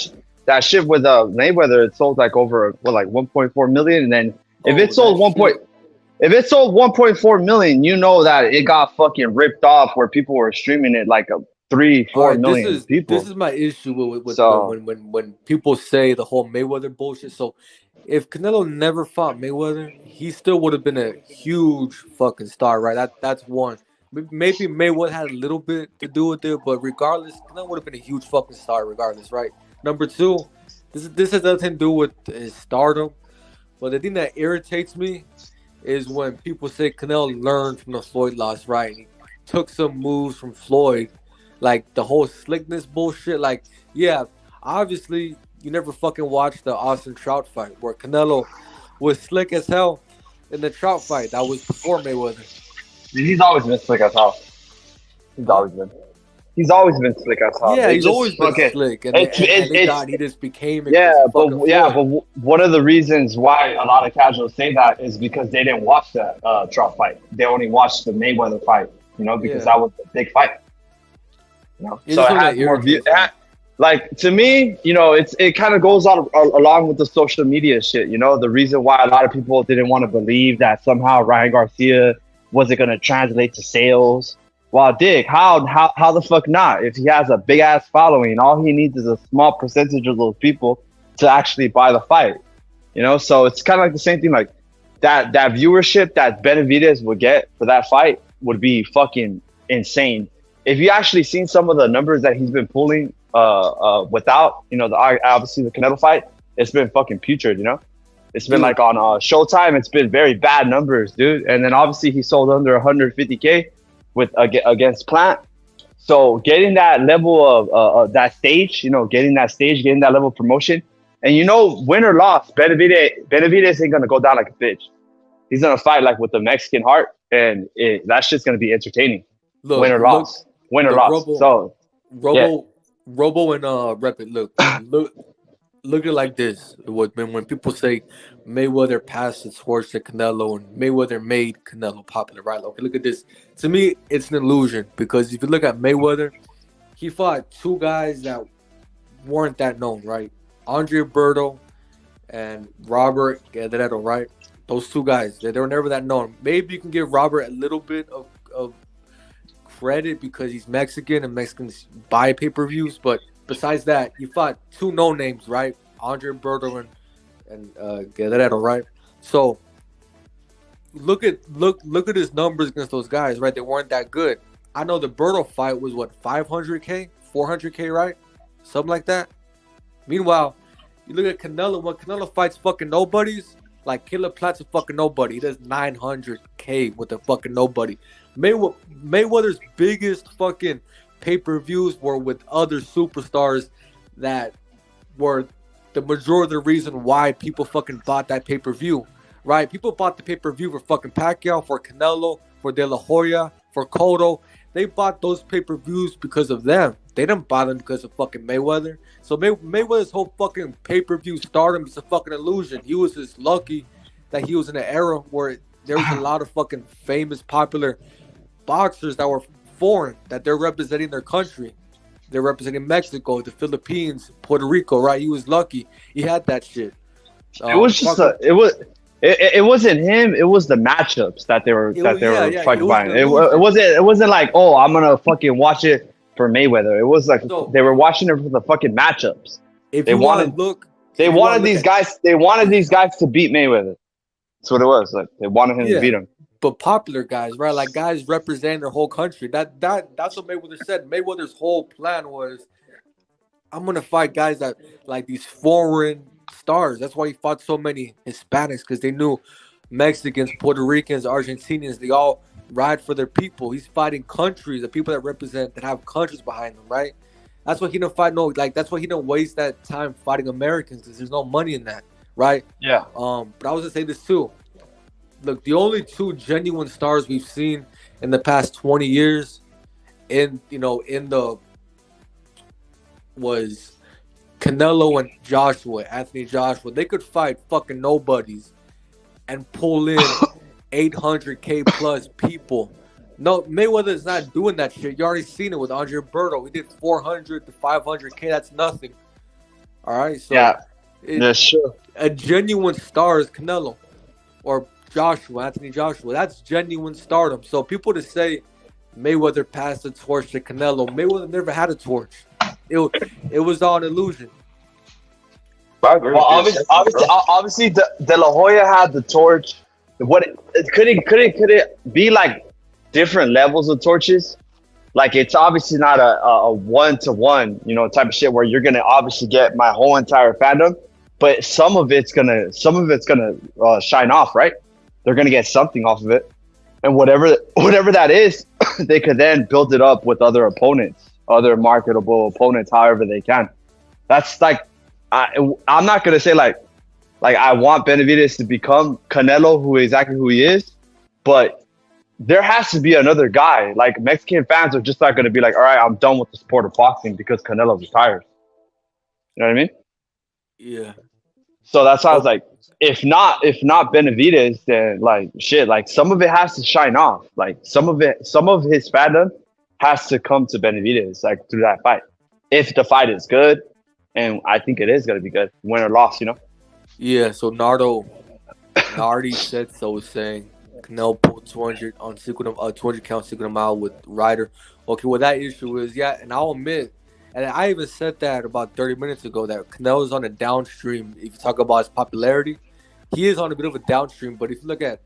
shit with Mayweather, it sold like over 1.4 million, and then if it sold 1.4 million, you know that it got fucking ripped off where people were streaming it like 3-4 million people. This is my issue with when people say the whole Mayweather bullshit. So if Canelo never fought Mayweather, he still would have been a huge fucking star, right? That's one. Maybe Mayweather had a little bit to do with it, but regardless, Canelo would have been a huge fucking star regardless, right? Number two, this has nothing to do with his stardom, but the thing that irritates me is when people say Canelo learned from the Floyd loss, right? He took some moves from Floyd, like the whole slickness bullshit. Like, yeah, obviously you never fucking watched the Austin Trout fight where Canelo was slick as hell in the Trout fight. That was before Mayweather. He's always been slick as hell. He's always been slick as hell. Yeah, he's always been slick. And he just became but one of the reasons why a lot of casuals say that is because they didn't watch that Trout fight. They only watched the Mayweather fight, you know, because that was a big fight. You know, so it has more views. Like, to me, you know, it kind of goes on along with the social media shit. You know, the reason why a lot of people didn't want to believe that somehow Ryan Garcia wasn't going to translate to sales. Well, Dick, how the fuck not? If he has a big ass following, all he needs is a small percentage of those people to actually buy the fight. You know, so it's kind of like the same thing. Like that viewership that Benavidez would get for that fight would be fucking insane. if you actually seen some of the numbers that he's been pulling, without, obviously the Canelo fight, it's been fucking putrid, It's been like on Showtime, it's been very bad numbers, dude. And then obviously he sold under 150K against Plant. So getting that level of that stage, getting that level of promotion, and win or loss, Benavidez ain't gonna go down like a bitch. He's gonna fight like with the Mexican heart, and that shit's gonna be entertaining. Win or loss. Robo and Rapid. Look at it like this. When people say Mayweather passed the torch to Canelo and Mayweather made Canelo popular, right? Okay, look at this. To me, it's an illusion because if you look at Mayweather, he fought two guys that weren't that known, right? Andre Berto and Robert Guerrero, right? Those two guys, they were never that known. Maybe you can give Robert a little bit of credit because he's Mexican and Mexicans buy pay-per-views, but besides that, you fought two no-names, right? Andre Berto and Guerrero, right? So look at his numbers against those guys, right? They weren't that good. I know the Berto fight was what, 500K, 400K, right? Something like that. Meanwhile, you look at Canelo. When Canelo fights fucking nobodies, like Killer Plat's a fucking nobody. He does 900K with a fucking nobody. Mayweather's biggest fucking pay-per-views were with other superstars that were the majority of the reason why people fucking bought that pay-per-view, right? People bought the pay-per-view for fucking Pacquiao, for Canelo, for De La Hoya, for Cotto. They bought those pay-per-views because of them. They didn't buy them because of fucking Mayweather. So Mayweather's whole fucking pay-per-view stardom is a fucking illusion. He was just lucky that he was in an era where there was a lot of fucking famous, popular boxers that were foreign, that they're representing their country. They're representing Mexico, the Philippines, Puerto Rico, right? He was lucky. He had that shit. It was just it wasn't him. It was the matchups that they were fucking buying. It wasn't like, oh, I'm gonna fucking watch it for Mayweather. It was like they were watching it for the fucking matchups. They wanted these guys to beat Mayweather. That's what it was. Like they wanted him to beat him. But popular guys, right? Like guys representing their whole country. That's what Mayweather said. Mayweather's whole plan was, I'm gonna fight guys that like these foreign stars. That's why he fought so many Hispanics, because they knew Mexicans, Puerto Ricans, Argentinians, they all ride for their people. He's fighting countries, the people that have countries behind them, right? That's why he didn't fight that's why he didn't waste that time fighting Americans, because there's no money in that, right? Yeah. But I was gonna say this too. Look, the only two genuine stars we've seen in the past 20 years was Canelo and Anthony Joshua. They could fight fucking nobodies and pull in 800K plus people. No, Mayweather's not doing that shit. You already seen it with Andre Berto. He did 400 to 500K. That's nothing. All right, so that's sure. A genuine star is Canelo or Anthony Joshua. That's genuine stardom. So people to say Mayweather passed the torch to Canelo, Mayweather never had a torch. It was all an illusion. Well, obviously, De La Hoya had the torch. Could it be like different levels of torches? Like it's obviously not a 1-to-1, type of shit where you're gonna obviously get my whole entire fandom, but some of it's gonna shine off, right? They're gonna get something off of it, and whatever that is, they could then build it up with other opponents, other marketable opponents, however they can. That's like, I'm not gonna say like I want Benavidez to become Canelo, exactly who he is, but there has to be another guy. Like Mexican fans are just not gonna be like, all right, I'm done with the sport of boxing because Canelo retires. You know what I mean? Yeah. So that's why I was like, if not Benavidez, then like shit, like some of it has to shine off. Like some of his fandom has to come to Benavidez, like through that fight. If the fight is good, and I think it is gonna be good, win or loss, Yeah. So Nardi said so, saying Canelo pulled 200 on 200 count single mile with Ryder. Okay, well that issue is and I'll admit. And I even said that about 30 minutes ago, that Canelo's on a downstream. If you talk about his popularity, he is on a bit of a downstream. But if you look at,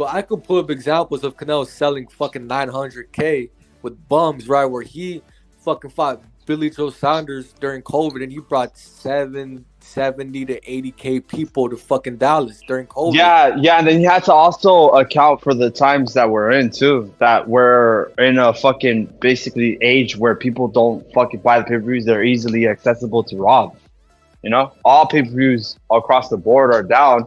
I could pull up examples of Canelo selling fucking 900K with bums, right? Where he fucking fought Billy Joe Saunders during COVID, and he brought 70 to 80K people to fucking Dallas during COVID. Yeah, and then you had to also account for the times that we're in too. That we're in a fucking basically age where people don't fucking buy the pay-per-views. They're easily accessible to rob. You know, all pay-per-views across the board are down.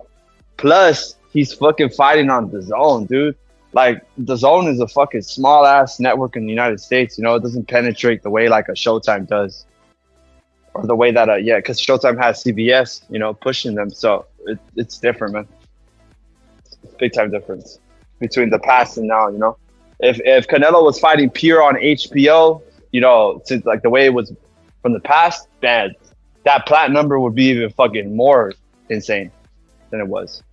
Plus, he's fucking fighting on DAZN, dude. Like, DAZN is a fucking small ass network in the United States. You know, it doesn't penetrate the way like a Showtime does, or the way that because Showtime has CBS, you know, pushing them. So it's different, man. It's a big time difference between the past and now. You know, if Canelo was fighting pure on HBO, you know, since like the way it was from the past, man, that plat number would be even fucking more insane than it was,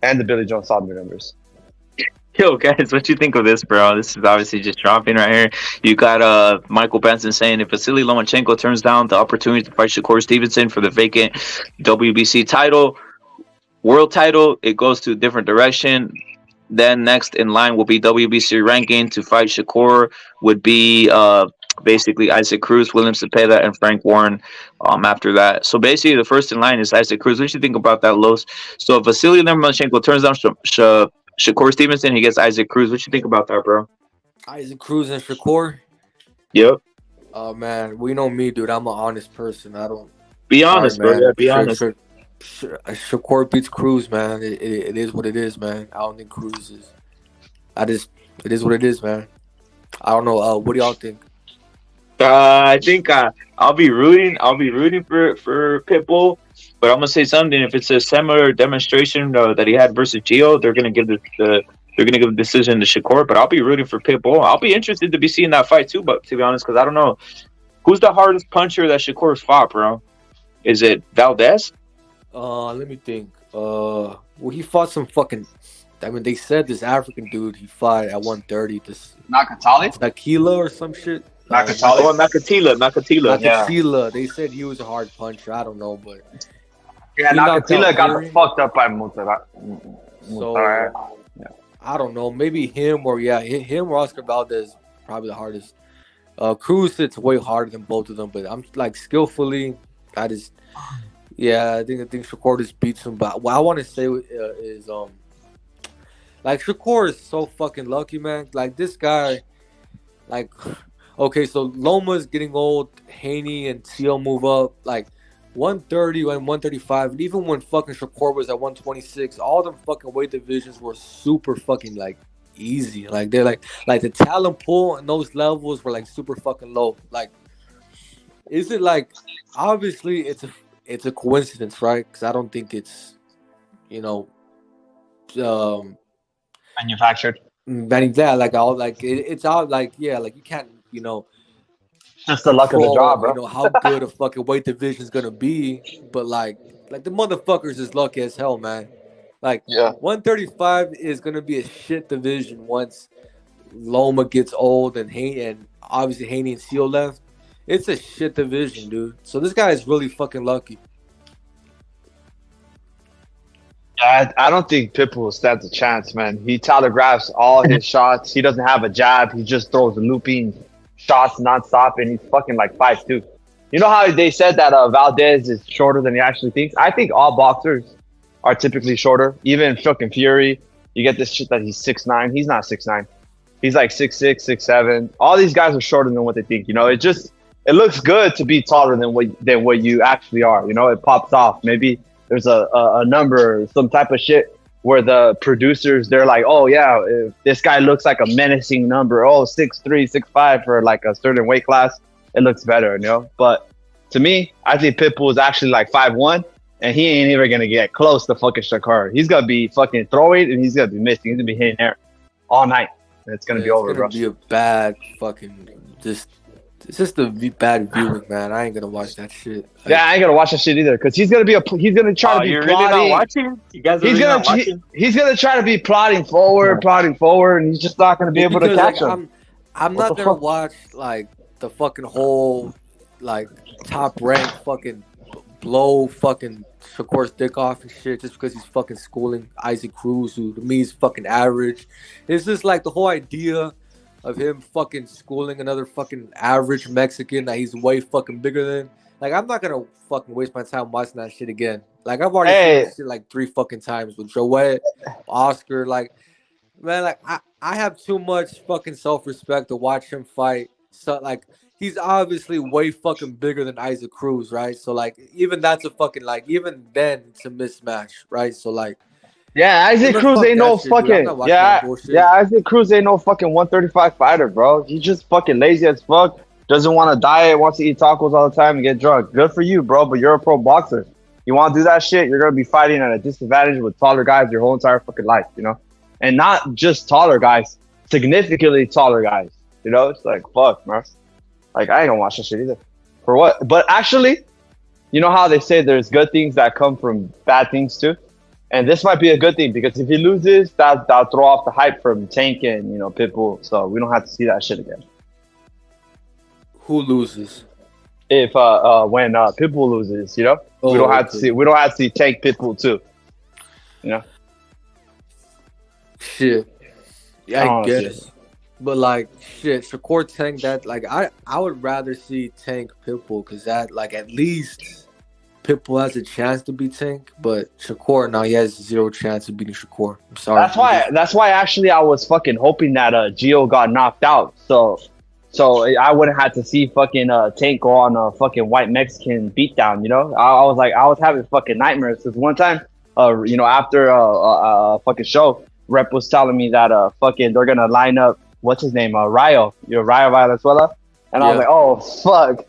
and the Billy Joe Saunders numbers. Yo, guys, what you think of this, bro? This is obviously just dropping right here. You got Michael Benson saying if Vasily Lomachenko turns down the opportunity to fight Shakur Stevenson for the vacant WBC title, world title, it goes to a different direction. Then next in line will be WBC ranking to fight Shakur would be basically Isaac Cruz, William Cepeda, and Frank Warren after that. So basically the first in line is Isaac Cruz. What do you think about that, Los? So if Vasily Lomachenko turns down Shakur Stevenson, he gets Isaac Cruz. What you think about that, bro? Isaac Cruz and Shakur? Yep. Oh, man. We know me, dude. I'm an honest person. I don't... Be honest, bro. Yeah, be honest. Shakur beats Cruz, man. It is what it is, man. I don't think Cruz is... It is what it is, man. I don't know. What do y'all think? I think I'll be rooting for Pitbull, but I'm gonna say something. If it's a similar demonstration that he had versus Gio, they're gonna give the decision to Shakur. But I'll be rooting for Pitbull. I'll be interested to be seeing that fight too. But to be honest, because I don't know who's the hardest puncher that Shakur's fought, bro. Is it Valdez? Let me think. Well, he fought some fucking. I mean, they said this African dude he fought at 130. This Nakatali? Nakila or some shit. Nakatila. Yeah. They said he was a hard puncher. I don't know, but Nakatila got fucked up by Mutara. So I don't know. Maybe him or Oscar Valdez probably the hardest. Cruz hits way harder than both of them, but I'm like skillfully. I think Shakur just beats him. But what I want to say is like Shakur is so fucking lucky, man. Like this guy, like. Okay, so Loma's getting old. Haney and Seal move up. Like 130 and 135. And even when fucking Shakur was at 126, all them fucking weight divisions were super fucking like easy. Like they're like the talent pool and those levels were like super fucking low. Like, is it like obviously it's a coincidence, right? Because I don't think it's manufactured. It's out like you can't. Just the luck of the job, bro. How good a fucking weight division is gonna be, but like the motherfuckers is lucky as hell, man. Like 135 is gonna be a shit division once Loma gets old and obviously Haney and Seal left. It's a shit division, dude. So this guy is really fucking lucky. I don't think Pitbull stands a chance, man. He telegraphs all his shots. He doesn't have a jab. He just throws looping shots nonstop, and he's fucking like 5'2". You know how they said that Valdez is shorter than he actually thinks? I think all boxers are typically shorter. Even fucking Fury, you get this shit that he's 6'9". He's not 6'9". He's like 6'6", 6'7". All these guys are shorter than what they think. It looks good to be taller than what you actually are. It pops off. Maybe there's a number, some type of shit where the producers, they're like, oh yeah, if this guy looks like a menacing number, 6'3", 6'5" for like a certain weight class, it looks better, But to me, I think Pitbull is actually like 5'1", and he ain't even gonna get close to fucking Shakur. He's gonna be fucking throwing, and he's gonna be missing. He's gonna be hitting air all night, and it's gonna be over, bro. It's gonna be a bad fucking It's just a bad viewing, man. I ain't gonna watch that shit. I ain't gonna watch that shit either, because he's gonna try to be you're plotting. Really not watching? You guys are not watching? He's gonna try to be plotting forward, and he's just not gonna be able to catch him. I'm not gonna watch like the fucking whole like top rank fucking blow fucking Shakur's dick off and shit just because he's fucking schooling Isaac Cruz, who to me is fucking average. It's just like the whole idea of him fucking schooling another fucking average Mexican that he's way fucking bigger than. Like, I'm not gonna fucking waste my time watching that shit again. Like, I've already seen that shit like 3 fucking times with Joet, Oscar. Like, man, like I have too much fucking self-respect to watch him fight. So like, he's obviously way fucking bigger than Isaac Cruz, right? So like, even that's a fucking like, even then it's a mismatch, right? So like, yeah, Isaac Cruz ain't no fucking Isaac Cruz ain't no fucking 135 fighter, bro. He's just fucking lazy as fuck. Doesn't want to diet, wants to eat tacos all the time and get drunk. Good for you, bro, but you're a pro boxer. You want to do that shit, you're going to be fighting at a disadvantage with taller guys your whole entire fucking life, you know? And not just taller guys, significantly taller guys. You know? It's like, fuck, bro. Like, I ain't going to watch that shit either. For what? But actually, you know how they say there's good things that come from bad things too? And this might be a good thing because if he loses, that'll throw off the hype from Tank and, you know, Pitbull. So we don't have to see that shit again. Who loses? If when Pitbull loses, you know, we don't have to see. We don't have to see Tank Pitbull too. You know. Shit. Yeah, I guess. But like, shit, Shakur Tank. That like, I would rather see Tank Pitbull because that like at least Pitbull has a chance to beat Tank, but Shakur now he has 0 chance of beating Shakur. I'm sorry. That's why actually I was fucking hoping that Gio got knocked out. So I wouldn't have to see fucking Tank go on a fucking white Mexican beatdown, you know? I was having fucking nightmares. Because one time, you know, after a fucking show, Rep was telling me that fucking they're going to line up, what's his name? Rayo Valenzuela. And I was like, oh, fuck.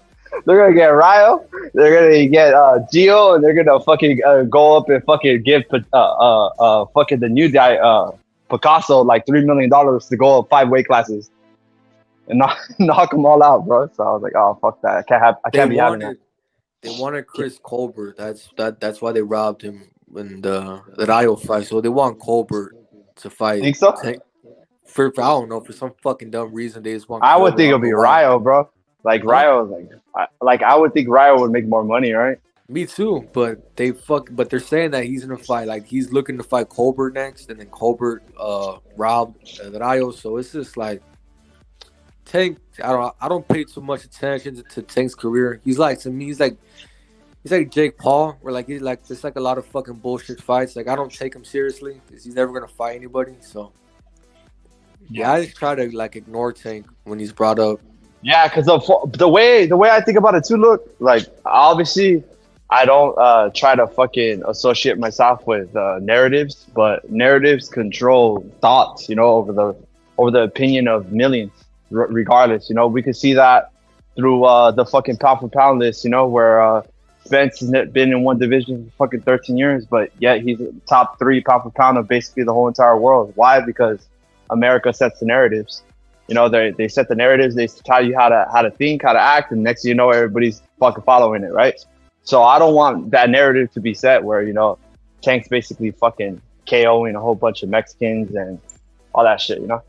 They're going to get Rayo, they're going to get Gio, and they're going to fucking go up and fucking give fucking the new guy, Picasso, like $3 million to go up 5 weight classes. And knock them all out, bro. So I was like, "Oh, fuck that! I can't be having that." They wanted Chris Colbert. That's why they robbed him in the Rayo fight. So they want Colbert to fight. Think so? For I don't know, for some fucking dumb reason they just want. I would think it'll be Rayo, bro. Like Rayo, like I would think Rayo would make more money, right? Me too, but but they're saying that he's gonna fight. Like he's looking to fight Colbert next, and then Colbert robbed Rayo. So it's just like. Tank, I don't pay too much attention to Tank's career. He's like to me, he's like Jake Paul, where like he's like there's like a lot of fucking bullshit fights. Like I don't take him seriously because he's never gonna fight anybody. So yeah, I just try to like ignore Tank when he's brought up. Yeah, because the way I think about it too. Look, like obviously I don't try to fucking associate myself with narratives, but narratives control thoughts. You know, over the opinion of millions. Regardless, you know, we could see that through the fucking pound for pound list, you know, where Spence has been in one division for fucking 13 years, but yet he's top 3 pound for pound of basically the whole entire world. Why? Because America sets the narratives. You know, they set the narratives. They tell you how to think, how to act, and next thing you know, everybody's fucking following it, right? So I don't want that narrative to be set where, you know, Tank's basically fucking KOing a whole bunch of Mexicans and all that shit, you know,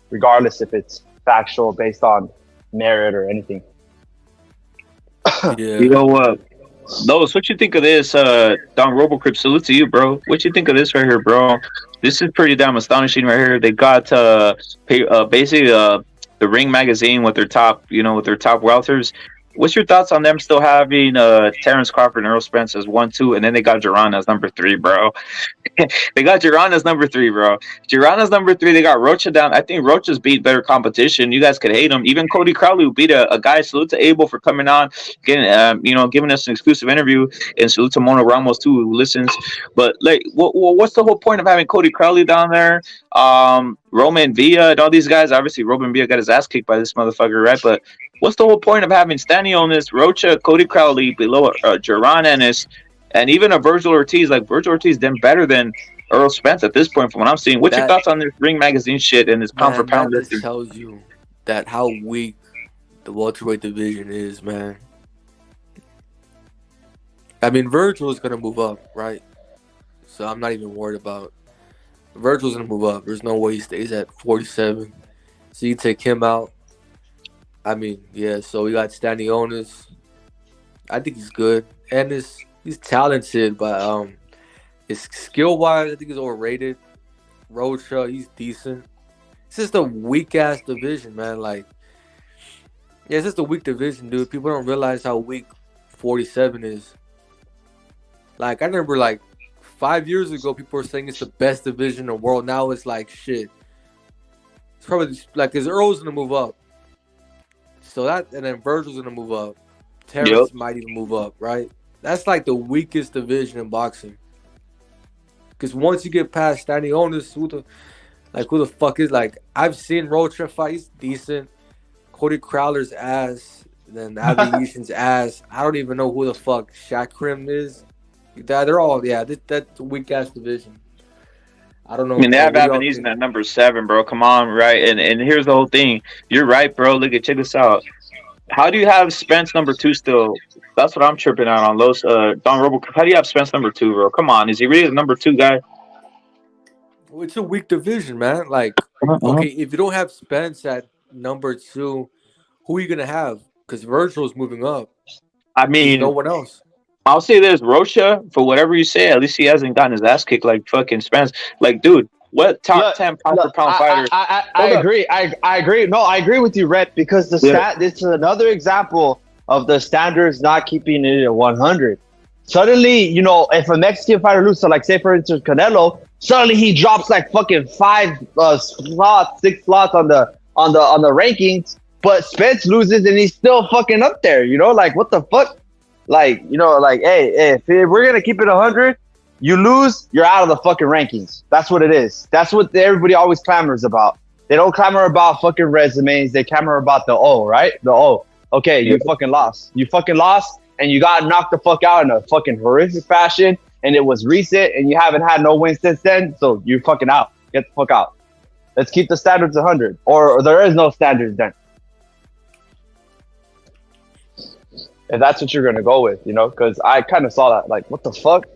regardless if it's factual based on merit or anything. Yeah. You know what? Los, what you think of this? Don Robocrip, salute to you, bro. What you think of this right here, bro? This is pretty damn astonishing right here. They got basically the Ring magazine with their top welters. What's your thoughts on them still having Terrence Crawford and Earl Spence as 1, 2, and then they got Duran as number 3, bro? They got Duran as number 3, bro. Duran as number 3. They got Rocha down. I think Rocha's beat better competition. You guys could hate him. Even Cody Crowley who beat a guy. Salute to Abel for coming on, getting giving us an exclusive interview, and salute to Mono Ramos too who listens. But like, what's the whole point of having Cody Crowley down there? Roman Villa and all these guys. Obviously, Roman Villa got his ass kicked by this motherfucker, right? But what's the whole point of having Stanionis, Rocha, Cody Crowley below Duran Ennis, and even a Virgil Ortiz? Like Virgil Ortiz done better than Earl Spence at this point, from what I'm seeing. What's your thoughts on this Ring magazine shit and this pound for pound listing? That tells you that how weak the welterweight division is, man. I mean, Virgil is gonna move up, right? So I'm not even worried about. Virgil's gonna move up. There's no way he stays at 47. So you take him out. I mean, yeah. So we got Stanionis. I think he's good, and he's talented, but his skill wise, I think he's overrated. Rocha, he's decent. It's just a weak ass division, man. Like, yeah, it's just a weak division, dude. People don't realize how weak 47 is. Like, I remember like 5 years ago, people were saying it's the best division in the world. Now it's like shit. It's probably like because Earl's gonna move up, so that and then Virgil's gonna move up. Terrence might even move up, right? That's like the weakest division in boxing. Because once you get past standing owners, who the fuck is like? I've seen Rocha fight. He's decent. Cody Crowler's ass. Then Aviation's ass. I don't even know who the fuck Shakrim is. They're all that's a weak ass division. I don't know. I mean, they have Avenizing at number 7, bro. Come on, right? And here's the whole thing. You're right, bro. Check this out. How do you have Spence number 2 still? That's what I'm tripping out on. Los Don Robo. How do you have Spence number 2, bro? Come on, is he really the number 2 guy? Well, it's a weak division, man. Like, okay, if you don't have Spence at number 2, who are you gonna have? Because Virgil's moving up. I mean, no one else. I'll say this, Rocha, for whatever you say, at least he hasn't gotten his ass kicked like fucking Spence. Like, dude, what top 10 pound for pound fighter? I agree. I agree. No, I agree with you, Rhett, because this is another example of the standards not keeping it at 100. Suddenly, you know, if a Mexican fighter loses, so like say for instance Canelo, suddenly he drops like fucking 5 slots, 6 slots on the rankings, but Spence loses and he's still fucking up there. You know, like what the fuck? Like, you know, like, hey, if we're gonna keep it 100, you lose, you're out of the fucking rankings. That's what it is. That's what everybody always clamors about. They don't clamor about fucking resumes. They clamor about the O, right? The O. Okay, you fucking lost. You fucking lost, and you got knocked the fuck out in a fucking horrific fashion, and it was recent, and you haven't had no wins since then, so you're fucking out. Get the fuck out. Let's keep the standards 100, or there is no standards then. If that's what you're going to go with, you know, because I kind of saw that, like, what the fuck?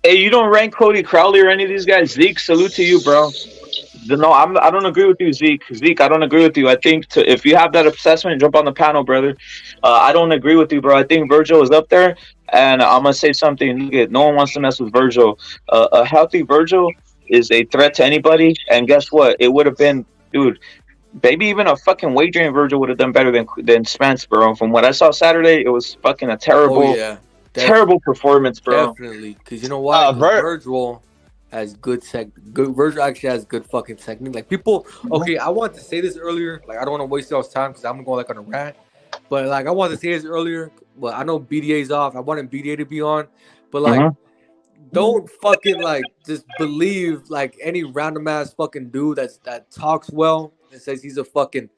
Hey, you don't rank Cody Crowley or any of these guys. Zeke, salute to you, bro. No, I don't agree with you, Zeke. Zeke, I don't agree with you. I think if you have that assessment, jump on the panel, brother. I don't agree with you, bro. I think Virgil is up there, and I'm going to say something. No one wants to mess with Virgil. A healthy Virgil is a threat to anybody, and guess what? It would have been, dude, maybe even a fucking wagering Virgil would have done better than Spence, bro. From what I saw Saturday, it was fucking a terrible performance, bro. Definitely, because you know why? Virgil has good Virgil actually has good fucking technique. Like people, okay, I wanted to say this earlier. Like I don't want to waste y'all's time because I'm going like on a rant. But like I wanted to say this earlier. But I know BDA's off. I wanted BDA to be on. But like, don't fucking like just believe like any random ass fucking dude that talks well and says he's a fucking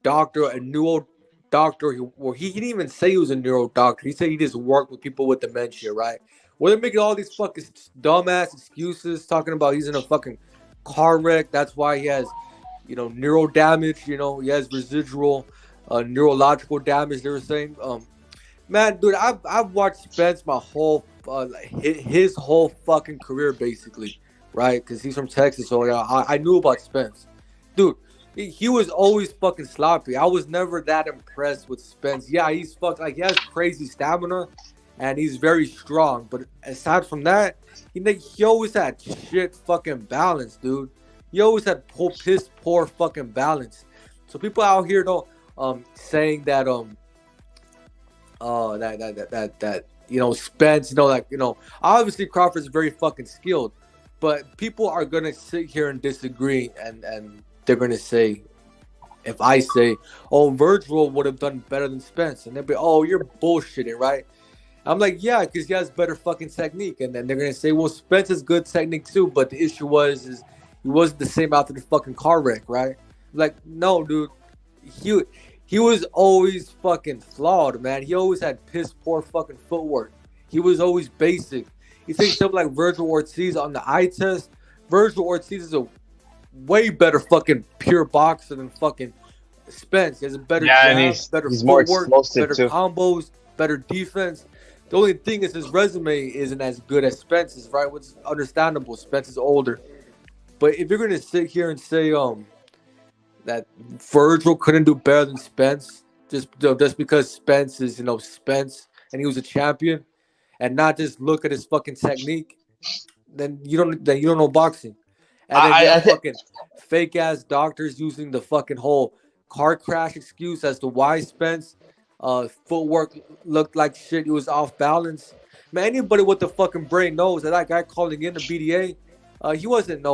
doctor, a neuro doctor. He didn't even say he was a neuro doctor. He said he just worked with people with dementia, right? Well, they're making all these fucking dumbass excuses talking about he's in a fucking car wreck. That's why he has, you know, neural damage. You know, he has residual neurological damage. They were saying, man, dude, I've watched Spence my whole his whole fucking career basically, right? Because he's from Texas, so I knew about Spence, dude. He was always fucking sloppy. I was never that impressed with Spence. Yeah, he's fucking like he has crazy stamina. And he's very strong, but aside from that, he always had shit fucking balance, dude. He always had piss poor fucking balance. So people out here don't saying that that you know Spence, you know, like, you know, obviously Crawford's very fucking skilled, but people are gonna sit here and disagree, and they're gonna say, if I say, oh, Virgil would have done better than Spence, and they'll be, oh, you're bullshitting, right? I'm like, yeah, because he has better fucking technique. And then they're going to say, well, Spence has good technique too. But the issue is he wasn't the same after the fucking car wreck, right? I'm like, no, dude. He was always fucking flawed, man. He always had piss poor fucking footwork. He was always basic. You think something like Virgil Ortiz on the eye test? Virgil Ortiz is a way better fucking pure boxer than fucking Spence. He has a better jab, better footwork, better combos, better defense. The only thing is his resume isn't as good as Spence's, right? Which is understandable. Spence is older. But if you're going to sit here and say that Virgil couldn't do better than Spence just because Spence is, you know, Spence and he was a champion, and not just look at his fucking technique, then you don't know boxing. And then you have fucking fake ass doctors using the fucking whole car crash excuse as to why Spence footwork looked like shit. He was off balance. Man, anybody with the fucking brain knows that guy calling in the BDA, he wasn't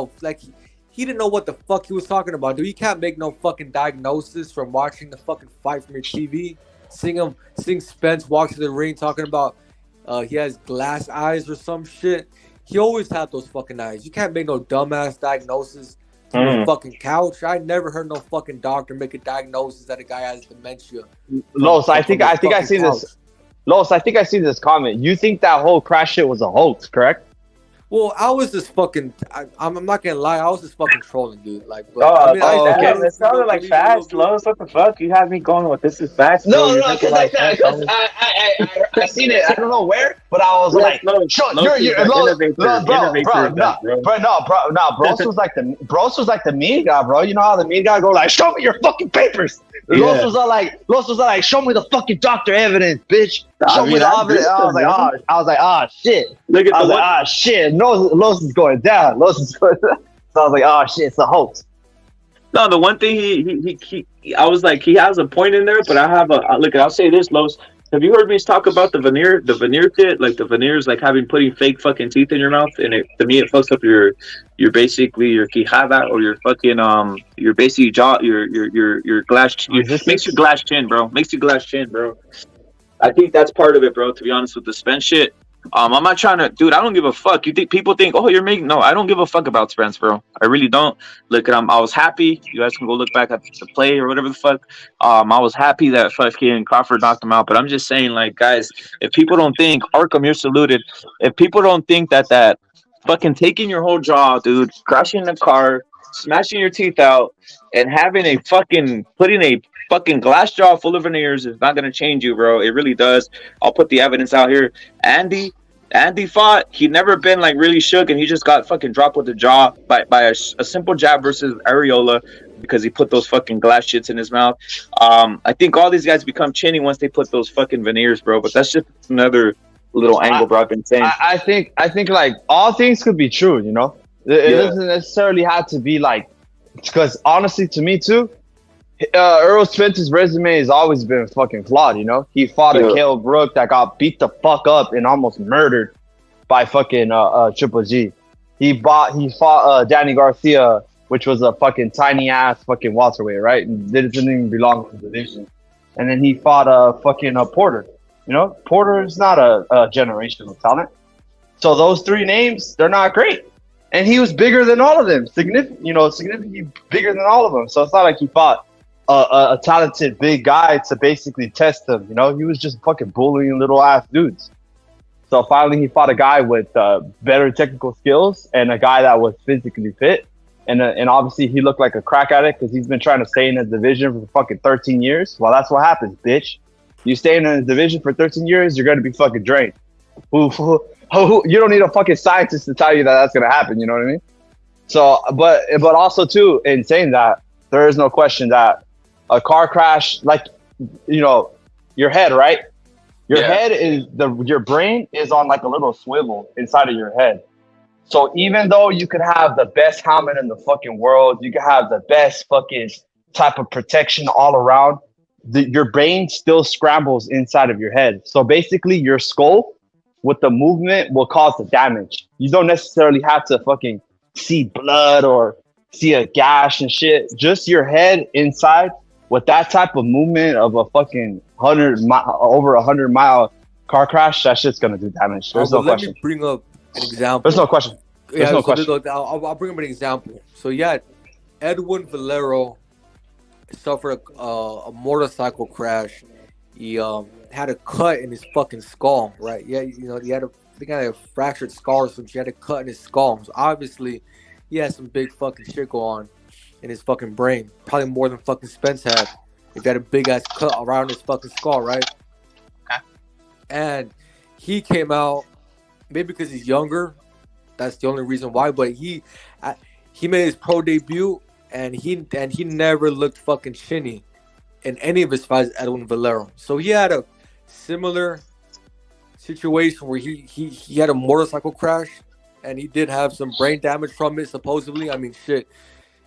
he didn't know what the fuck he was talking about, dude. You can't make no fucking diagnosis from watching the fucking fight from your TV. Seeing Spence walk to the ring talking about he has glass eyes or some shit. He always had those fucking eyes. You can't make no dumbass diagnosis from the fucking couch. I never heard no fucking doctor make a diagnosis that a guy has dementia. Los, I think I seen this. Los, I think I seen this comment. You think that whole crash shit was a hoax, correct? Well, I was just fucking. I'm not gonna lie. I was just fucking trolling, dude. Like, okay. It sounded like facts, Los. What the fuck? You had me going with this is facts. No, because I seen it. I don't know where, but I was like, bro. Bros was like the mean guy, bro. You know how the mean guy go like, show me your fucking papers. Los was like, show me the fucking doctor evidence, bitch. Show me the evidence. I was like, shit. Look at the shit. Los is going down. So I was like, shit, it's a hoax. No, the one thing he I was like, he has a point in there, but I have look. I'll say this, Los. Have you heard me talk about the veneer shit? Like the veneers, like putting fake fucking teeth in your mouth, and to me it fucks up your basically your quijada or your fucking your basically jaw, your glass, makes your glass chin, bro. I think that's part of it, bro. To be honest with the Spence shit. I'm not trying to, dude. I don't give a fuck. People think, oh, you're making. No, I don't give a fuck about Spence, bro. I really don't. Look, I was happy. You guys can go look back at the play or whatever the fuck. I was happy that fucking Crawford knocked him out. But I'm just saying, like, guys, if people don't think Arkham, you're saluted. If people don't think that fucking taking your whole jaw, dude, crashing the car, smashing your teeth out, and having putting a fucking glass jaw full of veneers is not gonna change you, bro. It really does. I'll put the evidence out here. Andy fought. He'd never been like really shook, and he just got fucking dropped with the jaw by a simple jab versus Areola because he put those fucking glass shits in his mouth. I think all these guys become chinny once they put those fucking veneers, bro. But that's just another little angle, bro. I've been saying. I think like all things could be true, you know. It doesn't necessarily have to be like, because honestly, to me too. Earl Spence's resume has always been fucking flawed, you know? He fought a Cale Brook that got beat the fuck up and almost murdered by fucking Triple G. He fought Danny Garcia, which was a fucking tiny ass fucking welterweight, right? And didn't even belong to the division. And then he fought fucking Porter. You know, Porter is not a generational talent. So those three names, they're not great. And he was bigger than all of them, significantly bigger than all of them. So it's not like he fought a talented big guy to basically test him. You know, he was just fucking bullying little ass dudes. So finally, he fought a guy with better technical skills and a guy that was physically fit. And obviously, he looked like a crack addict because he's been trying to stay in the division for fucking 13 years. Well, that's what happens, bitch. You stay in the division for 13 years, you're gonna be fucking drained. You don't need a fucking scientist to tell you that that's gonna happen. You know what I mean? So, but also too, in saying that, there is no question that a car crash, like, you know, your head, right? Your head is your brain is on like a little swivel inside of your head. So even though you could have the best helmet in the fucking world, you could have the best fucking type of protection all around, your brain still scrambles inside of your head. So basically your skull with the movement will cause the damage. You don't necessarily have to fucking see blood or see a gash and shit. Just your head inside with that type of movement of a fucking over 100-mile car crash, that shit's gonna do damage. There's no question. Let me bring up an example. There's no question. I'll bring up an example. So Edwin Valero suffered a motorcycle crash. He had a cut in his fucking skull, right? Yeah, you know, he had a fractured skull, so he had a cut in his skull. So obviously, he had some big fucking shit go on in his fucking brain. Probably more than fucking Spence had. He had a big ass cut around his fucking skull, right? Okay. And he came out, maybe because he's younger. That's the only reason why. But he made his pro debut, and he never looked fucking chinny in any of his fights, Edwin Valero. So he had a similar situation where he had a motorcycle crash, and he did have some brain damage from it, supposedly. I mean, shit.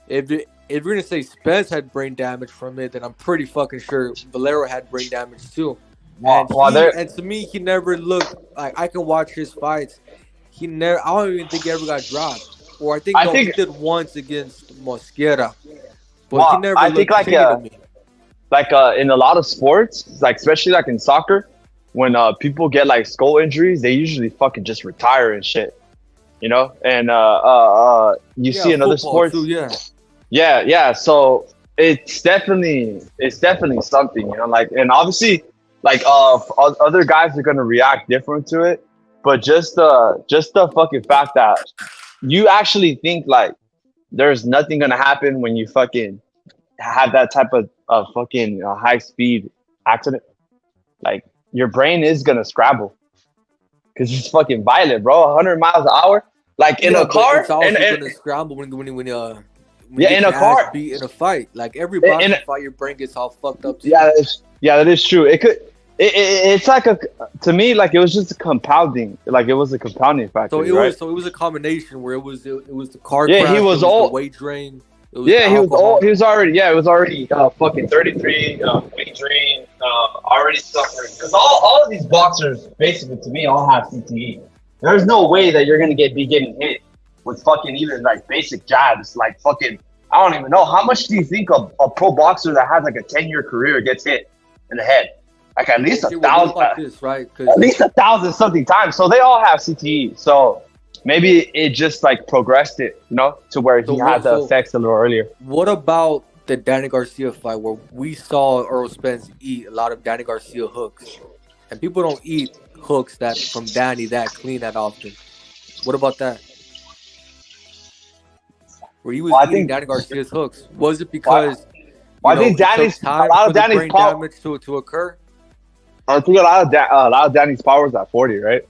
If you're gonna say Spence had brain damage from it, then I'm pretty fucking sure Valero had brain damage too. And to me, he never looked like I can watch his fights. I don't even think he ever got dropped. Or I think he did once against Mosquera. But he never looked to me. Like in a lot of sports, like especially like in soccer, when people get like skull injuries, they usually fucking just retire and shit. You know? And you see in other sports. Too, yeah. So it's definitely something, you know, like, and obviously like other guys are gonna react different to it. But just the fucking fact that you actually think like there's nothing gonna happen when you fucking have that type of fucking high speed accident, like your brain is gonna scramble because it's fucking violent, bro. 100 miles an hour, like in a car. It's also gonna scramble when in a car, beat in a fight. Like every boxing fight, your brain gets all fucked up. Too. Yeah, that is true. It could. It's like to me, like it was just a compounding, like it was a compounding factor. So it was a combination where it was the car crash. Yeah, he was all the weight drain. He was already fucking 33, weight drain, already suffering. Because all of these boxers, basically to me, all have CTE. There's no way that you're gonna be getting hit with fucking even like basic jabs, like fucking. I don't even know how much do you think a pro boxer that has like a 10-year career gets hit in the head. Like at least 1,000, right? At least 1,000 something times. So they all have CTE. So maybe it just like progressed it, you know, to where he had the effects a little earlier. What about the Danny Garcia fight where we saw Earl Spence eat a lot of Danny Garcia hooks, and people don't eat hooks that from Danny that clean that often? What about that? Where he was eating Danny Garcia's hooks? Was it because I think Danny's a lot of Danny's brain damage to occur? I think a lot of Danny's power was at 40, right?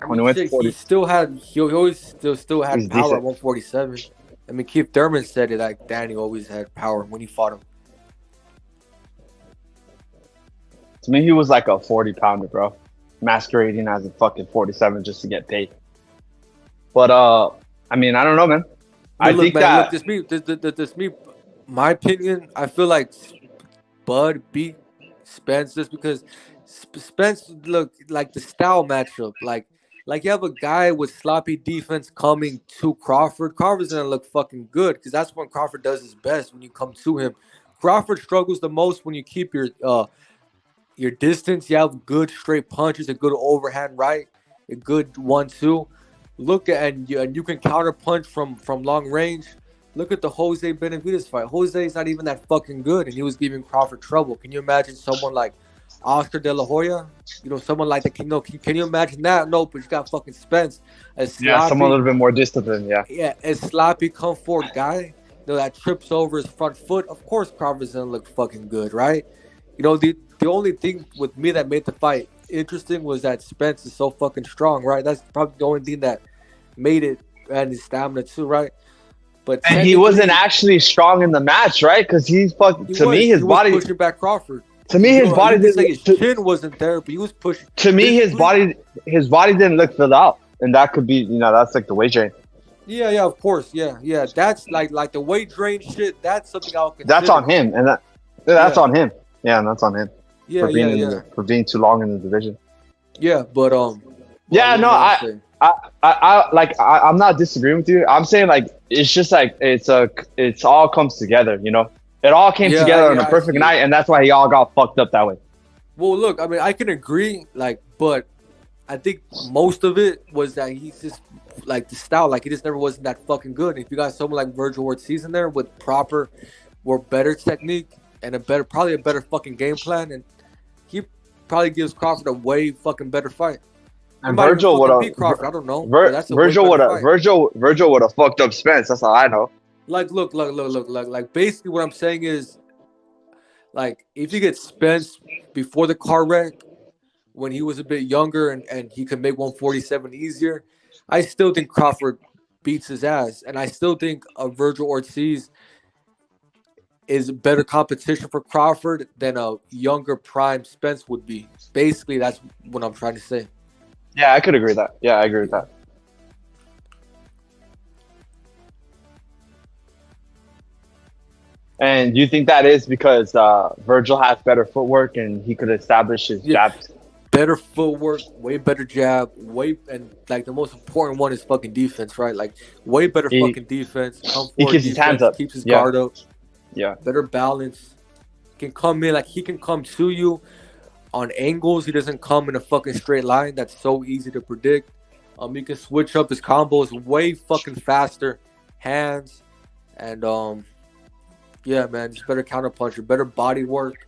When he went to 40, he always still had He's power decent. at 147. I mean, Keith Thurman said it like Danny always had power when he fought him. To me, he was like a 40-pounder, bro, masquerading as a fucking 47 just to get paid. But I mean, I don't know, man. My opinion, I feel like Bud beat Spence just because Spence looked like the style matchup. Like you have a guy with sloppy defense coming to Crawford. Crawford's gonna look fucking good because that's when Crawford does his best when you come to him. Crawford struggles the most when you keep your distance. You have good straight punches, a good overhand right, a good 1-2. Look at and you can counter punch from long range. Look at the Jose Benavidez fight. Jose's not even that fucking good, and he was giving Crawford trouble. Can you imagine someone like Oscar De La Hoya? You know, someone like that. Can you imagine that? No, but you got fucking Spence. Someone a little bit more disciplined, Yeah, a sloppy come forward guy, that trips over his front foot. Of course, Crawford's gonna look fucking good, right? You know, the only thing with me that made the fight interesting was that Spence is so fucking strong, right? That's probably the only thing that made it, and his stamina too, right? But he wasn't actually strong in the match, right? Because he's fucking. To me, his body was pushing back Crawford. To me, his body didn't. His chin wasn't there, but he was pushing. To me, his body didn't look filled out, and that could be, that's like the weight drain. Yeah, of course, yeah. That's like the weight drain shit. That's something I'll consider. That's on him, and that's on him. Yeah, and that's on him. Yeah, for being too long in the division. Yeah, but I'm not disagreeing with you. I'm saying like it's just like it's all comes together, you know. It all came together on a perfect night, and that's why he all got fucked up that way. Well, look, I mean, I can agree, but I think most of it was that he's just like the style, like he just never wasn't that fucking good. If you got someone like Virgil Ortiz in there with better technique and probably a better fucking game plan, and he probably gives Crawford a way fucking better fight. And Virgil would have. I don't know. Virgil would have fucked up Spence. That's all I know. Like, look. Like, basically, what I'm saying is, like, if you get Spence before the car wreck, when he was a bit younger and he could make 147 easier, I still think Crawford beats his ass, and I still think Virgil Ortiz is better competition for Crawford than a younger prime Spence would be. Basically, that's what I'm trying to say. Yeah, I could agree with that. Yeah, I agree with that. And do you think that is because Virgil has better footwork and he could establish his jabs? Better footwork, way better jab, and like the most important one is fucking defense, right? Like way better fucking defense. He keeps his hands up, keeps his guard up. Yeah, better balance. He can come in he can come to you on angles. He doesn't come in a fucking straight line. That's so easy to predict. He can switch up his combos way fucking faster, hands, and yeah, man, just better counterpuncher, better body work.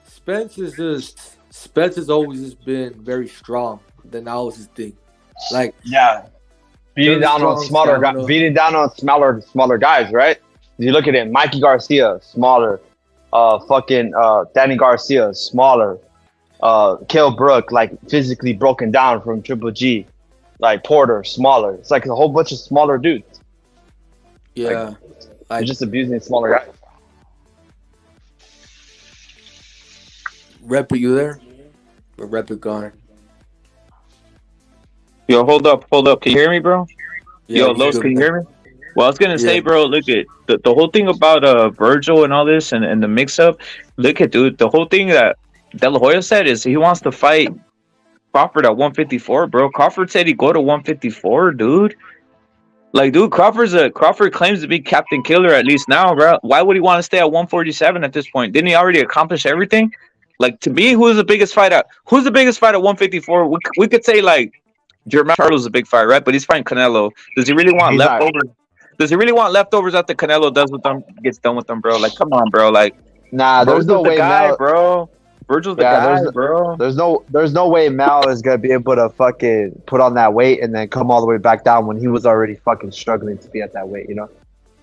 Spence has always just been very strong. Then that was his thing. Like beating down on smaller guys, right? You look at it, Mikey Garcia, smaller. Danny Garcia, smaller. Kell Brook, like physically broken down from Triple G. Like Porter, smaller. It's like a whole bunch of smaller dudes. Yeah. They're just abusing smaller guys. Rep, are you there? Or Rep it gone? Yo, hold up. Can you hear me, bro? Yeah, Yo, Los, can you hear me? Well, I was gonna say, bro, look at the whole thing about Virgil and all this and the mix-up. Look at, dude, the whole thing that De La Hoya said is he wants to fight Crawford at 154, bro. Crawford said he'd go to 154, dude. Like, dude, Crawford claims to be Captain Killer at least now, bro. Why would he want to stay at 147 at this point? Didn't he already accomplish everything? Like, to me, who's the biggest fight at 154? We could say like Jermell Charlo's a big fight, right? But he's fighting Canelo. Does he really want leftovers? Does he really want leftovers after Canelo gets done with them, bro? Like, come on, bro. Like, nah, there's no way, guy, bro. Virgil's the guy, bro. There's no way Mal is gonna be able to fucking put on that weight and then come all the way back down when he was already fucking struggling to be at that weight, you know?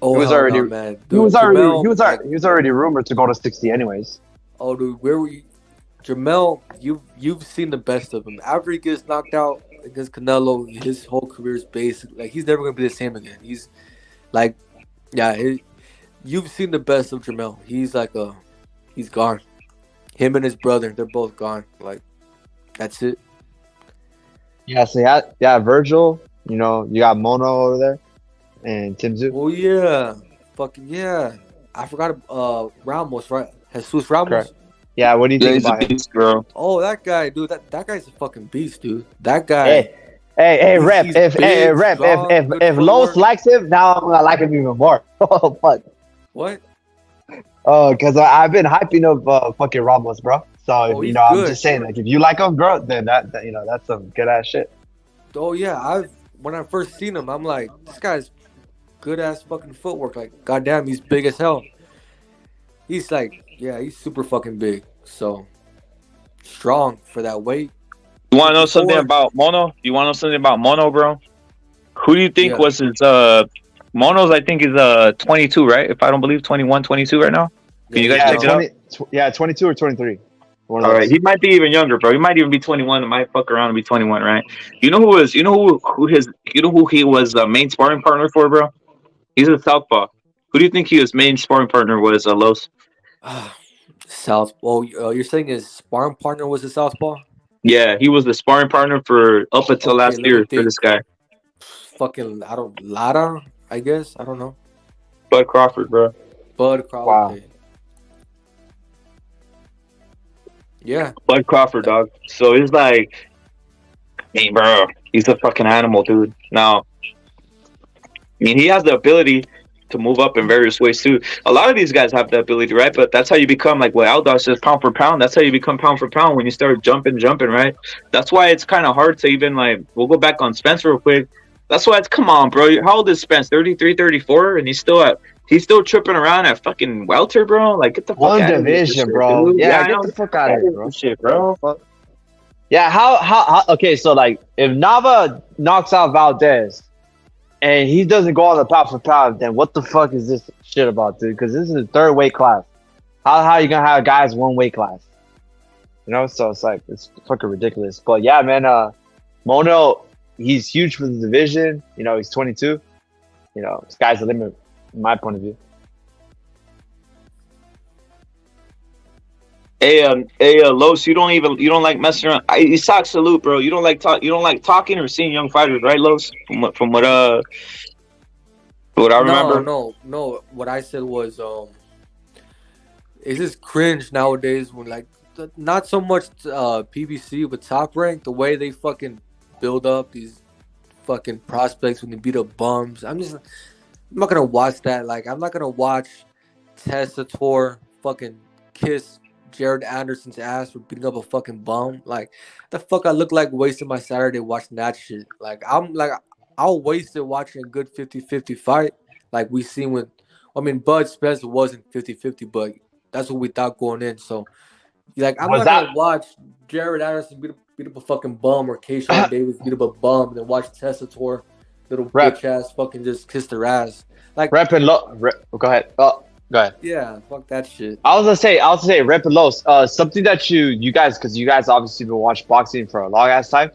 Oh, he was already, man. Dude, he was already rumored to go to 60 anyways. Oh, dude, where were you? Jamel, you've seen the best of him. After he gets knocked out against Canelo, his whole career is basically like he's never gonna be the same again. He's like, you've seen the best of Jamel. He's he's gone. Him and his brother, they're both gone. Like, that's it. Yeah, so Virgil, you know, you got Mono over there and Tim Tszyu. Oh yeah. Fucking yeah. I forgot Ramos, right? Jesus Ramos. Correct. Yeah, what do you think about him? Bro. Oh, that guy, dude, that guy's a fucking beast, dude. That guy. Hey, Rep. If Los likes him, now I'm gonna like him even more. Oh, fuck. What? Oh, because I've been hyping up fucking Ramos, bro. So you know, I'm just saying, like, if you like him, bro, then that you know, that's some good ass shit. Oh yeah, when I first seen him, I'm like, this guy's good ass fucking footwork. Like, goddamn, he's big as hell. He's like, yeah, he's super fucking big. So strong for that weight. You want to know something about Mono? You want to know something about Mono, bro? Who do you think was his Mono's, I think, is 22, right? If I don't believe 21, 22 right now. Can you guys check it out? Yeah, 22 or 23. All right, he might be even younger, bro. He might even be 21. It might fuck around and be 21, right? You know who he was main sparring partner for, bro? He's a southpaw. Who do you think his main sparring partner was, Los? Southpaw. You're saying his sparring partner was a southpaw? Yeah, he was the sparring partner for up until last year for this guy. Fucking, Lara, I guess. I don't know. Bud Crawford, bro. Bud Crawford. Wow. Yeah. Bud Crawford, dog. So he's like, hey, bro, he's a fucking animal, dude. Now, I mean, he has the ability to move up in various ways, too. A lot of these guys have the ability, right? But that's how you become, like what Aldous says, pound for pound. That's how you become pound for pound when you start jumping, right? That's why it's kind of hard to even, like, we'll go back on Spence real quick. That's why it's, come on, bro. How old is Spence? 33, 34? And he's still tripping around at fucking welter, bro? Like, get the fuck out of here. One division, bro. Yeah, get the fuck out of here, bro. Shit, bro. Yeah, how okay, so, like, if Nava knocks out Valdez and he doesn't go on the pound for pound, then what the fuck is this shit about, dude? Because this is the third weight class. How are you going to have guys one weight class? You know, so it's like, it's fucking ridiculous. But, yeah, man, Mono, he's huge for the division. You know, he's 22. You know, sky's the limit, from my point of view. Hey, Los, you don't like messing around. Isak, salute, bro. You don't like talking or seeing young fighters, right, Los? From what What I remember? No. What I said was, it's just cringe nowadays when like not so much PBC but Top Rank, the way they fucking build up these fucking prospects when they beat up bums. I'm not gonna watch that. Like I'm not gonna watch Tessator fucking kiss Jared Anderson's ass for beating up a fucking bum. Like the fuck I look like wasting my Saturday watching that shit. Like I'll waste it watching a good 50-50 fight. Like we seen when Bud Spence wasn't 50-50, but that's what we thought going in. So like I'm not gonna watch Jared Anderson beat up a fucking bum or Keyshawn Davis beat up a bum and then watch Tessator little bitch ass fucking just kiss their ass. Like go ahead. Go ahead. Yeah, fuck that shit. I was gonna say, Rep and Los, something that you guys, because you guys obviously been watching boxing for a long ass time,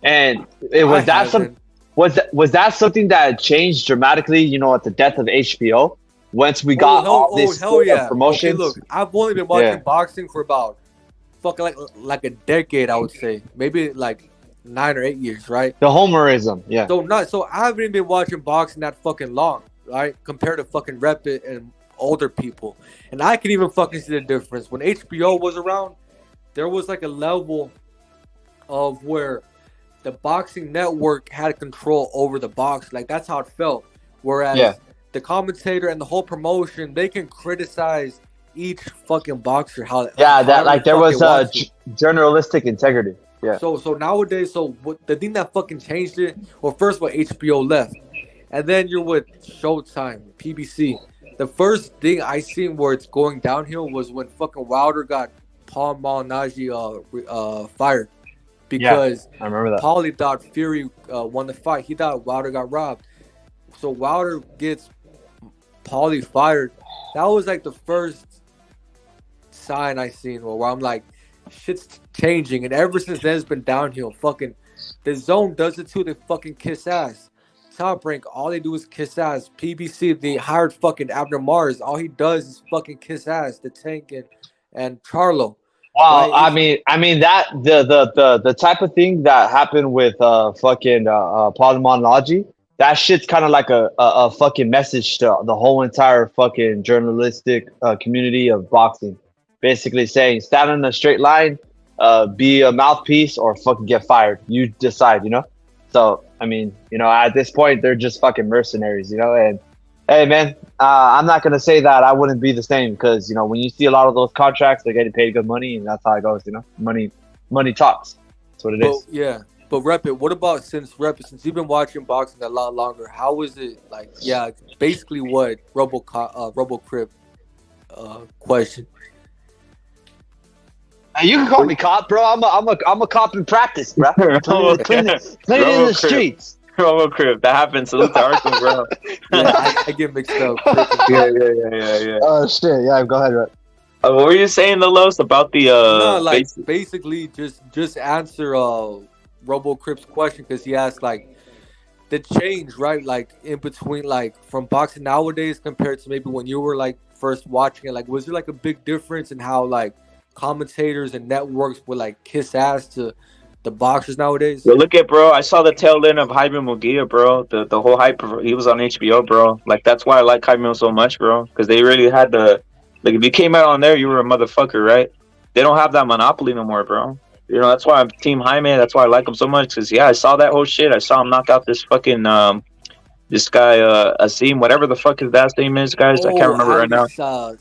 and was that something that changed dramatically? You know, at the death of HBO, once we got all this promotions. Okay, look, I've only been watching boxing for about fucking like a decade, I would say, maybe like 9 or 8 years, right? The homerism, yeah. So I haven't been watching boxing that fucking long, right? Compared to fucking Rep It and older people, and I can even fucking see the difference. When HBO was around, there was like a level of where the boxing network had control over the box. Like that's how it felt. Whereas the commentator and the whole promotion, they can criticize each fucking boxer. There was journalistic integrity. Yeah. So nowadays, the thing that fucking changed it. Well, first of all, HBO left, and then you're with Showtime, PBC. The first thing I seen where it's going downhill was when fucking Wilder got Paul Malignaggi fired because I remember that. Paulie thought Fury won the fight. He thought Wilder got robbed. So Wilder gets Paulie fired. That was like the first sign I seen where I'm like, shit's changing. And ever since then, it's been downhill. Fucking the Zone does it too. They fucking kiss ass. Top Rank, all they do is kiss ass. PBC, they hired fucking Abner Mars. All he does is fucking kiss ass. The Tank and Charlo. Wow, right? I mean that the type of thing that happened with fucking Paul Malignaggi, that shit's kind of like a fucking message to the whole entire fucking journalistic community of boxing. Basically saying, stand in a straight line, be a mouthpiece, or fucking get fired. You decide, you know? So, I mean, you know, at this point, they're just fucking mercenaries, you know? And, hey, man, I'm not going to say that I wouldn't be the same because, you know, when you see a lot of those contracts, they're getting paid good money, and that's how it goes, you know? Money talks. That's what it is. Yeah. But Rep It, what about since you've been watching boxing a lot longer, how is it, like, basically what RoboCrip question? You can call me cop, bro. I'm a cop in practice, bro. Playing in the streets. RoboCrip, that happens. Salute to Arkham, bro. I get mixed up. Yeah. Oh shit, yeah. Go ahead, Rep. What were you saying, Los, about the basically just answer RoboCrip's question because he asked like the change, right? Like in between, like from boxing nowadays compared to maybe when you were like first watching it. Like, was there like a big difference in how like commentators and networks would like kiss ass to the boxers nowadays? Well, look at, bro, I saw the tail end of Jaime Munguia, bro. The whole hype, he was on HBO, bro. Like, that's why I like Jaime so much, bro. Because they really had like, if you came out on there, you were a motherfucker, right? They don't have that monopoly no more, bro. You know, that's why I'm Team Jaime. That's why I like him so much. Because, I saw that whole shit. I saw him knock out this fucking, this guy, Asim, whatever the fuck his last name is, guys. I can't remember right now. Ali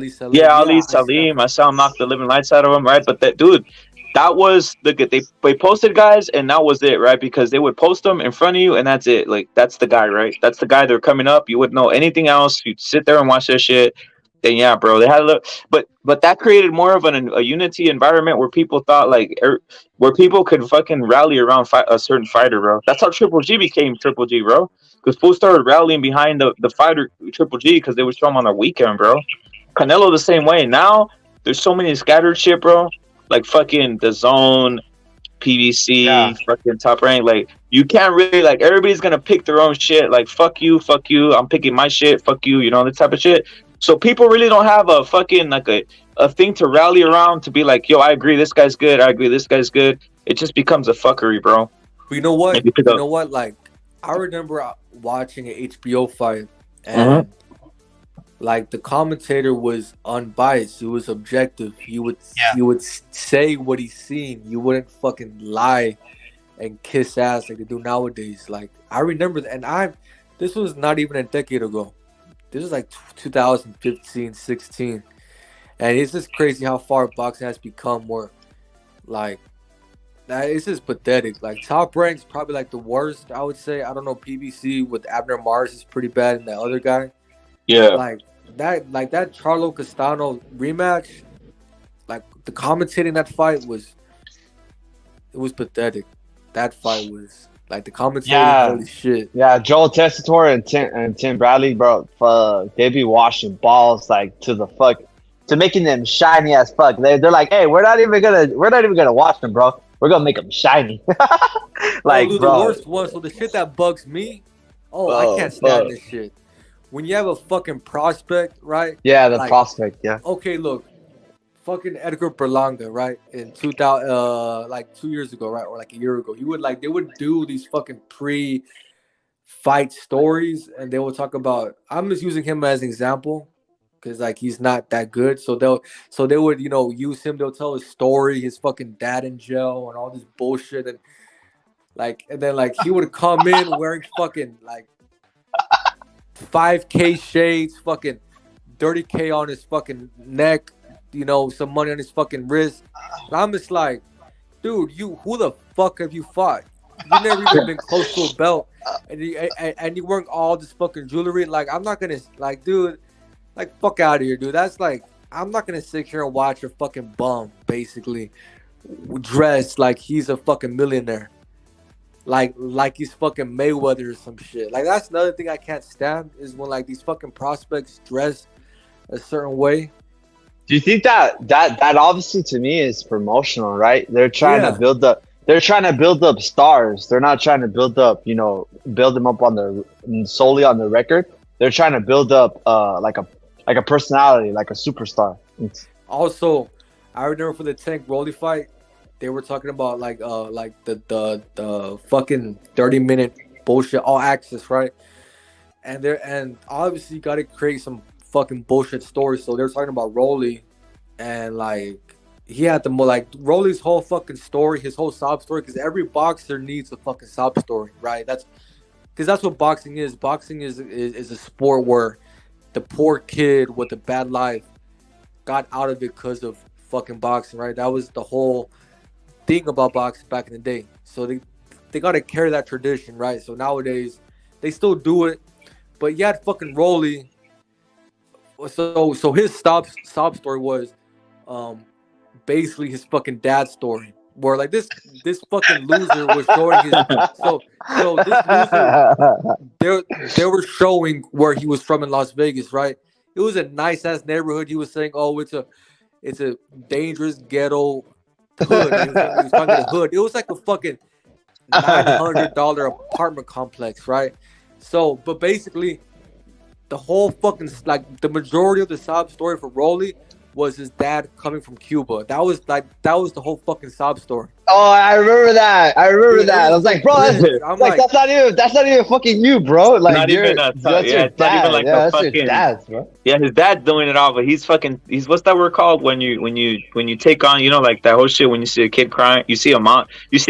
Salim. Yeah, Ali Salim. I saw him knock the living lights out of him, right? But that dude, that was they posted guys, and that was it, right? Because they would post them in front of you, and that's it. Like, that's the guy, right? That's the guy. They're coming up. You wouldn't know anything else. You'd sit there and watch that shit. Then yeah, bro, they had a little, but that created more of a unity environment where people thought like where people could fucking rally around a certain fighter, bro. That's how Triple G became Triple G, bro. Because people started rallying behind the fighter Triple G because they would show him on the weekend, bro. Canelo the same way. Now there's so many scattered shit, bro. Like fucking The Zone, PBC, fucking Top Rank. Like, you can't really, like, everybody's gonna pick their own shit. Like, fuck you, I'm picking my shit, fuck you, you know, this type of shit. So people really don't have a fucking, like, a thing to rally around to be like, yo, I agree this guy's good, I agree this guy's good. It just becomes a fuckery, bro. But you know what? Like, I remember watching an HBO fight, and like the commentator was unbiased. He was objective. He would say what he's seen. You wouldn't fucking lie and kiss ass like they do nowadays. Like I remember that, and this was not even a decade ago. This was like 2015, 16. And it's just crazy how far boxing has become where, like, it's just pathetic. Like, Top Rank's probably, like, the worst, I would say. I don't know, PBC with Abner Mars is pretty bad, and that other guy. Yeah. Like, that Charlo Castano rematch, like, the commentating that fight was pathetic. That fight was, like, the commentating, holy shit. Yeah, Joel Tessitore and Tim Bradley, bro, they be washing balls, like, to making them shiny as fuck. They're like, hey, we're not even gonna wash them, bro. We're gonna make them shiny. Like, dude, bro. The worst one. So the shit that bugs me, I can't stand this shit. When you have a fucking prospect, right? Yeah, the prospect. Yeah. Okay, look, fucking Edgar Berlanga, right? In 2000, like 2 years ago, right, or like a year ago, they would do these fucking pre-fight stories, and they would talk about. I'm just using him as an example. Because like he's not that good, so they would use him. They'll tell his story, his fucking dad in jail, and all this bullshit, and then like he would come in wearing fucking like 5K shades, fucking 30K on his fucking neck, some money on his fucking wrist. And I'm just like, dude, who the fuck have you fought? You never even been close to a belt, and you wearing all this fucking jewelry. Like I'm not gonna like, dude. Like, fuck out of here, dude. That's like, I'm not going to sit here and watch a fucking bum, basically, dressed like he's a fucking millionaire. Like he's fucking Mayweather or some shit. Like, that's another thing I can't stand is when, like, these fucking prospects dress a certain way. Do you think that obviously to me is promotional, right? They're trying to build up. They're trying to build up stars. They're not trying to build up, build them up solely on the record. They're trying to build up like a personality, like a superstar. Also, I remember for the Tank Rolly fight, they were talking about like the fucking 30-minute bullshit, all access, right? And obviously you got to create some fucking bullshit stories. So they're talking about Rolly, and like he had Rolly's whole fucking story, his whole sob story, because every boxer needs a fucking sob story, right? Because that's what boxing is. Boxing is a sport where the poor kid with the bad life got out of it because of fucking boxing, right? That was the whole thing about boxing back in the day. So they got to carry that tradition, right? So nowadays, they still do it. But you had fucking Rolly. So his sob story was basically his fucking dad's story. Where like this fucking loser was showing his so this loser they were showing where he was from in Las Vegas, right? It was a nice ass neighborhood. He was saying, oh, it's a dangerous ghetto hood. He was talking the hood. It was like a fucking $900 apartment complex, right? So, but basically, the whole fucking like the majority of the sob story for Rolly was his dad coming from Cuba. That was the whole fucking sob story. Oh, I remember that. I was like, bro, that's not even fucking you, bro. Like, not even that's your dad. Not even like fucking dad, bro. Yeah, his dad's doing it all, but he's what's that word called when you take on, like that whole shit when you see a kid crying, you see a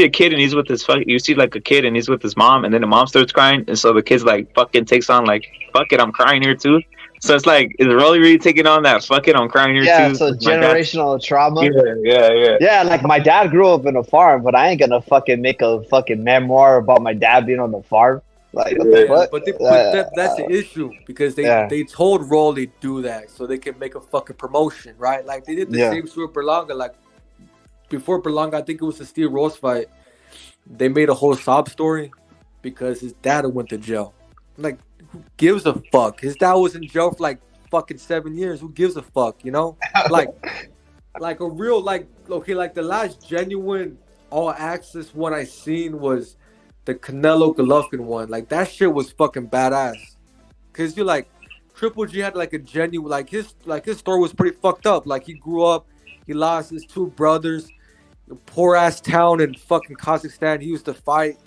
kid and he's with his you see like a kid and he's with his mom, and then the mom starts crying, and so the kid's like fucking takes on like, fuck it, I'm crying here too. So it's like, is Rolly really taking on that fuck it, I'm crying here too? Yeah, so generational trauma. Yeah. Yeah, like my dad grew up in a farm, but I ain't gonna fucking make a fucking memoir about my dad being on the farm. Like, what the fuck? But that's the issue, because they told Rolly to do that so they can make a fucking promotion, right? Like they did the same shit with Berlanga. Like before Berlanga, I think it was the Steve Rose fight. They made a whole sob story because his dad went to jail. Like, who gives a fuck? His dad was in jail for like fucking 7 years. Who gives a fuck? Like a real like the last genuine all access one I seen was the Canelo Golovkin one. Like that shit was fucking badass. Cause you like Triple G had like a genuine his story was pretty fucked up. Like he grew up, he lost his two brothers, poor ass town in fucking Kazakhstan. He used to fight,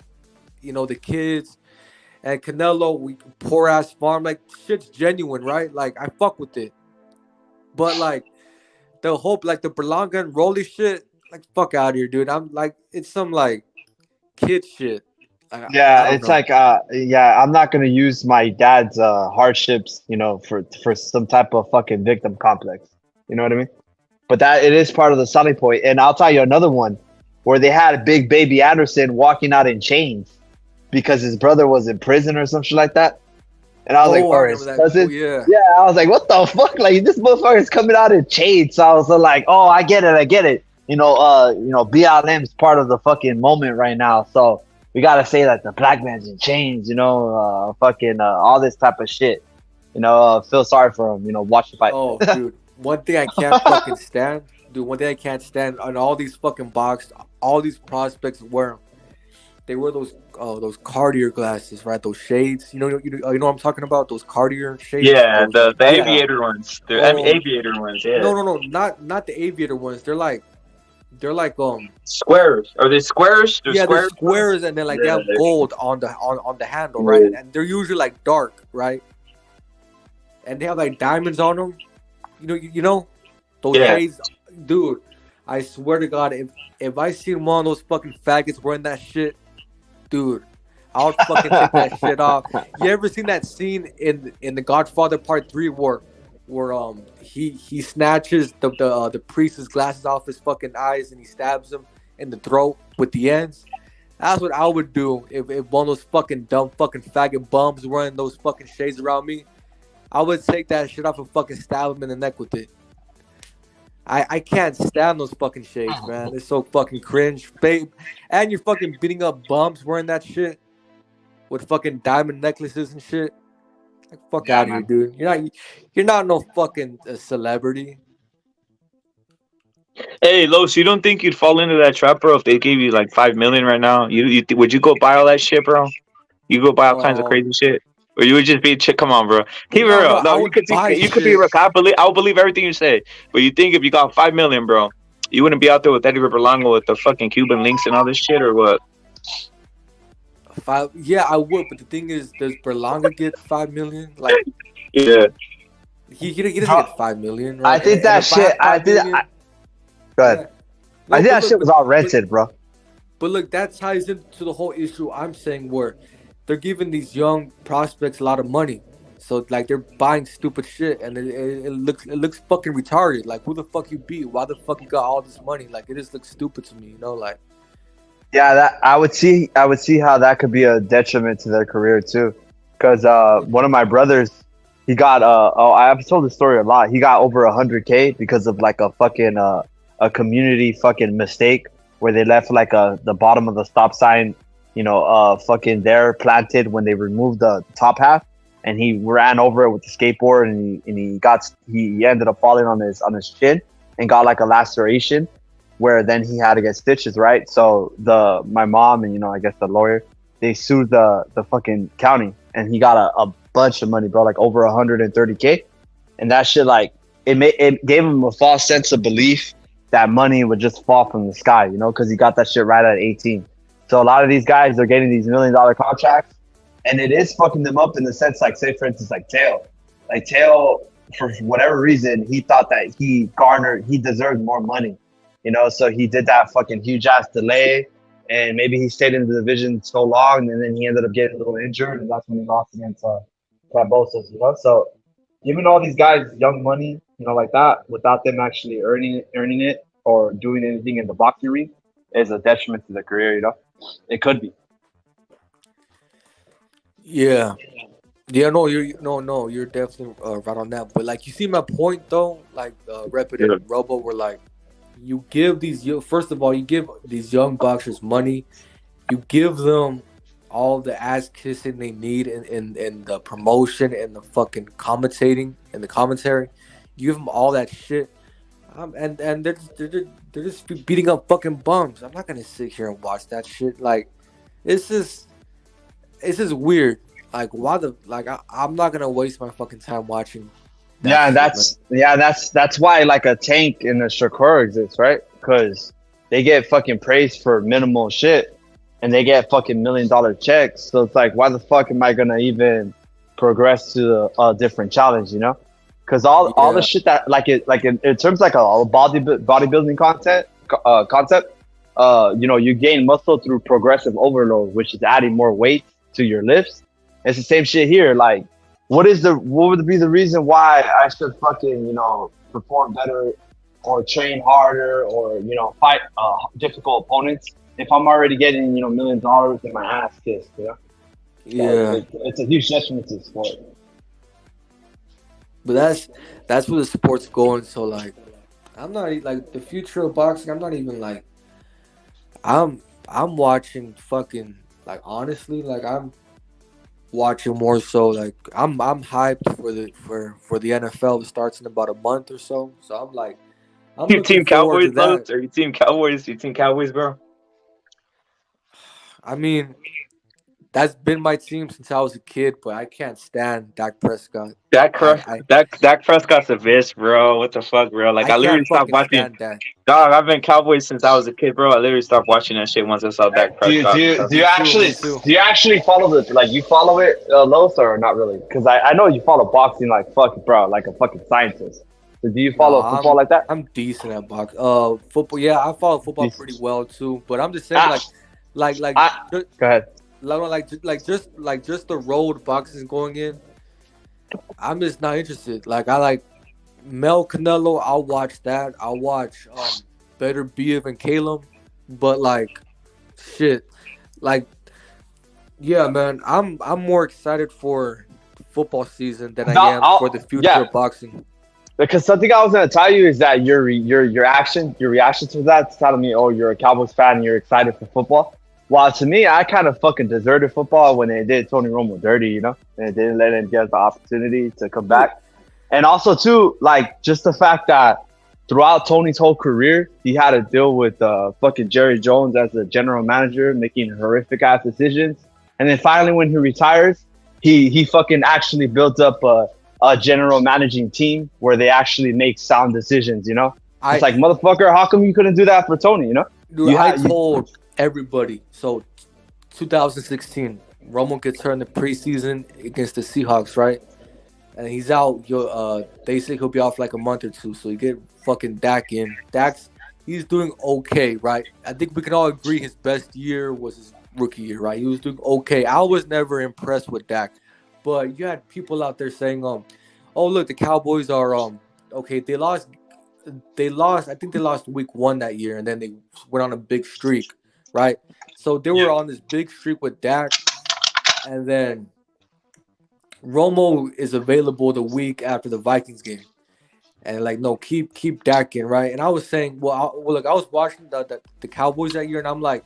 the kids. and Canelo, we poor ass farm. Like shit's genuine, right? Like I fuck with it, but like the hope, like the Berlanga and Rolly shit, like fuck out of here, dude. I'm like, it's some like kid shit. I Yeah, don't it's know. like yeah, I'm not gonna use my dad's hardships, you know, for some type of fucking victim complex. You know what I mean? But that it is part of the selling point. And I'll tell you another one where they had a big baby Anderson walking out in chains because his brother was in prison or something like that. And I was like, I or his remember that. cousin. Yeah. Yeah, I was like, what the fuck? Like this motherfucker's coming out in chains. So I was like, oh, I get it. You know, BLM's part of the fucking moment right now. So we gotta say that the black man's in chains, you know, all this type of shit. You know, feel sorry for him, you know, watch the fight. Oh, dude. One thing I can't fucking stand, dude. One thing I can't stand on all these fucking box, all these prospects wear those Cartier glasses, right? Those shades. You know what I'm talking about? Those Cartier shades. Yeah, those, the aviator ones. The aviator ones. Yeah. No, not the aviator ones. They're like squares. Are they squares? They're they're squares, and then like they have gold on the handle, right? And they're usually like dark, right? And they have like diamonds on them. You know, those shades, dude. I swear to God, if I see one of those fucking faggots wearing that shit, dude, I'll fucking take that shit off. You ever seen that scene in The Godfather Part 3 where he snatches the priest's glasses off his fucking eyes and he stabs him in the throat with the ends? That's what I would do if one of those fucking dumb fucking faggot bums wearing those fucking shades around me. I would take that shit off and fucking stab him in the neck with it. I can't stand those fucking shades, man. It's so fucking cringe, babe. And you're fucking beating up bums wearing that shit with fucking diamond necklaces and shit. Like, fuck out of here, dude. You're not no fucking celebrity. Hey, Los, you don't think you'd fall into that trap, bro? If they gave you like $5 million right now, would you go buy all that shit, bro? You go buy all kinds of crazy shit. Or you would just be a chick. Come on, bro. Keep it real. No, you could be real. I'll believe everything you say. But you think if you got $5 million, bro, you wouldn't be out there with Eddie Berlanga with the fucking Cuban links and all this shit, or what? Yeah, I would. But the thing is, does Berlanga get $5 million? Like, yeah, he doesn't get $5 million. Right? I think that shit. Go ahead. Yeah. I think that shit was all rented, bro. But look, that ties into the whole issue I'm saying where they're giving these young prospects a lot of money. So like they're buying stupid shit and it looks fucking retarded. Like who the fuck you beat? Why the fuck you got all this money? Like it just looks stupid to me, you know, like yeah, that I would see how that could be a detriment to their career too. Cause one of my brothers, he got I've told this story a lot. He got over 100K because of like a fucking a community fucking mistake where they left like the bottom of the stop sign, you know, fucking there planted when they removed the top half, and he ran over it with the skateboard, and he ended up falling on his chin and got like a laceration, where then he had to get stitches, right? So my mom and, you know, I guess the lawyer, they sued the fucking county, and he got a bunch of money, bro, like over 130K, and that shit like it gave him a false sense of belief that money would just fall from the sky, you know, because he got that shit right at 18. So a lot of these guys, they're getting these $1 million contracts, and it is fucking them up in the sense, like, say, for instance, like Tail. Like, Tail, for whatever reason, he thought that he deserved more money, you know? So he did that fucking huge-ass delay, and maybe he stayed in the division so long, and then he ended up getting a little injured, and that's when he lost against Barbosa, you know? So giving all these guys young money, you know, like that, without them actually earning it or doing anything in the boxing ring is a detriment to their career, you know? It could be. Yeah, no, you're definitely right on that. But like, you see my point though. Like, Repit and Robo were like, you give these first of all, you give these young boxers money, you give them all the ass kissing they need in the promotion and the fucking commentating and the commentary. You give them all that shit, and they're just beating up fucking bums. I'm not gonna sit here and watch that shit. Like, it's just weird. Like, I'm not gonna waste my fucking time watching. That's why like a Tank and a Shakur exists, right? Because they get fucking praised for minimal shit, and they get fucking $1 million checks. So it's like, why the fuck am I gonna even progress to a different challenge? You know, because all the shit that in terms like a bodybuilding concept, you know, you gain muscle through progressive overload, which is adding more weight to your lifts. It's the same shit here. Like, what would be the reason why I should fucking, you know, perform better or train harder or, you know, fight difficult opponents if I'm already getting, you know, $1 million in my ass kissed, you know? Yeah. It's a huge detriment to the sport. But that's where the sport's going. So like, I'm not like the future of boxing. I'm not even like, I'm watching fucking like honestly like I'm watching more so like I'm hyped for the NFL. It starts in about a month or so. So I'm like, I'm You looking team forward Cowboys, to that. bro? Or you team Cowboys? You team Cowboys, bro? I mean, that's been my team since I was a kid, but I can't stand Dak Prescott. Dak Prescott's a bitch, bro. What the fuck, bro? Like, I literally can't stopped fucking watching. stand Dak. Dog, I've been Cowboys since I was a kid, bro. I literally stopped watching that shit once I saw Dak Do Prescott. you actually follow the like you follow it, Los, or not really? Because I know you follow boxing like fuck, bro, like a fucking scientist. So do you follow football like that? I'm decent at boxing. Football, yeah, I follow football pretty well too. But I'm just saying, go ahead. Just the road boxing is going in. I'm just not interested. Like I like Mel Canelo. I'll watch that. I'll watch Better Beef and Caleb. But like, shit, like, yeah, man. I'm more excited for football season than I am for the future of boxing. Because something I was gonna tell you is that your reaction to that's telling me, oh, you're a Cowboys fan and you're excited for football. While to me, I kind of fucking deserted football when they did Tony Romo dirty, you know, and they didn't let him get the opportunity to come back. And also too, like just the fact that throughout Tony's whole career, he had to deal with fucking Jerry Jones as the general manager, making horrific ass decisions. And then finally, when he retires, he fucking actually built up a general managing team where they actually make sound decisions, you know? It's like, motherfucker, how come you couldn't do that for Tony, you know? Dude, I told everybody. So 2016, Romo gets hurt in the preseason against the Seahawks, right? And he's out. They say he'll be out for like a month or two. So you get fucking Dak in. He's doing okay, right? I think we can all agree his best year was his rookie year, right? He was doing okay. I was never impressed with Dak. But you had people out there saying, oh, look, the Cowboys are okay, they lost. I think they lost week 1 that year, and then they went on a big streak, right? So they were on this big streak with Dak, and then Romo is available the week after the Vikings game, and like, no, keep Dak in, right? And I was saying, look, I was watching the Cowboys that year, and I'm like,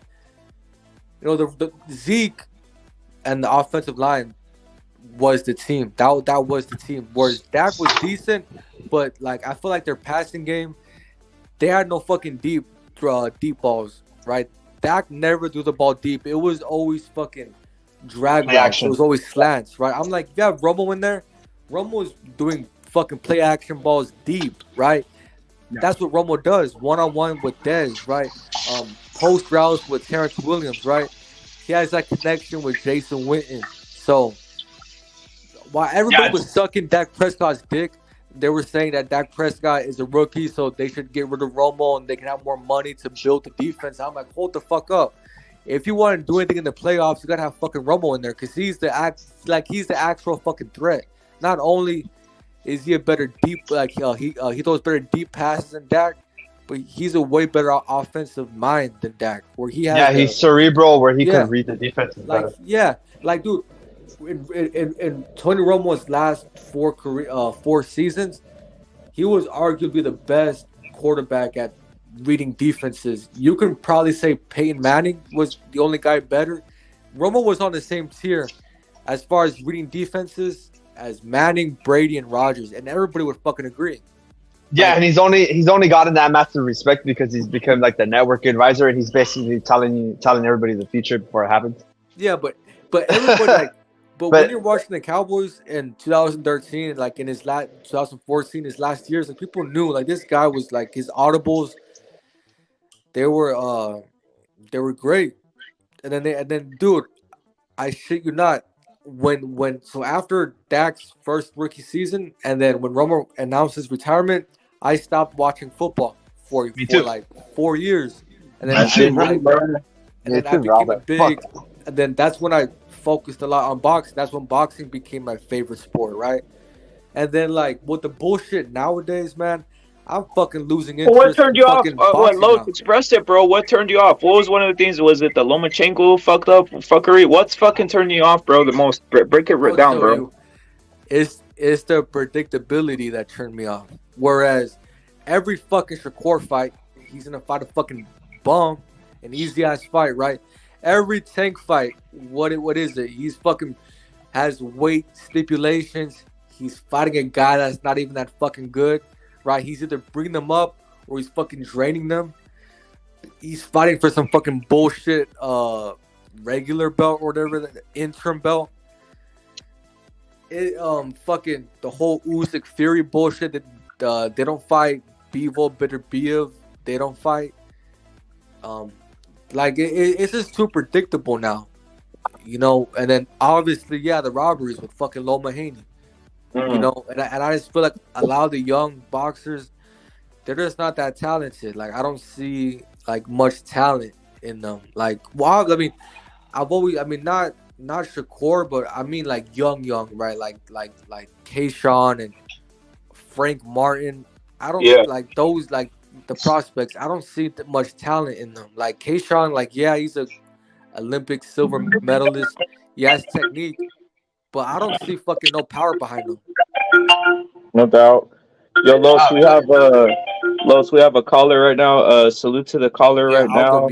you know, the Zeke and the offensive line was the team. That was the team. Whereas Dak was decent, but like I feel like their passing game, they had no fucking deep balls, right? Dak never threw the ball deep. It was always fucking drag routes. It was always slants, right? I'm like, you have Romo in there. Romo was doing fucking play action balls deep, right? Yeah. That's what Romo does. 1-on-1 with Dez, right? Post routes with Terrence Williams, right? He has that connection with Jason Witten. So while everybody was sucking Dak Prescott's dick, they were saying that Dak Prescott is a rookie, so they should get rid of Romo and they can have more money to build the defense. I'm like, hold the fuck up. If you want to do anything in the playoffs, you gotta have fucking Romo in there because he's the actual fucking threat. Not only is he a better deep, he throws better deep passes than Dak, but he's a way better offensive mind than Dak. Where he has he's cerebral, where he can read the defense better. Dude. In Tony Romo's last 4 seasons, he was arguably the best quarterback at reading defenses. You can probably say Peyton Manning was the only guy better. Romo was on the same tier as far as reading defenses as Manning, Brady, and Rodgers, and everybody would fucking agree. Yeah, and he's only gotten that massive respect because he's become like the network advisor, and he's basically telling everybody the future before it happens. Yeah, but everybody But when you're watching the Cowboys in 2013, like in his 2014, his last years, like people knew like this guy was like his audibles. They were great. dude, I shit you not. So after Dak's first rookie season, and then when Romo announced his retirement, I stopped watching football for like 4 years, and then I became a big. And then that's when I focused a lot on boxing. That's when boxing became my favorite sport, right? And then like with the bullshit nowadays, man, I'm fucking losing interest. What turned you off? What Los expressed it, bro. What turned you off? What was one of the things? Was it the Lomachenko fucked up fuckery? What's fucking turning you off, bro? The most. Break it down, bro. It's the predictability that turned me off. Whereas every fucking Shakur fight, he's gonna fight a fucking bum, an easy ass fight, right? Every Tank fight, what is it? He's fucking has weight stipulations. He's fighting a guy that's not even that fucking good, right? He's either bringing them up or he's fucking draining them. He's fighting for some fucking bullshit regular belt or whatever, the interim belt. Fucking the whole Usyk Fury bullshit that they don't fight. Bivol Beterbiev, they don't fight. Like it's just too predictable now, you know. And then obviously, yeah, the robberies with fucking Loma Haney, you know. And I just feel like a lot of the young boxers, they're just not that talented. Like I don't see like much talent in them. Like, wow, I mean, not Shakur, but I mean like young, right? Like Kayshawn and Frank Martin. I don't like those like. The prospects, I don't see much talent in them. Like Kayshawn, like yeah, he's a Olympic silver medalist. He has technique, but I don't see fucking no power behind him. No doubt. Yo, Los, we have a caller right now. Salute to the caller right now.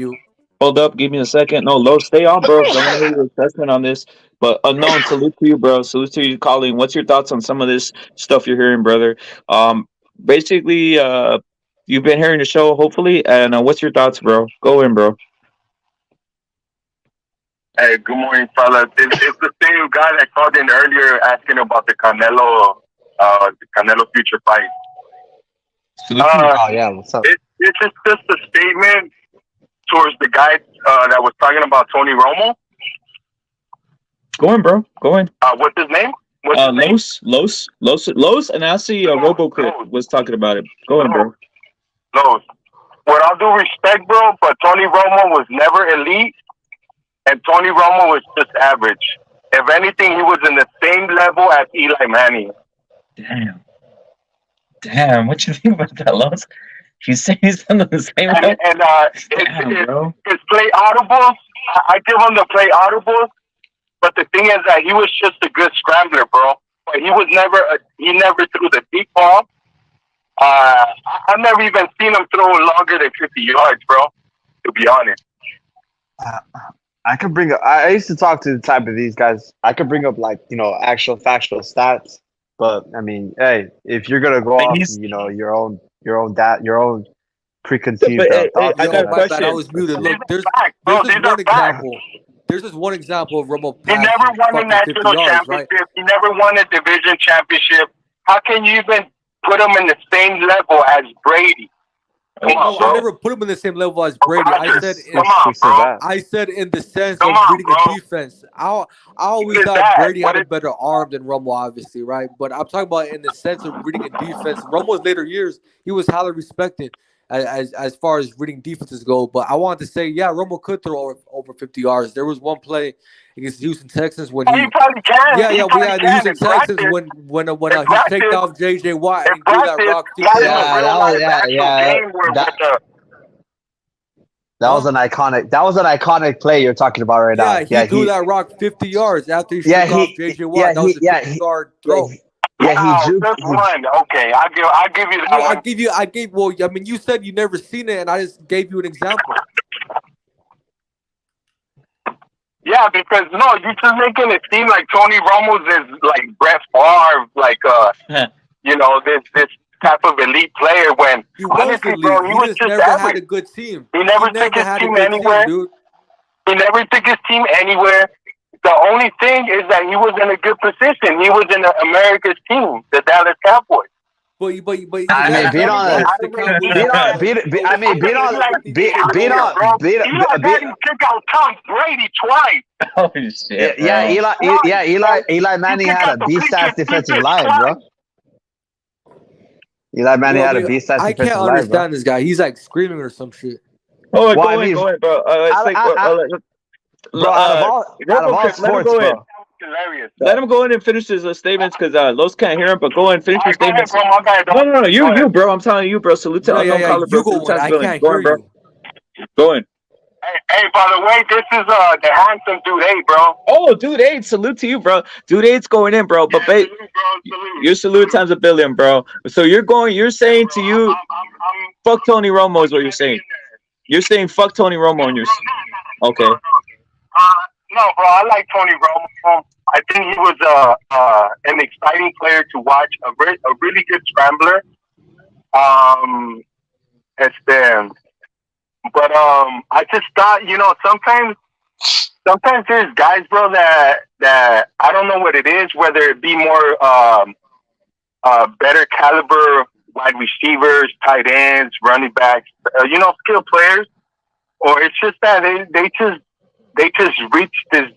Hold up, give me a second. No, Los, stay on, bro. Don't want to hear your assessment on this. But unknown, salute to you, bro. Salute to you calling. What's your thoughts on some of this stuff you're hearing, brother? Basically, you've been hearing the show, hopefully, and what's your thoughts, bro? Go in, bro. Hey, good morning, fellas. It's the same guy that called in earlier asking about the Canelo future fight. Oh yeah, what's up? It's just a statement towards the guy that was talking about Tony Romo. Go in, bro. Go in. What's his name? Los, and I see RoboCrit was talking about it. Go in, bro. Los. With all due respect, bro, but Tony Romo was never elite, and Tony Romo was just average. If anything, he was in the same level as Eli Manning. Damn, what you think about that, Los? You say he's on the same level? And his play audibles, I give him the play audibles, but the thing is that he was just a good scrambler, bro. But he never threw the deep ball. I've never even seen him throw longer than 50 yards, bro, to be honest. I could bring up. I used to talk to the type of these guys. I could bring up like actual factual stats, but I mean, hey, if you're gonna go off, your own preconceived thoughts. I got a question. I was muted. Look, there's one example. There's just one example of Romo. He never won a national championship. Right? He never won a division championship. How can you even put him in the same level as Brady? I never put him in the same level as Brady. I said in the sense of reading a defense. I always thought Brady had a better arm than Romo, obviously, right? But I'm talking about in the sense of reading a defense. Romo's later years, he was highly respected as far as reading defenses go. But I wanted to say, yeah, Romo could throw over 50 yards. There was one play against Houston Texans when he probably can. Yeah, we had Houston Texans when he taked off J.J. Watt and he threw that rock. That was an iconic play you're talking about right now. Yeah, he threw that rock 50 yards after he shook off J.J. Watt. That was a 50-yard throw. Yeah, he juked one. Okay, I'll give you that. Well, I mean, you said you never seen it, and I just gave you an example. Yeah, because you're just making it seem like Tony Romo's is like Brett Favre, like this type of elite player. When honestly, bro, he was just never average. Had a good team. He never took his team anywhere. He never took his team anywhere. The only thing is that he was in a good position. He was in America's team, the Dallas Cowboys. But I mean, beat on. Eli got him kick out Tom Brady twice. Oh shit! Yeah, Eli Manning had a beast-ass defensive line, bro. Eli Manning had a beast-ass I defensive can't line, understand this guy. He's like screaming or some shit. Oh, go ahead, bro. Bro, out of all sports, bro. Hilarious. Let him go in and finish his statements because Los can't hear him. But go in and finish your statements. Go ahead, bro. My bad, No, you, bro. I'm telling you, bro. Salute to unknown caller, bro. You go on. I can't go hear in, bro. you. Go in. Hey, by the way, this is the handsome Dude 8, bro. Oh, Dude 8, salute to you, bro. Dude 8's going in, bro. But salute, bro. Your salute times a billion, bro. So you're saying to you, fuck Tony Romo is what you're saying. You're saying fuck Tony Romo, and you're okay. No, bro. I like Tony Romo. I think he was an exciting player to watch. A really good scrambler. But I just thought, sometimes there's guys, bro, that I don't know what it is, whether it be more better caliber wide receivers, tight ends, running backs, skilled players, or it's just that they just reach this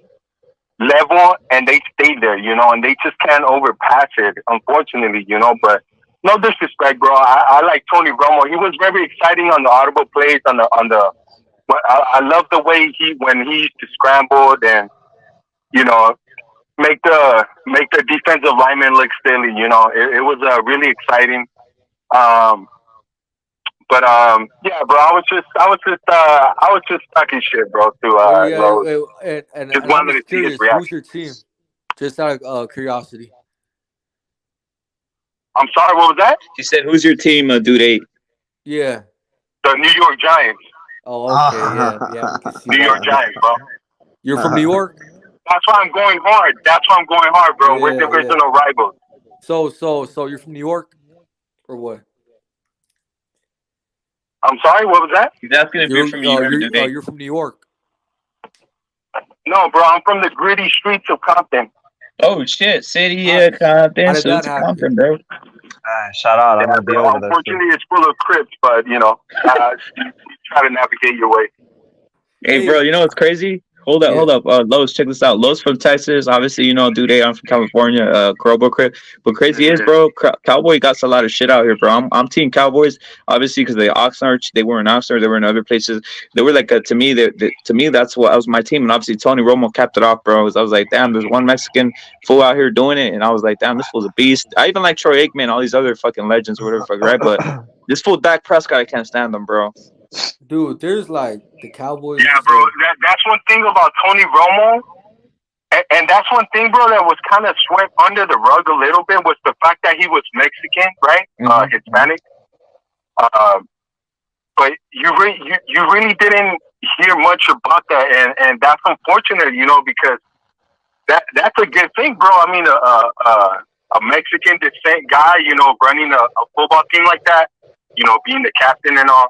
level and they stay there, and they just can't overpass it, unfortunately, but. No disrespect, bro. I like Tony Romo. He was very exciting on the audible plays. I love the way when he used to scramble and make the defensive lineman look silly. It was really exciting. Yeah, bro. I was just talking shit, bro. And I'm curious, who's your team? Just out of curiosity. I'm sorry, what was that? She said, "Who's your team, Dude 8?" Yeah. The New York Giants. Oh, okay, yeah. We can see New York Giants, bro. You're from New York? That's why I'm going hard. Bro. We're divisional rivals. So you're from New York, or what? I'm sorry, what was that? He's asking if you're from New York. You're from New York. No, bro. I'm from the gritty streets of Compton. Oh shit, City of Compton. Salute to Compton, bro. Shout out. I'm gonna be over there. Unfortunately, it's full of Crips, but you try to navigate your way. Hey, bro, you know what's crazy? Hold up. Los, check this out. Los from Texas. Obviously, Dude 8, I'm from California. Crowbar Crip. But crazy is, bro, Cowboy got a lot of shit out here, bro. I'm team Cowboys, obviously, because they Oxnard. They were in Oxnard. They were in other places. They were like to me. That's what was my team. And obviously, Tony Romo capped it off, bro. I was like, damn, there's one Mexican fool out here doing it, and I was like, damn, this fool's a beast. I even like Troy Aikman, all these other fucking legends, whatever, right? But this fool Dak Prescott, I can't stand them, bro. Dude, there's like the Cowboys. Yeah, bro. That's one thing about Tony Romo, and that's one thing, bro, that was kind of swept under the rug a little bit was the fact that he was Mexican, right? Mm-hmm. Hispanic. But you really didn't hear much about that, and that's unfortunate, because that's a good thing, bro. I mean, a Mexican descent guy, running a football team like that, being the captain and all.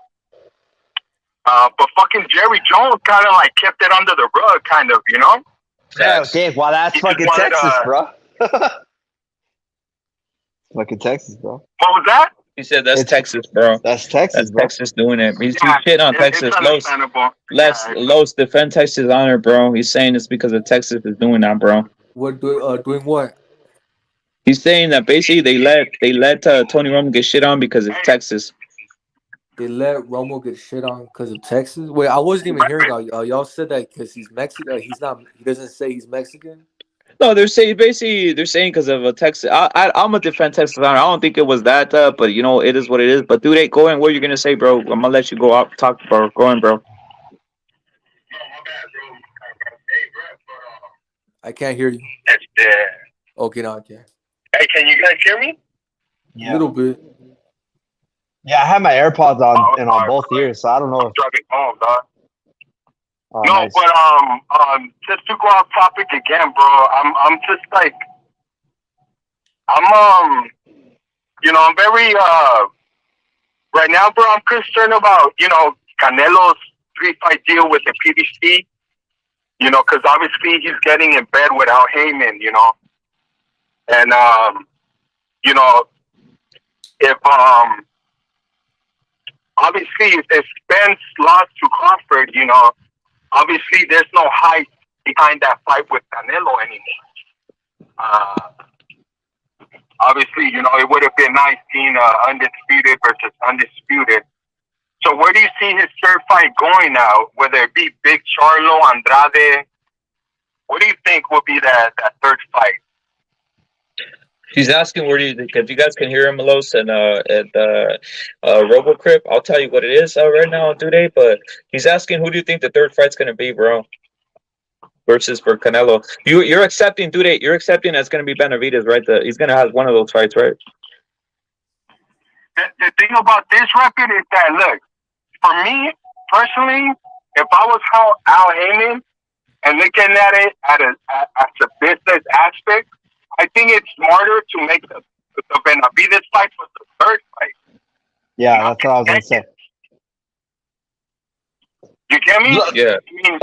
But fucking Jerry Jones kind of like kept it under the rug, kind of, Yeah, Dave. Well, that's fucking Texas, bro. Fucking Texas, bro. What was that? He said that's Texas, bro. That's Texas, bro. Texas doing it. He's shit on Texas. Los defend Texas honor, bro. He's saying it's because of Texas is doing that, bro. Doing what? He's saying that basically they let Tony Romo get shit on because it's Texas. They let Romo get shit on because of Texas. Wait, I wasn't even hearing y'all said that because he's Mexican. He's not. He doesn't say he's Mexican. No, they're saying because of a Texas. I'm a defend Texas. I don't think it was that, but it is what it is. But Dude 8, go in. What are you gonna say, bro? I'm gonna let you go out talk, bro. Go in, bro. I can't hear you. Okay, now I can. Hey, can you guys hear me? Yeah. A little bit. Yeah, I have my AirPods on on both ears, so I don't know. I'm driving home, dog. Oh, no, nice. But just to go off topic again, bro. I'm just like, I'm very right now, bro. I'm concerned about Canelo's 3-fight deal with the PBC. Because obviously he's getting in bed with Al Heyman, and if if obviously if Spence lost to Crawford, obviously there's no hype behind that fight with Canelo anymore. Obviously, it would have been nice seeing undisputed versus undisputed. So where do you see his third fight going now? Whether it be Big Charlo, Andrade, what do you think will be that third fight? He's asking where do you think, if you guys can hear him, Melos, and RoboCrip, I'll tell you what it is right now on today, but he's asking who do you think the third fight's going to be, bro? Versus for Canelo. You're accepting, dude, you're accepting that's going to be Benavidez, right? He's going to have one of those fights, right? The thing about this record is that, look, for me, personally, if I was Al Heyman and looking at it as a business aspect, I think it's smarter to make the Benavidez fight for the third fight. Yeah, that's what I was going to say. You get me? Yeah. I mean,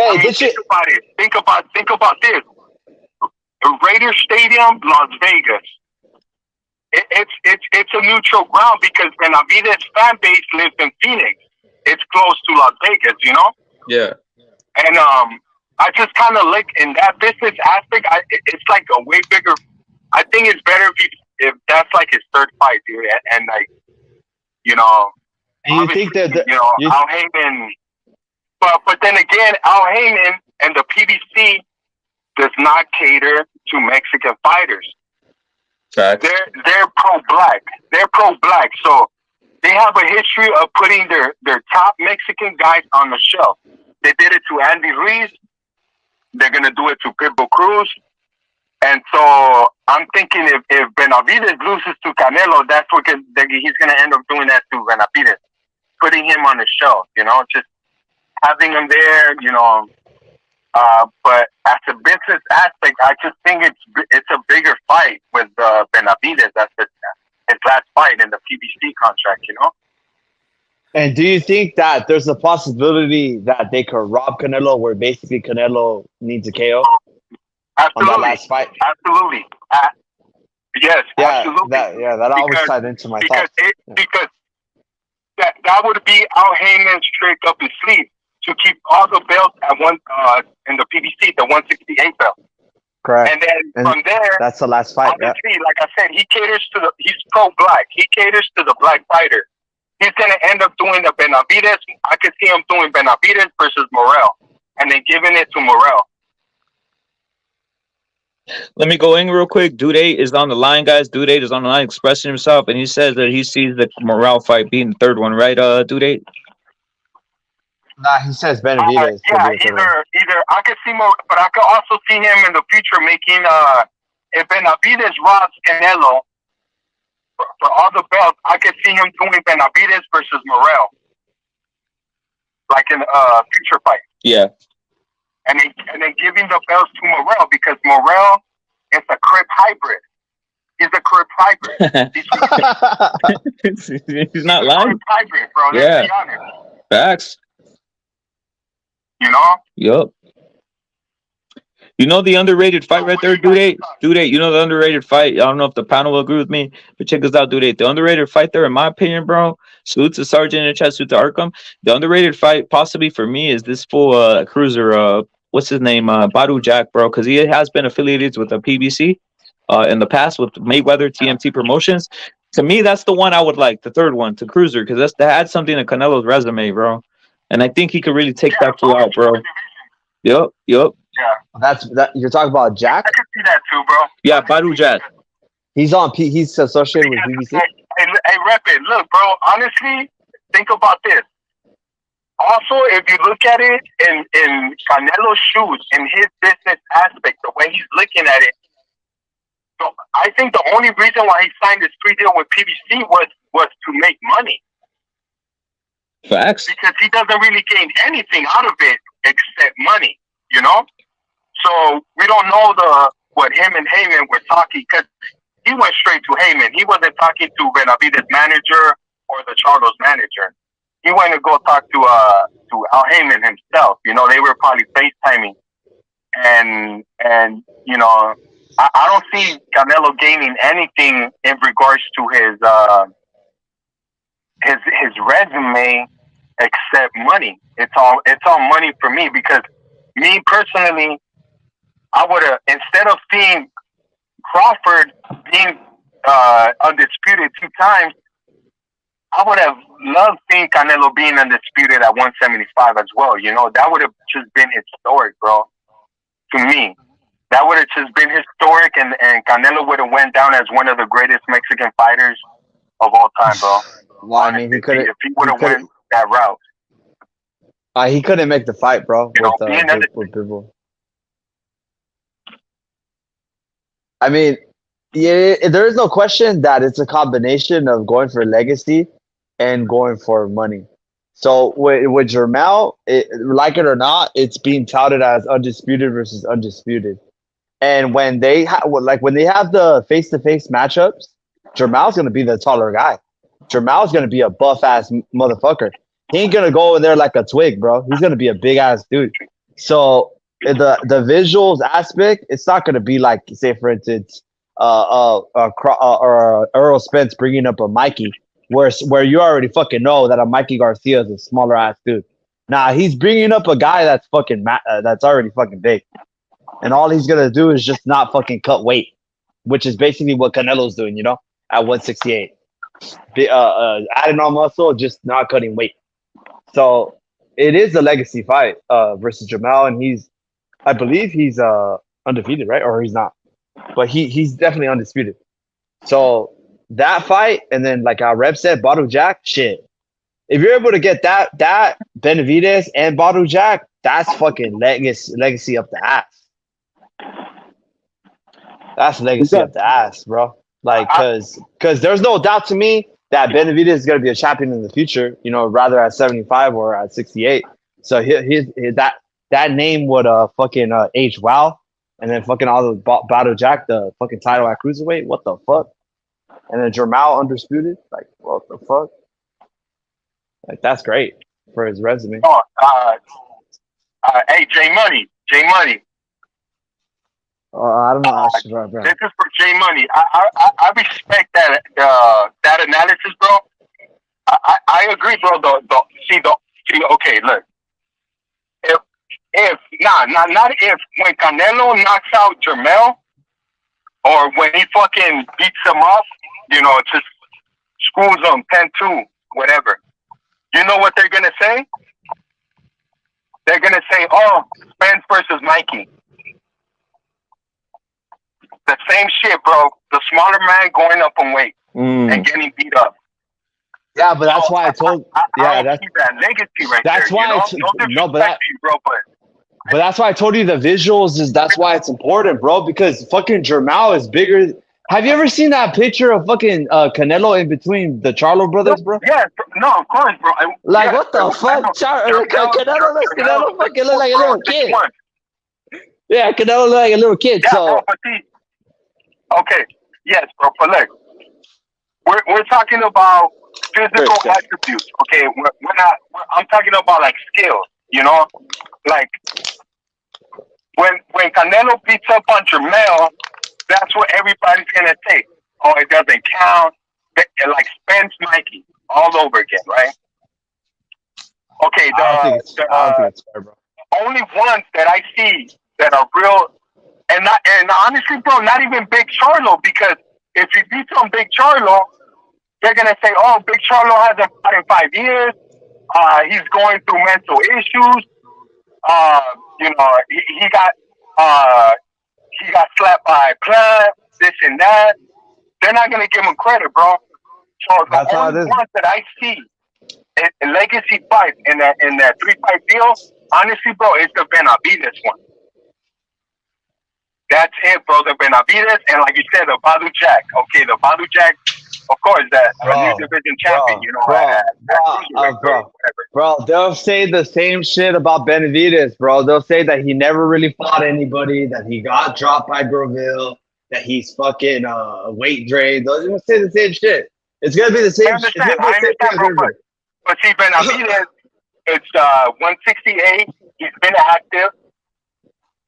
think about this. Raider Stadium, Las Vegas. It's a neutral ground because Benavidez fan base lives in Phoenix. It's close to Las Vegas, Yeah. And I just kind of look in that business aspect. It's like a way bigger. I think it's better if that's like his third fight, dude. And like, and you think that Al Heyman. But then again, Al Heyman and the PBC does not cater to Mexican fighters. Right. They're pro-black. They're pro-black. So they have a history of putting their top Mexican guys on the shelf. They did it to Andy Ruiz. They're gonna do it to Pitbull Cruz. And so I'm thinking if Benavidez loses to Canelo, that's what he's gonna end up doing that to Benavidez, putting him on the shelf. Just having him there, but as a business aspect, I just think it's a bigger fight with Benavidez. That's his last fight in the PBC contract, And do you think that there's a possibility that they could rob Canelo, where basically Canelo needs a KO on that last fight? Absolutely. Yes, absolutely. That always tied into my thoughts. Because that would be Al Heyman's trick up his sleeve, to keep all the belts at one in the PBC, the 168 belt. Correct. And then from there, that's the last fight. Obviously, like I said, he's pro-black. He caters to the black fighter. He's gonna end up doing the Benavidez. I could see him doing Benavidez versus Morrell, and then giving it to Morrell. Let me go in real quick. Dude is on the line, guys. Dude is on the line expressing himself, and he says that he sees the Morrell fight being the third one, right, Dude? Nah, he says Benavidez. Either I could see more, but I could also see him in the future making if Benavidez robs Canelo for all the belts, I could see him doing Benavidez versus Morrell, like in a future fight. Yeah. And then giving the belts to Morrell, because Morrell is a Crip hybrid. He's a Crip hybrid. He's not lying. Crip hybrid, bro. Yeah. Let's be honest. Facts. Yup. The underrated fight right there, Dude. The underrated fight. I don't know if the panel will agree with me, but check this out, Dude. The underrated fight there, in my opinion, bro. Salute to Sergeant in the chat, salute to Arkham. The underrated fight, possibly for me, is this full cruiser. What's his name? Badu Jack, bro, because he has been affiliated with the PBC in the past with Mayweather TMT Promotions. To me, that's the one I would like, the third one, to cruiser, because that adds something to Canelo's resume, bro. And I think he could really take that fool out, bro. Yup. Yeah. That's that. You're talking about Jack? I can see that too, bro. Yeah, Badu Jack. He's associated with BBC. Hey, rep it. Look, bro, honestly, think about this. Also, if you look at it in Canelo's shoes, in his business aspect, the way he's looking at it, so I think the only reason why he signed this free deal with PBC was to make money. Facts. Because he doesn't really gain anything out of it except money, So we don't know what him and Heyman were talking, because he went straight to Heyman. He wasn't talking to Benavidez' manager or the Charlo's manager. He went to go talk to Al Heyman himself. They were probably FaceTiming, and I don't see Canelo gaining anything in regards to his resume except money. It's all money for me because me personally, I would have, instead of seeing Crawford being undisputed 2 times, I would have loved seeing Canelo being undisputed at 175 as well. You know, that would have just been historic, bro. To me, that would have just been historic, and Canelo would have went down as one of the greatest Mexican fighters of all time, bro. Well, I mean, he could have. If he would have went that route. He couldn't make the fight, bro. You know, with people. I mean, yeah, there is no question that it's a combination of going for legacy and going for money. So with Jermell, like it or not, it's being touted as undisputed versus undisputed. And when they when they have the face-to-face matchups, Jermell's gonna be the taller guy. Jermell's gonna be a buff ass motherfucker. He ain't gonna go in there like a twig, bro. He's gonna be a big ass dude. So the visuals aspect, it's not gonna be like, say for instance, or Earl Spence bringing up a Mikey, where you already fucking know that a Mikey Garcia is a smaller ass dude. Nah, he's bringing up a guy that's fucking that's already fucking big, and all he's gonna do is just not fucking cut weight, which is basically what Canelo's doing, you know, at 168. Adding on muscle, just not cutting weight. So it is a legacy fight versus Jermell, and I believe he's undefeated, right? Or he's not, but he's definitely undisputed. So that fight, and then like our rep said, Bottle Jack, shit. If you're able to get that Benavidez and Bottle Jack, that's fucking legacy up the ass. That's legacy up the ass, bro. Like, cause there's no doubt to me that Benavidez is gonna be a champion in the future. You know, rather at 75 or at 68. So that name would fucking age well, and then fucking all the Bottle Jack, the fucking title at cruiserweight. What the fuck? And then Jermell undisputed. Like, what the fuck? Like, that's great for his resume. Oh, hey, J Money. I don't know. This is for J Money. I respect that analysis, bro. I agree, bro. Okay, look. Not if when Canelo knocks out Jermell, or when he fucking beats him up, you know, just screws him 10-2, whatever. You know what they're gonna say? They're gonna say, "Oh, Spence versus Mikey." The same shit, bro. The smaller man going up in weight and getting beat up. Yeah, but that's why I told. That's that legacy right that's there. Why. But that's why I told you the visuals is. That's why it's important, bro. Because fucking Jermell is bigger. Have you ever seen that picture of fucking Canelo in between the Charlo brothers, bro? Yeah, no, of course, bro. What the fuck? Canelo fucking look like a little kid. Yeah, Canelo look like a little kid. Yeah, so. Bro, but see, okay, yes, bro. But look, we're talking about physical attributes. Okay, we're not. I'm talking about like skills. You know, like when Canelo beats up on Jermell, that's what everybody's gonna say. Oh, it doesn't count. Like Spence, Mikey, all over again, right? Okay, I don't think it's fair, bro. Only ones that I see that are real, and honestly, bro, not even Big Charlo, because if he beats on Big Charlo, they're gonna say, "Oh, Big Charlo hasn't fought in 5 years. He's going through mental issues. You know, he got slapped by Plant, this and that." They're not gonna give him credit, bro. So the only ones that I see in legacy fight in that 3-fight deal, honestly, bro, it's the Benavidez one. That's it, bro. The Benavidez, and like you said, the Badu Jack. Okay, the Badu Jack, of course, that a new division champion. You know, bro, they'll say the same shit about Benavidez, bro. They'll say that he never really fought anybody, that he got dropped by Groville, that he's fucking weight drained. They'll say the same shit. It's gonna be the same. I understand, bro. But see, Benavidez, it's 168. He's been active.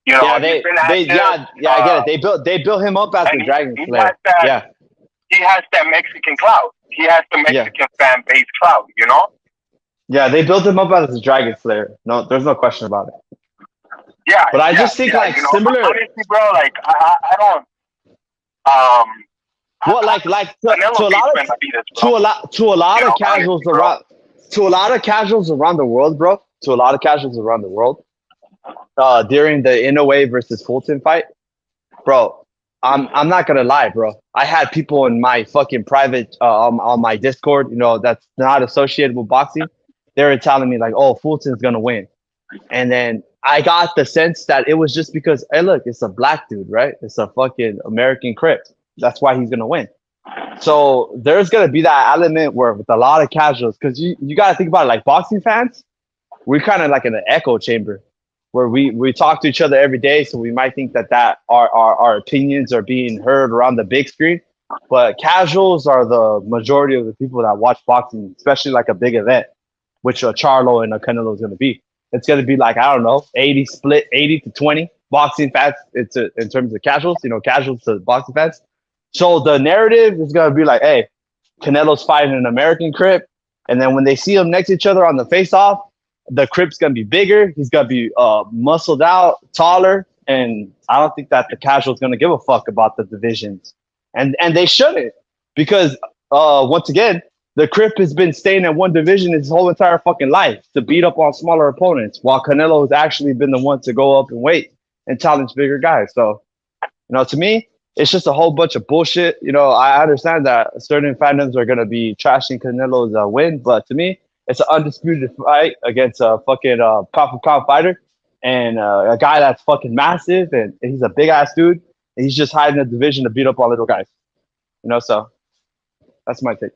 You know, I get it. They built him up as the Dragon Slayer. he has that Mexican clout. He has the Mexican fan base clout, you know? Yeah, they built him up as a Dragon Slayer. No, there's no question about it. Yeah, but I just think like similar. Honestly, bro, like I don't. Well, like to a lot of casuals around the world, bro. To a lot of casuals around the world, during the Inoue versus Fulton fight, bro. I'm not gonna lie, bro. I had people in my fucking private on my Discord, you know, that's not associated with boxing. They were telling me like, "Oh, Fulton's gonna win," and then I got the sense that it was just because, hey, look, it's a black dude, right? It's a fucking American Crip. That's why he's gonna win. So there's gonna be that element where with a lot of casuals, because you gotta think about it, like boxing fans, we're kind of like in an echo chamber where we talk to each other every day, so we might think that our opinions are being heard around the big screen. But casuals are the majority of the people that watch boxing, especially like a big event, which a Charlo and a Canelo is gonna be. It's gonna be like, I don't know, 80 split, 80 to 20 boxing fans. It's in terms of casuals, you know, casuals to boxing fans. So the narrative is gonna be like, hey, Canelo's fighting an American Crip, and then when they see them next to each other on the face-off, the Crip's gonna be bigger. He's gonna be muscled out, taller, and I don't think that the casual's gonna give a fuck about the divisions, and they shouldn't, because once again, the Crip has been staying at one division his whole entire fucking life to beat up on smaller opponents, while Canelo has actually been the one to go up in weight and challenge bigger guys. So, you know, to me, it's just a whole bunch of bullshit. You know, I understand that certain fandoms are going to be trashing Canelo's win, but to me, it's an undisputed fight against a fucking pound fighter and a guy that's fucking massive, and he's a big-ass dude, and he's just hiding a division to beat up on little guys. You know, so that's my take.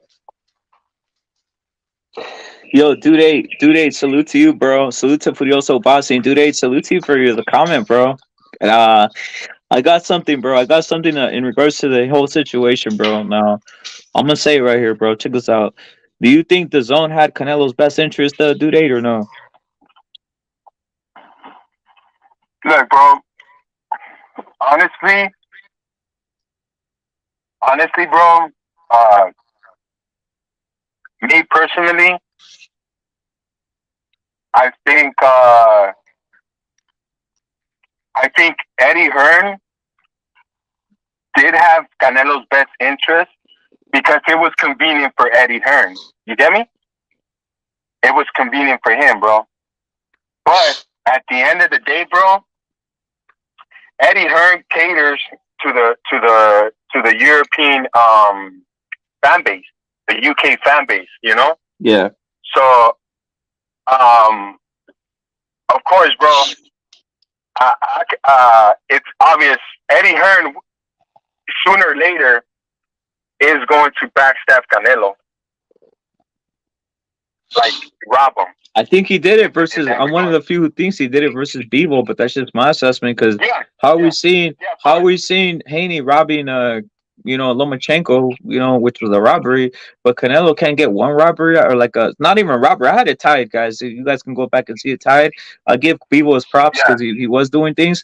Yo, Dude, salute to you, bro. Salute to Furioso Boxing. Dude, salute to you for the comment, bro. I got something, bro. I got something in regards to the whole situation, bro. Now, I'm gonna say it right here, bro. Check this out. Do you think the zone had Canelo's best interest, Dude, or no? Look, bro. Honestly, bro. Me personally, I think Eddie Hearn did have Canelo's best interest because it was convenient for Eddie Hearn. You get me? It was convenient for him, bro. But at the end of the day, bro, Eddie Hearn caters to the European fan base, the UK fan base, you know? Yeah. So, of course, bro, it's obvious Eddie Hearn sooner or later is going to backstab Canelo, like rob him. I think he did it versus. I'm one of the few who thinks he did it versus Bivol, but that's just my assessment. Because how are we seeing Haney robbing Lomachenko, which was a robbery, but Canelo can't get one robbery or like a not even a robbery. I had it tied, guys. You guys can go back and see it tied. I give Bivol his props because he was doing things.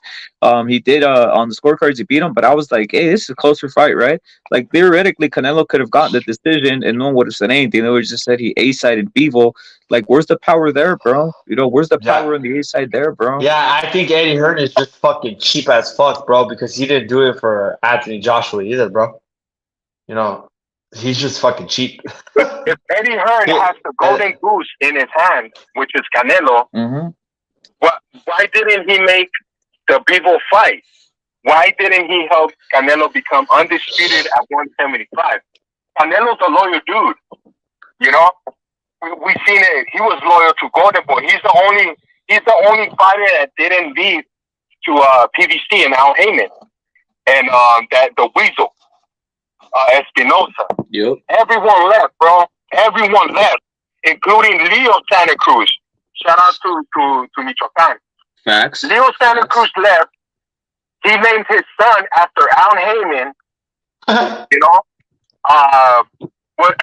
He did on the scorecards, he beat him, but I was like, hey, this is a closer fight, right? Like theoretically, Canelo could have gotten the decision and no one would have said anything. They would have just said he A-sided Bivol. Like, where's the power there, bro? Where's the power on the A side there, bro? Yeah, I think Eddie Hearn is just fucking cheap as fuck, bro, because he didn't do it for Anthony Joshua either, bro. He's just fucking cheap. If Eddie Hearn has the golden goose in his hand, which is Canelo, why didn't he make the Bivol fight? Why didn't he help Canelo become undisputed at 175? Canelo's a loyal dude, We seen it. He was loyal to Golden Boy. He's the only fighter that didn't leave to PVC and Al Heyman and that the Weasel, Espinosa. Yep. Everyone left, bro. Everyone left, including Leo Santa Cruz. Shout out to Michoacan. Facts. Leo Santa Cruz left. He named his son after Al Heyman.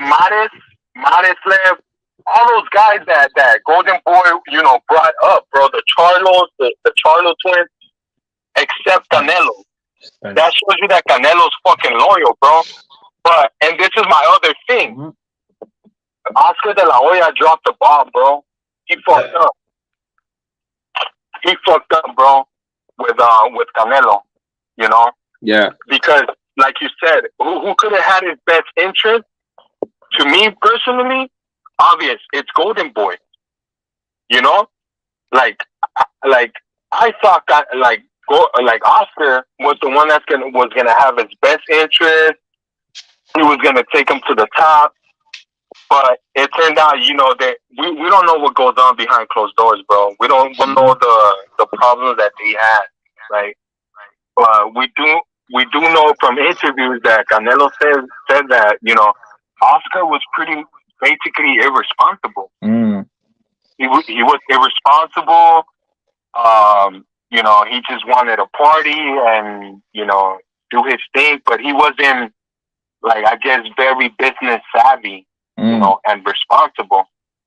Maris left. All those guys that Golden Boy, brought up, bro. The Charlos, the Charlo twins, except Canelo. That shows you that Canelo's fucking loyal, bro. But, and this is my other thing. Oscar de la Hoya dropped the ball, bro. He fucked up. He fucked up, bro, with Canelo, you know? Yeah. Because, like you said, who could have had his best interest? To me, personally, obvious, it's Golden Boy. You know? Like I thought that, like Oscar was the one was gonna have his best interest. He was gonna take him to the top. But it turned out, you know, that we don't know what goes on behind closed doors, bro. We don't know the problems that they had, right? But we do know from interviews that Canelo said that, you know, Oscar was basically irresponsible. He was irresponsible. You know, he just wanted a party and, you know, do his thing, but he wasn't, like, I guess, very business savvy. You know, and responsible.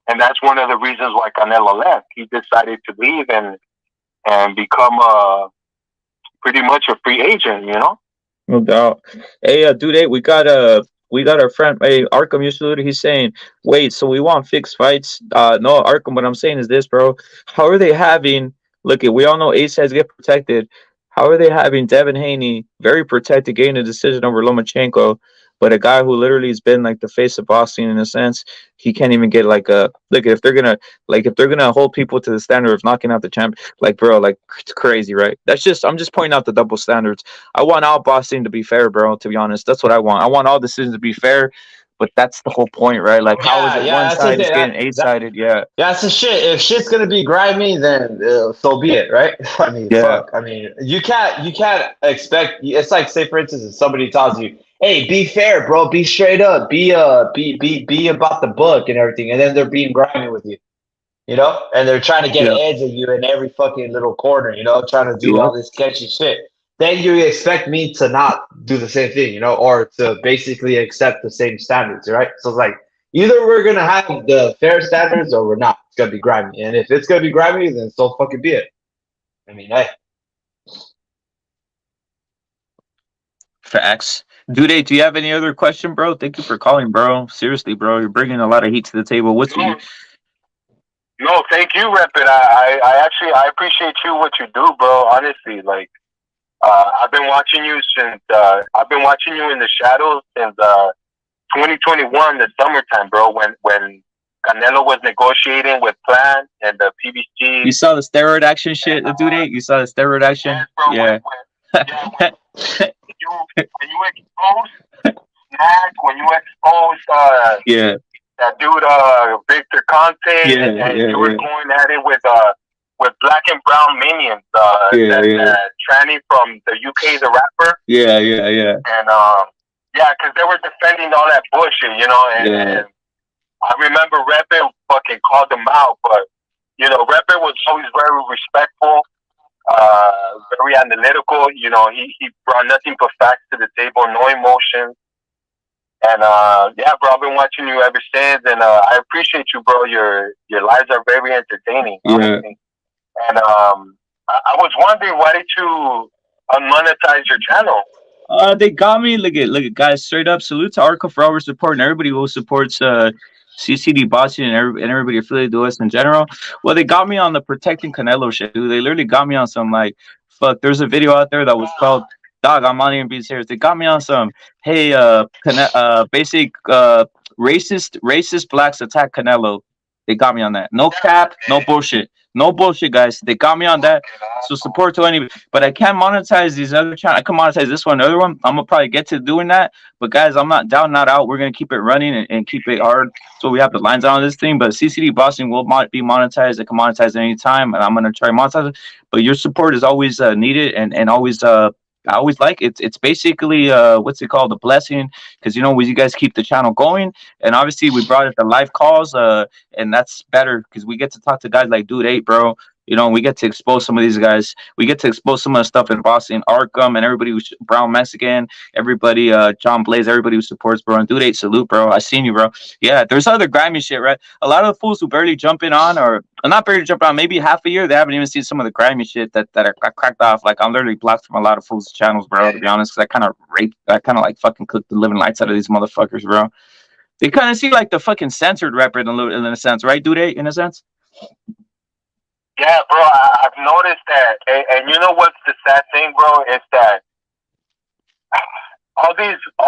And that's one of the reasons why Canelo left. He decided to leave and become pretty much a free agent, you know? No doubt. Hey, dude, we got our friend, hey, Arkham Usaluda. He's saying, wait, so we want fixed fights? No, Arkham, what I'm saying is this, bro. How are they having, look, we all know ace heads get protected. How are they having Devin Haney, very protected, getting a decision over Lomachenko? But a guy who literally has been like the face of boxing in a sense, he can't even get like a look. If they're gonna hold people to the standard of knocking out the champ, like, bro, like, it's crazy, right? I'm just pointing out the double standards. I want all boxing to be fair, bro. To be honest, that's what I want. I want all decisions to be fair, but that's the whole point, right? Like, how is it one side is getting eight-sided? Yeah, that's the shit. If shit's gonna be grimy, then so be it, right? I mean, fuck. I mean, you can't expect. It's like, say for instance, if somebody tells you, hey, be fair, bro. Be straight up. Be about the book and everything. And then they're being grimy with you, you know? And they're trying to get an edge at you in every fucking little corner, you know? Trying to do all this sketchy shit. Then you expect me to not do the same thing, you know? Or to basically accept the same standards, right? So it's like, either we're going to have the fair standards or we're not. It's going to be grimy. And if it's going to be grimy, then so fucking be it. I mean, hey. Facts. Dude, do you have any other question, bro? Thank you for calling, bro. Seriously, bro, you're bringing a lot of heat to the table. What's you? No, thank you, Rapid. I appreciate what you do, bro. Honestly, like, I've been watching you since I've been watching you in the shadows since 2021, the summertime, bro. When Canelo was negotiating with Plan and the PBC. You saw the steroid action shit, dude. You saw the steroid action, yes, bro, yeah. When you expose Mac, when you expose that dude Victor Conte, and you were going at it with Black and Brown Minions, Tranny from the UK, the rapper. Yeah. And because they were defending all that bullshit, you know, and I remember Rapper fucking called them out, but you know, Rapper was always very respectful. Very analytical, you know, he brought nothing but facts to the table, no emotion. And bro, I've been watching you ever since, and I appreciate you, bro. Your lives are very entertaining, honestly. And I was wondering, why did you unmonetize your channel? They got me. Look at guys, straight up salute to Arca for our support and everybody who supports CCD boxing and everybody affiliated to us in general. Well, they got me on the protecting Canelo shit, dude. They literally got me on some, like, fuck, there's a video out there that was called, dog, I'm not even being serious. They got me on some, hey, basic racist blacks attack Canelo. They got me on that. No cap, no bullshit. No bullshit, guys. They got me on that. So support to anybody. But I can't monetize these other channels. I can monetize this one, another one. I'm going to probably get to doing that. But, guys, I'm not down, not out. We're going to keep it running and keep it hard. So we have the lines on this thing. But CCD boxing will be monetized. It can monetize at any time. And I'm going to try to monetize it. But your support is always needed and always I always like it. It's basically what's it called, a blessing, because you know you guys keep the channel going, and obviously we brought it to live calls, and that's better because we get to talk to guys like Dude 8, bro. You know, we get to expose some of these guys. We get to expose some of the stuff in Boston, Arkham, and everybody who's brown Mexican, everybody, John Blaze, everybody who supports, bro. And Dude 8, salute, bro. I seen you, bro. Yeah, there's other grimy shit, right? A lot of the fools who barely jumping on, or not barely jumping on, maybe half a year, they haven't even seen some of the grimy shit that got cracked off. Like, I'm literally blocked from a lot of fools' channels, bro, to be honest, because I kind of like fucking cooked the living lights out of these motherfuckers, bro. They kind of see like the fucking censored rapper in a sense, right, Dude 8, in a sense? Yeah, bro, I've noticed that, and you know what's the sad thing, bro, is that all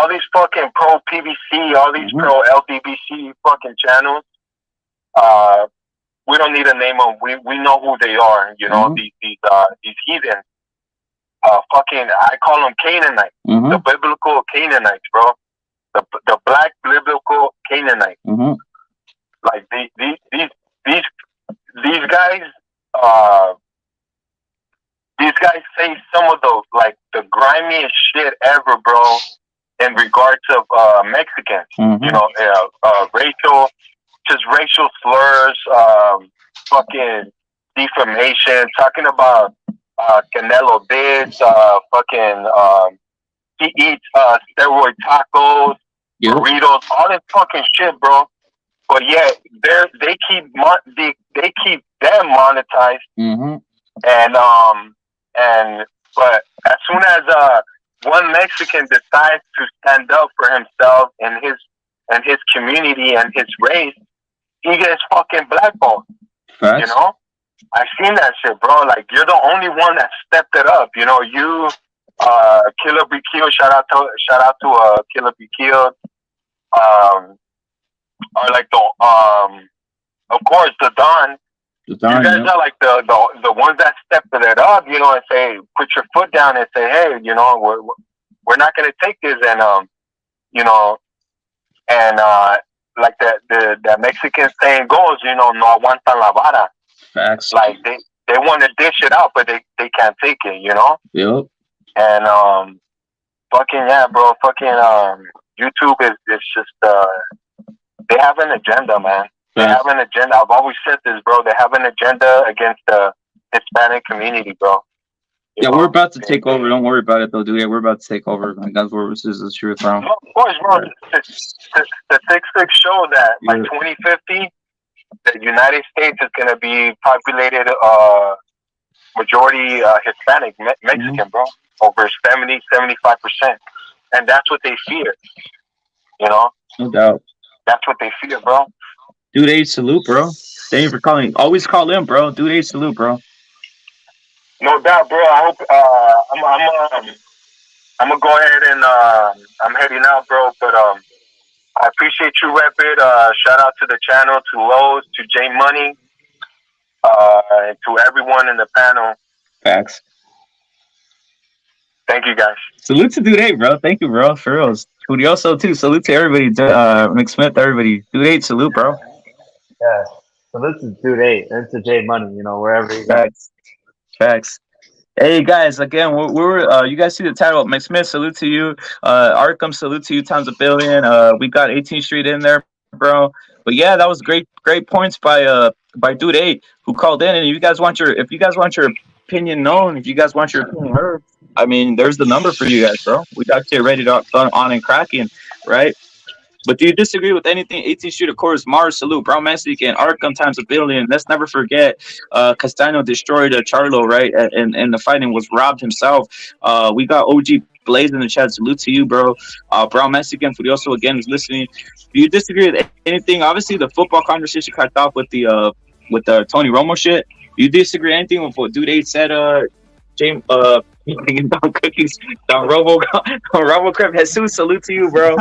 these fucking pro PVC, all these pro LDBC fucking channels, we don't need to name them. We know who they are. You know, these heathens. Fucking, I call them Canaanites, the biblical Canaanites, bro. The black biblical Canaanites. Like these guys. These guys say some of the grimiest shit ever, bro, in regards of Mexicans. You know, racial slurs, fucking defamation, talking about Canelo this, he eats steroid tacos, burritos, all this fucking shit, bro. But yeah, they keep them monetized, but as soon as one Mexican decides to stand up for himself and his community and his race, he gets fucking blackballed. You know, I've seen that shit, bro. Like, you're the only one that stepped it up. You know, you Killer Be Killed. Shout out to Killer Be Killed. Or like of course, the Don. You guys are like the ones that stepped it up, you know, and say, put your foot down and say, hey, you know, we're not gonna take this, and you know, and like the Mexican saying goes, you know, no aguantan la vara. Facts. Like they want to dish it out, but they can't take it, you know. Yep. And fucking yeah, bro, fucking YouTube is just they have an agenda, man. They have an agenda. I've always said this, bro. They have an agenda against the Hispanic community, bro. Yeah, we're about to take over. Don't worry about it, though, dude. Yeah, we're about to take over. Like, that's where this is the truth, bro. No, of course, bro. Statistics show that by 2050, the United States is going to be populated majority Hispanic, Mexican, bro. Over 75%. And that's what they fear, you know? No doubt. That's what they fear, bro. Dude 8, salute, bro. Thank you for calling. Always call in, bro. Dude 8, salute, bro. No doubt, bro. I hope I'm gonna go ahead and I'm heading out, bro. But I appreciate you, Rapid. Shout out to the channel, to Lowe's, to J Money, and to everyone in the panel. Facts. Thank you, guys. Salute to Dude 8, bro. Thank you, bro. For real. Curioso too. Salute to everybody. McSmith, everybody. Dude 8, salute, bro. Yeah. Salute to Dude 8 and to J Money, you know, wherever you go. Facts. Hey guys, again, we're you guys see the title, McSmith, salute to you. Arkham, salute to you times a billion. We got 18th Street in there, bro. But yeah, that was great points by Dude 8 who called in. And if you guys want your opinion known, if you guys want your opinion heard, I mean, there's the number for you guys, bro. We got you ready to on and cracking, right? But do you disagree with anything 18th Street, of course, Mars, salute, Brown Mexican, Arkham times a billion. Let's never forget Castano destroyed Charlo, right? And the fighting was robbed himself. We got OG Blaze in the chat. Salute to you, bro. Brown Mexican, Furioso, again, is listening. Do you disagree with anything? Obviously, the football conversation cracked off with the Tony Romo shit. Do you disagree with anything with what Dude 8 said, James, down cookies, down RoboCrep, Jesus, salute to you, bro.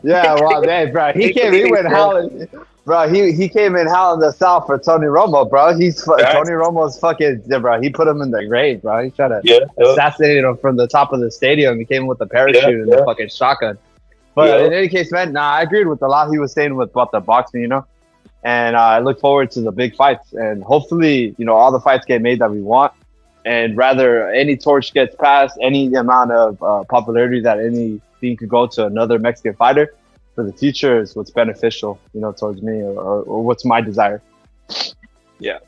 Yeah, well, man, bro, he went howling, bro. He came in howling the South for Tony Romo, bro. Tony Romo's fucking, bro. He put him in the grave, bro. He tried to assassinate him from the top of the stadium. He came with the parachute and the fucking shotgun. But in any case, man, I agreed with a lot he was saying about the boxing, you know. And I look forward to the big fights, and hopefully, you know, all the fights get made that we want. And rather any torch gets passed, any amount of popularity that anything could go to another Mexican fighter for the future is what's beneficial, you know, towards me or what's my desire. Yeah.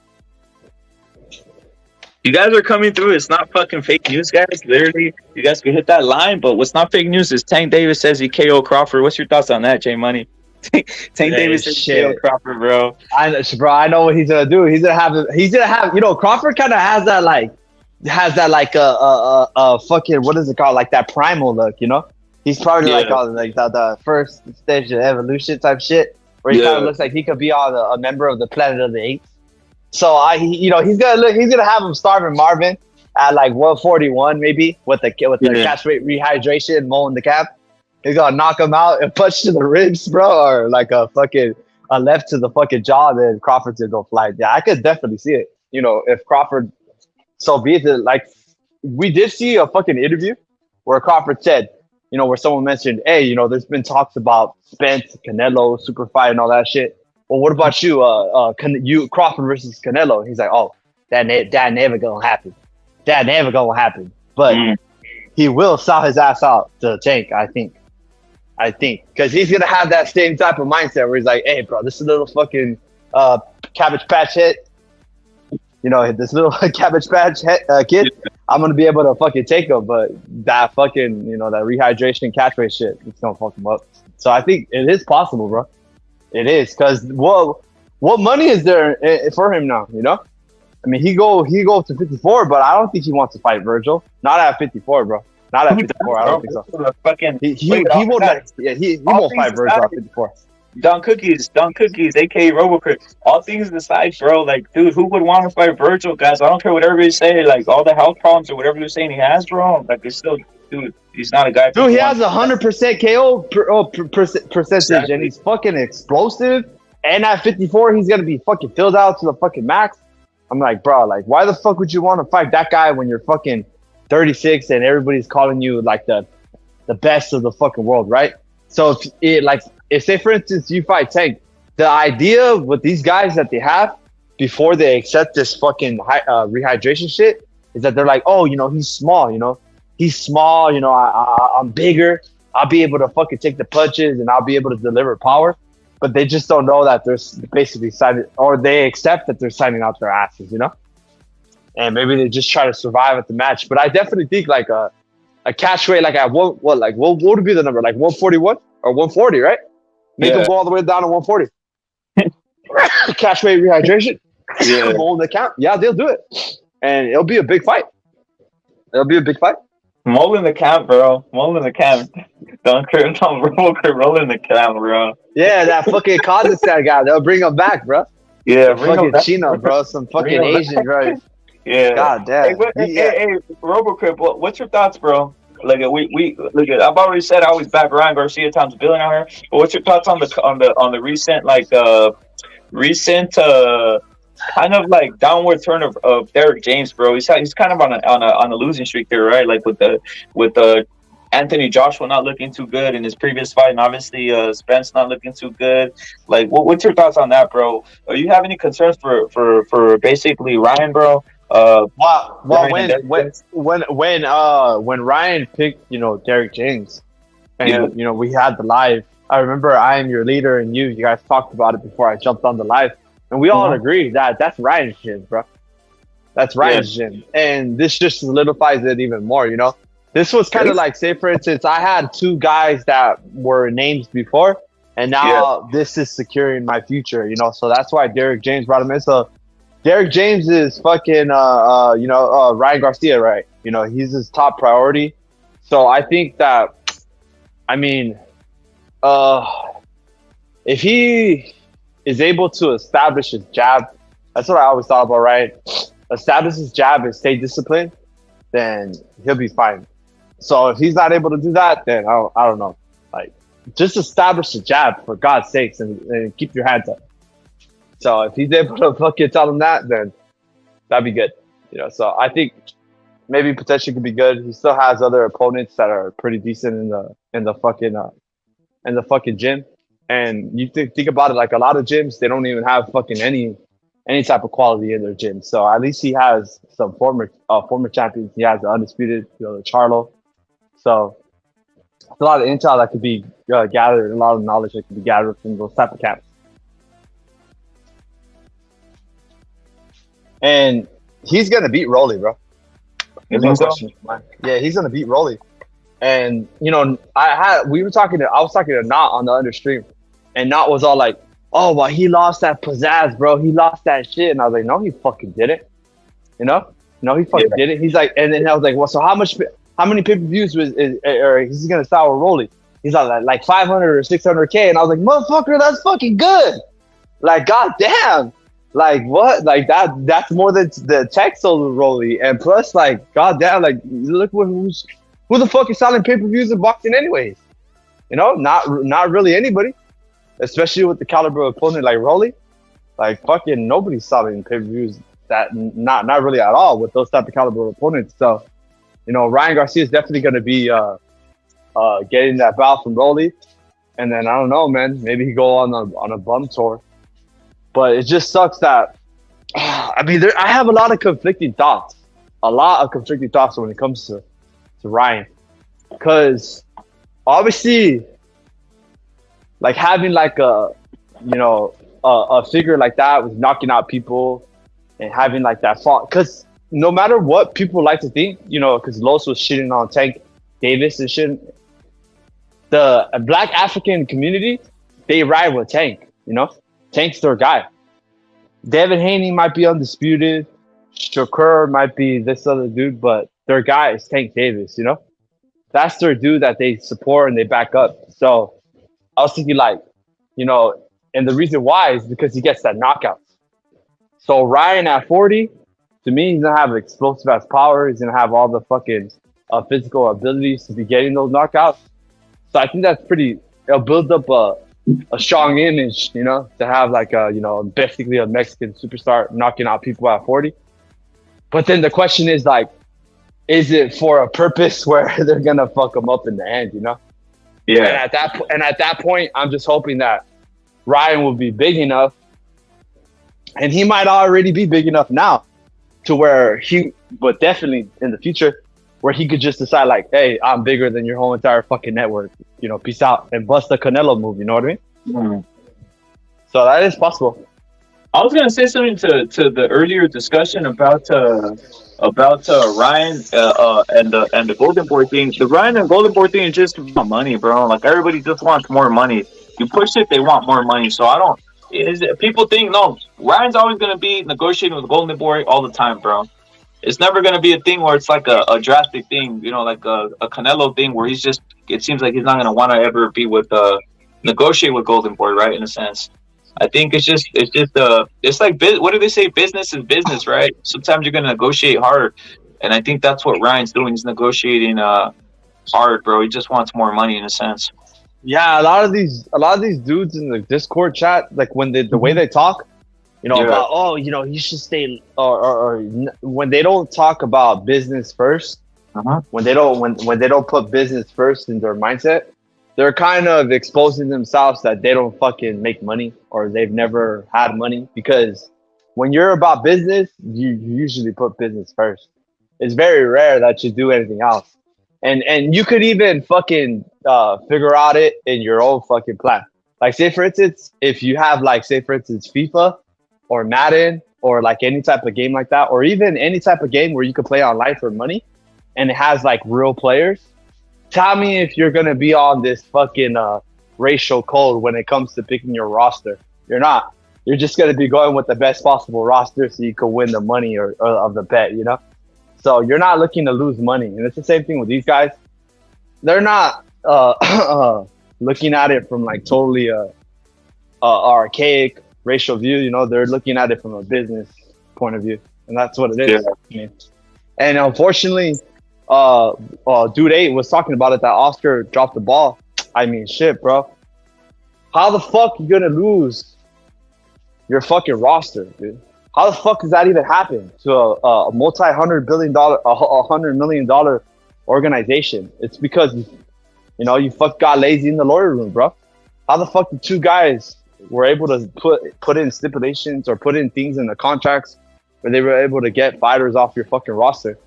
You guys are coming through. It's not fucking fake news, guys. Literally, you guys can hit that line. But what's not fake news is Tank Davis says he KO Crawford. What's your thoughts on that, J Money? Tank Davis says he KO Crawford, bro. I know what he's gonna do. He's gonna have. You know, Crawford kind of has that like fucking, what is it called? Like that primal look. You know, he's probably like the first stage of evolution type shit, where he kind of looks like he could be on a member of the Planet of the Apes. So he's gonna have him starving Marvin at like 141 maybe with the catch weight rehydration, mowing the cap. He's gonna knock him out and punch to the ribs, bro, or like a left to the fucking jaw. Then Crawford's gonna go fly. Yeah, I could definitely see it. You know, if Crawford, so be it. Like we did see a fucking interview where Crawford said, you know, where someone mentioned, hey, you know, there's been talks about Spence, Canelo, super fight, and all that shit. Well, what about you, Crawford versus Canelo? He's like, oh, that never gonna happen. That never gonna happen. But he will sell his ass out to Tank, I think, because he's gonna have that same type of mindset where he's like, hey, bro, this is a little fucking Cabbage Patch hit. You know, this little Cabbage Patch kid, I'm gonna be able to fucking take him. But that fucking, you know, that rehydration catchway shit, it's gonna fuck him up. So I think it is possible, bro. It is, because what money is there for him now? You know, I mean, he go to 54, but I don't think he wants to fight Virgil. Not at 54, bro. Not at 54. I don't think so. He won't. He won't fight Virgil at 54. Don Cookies, aka RoboCrip. All things aside, bro, like, dude, who would want to fight Virgil, guys? I don't care what everybody's saying, like, all the health problems or whatever they're saying he has, bro. Like, it's still, dude, he's not a guy. Dude, he has 100% KO percentage, and he's fucking explosive. And at 54, he's gonna be fucking filled out to the fucking max. I'm like, bro, like, why the fuck would you want to fight that guy when you're fucking 36 and everybody's calling you like the best of the fucking world, right? So if say for instance you fight Tank, the idea with these guys that they have before they accept this fucking rehydration shit is that they're like, oh, you know, he's small, you know, I'm bigger, I'll be able to fucking take the punches and I'll be able to deliver power. But they just don't know that they're basically signing, or they accept that they're signing out their asses, you know, and maybe they just try to survive at the match. But I definitely think like a catch weight, like at what would be the number, like 141 or 140, right? Make them go all the way down to 140. Catch weight rehydration. Yeah. Hold the count. Yeah, they'll do it. And it'll be a big fight. Rolling the camp, bro. Rolling the camp. Don't rolling the camp, bro. Yeah, that fucking Kazakhstan guy. They'll bring him back, bro. Yeah, fucking Chino, bro. Some fucking Asian, bro. Yeah. God damn. Hey, RoboCrip, what's your thoughts, bro? Like I've already said I always back Ryan Garcia times a billion out here. But what's your thoughts on the recent kind of like downward turn of Derek James, bro? He's kind of on a losing streak there, right? Like with the Anthony Joshua not looking too good in his previous fight, and obviously Spence not looking too good. Like, what's your thoughts on that, bro? Do you have any concerns for basically Ryan, bro? When Ryan picked, you know, Derek James, and you know, we had the live. I remember I Am Your Leader and you guys talked about it before I jumped on the live, and we all agreed that that's Ryan's gym, bro. That's Ryan's gym, and this just solidifies it even more. You know, this was kind of like, say for instance, I had two guys that were names before, and now this is securing my future. You know, so that's why Derek James brought him in. So Derek James is fucking, Ryan Garcia, right? You know, he's his top priority. So I think that, I mean, if he is able to establish his jab, that's what I always thought about, right? Establish his jab and stay disciplined, then he'll be fine. So if he's not able to do that, then I don't know. Like, just establish the jab for God's sakes and keep your hands up. So if he's able to fucking tell him that, then that'd be good. You know, so I think maybe potentially could be good. He still has other opponents that are pretty decent in the fucking gym. And you think about it, like a lot of gyms, they don't even have fucking any type of quality in their gym. So at least he has some former champions. He has the undisputed, you know, the Charlo. So it's a lot of intel that could be gathered, a lot of knowledge that could be gathered from those type of camps. and he's gonna beat Rolly, bro. You think so? Yeah, he's gonna beat Rolly. And you know, I was talking to Knot on the other stream, and Knot was all like, "Oh, well, he lost that pizzazz, bro. He lost that shit." And I was like, "No, he fucking didn't. You know, no, he fucking didn't." He's like, and then I was like, "Well, so how many pay-per-views or he's gonna start with Rolly?" He's like 500 or 600K, and I was like, "Motherfucker, that's fucking good. Like, goddamn." Like what? Like that's more than the tech sold Rolly, and plus, like, goddamn, like look who the fuck is selling pay-per-views in boxing anyways? You know, not really anybody, especially with the caliber of opponent like Rolly. Like fucking nobody's selling pay-per-views that not really at all with those type of caliber of opponents. So, you know, Ryan Garcia is definitely going to be getting that bout from Rolly, and then I don't know, man, maybe he go on a bum tour. But it just sucks that, I mean, I have a lot of conflicting thoughts. When it comes to Ryan. Because obviously, like having like a figure like that with knocking out people and having like that fault. Because no matter what people like to think, you know, because Los was shitting on Tank Davis and shit, the Black African community, they ride with Tank, you know? Tank's their guy. Devin Haney might be undisputed. Shakur might be this other dude, but their guy is Tank Davis, you know? That's their dude that they support and they back up. So I was thinking like, you know, and the reason why is because he gets that knockouts. So Ryan at 40, to me, he's going to have explosive ass power. He's going to have all the fucking physical abilities to be getting those knockouts. So I think that's it'll build up a strong image, you know, to have like basically a Mexican superstar knocking out people at 40. But then the question is like, is it for a purpose where they're gonna fuck them up in the end, you know? Yeah. And at that point, I'm just hoping that Ryan will be big enough, and he might already be big enough now, to where but definitely in the future, where he could just decide like, hey, I'm bigger than your whole entire fucking network. You know, peace out, and bust the Canelo move. You know what I mean? Mm. So that is possible. I was gonna say something to the earlier discussion about Ryan and the Golden Boy thing. The Ryan and Golden Boy thing is just about money, bro. Like everybody just wants more money. You push it, they want more money. So people think no, Ryan's always gonna be negotiating with Golden Boy all the time, bro. It's never going to be a thing where it's like a drastic thing, you know, like a Canelo thing where it seems like he's not going to want to ever be negotiate with Golden Boy, right? In a sense. I think it's like, what do they say? Business is business, right? Sometimes you're going to negotiate hard. And I think that's what Ryan's doing. He's negotiating hard, bro. He just wants more money in a sense. Yeah. A lot of these dudes in the Discord chat, like when the way they talk, you know, about, oh, you know, you should stay, or when they don't talk about business first, when they don't put business first in their mindset, they're kind of exposing themselves that they don't fucking make money or they've never had money. Because when you're about business, you usually put business first. It's very rare that you do anything else, and you could even fucking figure out it in your own fucking plan. Like say for instance, if you have like say for instance FIFA or Madden, or like any type of game like that, or even any type of game where you could play online for money, and it has like real players. Tell me if you're gonna be on this fucking racial code when it comes to picking your roster. You're not. You're just gonna be going with the best possible roster so you can win the money or of the bet, you know? So you're not looking to lose money. And it's the same thing with these guys. They're not looking at it from like totally archaic racial view, you know. They're looking at it from a business point of view, and that's what it is. Yeah. I mean, and unfortunately, Dude 8 was talking about it that Oscar dropped the ball. I mean, shit, bro. How the fuck you gonna lose your fucking roster, dude? How the fuck does that even happen to a $100 million organization? It's because you know you got lazy in the lawyer room, bro. How the fuck did two guys were able to put in stipulations or put in things in the contracts where they were able to get fighters off your fucking roster?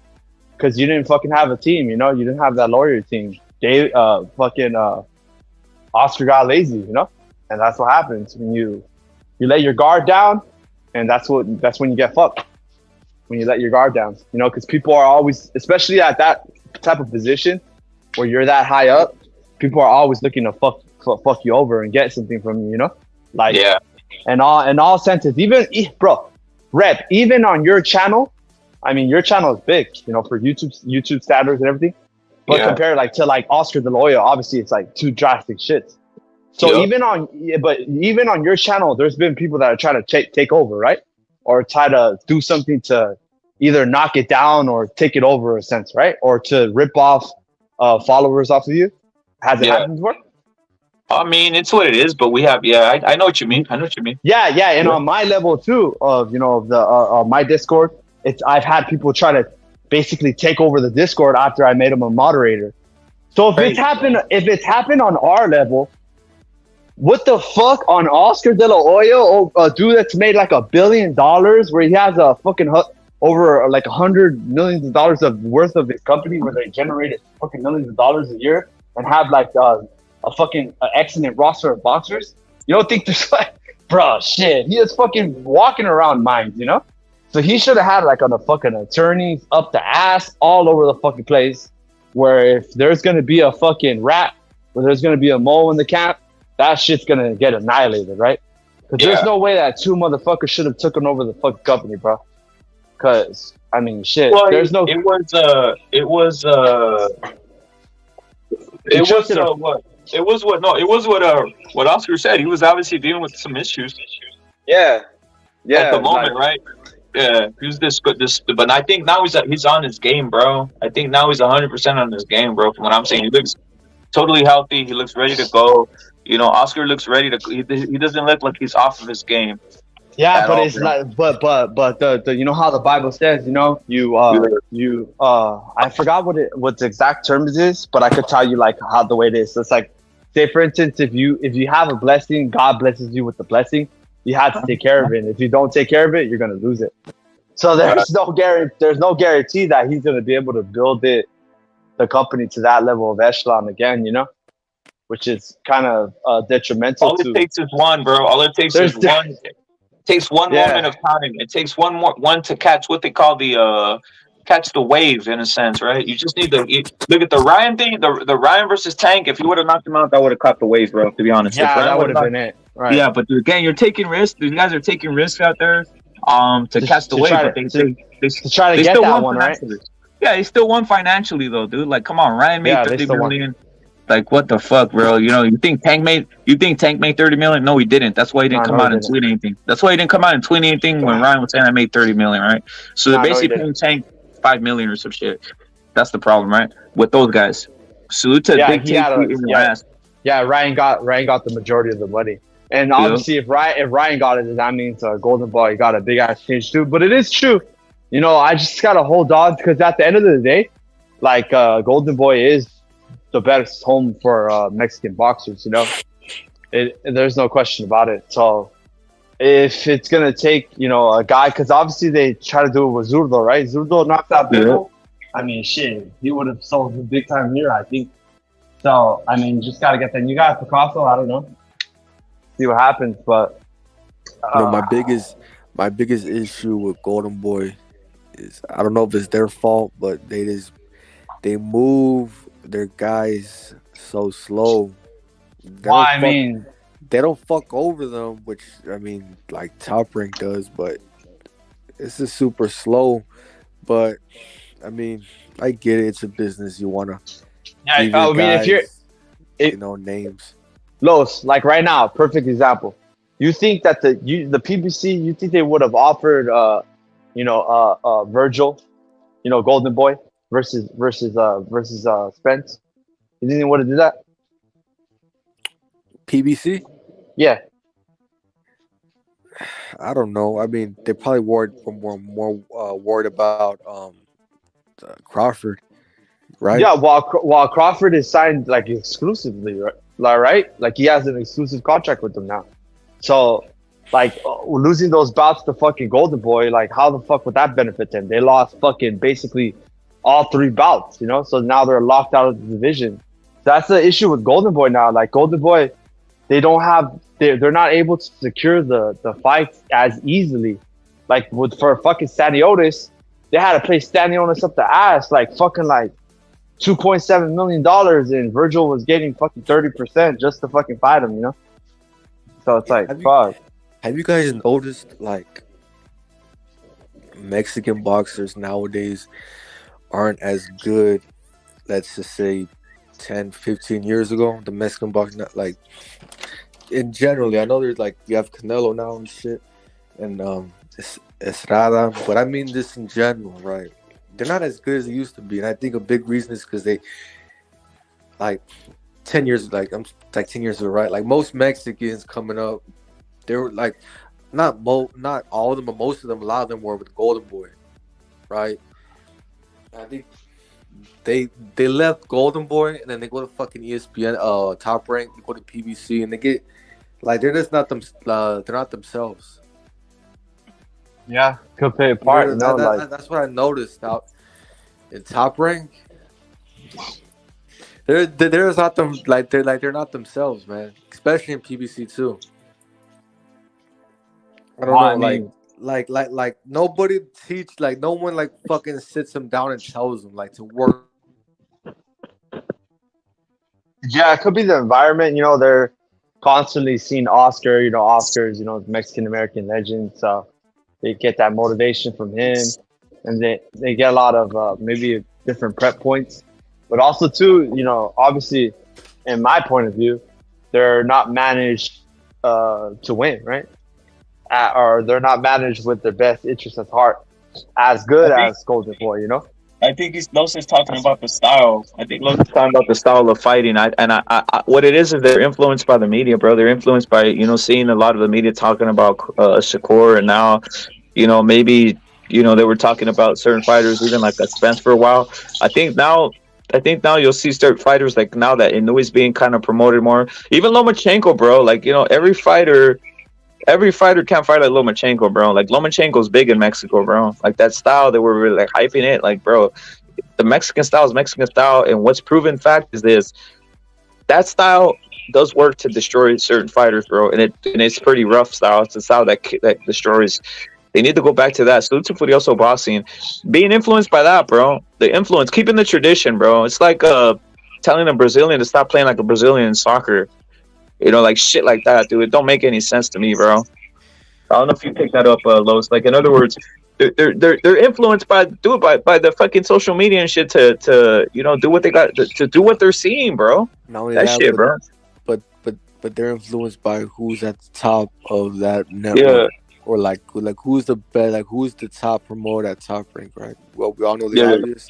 Because you didn't fucking have a team, you know? You didn't have that lawyer team. Oscar got lazy, you know? And that's what happens when you let your guard down, and that's when you get fucked. when you let your guard down. You know, because people are always, especially at that type of position where you're that high up, people are always looking to fuck you over and get something from you. You know, like in all senses. Even bro, Rep, even on your channel. I mean, your channel is big, you know, for YouTube standards and everything. But compared to Oscar De La Hoya, obviously it's like two drastic shits. So even on your channel, there's been people that are trying to take over, right? Or try to do something to either knock it down or take it over, in a sense, right? Or to rip off followers off of you. Has it happened before? I mean, it's what it is, but we have, I know what you mean. Yeah, and on my level too, of the my Discord, I've had people try to basically take over the Discord after I made them a moderator. So if it's happened on our level, what the fuck on Oscar De La Hoya, a dude that's made like $1 billion, where he has a fucking over like $100 million of worth of his company, where they generated fucking millions of dollars a year and have like a fucking excellent roster of boxers. You don't think there's like, bro, shit, he is fucking walking around mines, you know? So he should have had like on the fucking attorneys up the ass all over the fucking place, where if there's going to be a fucking rat, or there's going to be a mole in the camp, that shit's going to get annihilated, right? Because there's no way that two motherfuckers should have taken over the fucking company, bro. Because, I mean, shit, well, there's no... It was what Oscar said. He was obviously dealing with some issues. Yeah. At the moment, right? Yeah, he's this, but I think now he's on his game, bro. I think now he's 100% on his game, bro. From what I'm saying, he looks totally healthy. He looks ready to go. You know, Oscar looks ready to. He doesn't look like he's off of his game. Yeah, but it's like, but the you know how the Bible says, you know, I forgot what the exact term is, but I could tell you like how the way it is. So it's like, say for instance, if you have a blessing, God blesses you with the blessing. You have to take care of it. And if you don't take care of it, you're gonna lose it. So there's no guarantee that he's gonna be able to build the company to that level of echelon again, you know, which is kind of detrimental. All it takes is one, bro. All it takes is one. It takes one moment of time. It takes one to catch what they call catch the wave, in a sense, right? You just need to look at the Ryan thing. The Ryan versus Tank. If you would have knocked him out, that would have caught the wave, bro. To be honest, that would have been it. Right. Yeah, but again, you're taking risks. These guys are taking risks out there to catch the wave. They try to get that one, right? Yeah, he still won financially, though, dude. Like, come on, Ryan made $30 million. Like, what the fuck, bro? You know, you think Tank made $30 million? No, he didn't. That's why he didn't come out and tweet anything. That's why he didn't come out and tweet anything when Ryan was saying I made $30 million, right? So they're basically paying Tank $5 million or some shit. That's the problem, right? With those guys. Salute to Big Tank. Yeah, Ryan got the majority of the money. And obviously, if Ryan got it, that means Golden Boy got a big ass change too. But it is true, you know. I just gotta hold on, because at the end of the day, like Golden Boy is the best home for Mexican boxers. You know, there's no question about it. So if it's gonna take, you know, a guy, because obviously they try to do it with Zurdo, right? Zurdo knocked out Bill. I mean, shit, he would have sold him big time here, I think. So I mean, you just gotta get that. You got Picasso. I don't know. See what happens, but my biggest issue with Golden Boy is, I don't know if it's their fault, but they move their guys so slow. They don't fuck over them, which I mean, like Top Rank does, but it's just super slow. But I mean, I get it. It's a business. You wanna give your guys, if you're names. Los, like right now, perfect example. You think that the PBC, you think they would have offered, Virgil, you know, Golden Boy versus Spence? You think they would have did that? PBC? Yeah. I don't know. I mean, they probably were more worried about Crawford, right? Yeah, while Crawford is signed like exclusively, right? Like he has an exclusive contract with them now. So, like losing those bouts to fucking Golden Boy, like how the fuck would that benefit them? They lost fucking basically all 3 bouts, you know. So now they're locked out of the division. That's the issue with Golden Boy now. Like Golden Boy, they're not able to secure the fights as easily. Like for fucking Saniotis, they had to pay Stanionis up the ass, like fucking like $2.7 million, and Virgil was getting fucking 30% just to fucking fight him, you know? So it's like, fuck. Have you guys noticed, like, Mexican boxers nowadays aren't as good, let's just say, 10, 15 years ago? The Mexican boxers, like, in generally, I know there's, like, you have Canelo now and shit, and Estrada, but I mean this in general, right? They're not as good as they used to be, and I think a big reason is because they, like, 10 years, like, I'm like 10 years ago, right? Like, most Mexicans coming up, they were like, not all of them, but most of them, a lot of them were with Golden Boy, right? I think they left Golden Boy, and then they go to fucking ESPN, Top Rank, they go to PBC, and they get, like, they're just not they're not themselves. Yeah, could play a part. You know, that's what I noticed out in Top Rank. They're not them, they're not themselves, man. Especially in PBC too. I don't know, like nobody teach, like no one like fucking sits them down and tells them like to work. Yeah, it could be the environment. You know, they're constantly seeing Oscar. You know, Oscar's Mexican American legend, so they get that motivation from him, and they get a lot of maybe different prep points, but also too, obviously, in my point of view, they're not managed to win, right? Or they're not managed with their best interests at heart, as good as Golden Boy, you know. I think Los is talking about the style. I think Los is talking about the style of fighting. I what it is they're influenced by the media, bro. They're influenced by seeing a lot of the media talking about Shakur, and now, maybe they were talking about certain fighters, even like a Spence for a while. I think now you'll see certain fighters like now that Inouye's being kind of promoted more. Even Lomachenko, bro. Like every fighter can't fight like Lomachenko, bro. Like Lomachenko's big in Mexico, bro. Like that style, they were really like hyping it. Like, bro, the Mexican style is Mexican style, and what's proven fact is this: that style does work to destroy certain fighters, bro. And it's pretty rough style. It's a style that destroys. They need to go back to that. Salute to Furioso boxing, being influenced by that, bro. The influence, keeping the tradition, bro. It's like telling a Brazilian to stop playing like a Brazilian in soccer. Like shit like that, dude. It don't make any sense to me, bro. I don't know if you picked that up, Los. Like, in other words, they're influenced by the fucking social media and shit to do what they got to do what they're seeing, bro. That shit, bro. But they're influenced by who's at the top of that network. Yeah. Or like who's the best, like who's the top promoter at Top Rank, right? Well, we all know the obvious,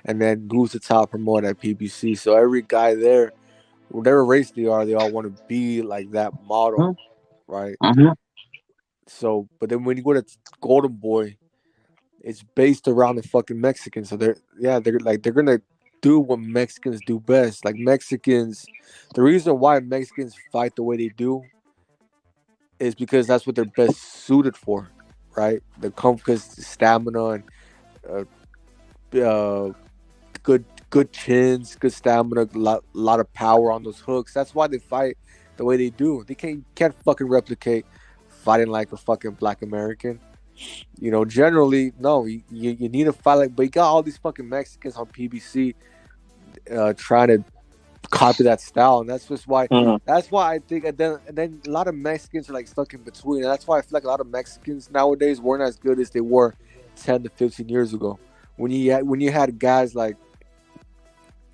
and then who's the top promoter at PBC. So every guy there, whatever race they are, they all want to be like that model, right? Mm-hmm. So, but then when you go to Golden Boy, it's based around the fucking Mexicans. So they're gonna do what Mexicans do best. Like Mexicans, the reason why Mexicans fight the way they do is because that's what they're best suited for, right? The comfort, stamina, and good chins, good stamina, a lot of power on those hooks. That's why they fight the way they do. They can't fucking replicate fighting like a fucking black American. Generally, no, you need to fight like, but you got all these fucking Mexicans on PBC trying to copy that style, and that's just why. That's why I think, and then a lot of Mexicans are like stuck in between, and that's why I feel like a lot of Mexicans nowadays weren't as good as they were 10 to 15 years ago. When you had guys like,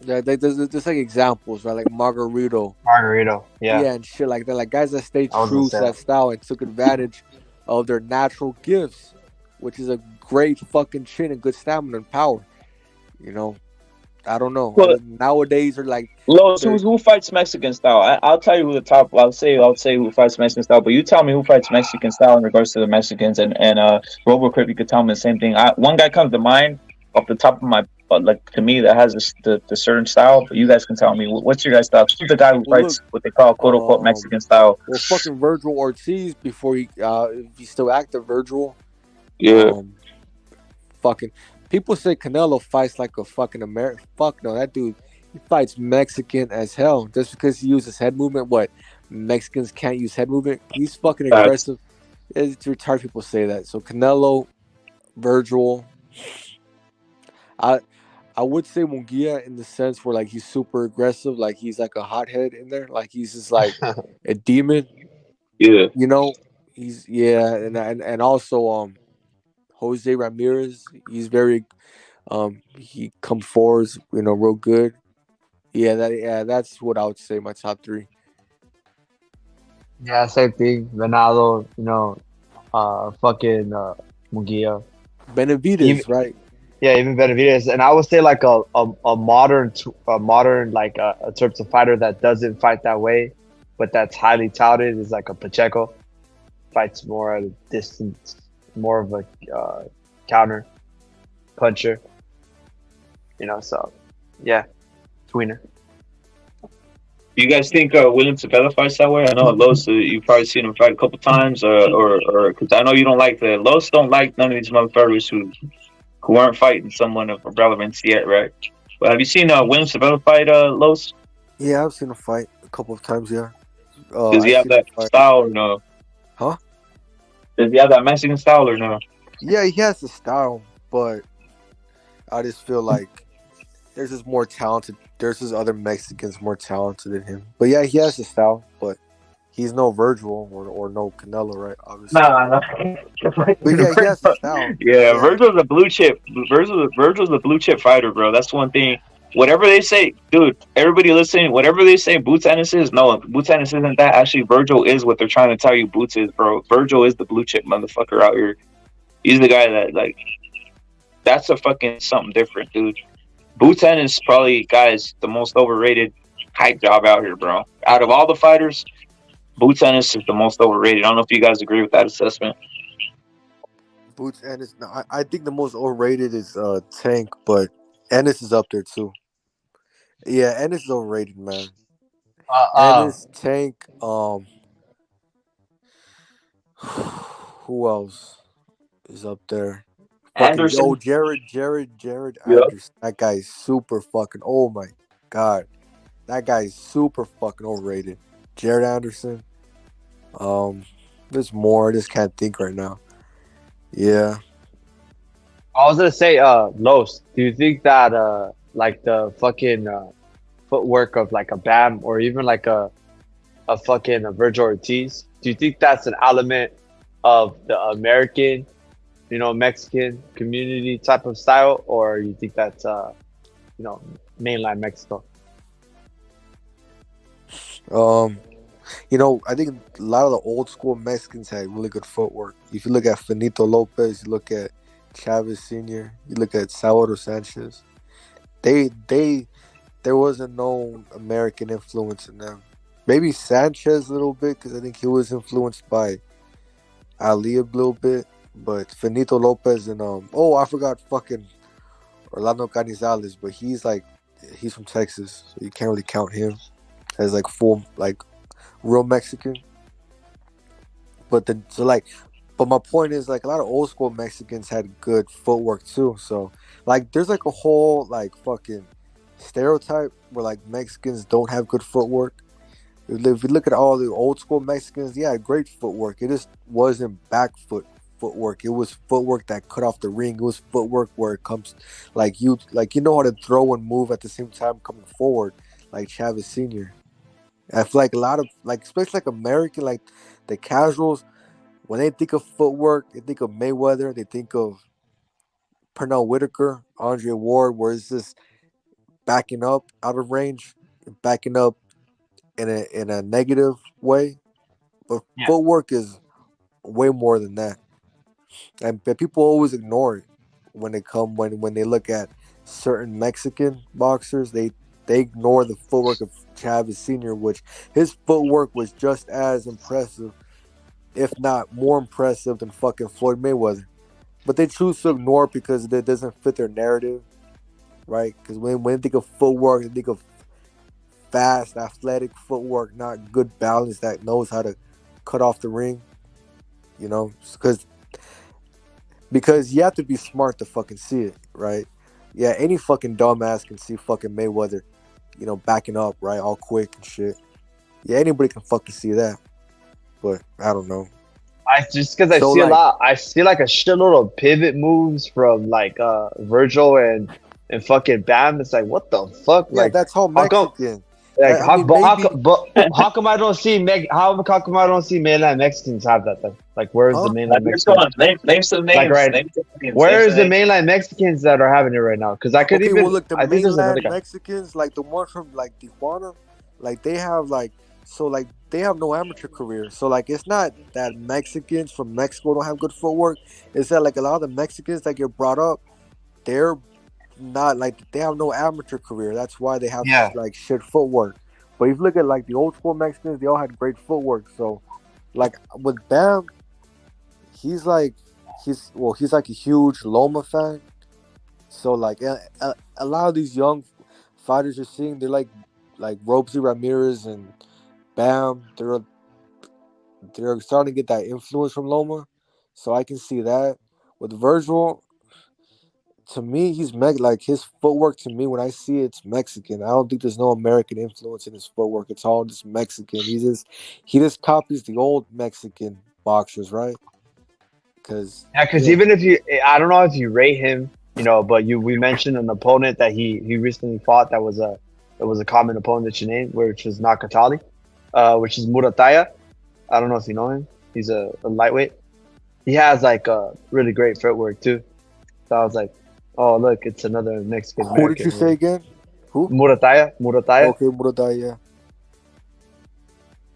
there's like examples, right? Like Margarito, yeah, and shit like that. Like guys that stayed true to that style and took advantage of their natural gifts, which is a great fucking chin and good stamina and power. I don't know. Well, nowadays are like who fights Mexican style? I'll tell you who the top. I'll say who fights Mexican style, but you tell me who fights Mexican style in regards to the Mexicans. And RoboCrip, you could tell me the same thing. One guy comes to mind off the top of my, like to me, that has the certain style. But you guys can tell me what's your guys' style. Who's the guy who fights what they call quote unquote Mexican style? Well, fucking Virgil Ortiz before if he's still active, Virgil. Yeah. Fucking. People say Canelo fights like a fucking American. Fuck no, that dude, he fights Mexican as hell. Just because he uses head movement, what? Mexicans can't use head movement? He's fucking aggressive. It's retarded people say that. So Canelo, Virgil, I would say Munguia in the sense where like he's super aggressive, like he's like a hothead in there, like he's just like a demon. Yeah. You know, he's and also Jose Ramirez, he's very he comes forward, real good. That's what I would say my top three. Yeah, same thing. Venado, fucking Munguia. Benavidez, right? Yeah, even Benavidez, and I would say like a modern like a terms of fighter that doesn't fight that way, but that's highly touted is like a Pacheco. Fights more at a distance, more of a counter puncher. So yeah, tweener. Do you guys think William Sabella fights that way? I know Los, you've probably seen him fight a couple times, or because I know you don't like Los don't like none of these motherfuckers who aren't fighting someone of relevance yet, right? But have you seen William Sabella fight Los? Yeah, I've seen him fight a couple of times. Yeah. Does he have that style or no? Huh? Does he have that Mexican style or no? Yeah, he has the style, but I just feel like there's just more talented. There's just other Mexicans more talented than him. But yeah, he has the style, but he's no Virgil or no Canelo, right? Obviously. Nah. But yeah, he has the style. Yeah, Virgil's a blue chip. Virgil's a blue chip fighter, bro. That's one thing. Whatever they say, dude, everybody listening, whatever they say Boots Ennis is, no, Boots Ennis isn't that. Actually, Virgil is what they're trying to tell you Boots is, bro. Virgil is the blue chip motherfucker out here. He's the guy that, like, that's a fucking something different, dude. Boots Ennis probably, guys, the most overrated hype job out here, bro. Out of all the fighters, Boots Ennis is the most overrated. I don't know if you guys agree with that assessment. Boots Ennis, no, I think the most overrated is Tank, but Ennis is up there too. Yeah, Ennis is overrated, man. Ennis, Tank, who else is up there? Anderson. Jared Yep. Anderson. That guy is super fucking. Oh my god, that guy is super fucking overrated. Jared Anderson. There's more. I just can't think right now. Yeah. I was gonna say, Los, do you think that like the fucking footwork of like a Bam or even like a fucking Virgil Ortiz, do you think that's an element of the American, Mexican community type of style, or you think that's mainland Mexico? I think a lot of the old school Mexicans had really good footwork. If you look at Finito Lopez, you look at Chavez Sr., you look at Salvador Sanchez, there wasn't no American influence in them. Maybe Sanchez a little bit, because I think he was influenced by Ali a little bit. But Finito Lopez and I forgot fucking Orlando Canizales, but he's from Texas, so you can't really count him as like full like real Mexican. But my point is, like, a lot of old school Mexicans had good footwork too. So like there's like a whole like fucking stereotype where like Mexicans don't have good footwork. If you look at all the old school Mexicans, yeah, great footwork. It just wasn't back footwork. It was footwork that cut off the ring. It was footwork where it comes like you know how to throw and move at the same time coming forward, like Chavez Sr. I feel like a lot of like, especially like American, like the casuals, when they think of footwork, they think of Mayweather, they think of Pernell Whitaker, Andre Ward, where it's just backing up out of range, backing up in a negative way. But footwork is way more than that. And people always ignore it when they look at certain Mexican boxers. They ignore the footwork of Chavez Sr., which his footwork was just as impressive, if not more impressive, than fucking Floyd Mayweather. But they choose to ignore it because it doesn't fit their narrative, right? Because when they think of footwork, they think of fast, athletic footwork, not good balance that knows how to cut off the ring. Because you have to be smart to fucking see it, right? Yeah, any fucking dumbass can see fucking Mayweather, backing up, right, all quick and shit. Yeah, anybody can fucking see that. But I don't know. I see a lot. I see like a shitload of pivot moves from like Virgil and fucking Bam. It's like, what the fuck? Yeah, like that's all Mexican. Like how come I don't see how come I don't see mainland Mexicans have that then? Like where's the mainland Mexicans? Name some names. Like, right, name some names. where's the mainland Mexicans that are having it right now? Because I could even. Well, look, the I think there's another mainland guy. Mexicans, like the ones from like Tijuana, like they have like they have no amateur career. So like it's not that Mexicans from Mexico don't have good footwork. It's that like a lot of the Mexicans that get brought up, they're not like they have no amateur career. That's why they have like shit footwork. But if you look at like the old school Mexicans, they all had great footwork. So like with Bam, he's like a huge Loma fan. So like a lot of these young fighters you're seeing, they're like Robesy Ramirez and Bam. They're starting to get that influence from Loma. So I can see that. With Virgil, to me, he's like his footwork. To me, when I see it, it's Mexican. I don't think there's no American influence in his footwork. It's all just Mexican. He just copies the old Mexican boxers, right? Because even if you, I don't know if you rate him, but we mentioned an opponent that he recently fought that was a common opponent that you named, which was Nakatali, which is Murataya. I don't know if you know him. He's a lightweight. He has like a really great footwork too. So I was like, oh, look, it's another Mexican. Who did you say again? Who? Murataya. Okay, Murataya.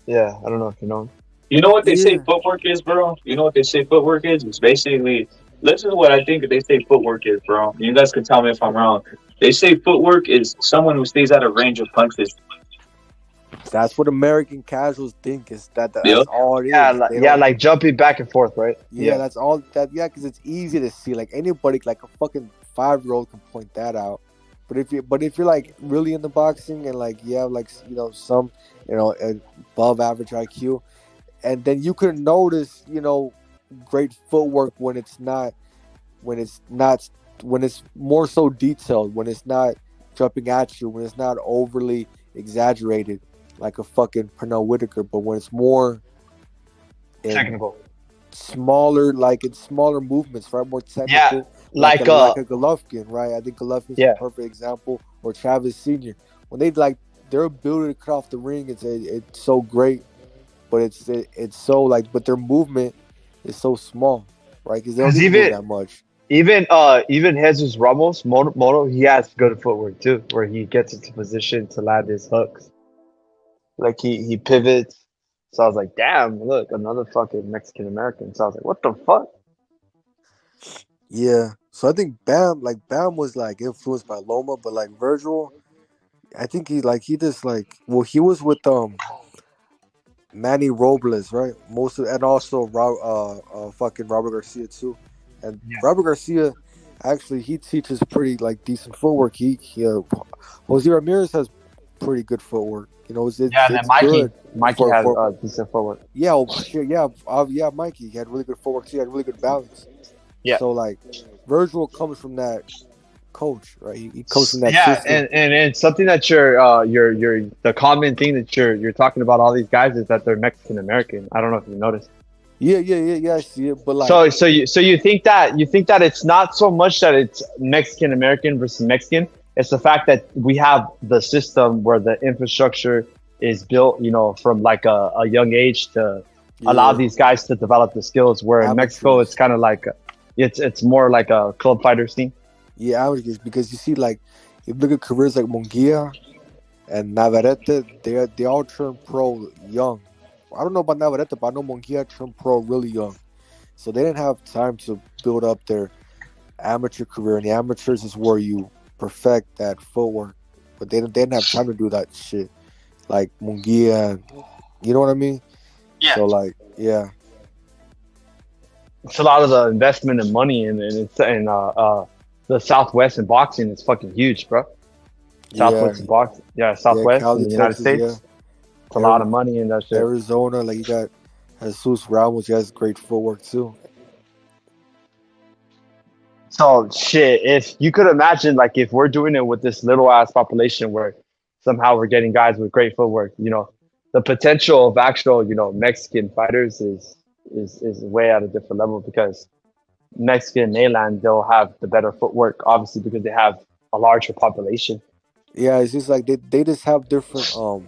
Yeah, I don't know if you know him. You know what they say footwork is, bro? You know what they say footwork is? It's basically, listen to what I think they say footwork is, bro. You guys can tell me if I'm wrong. They say footwork is someone who stays out of range of punches. That's what American casuals think is that's all it is. Like jumping back and forth, right? Yeah, that's all that. Yeah, because it's easy to see. Like anybody, like a fucking 5-year-old can point that out. But if you're like really into boxing and like some above average IQ, and then you can notice great footwork when it's more so detailed, when it's not jumping at you, when it's not overly exaggerated like a fucking Pernell Whitaker, but when it's more technical, smaller, like it's smaller movements, right? More technical. Yeah, like a Golovkin, right? I think Golovkin's a perfect example, or Chavez Sr. When their ability to cut off the ring, it's so great, but it's so like, but their movement is so small, right? Because they don't even move that much. Even Jesus Ramos, Moto, he has good footwork too, where he gets into position to land his hooks. Like he pivots. So I was like, damn, look, another fucking Mexican American. So I was like, what the fuck? Yeah. So I think Bam was like influenced by Loma, but like Virgil, I think he was with Manny Robles, right? And also fucking Robert Garcia too. And Robert Garcia, actually, he teaches pretty like decent footwork. Jose Ramirez has pretty good footwork. Then Mikey has decent footwork. Mikey, he had really good footwork. He had really good balance. Yeah. So like, Virgil comes from that coach, right? He comes from that. system. and something that you're the common thing that you're talking about all these guys is that they're Mexican American. I don't know if you noticed. Yeah, I see it. But like, so you think that it's not so much that it's Mexican American versus Mexican. It's the fact that we have the system where the infrastructure is built, from like a young age to allow these guys to develop the skills. Where in Mexico, it's kind of like it's more like a club fighter scene. Yeah, because you see, like, if you look at careers like Munguia and Navarrete, they all turned pro young. I don't know about Navarrete, but I know Munguia turned pro really young. So they didn't have time to build up their amateur career. And the amateurs is where you perfect that footwork. But they didn't have time to do that shit. Like Munguia, you know what I mean? Yeah. So, like, yeah. It's a lot of the investment and money and the Southwest in boxing is fucking huge, bro. Southwest in boxing. Yeah, Southwest in the United States. Yeah. It's a lot of money in that shit. Arizona, like you got Jesus Ramos, he has great footwork too. So shit, if you could imagine, like, if we're doing it with this little ass population where somehow we're getting guys with great footwork, the potential of actual, Mexican fighters is is way at a different level because Mexican mainland they'll have the better footwork, obviously because they have a larger population. Yeah, it's just like they just have different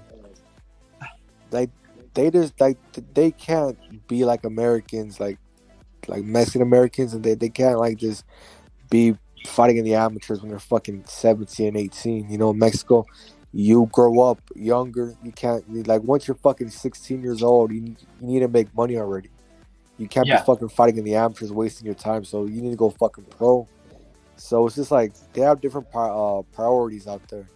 like they can't be like Americans like Mexican Americans, and they can't like just be fighting in the amateurs when they're fucking 17 and 18. You know, in Mexico, you grow up younger. You can't like once you're fucking 16 years old, you need to make money already. You can't be fucking fighting in the amateurs, wasting your time. So you need to go fucking pro. So it's just like they have different priorities out there.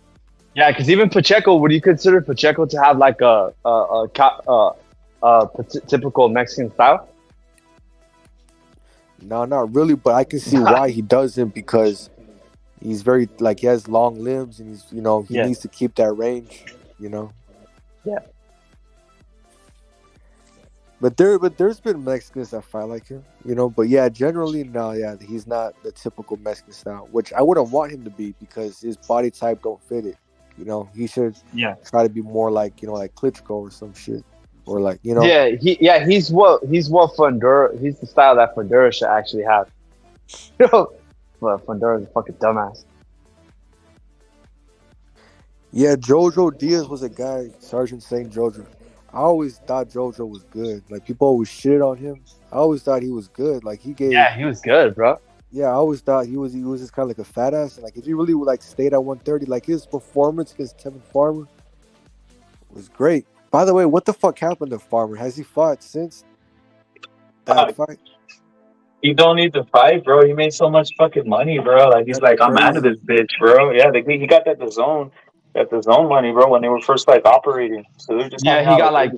Yeah, because even Pacheco, would you consider Pacheco to have like a typical Mexican style? No, not really, but I can see why he doesn't, because he's very like he has long limbs and he's he needs to keep that range, Yeah. But there's been Mexicans that fight like him, But yeah, generally no, he's not the typical Mexican style, which I wouldn't want him to be because his body type don't fit it. He should try to be more like like Klitschko or some shit, or like Yeah, he's what Fundura. He's the style that Fundura should actually have. Well, Fundura's a fucking dumbass. Yeah, Jojo Diaz was a guy, Sergeant St. Jojo. I always thought Jojo was good. Like people always shit on him. I always thought he was good. Like he gave. Yeah, he was good, bro. Yeah, I always thought he was just kind of like a fat ass. And like if he really like stayed at 130, like his performance against Tevin Farmer was great. By the way, what the fuck happened to Farmer? Has he fought since that fight? He don't need to fight, bro. He made so much fucking money, bro. Like he's like, I'm out of this bitch, bro. Yeah, he got that DAZN. Got DAZN money, bro, when they were first like operating. So they're just he got like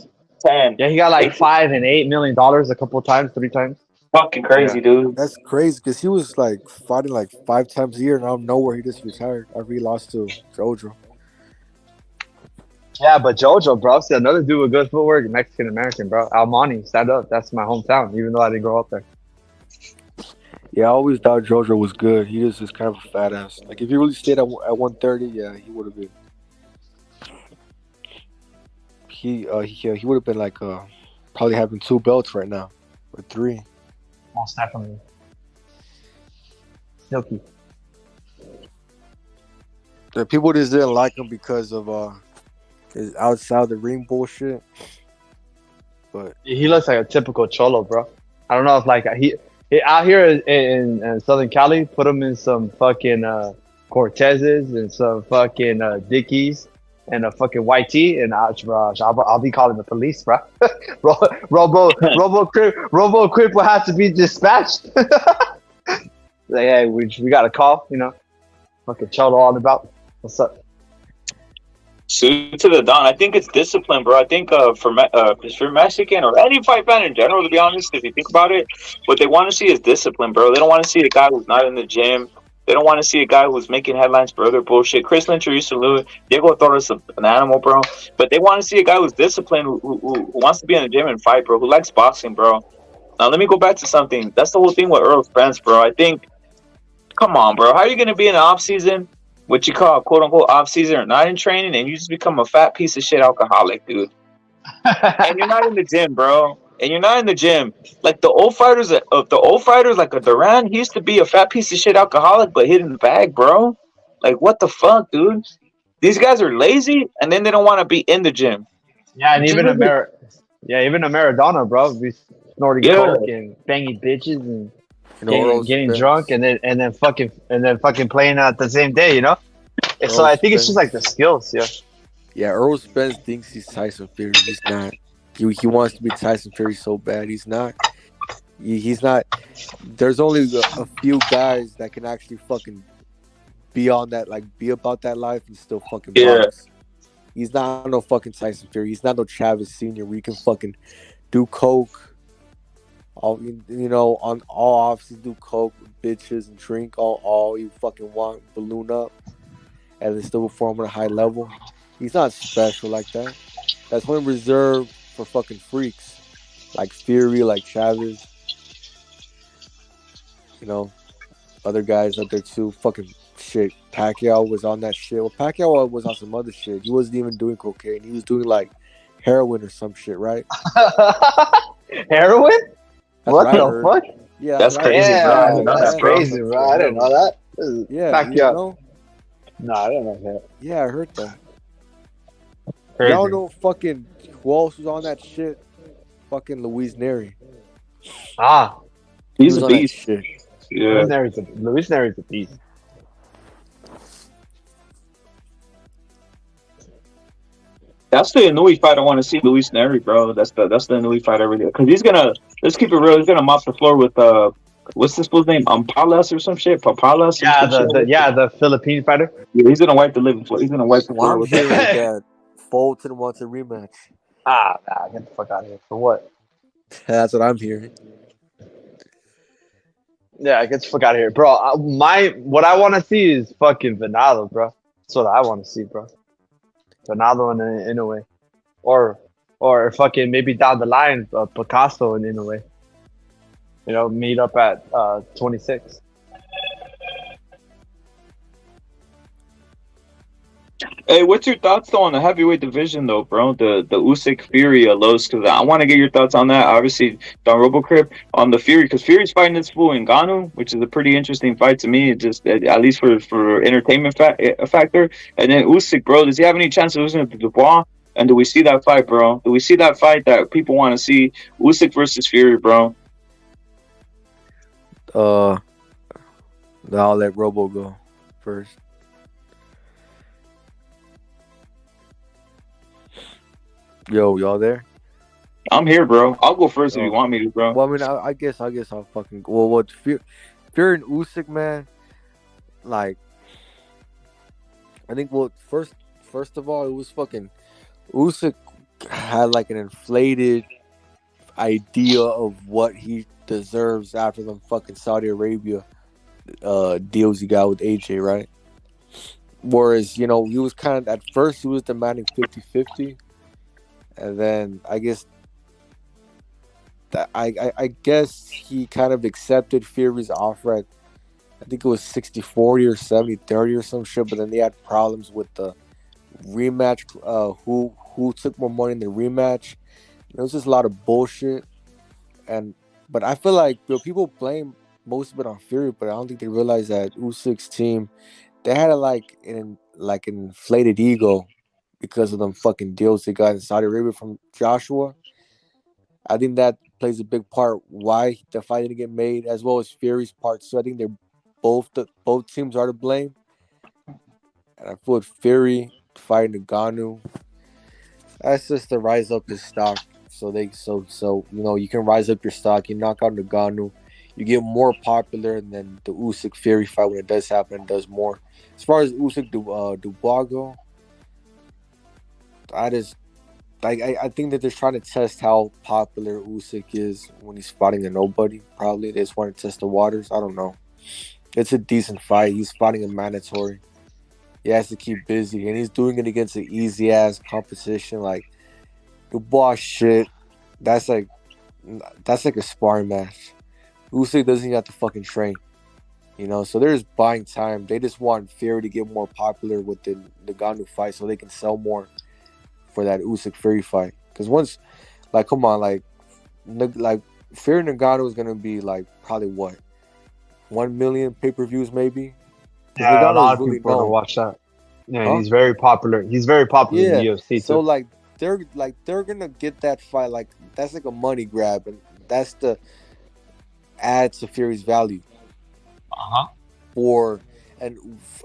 10. Yeah, he got like $5 and $8 million a couple of times, 3 times. Fucking crazy, dude. That's crazy because he was like fighting like 5 times a year, and out of nowhere he just retired after he lost to Jojo. Yeah, but Jojo, bro, see another dude with good footwork, Mexican American, bro. Almani, stand up. That's my hometown, even though I didn't grow up there. Yeah, I always thought Jojo was good. He just is kind of a fat ass. Like if he really stayed at 130, yeah, he would have been. He would have been like probably having 2 belts right now, or 3. Most definitely. Silky. The people just didn't like him because of his outside the ring bullshit. But he looks like a typical cholo, bro. I don't know if like he out here in Southern Cali, put him in some fucking Cortezes and some fucking Dickies and a fucking white tee, and I'll be calling the police, bro. Robo Crip will have to be dispatched. Like, hey, we got a call, Fucking cholo all about. What's up? Suit to the Don. I think it's discipline, bro. I think for Mexican or any fight fan in general, to be honest, if you think about it, what they want to see is discipline, bro. They don't want to see a guy who's not in the gym. They don't want to see a guy who's making headlines for other bullshit. Chris Lynch used to lose. Diego Torres an animal, bro. But they want to see a guy who's disciplined, who wants to be in the gym and fight, bro, who likes boxing, bro. Now, let me go back to something. That's the whole thing with Earl Spence, bro. I think, come on, bro. How are you going to be in the off-season, what you call quote-unquote off-season, or not in training, and you just become a fat piece of shit alcoholic, dude? And you're not in the gym, bro. And you're not in the gym. Like the old fighters, like a Duran, he used to be a fat piece of shit alcoholic, but hitting the bag, bro. Like, what the fuck, dude? These guys are lazy, and then they don't want to be in the gym. Yeah, and even Maradona, bro, be snorting coke and banging bitches and getting drunk, and then fucking playing at the same day, So I think it's just like the skills, yeah. Yeah, Earl Spence thinks he's Tyson Fury. He's not. He wants to be Tyson Fury so bad. He's not. He's not. There's only a few guys that can actually fucking be on that, like be about that life and still fucking box. He's not no fucking Tyson Fury. He's not no Chavez Sr. where you can fucking do coke. On all offices do coke with bitches and drink all you fucking want, balloon up, and then still perform at a high level. He's not special like that. That's only reserved for fucking freaks like Fury, like Chavez. Other guys out there too. Fucking shit. Pacquiao was on that shit. Well, Pacquiao was on some other shit. He wasn't even doing cocaine. He was doing like heroin or some shit, right? Heroin? What the fuck? Yeah, That's crazy, bro. I didn't know that's that, bro. crazy, bro. I didn't know that. Yeah, Back you you up. know? No, I didn't know that. Yeah, I heard that. Crazy. Y'all know fucking who else was on that shit? Fucking Luis Neri. Ah, He's was a on that beast. shit. Yeah. Luis Neri's a beast. That's the Inouye fight I want to see, Luis Neri, bro. That's the Inouye fight I really, because he's gonna, let's keep it real, he's gonna mop the floor with what's this fool's name? Palas or some shit? Papalas? Yeah, the Philippine fighter. Yeah, he's gonna wipe the living floor. He's gonna wipe the floor I'm with hearing that. that Fulton wants a rematch. Nah, get the fuck out of here. For what? That's what I'm hearing. Yeah, get the fuck out of here, bro. What I want to see is fucking Venado, bro. That's what I want to see, bro. Venado in a way, or fucking maybe down the line, Picasso in a way. You know, meet up at 26. Hey, what's your thoughts though on the heavyweight division though, bro? The Usyk Fury Los, because I want to get your thoughts on that. Obviously, Don RoboCrip on the Fury, because Fury's fighting this fool Ngannou, which is a pretty interesting fight to me. It just at least for entertainment factor. And then Usyk, bro, does he have any chance of losing to Dubois? And do we see that fight, bro? Do we see that fight that people want to see? Usyk versus Fury, bro. I'll let Robo go first. Yo, y'all there? I'm here, bro. I'll go first if you want me to, bro. Well, I mean, I guess I'll fucking go. Well, what Fury and Usyk, man? Like, I think first of all, it was fucking Usyk had like an inflated idea of what he deserves after them fucking Saudi Arabia deals he got with AJ, right? Whereas, you know, he was kind of, at first he was demanding 50-50. And then I guess that I guess he kind of accepted Fury's offer at, I think it was 60-40 or 70-30 or some shit. But then they had problems with the rematch. Who took more money in the rematch? It was just a lot of bullshit. But I feel like, you know, people blame most of it on Fury, but I don't think they realize that Usyk's team, they had an inflated ego because of them fucking deals they got in Saudi Arabia from Joshua. I think that plays a big part why the fight didn't get made, as well as Fury's part. So I think they're both teams are to blame. And I put Fury fighting Ngannou. That's just to rise up his stock. So you know, you can rise up your stock. You knock out Ngannou, you get more popular, and then the Usyk Fury fight, when it does happen, it does more. As far as Usyk Dubois go, I think that they're trying to test how popular Usyk is when he's fighting a nobody. Probably they just want to test the waters. I don't know. It's a decent fight. He's fighting a mandatory. He has to keep busy, and he's doing it against an easy ass competition. Like Dubois shit. That's like a sparring match. Usyk doesn't even have to fucking train. You know, so they're just buying time. They just want Fury to get more popular with the Ngannou fight so they can sell more for that Usyk Fury fight. Because once, like, come on, like Fury Ngannou is gonna be like probably what, 1 million pay-per-views maybe. Yeah, a lot of people want to watch that. Yeah, he's very popular. He's very popular in the UFC too. So they're gonna get that fight. Like, that's like a money grab, and that's the add to Fury's value. And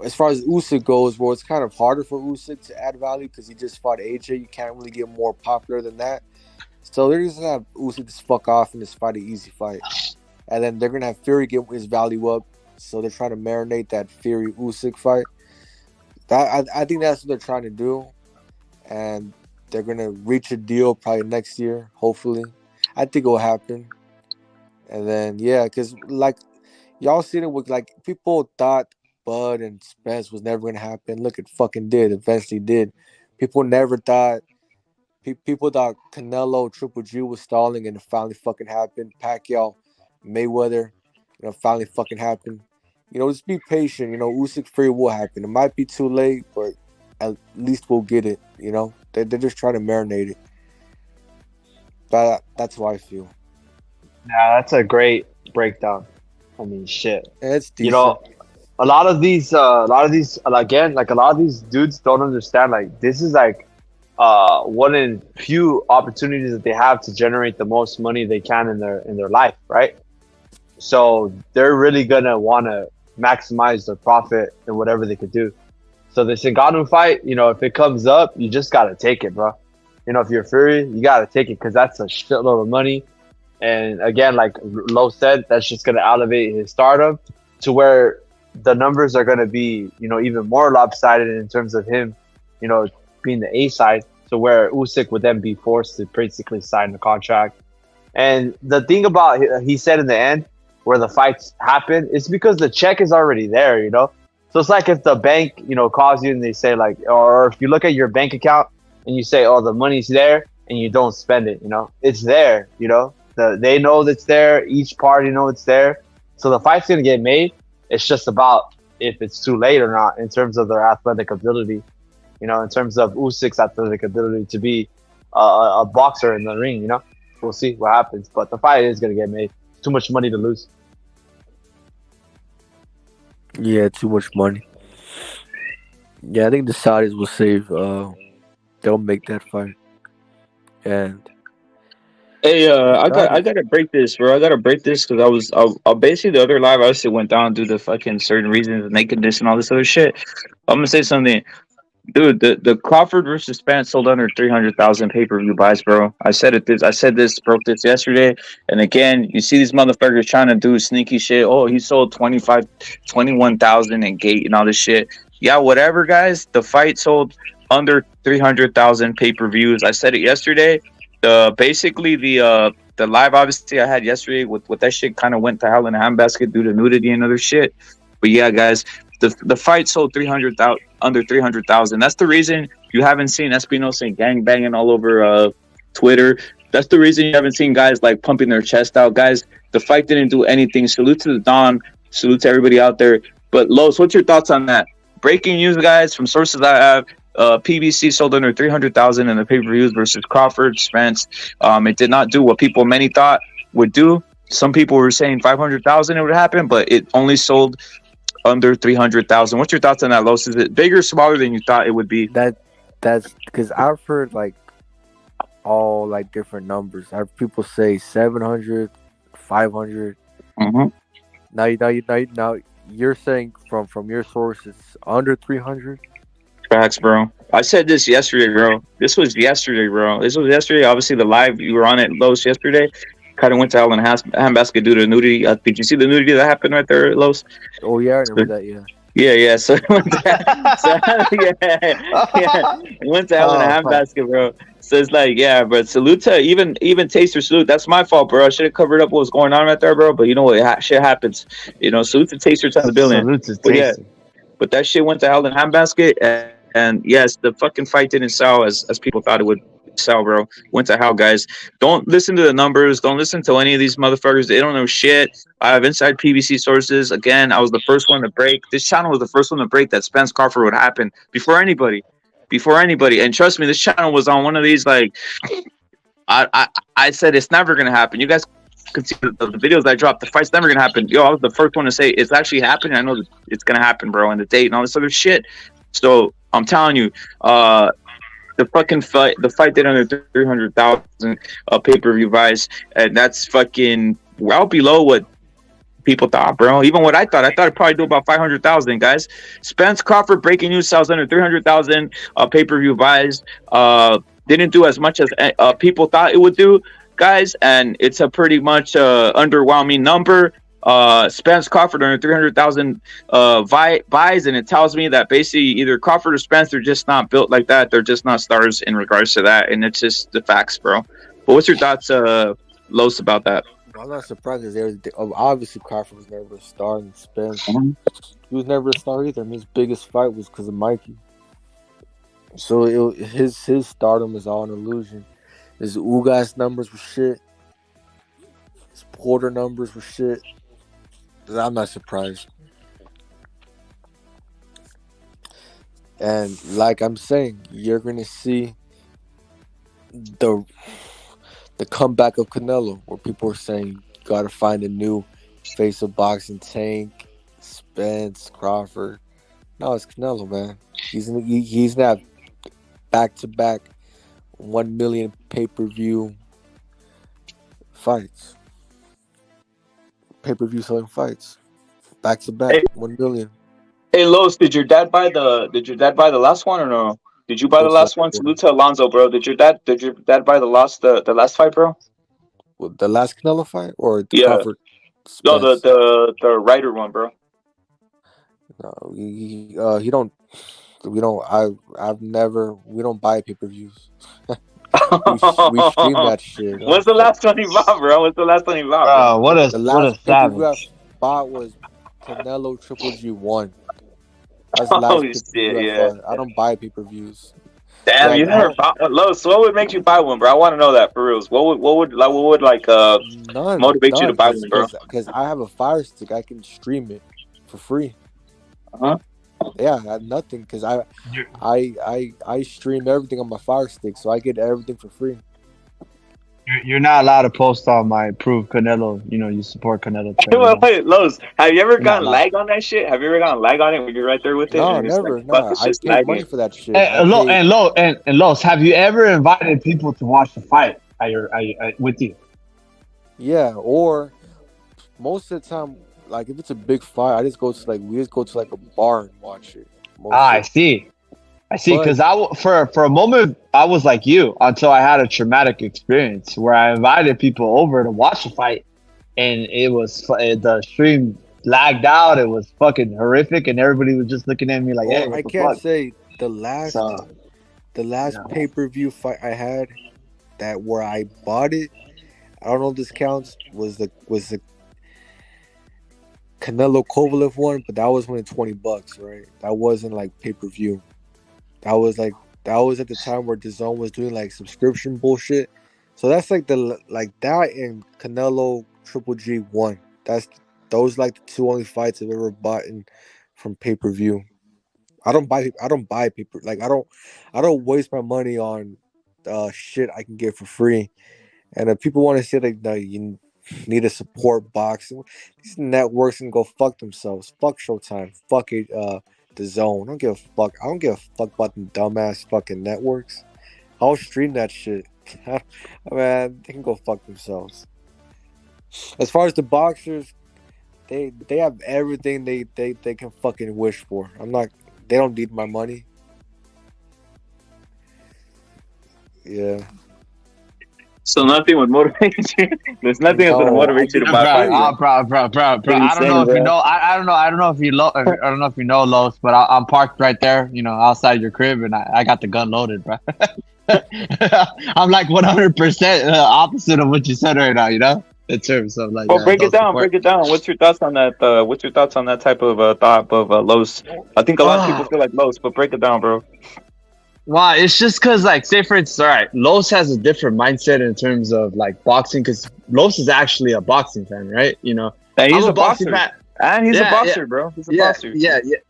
as far as Usyk goes, well, it's kind of harder for Usyk to add value because he just fought AJ. You can't really get more popular than that. So they're just gonna have Usyk just fuck off and just fight an easy fight, and then they're gonna have Fury get his value up. So they're trying to marinate that Fury Usyk fight. I think that's what they're trying to do, and they're gonna reach a deal probably next year. Hopefully, I think it will happen. And then because like y'all seen it with, like, people thought Bud and Spence was never gonna happen. Look, it fucking did. Eventually did. People never thought. People thought Canelo Triple G was stalling, and it finally fucking happened. Pacquiao, Mayweather, finally fucking happened. Just be patient. Usyk Fury will happen. It might be too late, but at least we'll get it. They're just trying to marinate it. That's how I feel. Yeah, that's a great breakdown. I mean, shit. It's decent. You know, a lot of these, again, like a lot of these dudes don't understand. Like, this is like one in few opportunities that they have to generate the most money they can in their life, right? So they're really gonna want to maximize their profit in whatever they could do. So this Ngannou fight, you know, if it comes up, you just gotta take it, bro. You know, if you're Fury, you gotta take it because that's a shitload of money. And again, like Lo said, that's just gonna elevate his stardom to where the numbers are gonna be, you know, even more lopsided in terms of him, you know, being the A side. So where Usyk would then be forced to basically sign the contract. And the thing about he said in the end, where the fights happen, it's because the check is already there, you know. So it's like if the bank, you know, calls you and they say like, or if you look at your bank account and you say, oh, the money's there, and you don't spend it, you know, it's there, you know. They know that's there. Each party know it's there. So the fight's gonna get made. It's just about if it's too late or not in terms of their athletic ability, you know, in terms of Usyk's athletic ability to be a boxer in the ring, you know. We'll see what happens, but the fight is gonna get made. Too much money to lose. Yeah, too much money. Yeah, I think the Saudis will save. They'll make that fight. And Hey, I gotta break this, bro. I gotta break this because I basically the other live I obviously went down due to fucking certain reasons and nakedness and all this other shit. I'm gonna say something. Dude, the Crawford versus Spence sold under 300,000 pay-per-view buys, bro. I said broke this yesterday. And again, you see these motherfuckers trying to do sneaky shit. Oh, he sold 21,000 in gate and all this shit. Yeah, whatever, guys. The fight sold under 300,000 pay-per-views. I said it yesterday. Basically the live obviously I had yesterday with that shit kind of went to hell in a handbasket due to nudity and other shit. But yeah, guys, the fight sold 300,000 under 300,000. That's the reason you haven't seen Espinosa gang banging all over Twitter. That's the reason you haven't seen guys like pumping their chest out. Guys, the fight didn't do anything. Salute to the Don. Salute to everybody out there. But Los, what's your thoughts on that? Breaking news, guys, from sources I have. PBC sold under 300,000 in the pay-per-views versus Crawford, Spence. It did not do what many thought would do. Some people were saying 500,000 it would happen, but it only sold under 300,000. What's your thoughts on that, Los? Is it bigger or smaller than you thought it would be? That's because I've heard like all like different numbers. I've heard people say 700, 500. Mm-hmm. Now you're saying from your source it's under 300. Facts, bro. I said this yesterday, bro. This was yesterday. Obviously, the live you were on it, Los, yesterday. Kind of went to hell in a handbasket due to nudity. Did you see the nudity that happened right there, Los? Oh yeah, I remember that. Yeah. Yeah. So it went to hell in a handbasket, bro. So it's like, yeah, but salute to even Taster salute. That's my fault, bro. I should have covered up what was going on right there, bro. But you know what? Shit happens. You know, salute to Taster to the building. Salute to Taster. But that shit went to hell in a handbasket. And yes, the fucking fight didn't sell as people thought it would sell, bro. Went to hell, guys. Don't listen to the numbers. Don't listen to any of these motherfuckers. They don't know shit. I have inside PBC sources. Again, I was the first one to break. This channel was the first one to break that Spence Crawford would happen before anybody. And trust me, this channel was on one of these, like, I said it's never going to happen. You guys can see the videos I dropped. The fight's never going to happen. Yo, I was the first one to say it's actually happening. I know that it's going to happen, bro, and the date and all this other shit. So I'm telling you, the fight did under 300,000 pay-per-view buys, and that's fucking well below what people thought, bro. Even what I thought it'd probably do about 500,000, guys. Spence Crawford breaking news sells under 300,000 pay-per-view buys. Didn't do as much as people thought it would do, guys, and it's a pretty much underwhelming number. Spence Crawford under 300,000 buys, and it tells me that basically either Crawford or Spence, they're just not built like that. They're just not stars in regards to that, and it's just the facts, bro. But what's your thoughts, Los, about that? I'm not surprised because obviously Crawford was never a star, and Spence he was never a star either. I mean, his biggest fight was because of Mikey, so his stardom is all an illusion. His Ugas numbers were shit. His Porter numbers were shit. I'm not surprised. And like I'm saying, you're gonna see the comeback of Canelo, where people are saying gotta find a new face of boxing. Tank, Spence, Crawford. No, it's Canelo, man. He's gonna have back-to-back 1 million pay-per-view fights. Pay-per-view selling fights. Back-to-back, Hey. 1 million. Hey, Los, did your dad buy the last one or no? Did you buy the last one? Salute to Alonzo, bro. Did your dad buy the last fight, bro? The last Canelo fight or the Yeah. Crawford? No, Spence? the Ryder one, bro. No, he don't. We don't. We don't buy pay-per-views. we stream that shit. What's the last one he bought, bro? What's the last one he bought, bro? The last pay-per-view I bought was Canelo Triple G 1. That's the last pay-per-view I bought. I don't buy pay-per-views. Damn, you never bought one. Los, what would make you buy one, bro? I want to know that for reals. What would motivate you to buy one, bro? Because I have a Fire Stick, I can stream it for free. Uh-huh. Yeah, I have nothing because I stream everything on my Fire Stick, so I get everything for free. You're not allowed to post on my approved Canelo. You know, you support Canelo. Wait, Los, have you ever gotten lag on that shit? Have you ever gotten lag on it when you're right there with it? No, never. No, I pay money for that shit. And Los, have you ever invited people to watch the fight with you? Yeah, or most of the time, like if it's a big fight, we just go to like a bar and watch it. I see. Because for a moment I was like you until I had a traumatic experience where I invited people over to watch the fight, and it was the stream lagged out. It was fucking horrific, and everybody was just looking at me like, "Hey, I can't say the last pay-per-view fight I had that where I bought it. I don't know if this counts. Was the Canelo Kovalev one, but that was only $20, right? That wasn't like pay-per-view. That was at the time where DAZN was doing like subscription bullshit. So that's like that and Canelo Triple G 1. Those like the two only fights I've ever bought from pay-per-view. I don't buy paper. Like I don't waste my money on shit I can get for free. And if people want to say like no, you need to support boxing, these networks can go fuck themselves. Fuck Showtime. Fuck it. The Zone. I don't give a fuck. I don't give a fuck about the dumbass fucking networks. I'll stream that shit. Man, they can go fuck themselves. As far as the boxers, they have everything they can fucking wish for. They don't need my money. Yeah. So nothing would motivate you. There's nothing that's gonna motivate you to buy. Bro. I don't know if you know. I don't know if you know Los, but I'm parked right there. You know, outside your crib, and I got the gun loaded, bro. I'm like 100% opposite of what you said right now. You know, in terms of like. Well, break it down. What's your thoughts on that? What's your thoughts on that type of thought of Los? I think a lot of people feel like Los, but break it down, bro. Wow, it's just because, like, say for instance, all right, Los has a different mindset in terms of like boxing, because Los is actually a boxing fan, right? You know, and he's a boxing fan, and he's a boxer, bro. He's a boxer.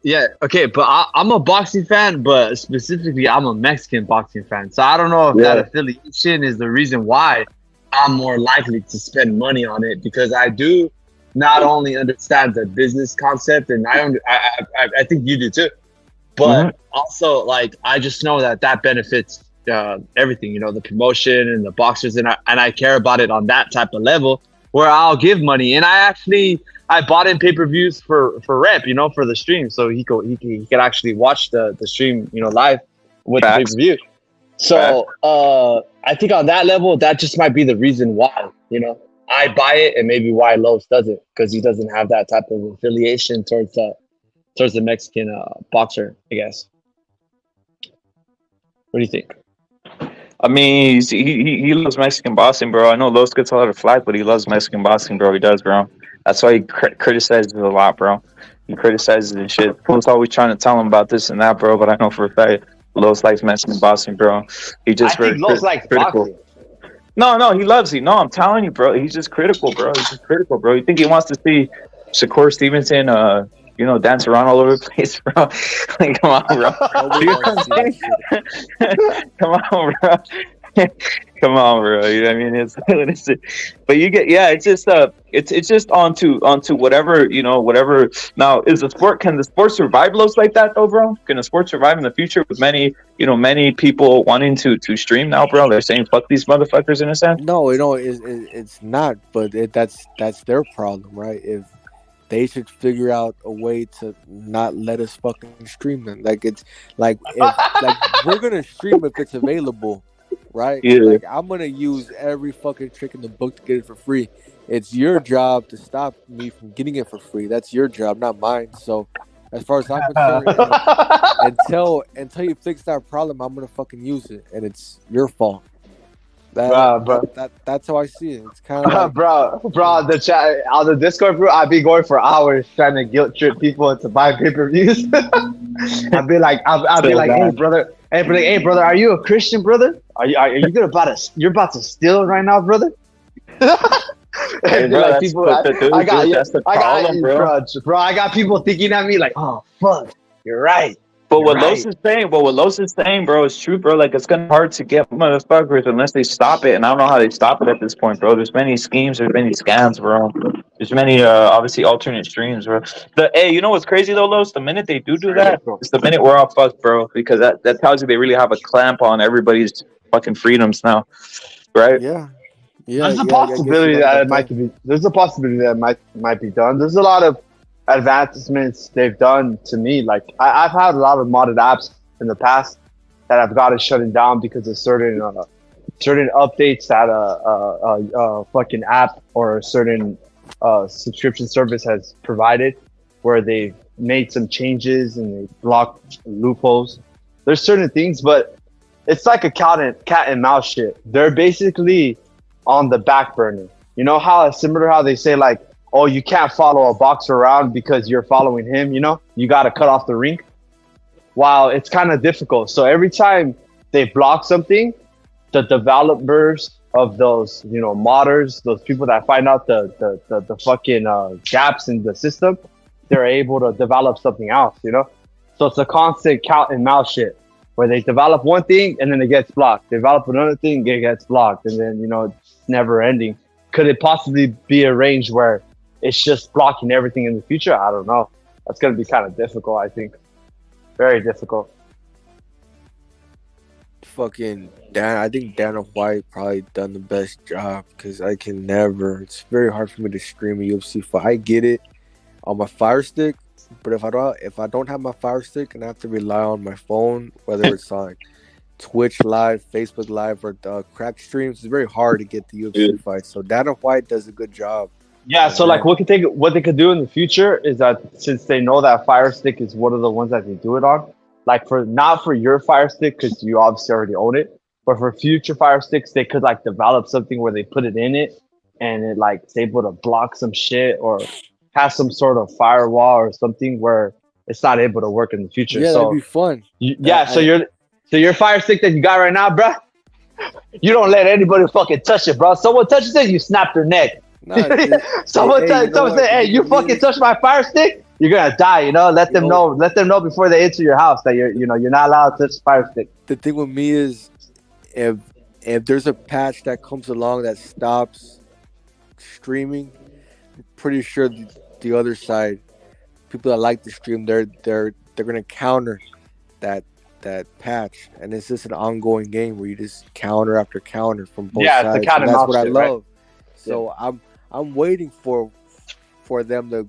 Yeah. Okay, but I'm a boxing fan, but specifically, I'm a Mexican boxing fan. So I don't know if that affiliation is the reason why I'm more likely to spend money on it, because I do not only understand the business concept, and I think you do too. But also, like, I just know that benefits everything, you know, the promotion and the boxers, and I care about it on that type of level where I'll give money. And I bought in pay-per-views for rep, you know, for the stream, so he could actually watch the stream, you know, live with the pay-per-view. So I think on that level, that just might be the reason why, you know, I buy it, and maybe why Los doesn't, because he doesn't have that type of affiliation towards the Mexican boxer, I guess. What do you think? I mean, he loves Mexican boxing, bro. I know Los gets a lot of flack, but he loves Mexican boxing, bro. He does, bro. That's why he criticizes it a lot, bro. He criticizes it and shit. People's always trying to tell him about this and that, bro. But I know for a fact, Los likes Mexican boxing, bro. He just very critical. Boxing. No, he loves it. No, I'm telling you, bro. He's just critical, bro. You think he wants to see Shakur Stevenson, you know, dance around all over the place, bro? Like, come on, bro. Come on, bro. Come on, bro. You know what I mean? But you get, yeah. It's just onto whatever, whatever. Now, can the sport survive lows like that though, bro? Can the sport survive in the future with many people wanting to stream now, bro? They're saying fuck these motherfuckers in a sense. No, it's not. But that's their problem, right? If they should figure out a way to not let us fucking stream them. Like it's like we're gonna stream if it's available. Right? Yeah. Like I'm gonna use every fucking trick in the book to get it for free. It's your job to stop me from getting it for free. That's your job, not mine. So as far as I'm concerned, until you fix that problem, I'm gonna fucking use it, and it's your fault. That's how I see it. It's kind of like, bro, the chat on the Discord, bro. I'd be going for hours trying to guilt trip people into buying pay-per-views. I'd be like, hey brother, are you a Christian, brother? Are you you're about to steal right now, brother? Hey, bro, like people, that's the problem, bro. I got people thinking at me like, oh fuck, you're right. But what Los is saying, bro, is true, bro. Like, it's gonna be hard to get motherfuckers unless they stop it, and I don't know how they stop it at this point, bro. There's many schemes, there's many scams, bro. There's many, obviously, alternate streams, bro. Hey, you know what's crazy though, Los? The minute they do that, it's the minute we're all fucked, bro, because that tells you they really have a clamp on everybody's fucking freedoms now, right? Yeah. There's a possibility that it might be done. There's a lot of advancements they've done to me. Like I've had a lot of modded apps in the past that I've got to shut down because of certain updates that a fucking app or a certain subscription service has provided, where they've made some changes and they blocked loopholes. There's certain things, but it's like a cat and mouse shit. They're basically on the back burner. You know how similar how they say like, oh, you can't follow a boxer around because you're following him, you got to cut off the ring. Wow, it's kind of difficult. So every time they block something, the developers of those, modders, those people that find out the fucking gaps in the system, they're able to develop something else, So it's a constant cat and mouse shit where they develop one thing and then it gets blocked. Develop another thing, it gets blocked. And then, it's never ending. Could it possibly be arranged where it's just blocking everything in the future? I don't know. That's going to be kind of difficult, I think. Very difficult. Fucking Dan, I think Dana White probably done the best job because I can never. It's very hard for me to stream a UFC fight. I get it on my Fire Stick, but if I don't have my Fire Stick and I have to rely on my phone, whether it's on Twitch Live, Facebook Live, or crack streams, it's very hard to get the UFC fights. So Dana White does a good job. Yeah, so like what they could do in the future is that since they know that Fire Stick is one of the ones that they do it on, like not for your Fire Stick because you obviously already own it, but for future Fire Sticks they could like develop something where they put it in it and it like it's able to block some shit or have some sort of firewall or something where it's not able to work in the future. Yeah, so that'd be fun. So your Fire Stick that you got right now, bro, you don't let anybody fucking touch it, bro. Someone touches it, you snap their neck. Someone say, "Hey, you fucking touch my Fire Stick, you're gonna die." Let them know before they enter your house that you're not allowed to touch the Fire Stick. The thing with me is, if there's a patch that comes along that stops streaming, I'm pretty sure the other side, people that like to stream, they're gonna counter that patch, and it's just an ongoing game where you just counter after counter from both sides. It's a cat and that's mouse what shit, I love. Right? So I'm waiting for them to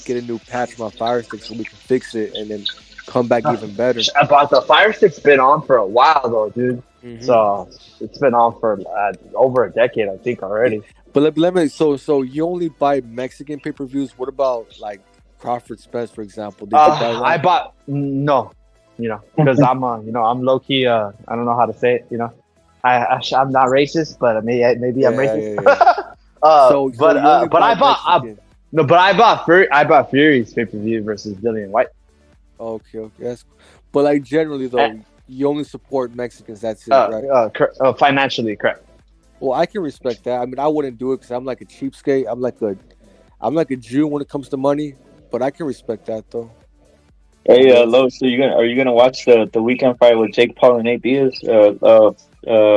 get a new patch on my Fire Stick so we can fix it and then come back even better. But the Fire Stick's been on for a while though, dude. Mm-hmm. So it's been on for over a decade, I think, already. But let me. So you only buy Mexican pay-per-views. What about like Crawford, Spence, for example? Did you buy one? I bought no, because I'm I'm low key. I don't know how to say it. I'm not racist, but maybe I'm racist. Yeah. But I bought Fury's pay-per-view versus Dillian White. Okay. But like generally though, you only support Mexicans. That's it, right? Financially, correct. Well, I can respect that. I mean, I wouldn't do it because I'm like a cheapskate. I'm like a Jew when it comes to money. But I can respect that though. Hey, Lo, so are you gonna watch the weekend fight with Jake Paul and Nate Diaz?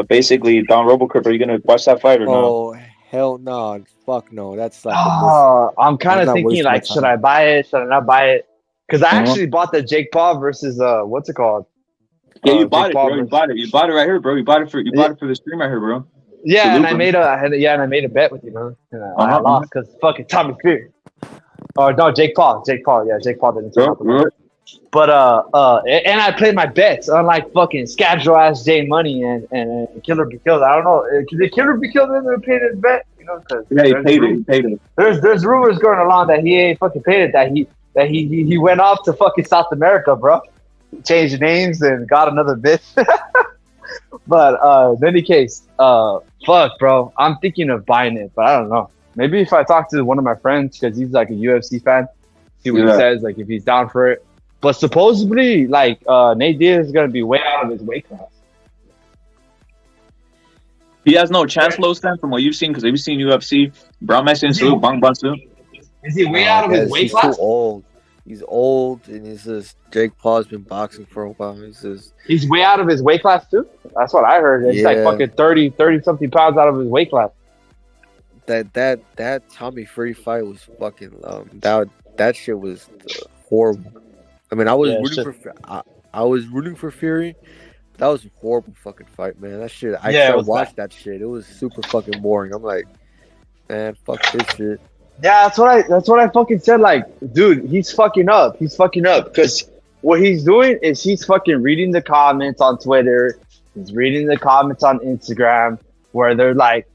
basically Don Robocrip. Are you gonna watch that fight or no? Oh hell no, fuck no. That's like I'm kind of thinking like, should I buy it? Should I not buy it? Because I actually bought the Jake Paul versus what's it called? Yeah, you bought it, bro. You bought it. You bought it right here, bro. You bought it for the stream right here, bro. Yeah, and I made a bet with you, man. I lost because fucking Tommy Fury. Or no, Jake Paul. Yeah, Jake Paul didn't turn out. But and I played my bets unlike fucking schedule ass J Money and Killer Be Killed. I don't know. Did Killer Be Killed ever paid his bet? You know, cause yeah, he paid it. He paid it. There's rumors going along that he ain't fucking paid it. That he went off to fucking South America, bro. Changed names and got another bit. But in any case, fuck, bro. I'm thinking of buying it, but I don't know. Maybe if I talk to one of my friends, because he's like a UFC fan, see what he says, like if he's down for it. But supposedly, like Nate Diaz is gonna be way out of his weight class. He has no chance, Lostan, from what you've seen, because have you seen UFC? Brown Messi Salute, Bang Basu. Is he way out of his weight class? He's too old. He's old, and he's just Jake Paul's been boxing for a while. He's way out of his weight class too. That's what I heard. He's like fucking 30 something pounds out of his weight class. That Tommy Fury fight was fucking that shit was horrible. I mean, I was rooting for Fury. That was a horrible fucking fight, man. That shit. I watched that shit. It was super fucking boring. I'm like, man, fuck this shit. Yeah, that's what I fucking said. Like, dude, he's fucking up. He's fucking up because what he's doing is he's fucking reading the comments on Twitter. He's reading the comments on Instagram where they're like,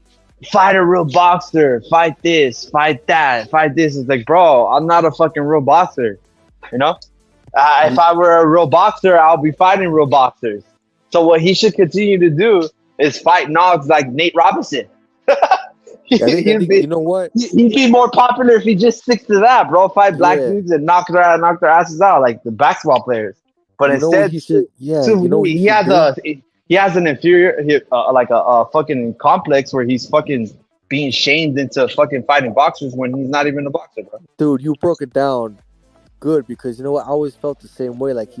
fight a real boxer, fight this, fight that, fight this. It's like, bro, I'm not a fucking real boxer. You know? If I were a real boxer, I'll be fighting real boxers. So what he should continue to do is fight Nogs like Nate Robinson. I think, you know what? He'd be more popular if he just sticks to that, bro. Fight black dudes and knock their asses out like the basketball players. But instead, he has an inferior, like a fucking complex where he's fucking being shamed into fucking fighting boxers when he's not even a boxer, bro. Dude, you broke it down good because you know what? I always felt the same way. Like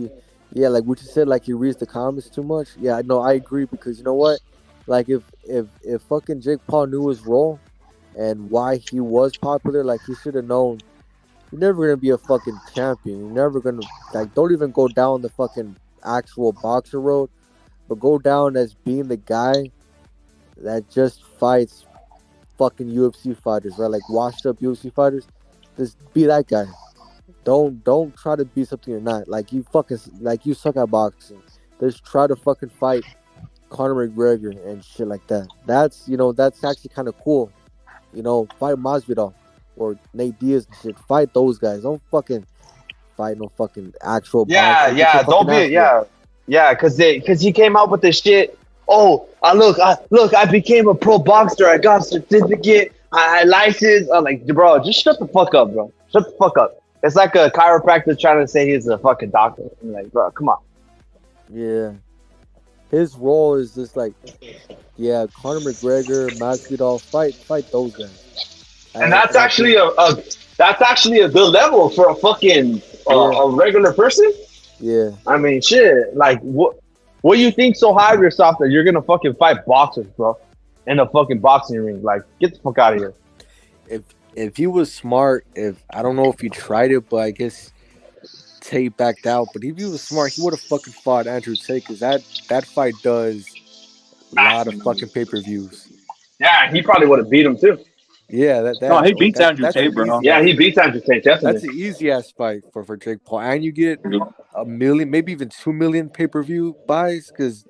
like what you said, like he reads the comments too much. Yeah, no, I agree because you know what? Like if fucking Jake Paul knew his role and why he was popular, like he should have known you're never gonna be a fucking champion. You're never gonna don't even go down the fucking actual boxer road, but go down as being the guy that just fights fucking UFC fighters, right? Like washed up UFC fighters. Just be that guy. Don't try to be something you're not. Like you suck at boxing. Just try to fucking fight Conor McGregor and shit like that. That's actually kind of cool. Fight Masvidal or Nate Diaz and shit. Fight those guys. Don't fucking fight no fucking actual. Don't be because he came out with this shit. Oh, I became a pro boxer. I got a certificate. I licensed. I'm like, bro, just shut the fuck up, bro. Shut the fuck up. It's like a chiropractor trying to say he's a fucking doctor. I'm like, bro, come on. Yeah. His role is just like, Conor McGregor, Masvidal, fight those guys. And that's actually a good level for a fucking a regular person. Yeah. I mean, shit. Like, what do you think so high of yourself that you're gonna fucking fight boxers, bro, in a fucking boxing ring? Like, get the fuck out of here. If he was smart, I don't know if he tried it, but I guess Tate backed out. But if he was smart, he would have fucking fought Andrew Tate because that fight does a lot of fucking pay-per-views. Yeah, he probably would have beat him too. Yeah, he beats Andrew Tate, bro. Yeah, he beats Andrew Tate, definitely. That's an easy ass fight for Jake Paul, and you get 1 million, maybe even 2 million pay-per-view buys because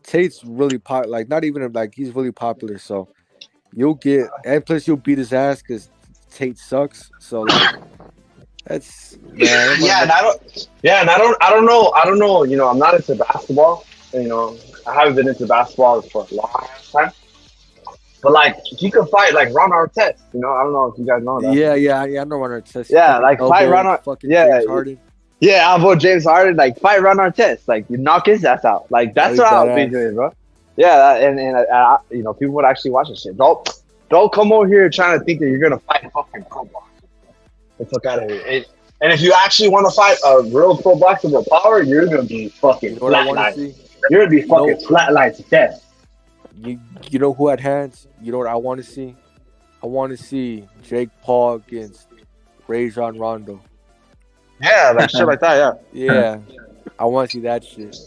Tate's really popular. Like not even like he's really popular, so you'll get, and plus you'll beat his ass because Tate sucks. So like, that's and I don't know. I'm not into basketball. I haven't been into basketball for a long time. But like, he could fight like Ron Artest. I don't know if you guys know that. Yeah, I know Ron Artest. Yeah, like fight Ron Artest. James Harden. Yeah, I'll vote James Harden. Like fight Ron Artest. Like you knock his ass out. Like that's what I'll be doing, bro. Yeah, and people would actually watch this shit. Don't come over here trying to think that you're gonna fight fucking pro boxer. Get the fuck out of here. And if you actually want to fight a real pro boxer with power, you're gonna be fucking flatlined. You're gonna be fucking flatlined to death. you know who had hands? You know what I want to see? I want to see Jake Paul against Rajon Rondo. Yeah, like shit like that. Yeah, I want to see that shit.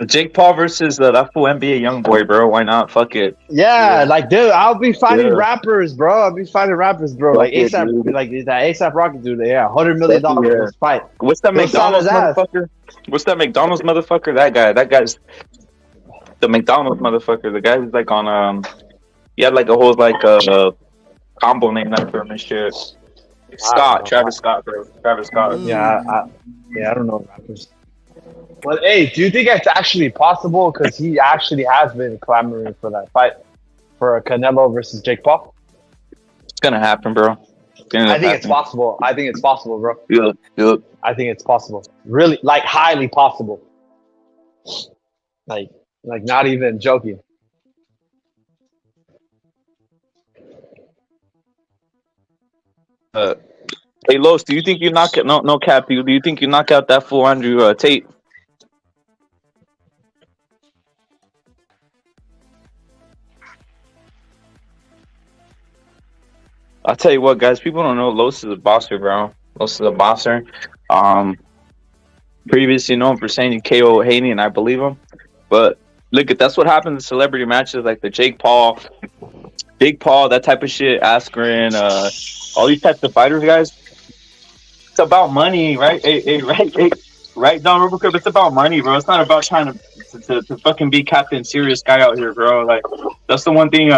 Jake Paul versus that fool NBA young boy, bro. Why not? Fuck it. Yeah, like dude, I'll be fighting rappers, bro. Like ASAP, like that ASAP Rocky dude. Yeah, $100 million for this fight. What's that McDonald's motherfucker? What's that McDonald's motherfucker? That guy's the McDonald's motherfucker. The guy who's like on he had like a whole like combo name after him and shit. Travis Scott, bro. Travis Scott. Yeah, I don't know rappers. But hey, do you think it's actually possible? Because he actually has been clamoring for that fight for a Canelo versus Jake Paul. It's gonna happen, bro. I think it's possible. Bro. Yeah. I think it's possible. Really, like highly possible. Like not even joking. Hey, Los, do you think you knock it? No, Cap. Do you think you knock out that fool Andrew Tate? I'll tell you what, guys. People don't know Los is a bosser, bro. Los is a bosser. Previously known for saying you KO Haney, and I believe him. But look, that's what happens in celebrity matches like the Jake Paul, Big Paul, that type of shit. Askren, all these types of fighters, guys. It's about money, right? Right, Don Robocop. It's about money, bro. It's not about trying to fucking be Captain Serious guy out here, bro. Like that's the one thing.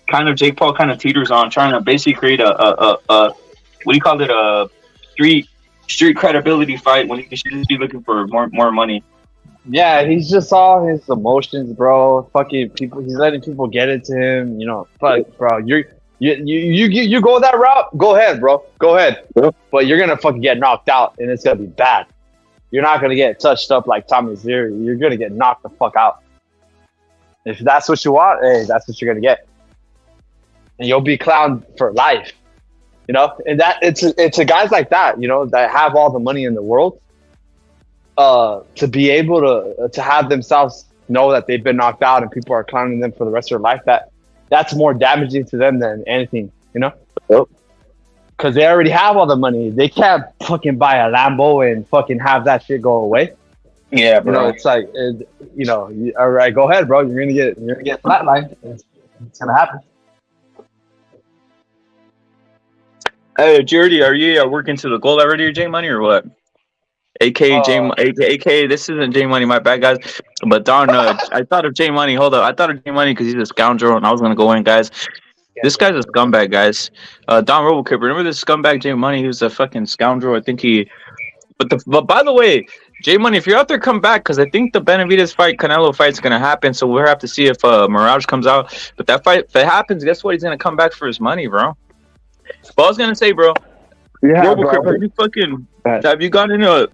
Kind of Jake Paul kind of teeters on trying to basically create a what do you call it, a street credibility fight when he should just be looking for more money. Yeah, he's just all his emotions, bro. Fucking people, he's letting people get it to him. You know, fuck, bro. You go that route. Go ahead, bro. Go ahead. Yeah. But you're gonna fucking get knocked out, and it's gonna be bad. You're not gonna get touched up like Tommy Zeri. You're gonna get knocked the fuck out. If that's what you want, hey, that's what you're gonna get. And you'll be clowned for life, you know. And that it's a guys like that, you know, that have all the money in the world, to be able to have themselves know that they've been knocked out and people are clowning them for the rest of their life. That's more damaging to them than anything, you know. Because they already have all the money. They can't fucking buy a Lambo and fucking have that shit go away. Yeah, bro. You know, it's like, you know, all right, go ahead, bro. You're gonna get flatlined. It's gonna happen. Hey, Jordy, are you working to the goal already, or J Money, or what? AK, this isn't J Money, my bad, guys. But Don, I thought of J Money. Hold up, I thought of J Money because he's a scoundrel, and I was gonna go in, guys. This guy's a scumbag, guys. Don Robocop, remember this scumbag J Money? He was a fucking scoundrel. I think he. But by the way, J Money, if you're out there, come back because I think the Benavidez fight, Canelo fight's gonna happen. So we'll have to see if Mirage comes out. But that fight, if it happens, guess what? He's gonna come back for his money, bro. But I was gonna say, bro. Yeah, Robocop, have you gone into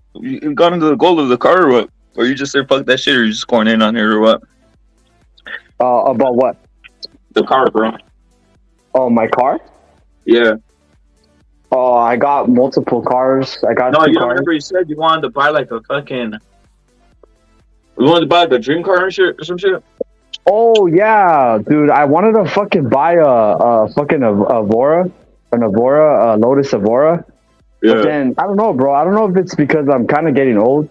the goal of the car or what? Or you just say fuck that shit, or you just going in on here or what? About what? The car, bro. Oh, my car? Yeah. Oh, I got multiple cars. I got no, two you cars. remember you said you wanted to buy like a fucking. You wanted to buy like a dream car and shit or some shit. Oh yeah, dude! I wanted to fucking buy a fucking Evora, Lotus Evora. Yeah. But then I don't know, bro. I don't know if it's because I'm kind of getting old.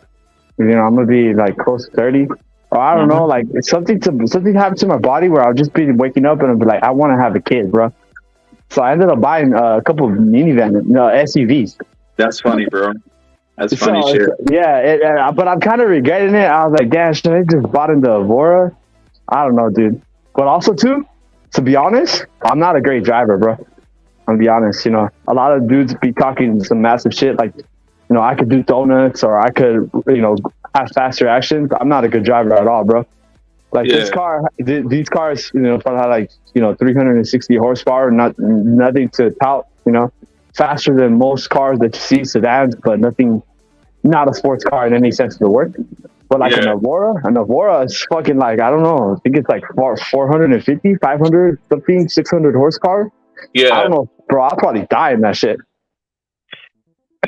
You know, I'm gonna be like close to 30, or I don't know. Like it's something happened to my body where I'll just be waking up and I'll be like, I want to have a kid, bro. So I ended up buying a couple of SUVs. That's funny, bro. That's funny shit. Yeah, but I'm kind of regretting it. I was like, damn, should I just bought into Evora? I don't know, dude. But also, too, to be honest, I'm not a great driver, bro. I'll be honest. You know, a lot of dudes be talking some massive shit like, you know, I could do donuts or I could, you know, have fast reactions. I'm not a good driver at all, bro. Like these cars, you know, probably have like, you know, 360 horsepower, nothing to tout, you know, faster than most cars that you see, sedans, but not a sports car in any sense of the word. But like an Evora is fucking like, I don't know, I think it's like 450, 500 something, 600 horsepower. Yeah. I don't know, bro, I'll probably die in that shit.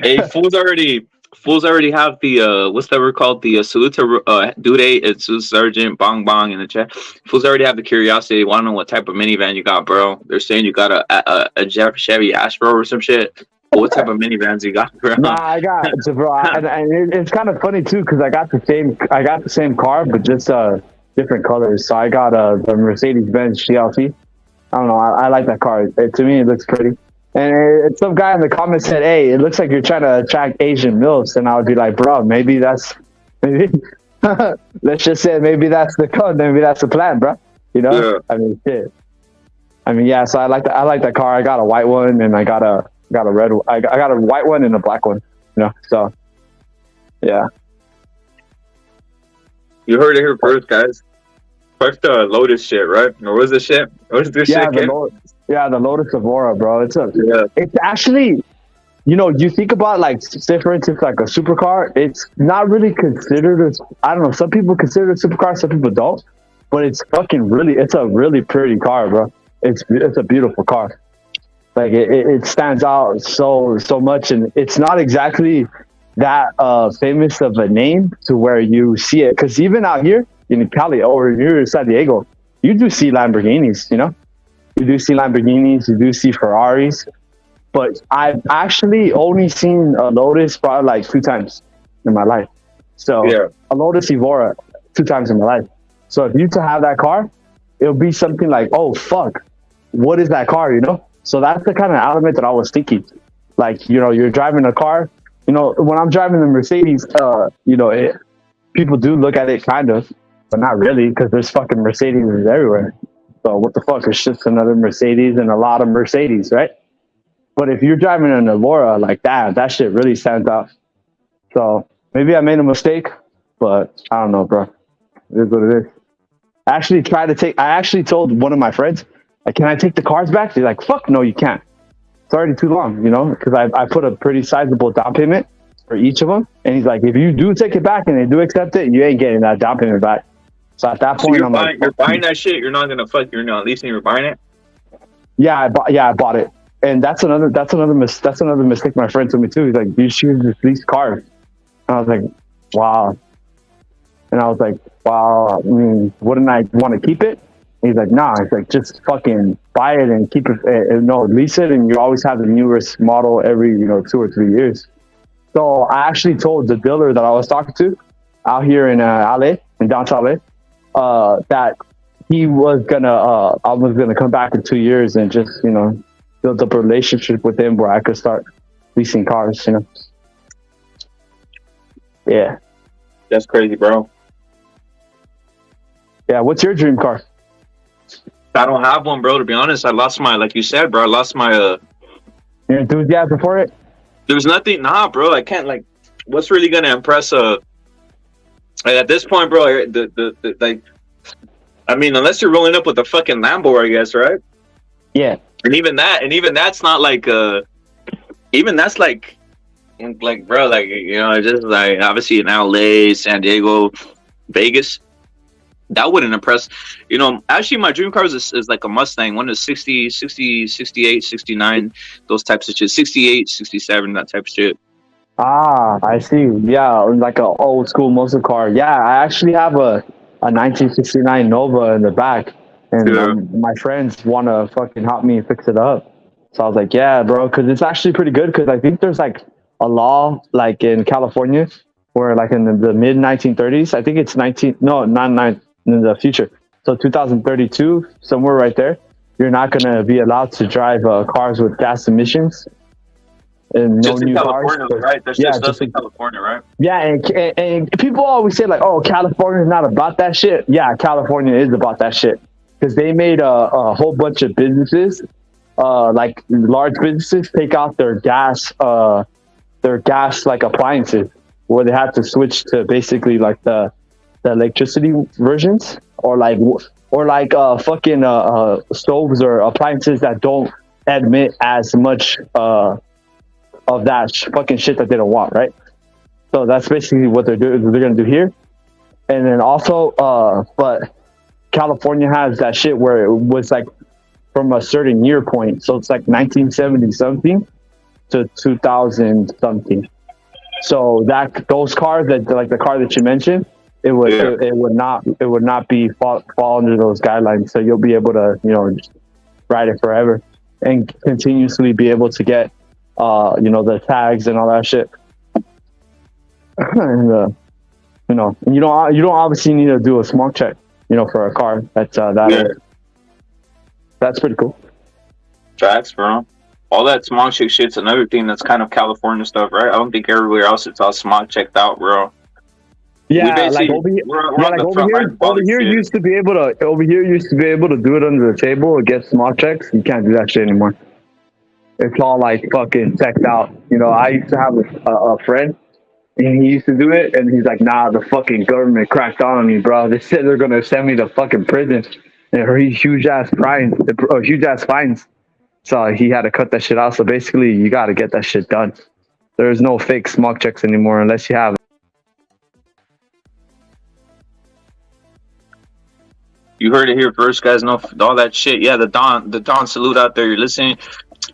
Hey, fool's already fools already have the what's that word called? The salute to Dude and Salute Sergeant Bong Bong in the chat. Fools already have the curiosity. They want to know what type of minivan you got, bro. They're saying you got a Chevy Astro or some shit. What type of minivans you got, bro? Nah, I got bro, and it's kind of funny too because I got the same car, but just different colors. So I got the Mercedes-Benz GLC. I don't know. I like that car. To me, it looks pretty. And some guy in the comments said, "Hey, it looks like you're trying to attract Asian milfs," and I would be like, "Bro, maybe let's just say maybe that's the code. Maybe that's the plan, bro." You know? Yeah. I mean, shit. I mean, yeah. So I like that car. I got a white one, and I got a red. I got a white one and a black one. You know, so yeah. You heard it here first, guys. First the Lotus shit, right? Or was this shit? What is this shit? The Lotus Evora, bro. It's actually, you know, you think about like, say for instance, like a supercar. It's not really considered I don't know. Some people consider it a supercar, some people don't. But it's it's a really pretty car, bro. It's a beautiful car. Like it stands out so much, and it's not exactly that famous of a name to where you see it. Because even out here in Cali or here in San Diego, you do see Lamborghinis, you know? You do see Lamborghinis, you do see Ferraris. But I've actually only seen a Lotus probably like 2 times in my life. So a Lotus Evora 2 times in my life. So if you to have that car, it'll be something like, oh, fuck, what is that car, you know? So that's the kind of element that I was thinking. Like, you know, you're driving a car. You know, when I'm driving the Mercedes, you know, people do look at it kind of, but not really because there's fucking Mercedes everywhere. So what the fuck? It's just another Mercedes and a lot of Mercedes, right? But if you're driving an Evora like that shit really stands out. So maybe I made a mistake, but I don't know, bro. It is what it is. I actually told one of my friends, like, can I take the cars back? They're like, fuck no, you can't. It's already too long, you know, because I put a pretty sizable down payment for each of them. And he's like, if you do take it back and they do accept it, you ain't getting that down payment back. So at that point, you're buying that shit. You're not gonna fuck. You're not leasing. You're buying it. Yeah, I bought it, and that's another mistake my friend told me too. He's like, you should just lease cars. And I was like, wow. And I was like, wow. I mean, wouldn't I want to keep it? And he's like, nah. He's like, just fucking buy it and keep it. No, lease it, and you always have the newest model every 2 or 3 years. So I actually told the dealer that I was talking to out here in LA, in downtown LA. That he was I was gonna come back in 2 years and just, you know, build up a relationship with him where I could start leasing cars, you know. Yeah. That's crazy, bro. Yeah, what's your dream car? I don't have one, bro, to be honest. I lost my, like you said, bro, your enthusiasm for it? There's nothing, bro, I can't, like, what's really gonna impress at this point, bro, like, I mean, unless you're rolling up with a fucking Lambo, I guess, right? Yeah. And even that's not like, even that's like, bro, like, you know, just like, obviously in LA, San Diego, Vegas, that wouldn't impress. You know, actually, my dream car is like a Mustang, one of 60, 68, 69, those types of shit, 68, 67, that type of shit. Ah, I see. Yeah, like an old school muscle car. Yeah, I actually have a 1969 Nova in the back, and my friends want to fucking help me fix it up. So I was like, yeah, bro, because it's actually pretty good. Because I think there's like a law like in California where like in the mid 1930s, I think it's in the future. So 2032, somewhere right there, you're not gonna be allowed to drive cars with gas emissions. And no new cars, right? There's just in California, right? Yeah, and people always say like, "Oh, California's not about that shit." Yeah, California is about that shit because they made a whole bunch of businesses, like large businesses, take out their gas like appliances, where they had to switch to basically like the electricity versions, or like fucking stoves or appliances that don't emit as much of that fucking shit that they don't want, right? So that's basically what they're gonna do here. And then also, but California has that shit where it was like from a certain year point, so it's like 1970 something to 2000 something. So that those cars that like the car that you mentioned, it would not be fall under those guidelines. So you'll be able to just ride it forever and continuously be able to get the tags and all that shit. And you don't obviously need to do a smog check, for a car that's that's pretty cool. Facts, bro. All that smog check shit's another thing that's kind of California stuff, right? I don't think everywhere else it's all smog checked out, bro. Yeah, like over here used to be able to do it under the table and get smog checks. You can't do that shit anymore. It's all like fucking checked out. I used to have a friend, and he used to do it, and he's like, "Nah, the fucking government cracked down on me, bro. They said they're gonna send me to fucking prison and huge ass fines." So he had to cut that shit out. So basically, you got to get that shit done. There's no fake smog checks anymore unless you have. You heard it here first, guys. No, all that shit. Yeah, the Don salute out there. You're listening.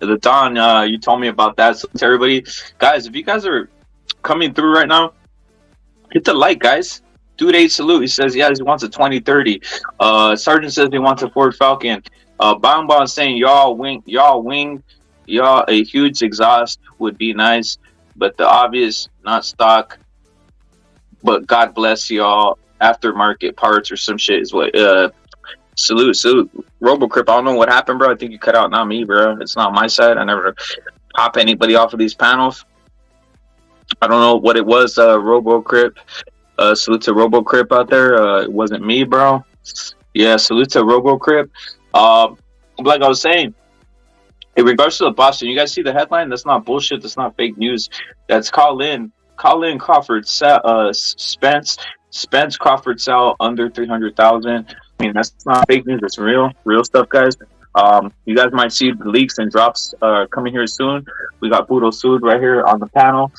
The Don, you told me about that. So to everybody, guys, if you guys are coming through right now, hit the like, guys. Dude, a salute. He says, yeah, he wants a 2030. Sergeant says he wants a Ford Falcon. Bon saying y'all a huge exhaust would be nice, but the obvious not stock. But God bless y'all. Aftermarket parts or some shit is what. Salute. RoboCrip, I don't know what happened, bro. I think you cut out, not me, bro. It's not my side. I never pop anybody off of these panels. I don't know what it was. RoboCrip. Salute to RoboCrip out there. It wasn't me, bro. Yeah, salute to RoboCrip. Like I was saying, in regards to the Boston, you guys see the headline? That's not bullshit. That's not fake news. That's Colin Crawford, Spence Crawford sell under 300,000. I mean, that's not fake news. It's real stuff, guys. You guys might see the leaks and drops coming here soon. We got Budo Sud right here on the panel.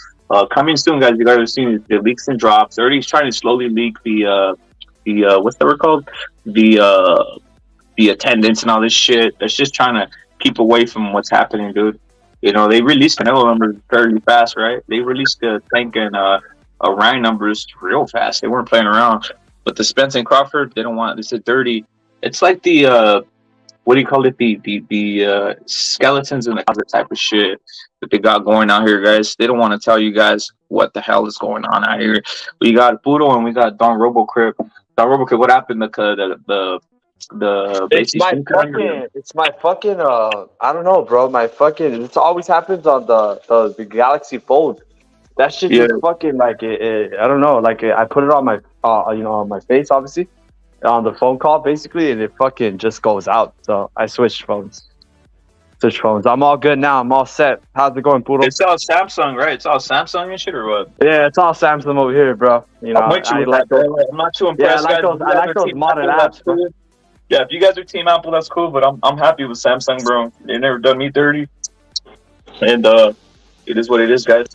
Coming soon, guys. You guys are seeing the leaks and drops. They're already trying to slowly leak the what's that word called? The attendance and all this shit. That's just trying to keep away from what's happening, dude. They released Canelo numbers fairly fast, right? They released the Tank and Ryan numbers real fast. They weren't playing around. But the Spence and Crawford, they don't want. They said 30. It's like the what do you call it? The skeletons in the closet type of shit that they got going out here, guys. They don't want to tell you guys what the hell is going on out here. We got Budo and we got Don RoboCrip. Don RoboCrip, what happened? It's my fucking I don't know, bro. It always happens on the Galaxy Fold. That shit just fucking like it. I don't know. Like I put it on my on my face, obviously, on the phone call, basically, and it fucking just goes out. So I switched phones. I'm all good now. I'm all set. How's it going, Poodle? It's all Samsung, right? It's all Samsung and shit, or what? Yeah, it's all Samsung over here, bro. I'm with you with that, bro. I'm not too impressed. Yeah, I like those modded apps. Cool. Yeah, if you guys are Team Apple, that's cool. But I'm happy with Samsung, bro. They never done me dirty, and it is what it is, guys.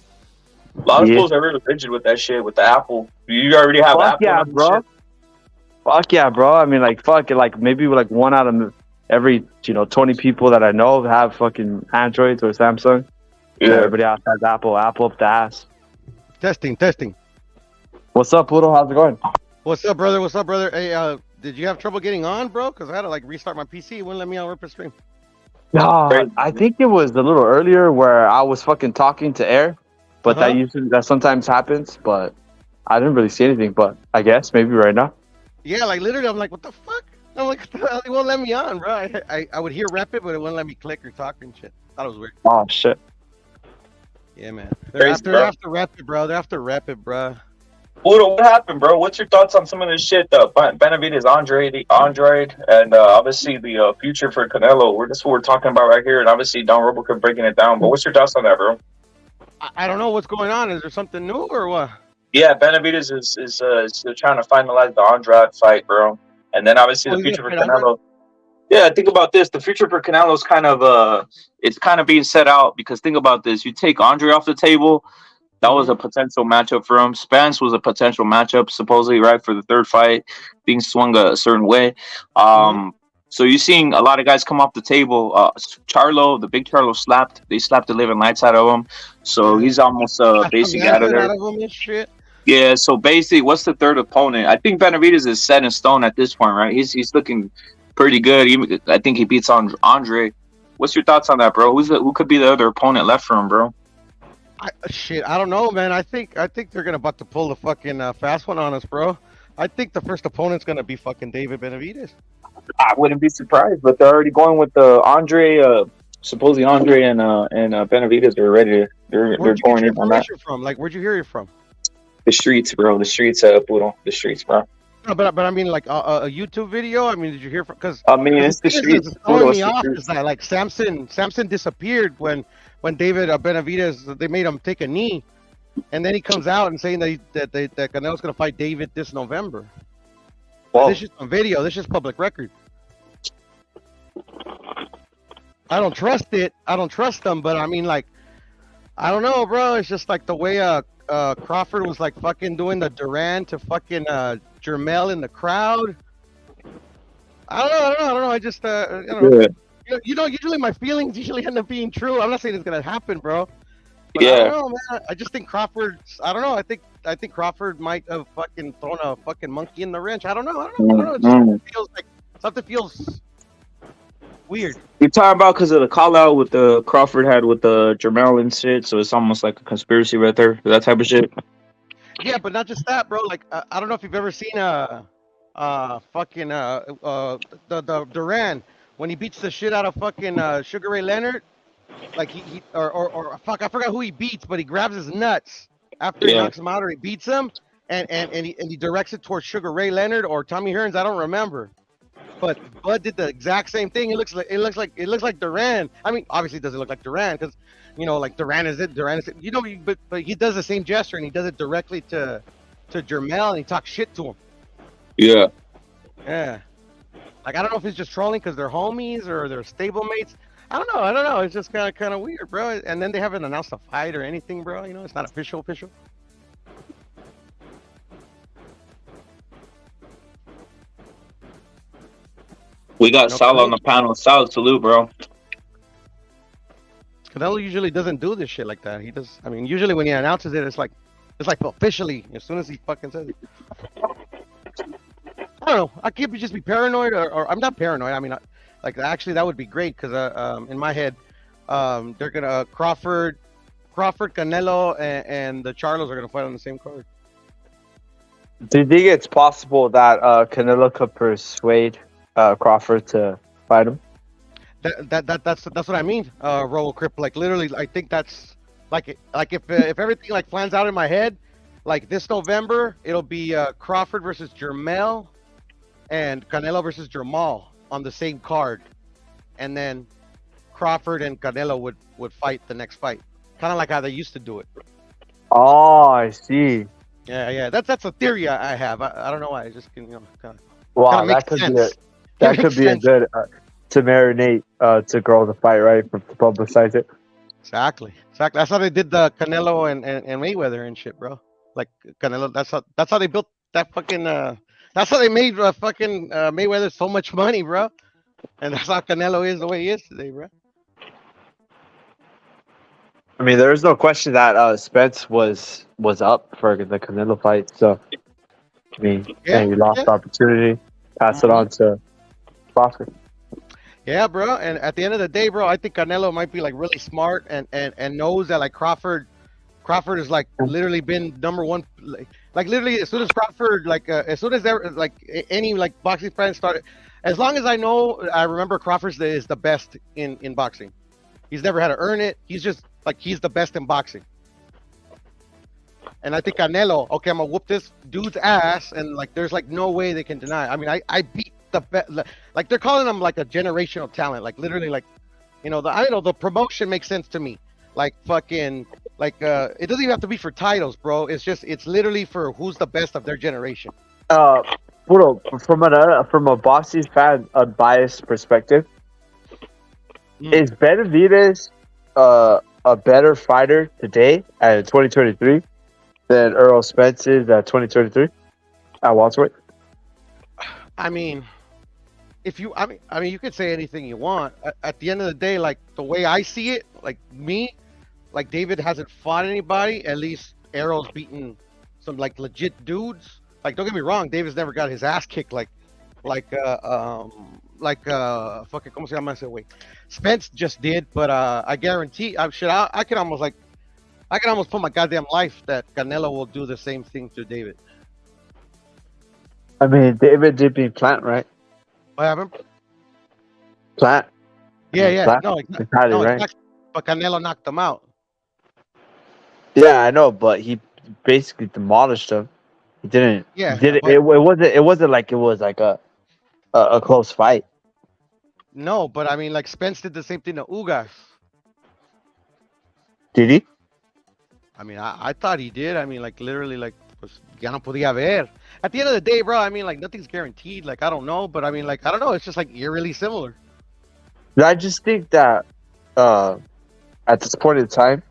A lot of schools are really rigid with that shit with the Apple. You already have Apple. Yeah, bro. Fuck yeah, bro. I mean, like, fuck it. Like, maybe like 1 out of every 20 people that I know have fucking Androids or Samsung. Yeah. Everybody else has Apple. Apple up the ass. Testing. What's up, Poodle? How's it going? What's up, brother? Hey, did you have trouble getting on, bro? Because I had to like restart my PC. It wouldn't let me on Ripper Stream. No, I think it was a little earlier where I was fucking talking to Air, but that sometimes happens. But I didn't really see anything. But I guess maybe right now. Yeah, like literally, I'm like, what the fuck? I'm like, it won't let me on, bro. I would hear Rapid, but it wouldn't let me click or talk and shit. Thought it was weird. Oh shit. Yeah, man. They're after Rapid, bro. Udo, what happened, bro? What's your thoughts on some of this shit? Benavidez, Andrade, and obviously the future for Canelo. This is what we're talking about right here, and obviously Don RoboCrip breaking it down. But what's your thoughts on that, bro? I don't know what's going on. Is there something new or what? Yeah, Benavidez is trying to finalize the Andrade fight, bro. And then obviously the future for Canelo. Yeah, think about this. The future for Canelo is kind of it's kind of being set out because think about this. You take Andre off the table. That was a potential matchup for him. Spence was a potential matchup, supposedly, right, for the third fight, being swung a certain way. So you're seeing a lot of guys come off the table. Charlo, the big Charlo they slapped the living lights out of him. So he's almost basically out of there. Yeah, so basically, what's the third opponent? I think Benavidez is set in stone at this point, right? He's looking pretty good. I think he beats Andre. What's your thoughts on that, bro? Who could be the other opponent left for him, bro? I don't know, man. I think they're gonna about to pull the fucking fast one on us, bro. I think the first opponent's gonna be fucking David Benavidez. I wouldn't be surprised, but they're already going with the Andre. Supposedly Andre and Benavidez are ready. They're going in on that. From? Like, where'd you hear it from? The streets, bro. The streets, Puro. The streets, bro. No, but I mean, like a YouTube video. I mean, did you hear from? Because I mean, it's the streets. Throwing me off is that like Samson disappeared when David Benavidez, they made him take a knee, and then he comes out and saying that Canelo's gonna fight David this November. Well, this is on video. This is public record. I don't trust it. I don't trust them. But I mean, like, I don't know, bro. It's just like the way Crawford was like fucking doing the Duran to fucking Jermell in the crowd. I don't know. I just usually my feelings usually end up being true. I'm not saying it's gonna happen, bro. But I don't know, man. I just think Crawford's. I don't know. I think Crawford might have fucking thrown a fucking monkey in the wrench. I don't know. It just feels like something feels weird. You're talking about because of the call out with the Crawford had with the Jermell and shit, so it's almost like a conspiracy right there, that type of shit. Yeah, but not just that, bro. Like I don't know if you've ever seen the Duran when he beats the shit out of fucking Sugar Ray Leonard. Like he or fuck, I forgot who he beats, but he grabs his nuts after he knocks him out, or he beats him, and he directs it towards Sugar Ray Leonard or Tommy Hearns. I don't remember. But Bud did the exact same thing. It looks like Duran. I mean, obviously it doesn't look like Duran because, you know, like Duran is it. You know, but he does the same gesture and he does it directly to Jermell and he talks shit to him. Yeah. Yeah. Like I don't know if he's just trolling because they're homies or they're stablemates. I don't know. It's just kind of weird, bro. And then they haven't announced a fight or anything, bro. You know, it's not official. We got Sal on the panel. Sal, salute, bro. Canelo usually doesn't do this shit like that. He does. I mean, usually when he announces it, it's like officially as soon as he fucking says it. I don't know. I could just be paranoid, or I'm not paranoid. I mean, like actually that would be great because in my head, they're gonna Crawford, Canelo, and the Charlos are gonna fight on the same card. Do you think it's possible that Canelo could persuade Crawford to fight him? That's what I mean. Roll Crip, like literally, I think that's like if everything like plans out in my head, like this November it'll be Crawford versus Jermell and Canelo versus Jamal on the same card, and then Crawford and Canelo would fight the next fight, kind of like how they used to do it. Oh, I see. Yeah. That's a theory I have. I don't know why. I just kind of. Wow, that could be a good to marinate to grow the fight, right? To publicize it. Exactly. That's how they did the Canelo and Mayweather and shit, bro. Like Canelo. That's how they built that fucking. That's how they made fucking Mayweather so much money, bro. And that's how Canelo is the way he is today, bro. I mean, there's no question that Spence was up for the Canelo fight. So, I mean, he lost the opportunity. Pass it on to Crawford. Yeah, bro. And at the end of the day, bro, I think Canelo might be like really smart and knows that like Crawford has like literally been number one. Like literally, as soon as Crawford, as soon as there like any like boxing fan started, as long as I remember Crawford is the best in boxing. He's never had to earn it. He's just like he's the best in boxing. And I think Canelo, okay, I'm gonna whoop this dude's ass, and like there's like no way they can deny. I mean, I beat the best. Like they're calling him like a generational talent. Like literally, like the promotion makes sense to me. Like fucking it doesn't even have to be for titles, bro. It's literally for who's the best of their generation. Bro, from a boxing fan, unbiased perspective, is Benavidez a better fighter today at 2023 than Earl Spence is at 2023 at welterweight? I mean, I mean, you could say anything you want. At the end of the day, like the way I see it, like me, like David hasn't fought anybody. At least Errol's beaten some like legit dudes. Like, don't get me wrong, David's never got his ass kicked fucking ¿cómo se llama ese güey? Spence just did, but I guarantee, I can almost put my goddamn life that Canelo will do the same thing to David. I mean, David did beat Plant, right? What happened? Plant. Yeah. Plant? No, Right. exactly. But Canelo knocked him out. Yeah, I know, but he basically demolished him. He didn't. Yeah, Did it? but- It wasn't like it was like a close fight. No, but I mean, like Spence did the same thing to Ugas. Did he? I mean, I thought he did. I mean, like literally, like pues, ya no podía ver. At the end of the day, bro, I mean, like nothing's guaranteed. Like I don't know, but I mean, like I don't know. It's just like eerily similar. I just think that at this point in time,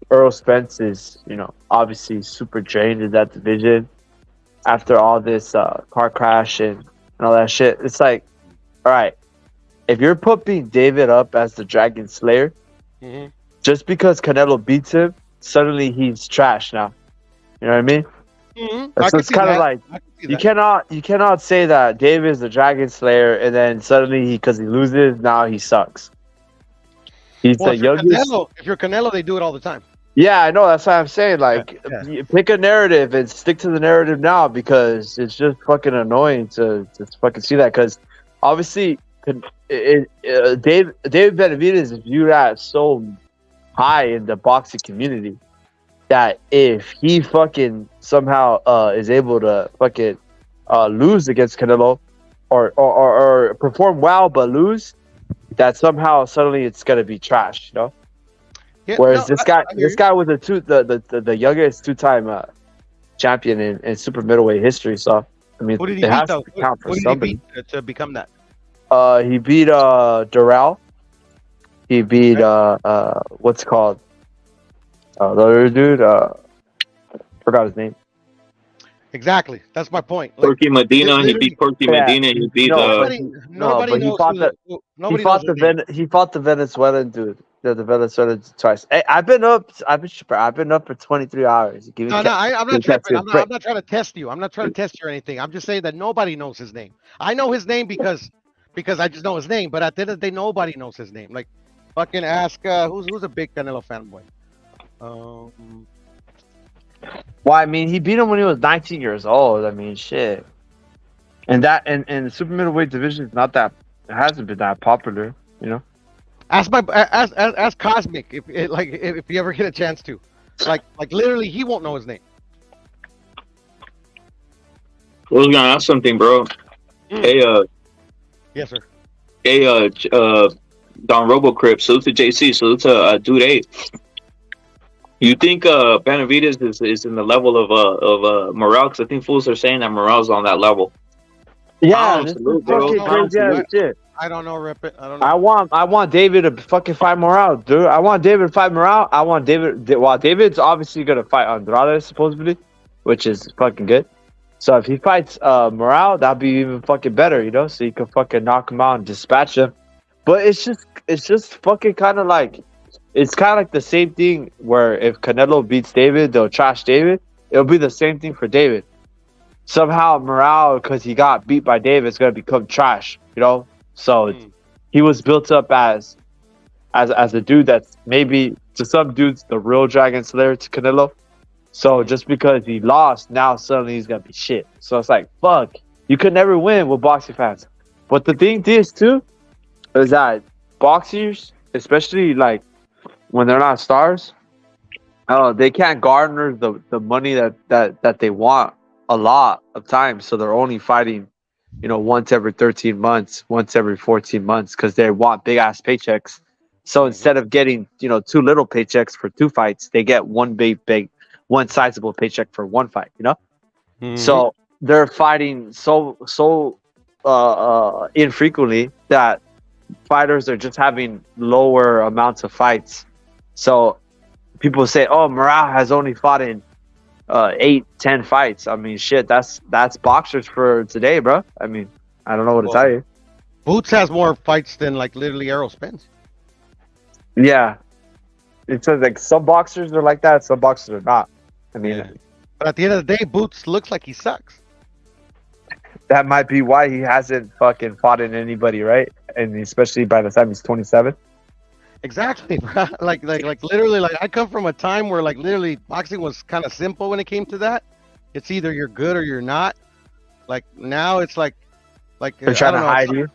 Earl Spence is, obviously super drained in that division after all this car crash and all that shit. It's like, all right, if you're putting David up as the Dragon Slayer, just because Canelo beats him, suddenly he's trash now. You know what I mean? So it's kind of like you cannot say that David is the Dragon Slayer and then suddenly because he loses now he sucks. He's the youngest. If you're Canelo, they do it all the time. Yeah, I know. That's what I'm saying. Like, you pick a narrative and stick to the narrative now because it's just fucking annoying to fucking see that. Because obviously, David Benavidez is viewed as so high in the boxing community that if he fucking somehow is able to fucking lose against Canelo or perform well but lose, that somehow suddenly it's gonna be trash, Yeah, Whereas no, this guy was the youngest two-time champion in super middleweight history. So I mean, Who did he it beat has though? to count for Who did somebody. he beat to become that? He beat Durrell. He beat what's it called? The other dude. Forgot his name. Exactly. That's my point. Porky Medina. He beat Porky Medina. He beat nobody but knows. he fought the Venezuelan dude. The Venezuelan twice. Hey, I've been up for 23 hours. I'm not tripping. I'm not trying to test you. I'm not trying to test you or anything. I'm just saying that nobody knows his name. I know his name because I just know his name. But at the end of the day, nobody knows his name. Like, fucking ask who's a big Canelo fanboy. Well, I mean, he beat him when he was 19 years old. I mean, shit. And the super middleweight division is not that. It hasn't been that popular, Ask Cosmic if you ever get a chance to. Like literally, he won't know his name. I was gonna ask something, bro. Hey, yes, sir. Hey, Don RoboCrip, salute to JC, salute to Dude 8. You think Benavidez is in the level of Morale? Because I think fools are saying that Morale's on that level. Yeah, this is fucking crazy ass shit. I don't know, Rip it. I don't know. I want David to fucking fight Morale, dude. I want David to fight Morale. I want David. Well, David's obviously gonna fight Andrade supposedly, which is fucking good. So if he fights Morale, that'd be even fucking better, So you can fucking knock him out and dispatch him. But it's just fucking kind of like. It's kind of like the same thing where if Canelo beats David, they'll trash David. It'll be the same thing for David. Somehow Morale, because he got beat by David, is going to become trash, So he was built up as a dude that's maybe to some dudes the real Dragon Slayer to Canelo. So just because he lost, now suddenly he's going to be shit. So it's like, fuck, you could never win with boxing fans. But the thing is too, is that boxers, especially like when they're not stars, they can't garner the money that they want a lot of times. So they're only fighting, once every 13 months, once every 14 months, because they want big ass paychecks. So instead of getting, 2 little paychecks for 2 fights, they get one one sizable paycheck for 1 fight, So they're fighting so infrequently that fighters are just having lower amounts of fights. So people say, "Oh, Morale has only fought in 8-10 fights." I mean, shit, that's boxers for today, bro. I mean, I don't know what to tell you. Boots has more fights than like literally Errol Spence. Yeah, it's like some boxers are like that, some boxers are not. I mean, but at the end of the day, Boots looks like he sucks. That might be why he hasn't fucking fought in anybody, right? And especially by the time he's 27. Exactly, bro. Like literally, like I come from a time where like literally boxing was kind of simple when it came to that. It's either you're good or you're not. Like now, it's like they're trying to hide you.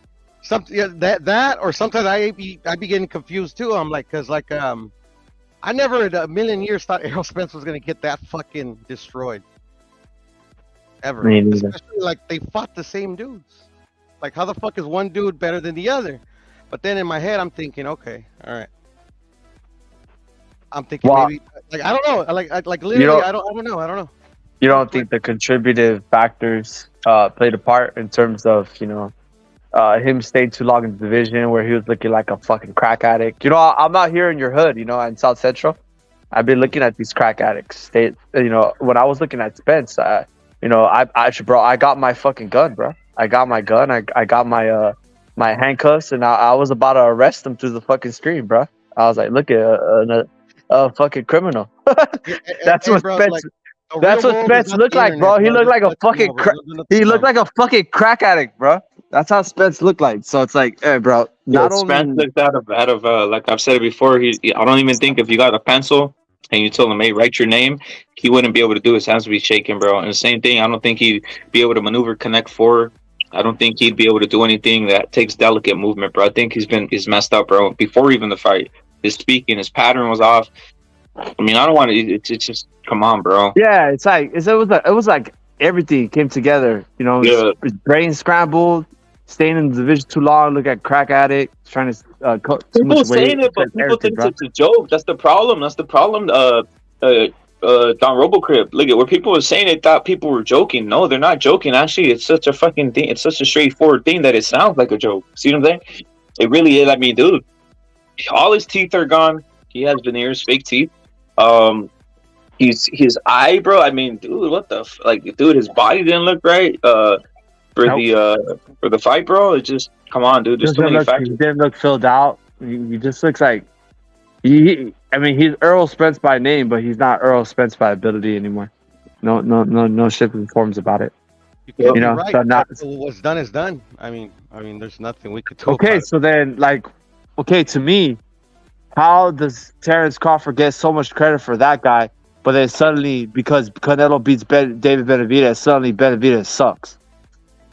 Something that or sometimes I be getting confused too. I'm like, cause like I never in a million years thought Errol Spence was gonna get that fucking destroyed. Ever. Especially like they fought the same dudes. Like how the fuck is one dude better than the other? But then in my head I'm thinking, okay, all right. I'm thinking maybe like I don't know. Like literally I don't know. You don't think the contributive factors played a part in terms of, him staying too long in the division where he was looking like a fucking crack addict? I'm out here in your hood, in South Central. I've been looking at these crack addicts. When I was looking at Spence, I got my fucking gun, bro. I got my gun. I got my my handcuffs, and I was about to arrest him through the fucking screen, bro. I was like, look at a fucking criminal. That's what Spence. Like, that's what Spence looked like, bro. He looked like a fucking. He looked like a fucking crack addict, bro. That's how Spence looked like. So it's like, hey, bro. Spence looked out of like I've said it before. I don't even think if you got a pencil and you told him, hey, write your name, he wouldn't be able to do. His hands would be shaking, bro. And the same thing, I don't think he'd be able to maneuver, connect forward. I don't think he'd be able to do anything that takes delicate movement, bro. I think he's messed up, bro. Before even the fight, his speaking, his pattern was off. I mean, I don't want to. It's just come on, bro. Yeah, it was like everything came together. His brain scrambled, staying in the division too long, look at crack addict, trying to people saying it, but people think it's a joke. That's the problem. Don Robocrip, look at where people were saying they thought people were joking. No, they're not joking. Actually, it's such a fucking thing. It's such a straightforward thing that it sounds like a joke. See what I'm saying? It really is. I mean, dude, all his teeth are gone. He has veneers, fake teeth. His eye, bro. I mean, dude, what the dude, his body didn't look right. For the fight, bro. It just come on, dude. There's too many factors. He didn't look filled out. He just looks like he's Errol Spence by name, but he's not Errol Spence by ability anymore. No shit informs about it. Right. So what's done is done. I mean, there's nothing we could do. Okay, so then, to me, how does Terrence Crawford get so much credit for that guy, but then suddenly because Canelo beats David Benavidez, suddenly Benavidez sucks?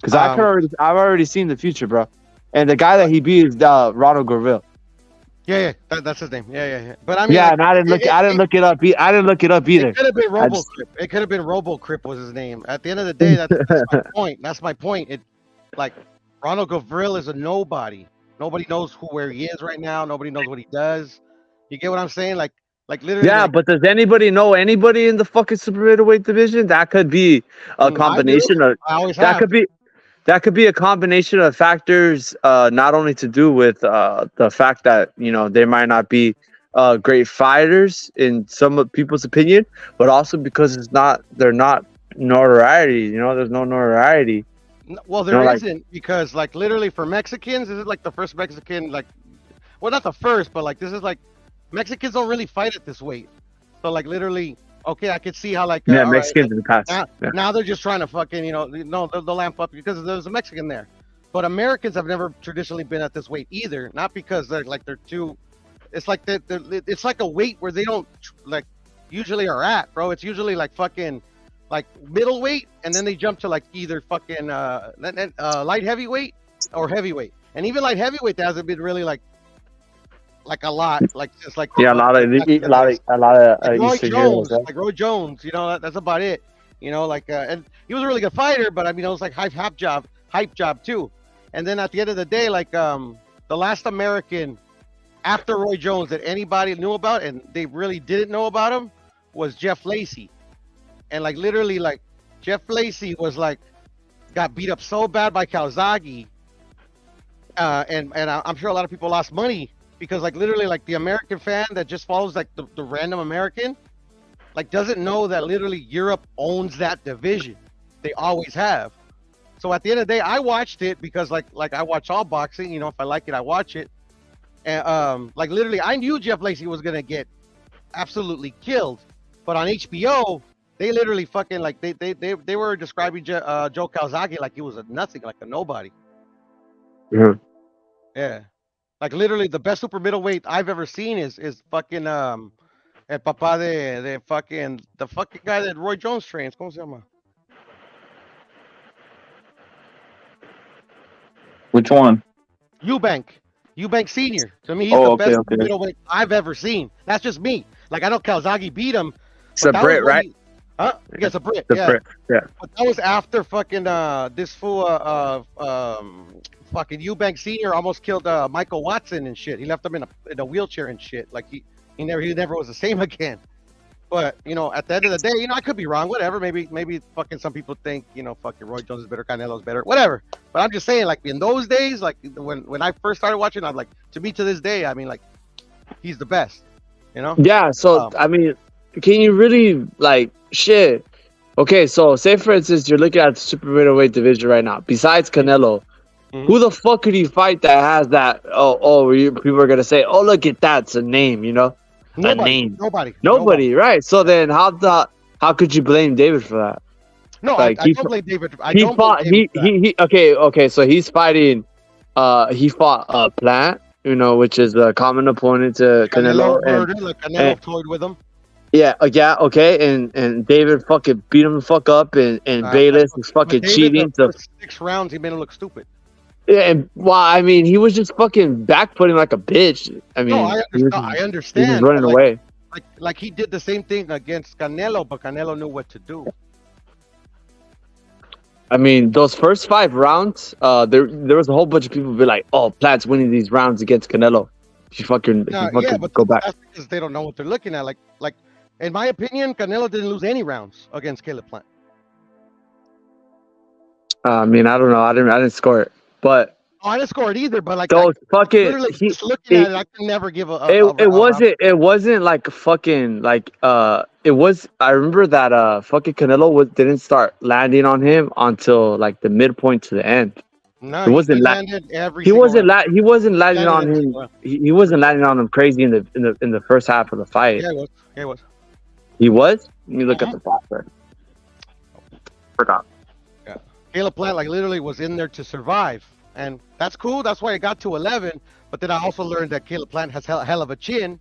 Because I've already seen the future, bro. And the guy that he beat is Ronald Gorville. Yeah, that's his name. Yeah. But I mean, and I didn't look it up. I didn't look it up either. It could have been RoboCrip. It could have been RoboCrip was his name. At the end of the day, that's my point. That's my point. Ronald Gorville is a nobody. Nobody knows where he is right now. Nobody knows what he does. You get what I'm saying? Like literally. Yeah, but does anybody know anybody in the fucking super middleweight division? That could be a combination of. That could be a combination of factors, not only to do with the fact that they might not be great fighters in some people's opinion, but also because they're not notoriety. There's no notoriety. Well, there isn't because literally for Mexicans, this is the first Mexican well, not the first, but this is Mexicans don't really fight at this weight. So literally. Okay, I could see how Mexicans in the past. Now they're just trying to fucking they'll lamp up because there's a Mexican there, but Americans have never traditionally been at this weight either. Not because they're too. It's it's like a weight where they don't usually are at, bro. It's usually fucking middleweight, and then they jump to either fucking light heavyweight or heavyweight, and even light heavyweight there hasn't been really a lot, a lot of Roy Jones, Roy Jones, that's about it, and he was a really good fighter, but it was hype job too. And then at the end of the day, the last American after Roy Jones that anybody knew about and they really didn't know about him was Jeff Lacey, and literally Jeff Lacey was got beat up so bad by Calzaghe, and I'm sure a lot of people lost money. Because literally the American fan that just follows the random American doesn't know that literally Europe owns that division. They always have. So at the end of the day, I watched it because like I watch all boxing. You know, if I like it, I watch it. And like literally, I knew Jeff Lacey was gonna get absolutely killed, but on HBO, they literally fucking like they were describing Joe Calzaghe like he was a nothing, like a nobody. Yeah. Yeah, like literally the best super middleweight I've ever seen is fucking el papá de fucking the fucking guy that Roy Jones trains. ¿Cómo se llama? Which one? Eubank Senior. To me, he's the best middleweight I've ever seen. That's just me. Like I know Calzaghe beat him. It's a Brit, right? Huh? Yeah, it's a Brit. The Brit, yeah. But that was after fucking this fool fucking Eubank Senior almost killed Michael Watson and shit. He left him in a wheelchair and shit. Like he never was the same again. But you know, at the end of the day, you know, I could be wrong. Whatever. Maybe fucking some people think, you know, fucking Roy Jones is better, Canelo's better, whatever. But I'm just saying, like in those days, like when I first started watching, I'm like, to me to this day, I mean, like he's the best. You know? Yeah. So I mean, can you really like shit? Okay, so say for instance, you're looking at the super middleweight division right now. Besides Canelo, who the fuck could you fight that has that? People are gonna say, oh, look at that, it's a name, you know, a name. Nobody, right? So then, how could you blame David for that? No, like, I don't blame David. Okay. So he's fighting. He fought Plant, you know, which is a common opponent to Canelo. Canelo toyed with him. Yeah, okay, and David fucking beat him the fuck up, and Bayless was fucking cheating. So 6 rounds, he made him look stupid. Yeah, and well, I mean, he was just fucking backfooting like a bitch. I mean, I understand. He was running away. Like he did the same thing against Canelo, but Canelo knew what to do. I mean, those first 5 rounds, there was a whole bunch of people be like, "Oh, Plat's winning these rounds against Canelo." If you fucking go back. That's because they don't know what they're looking at. Like in my opinion, Canelo didn't lose any rounds against Caleb Plant. I mean, I don't know. I didn't score it, but I didn't score it either. But like, those fucking just looking at it, I can never give a. It wasn't like fucking like It was. I remember that fucking Canelo didn't start landing on him until like the midpoint to the end. No, he wasn't He wasn't landing on him. He wasn't landing on him crazy in the first half of the fight. Yeah, it was. He was. Let me look at the plot first. Forgot. Yeah, Caleb Plant like literally was in there to survive, and that's cool. That's why it got to 11. But then I also learned that Caleb Plant has hell of a chin.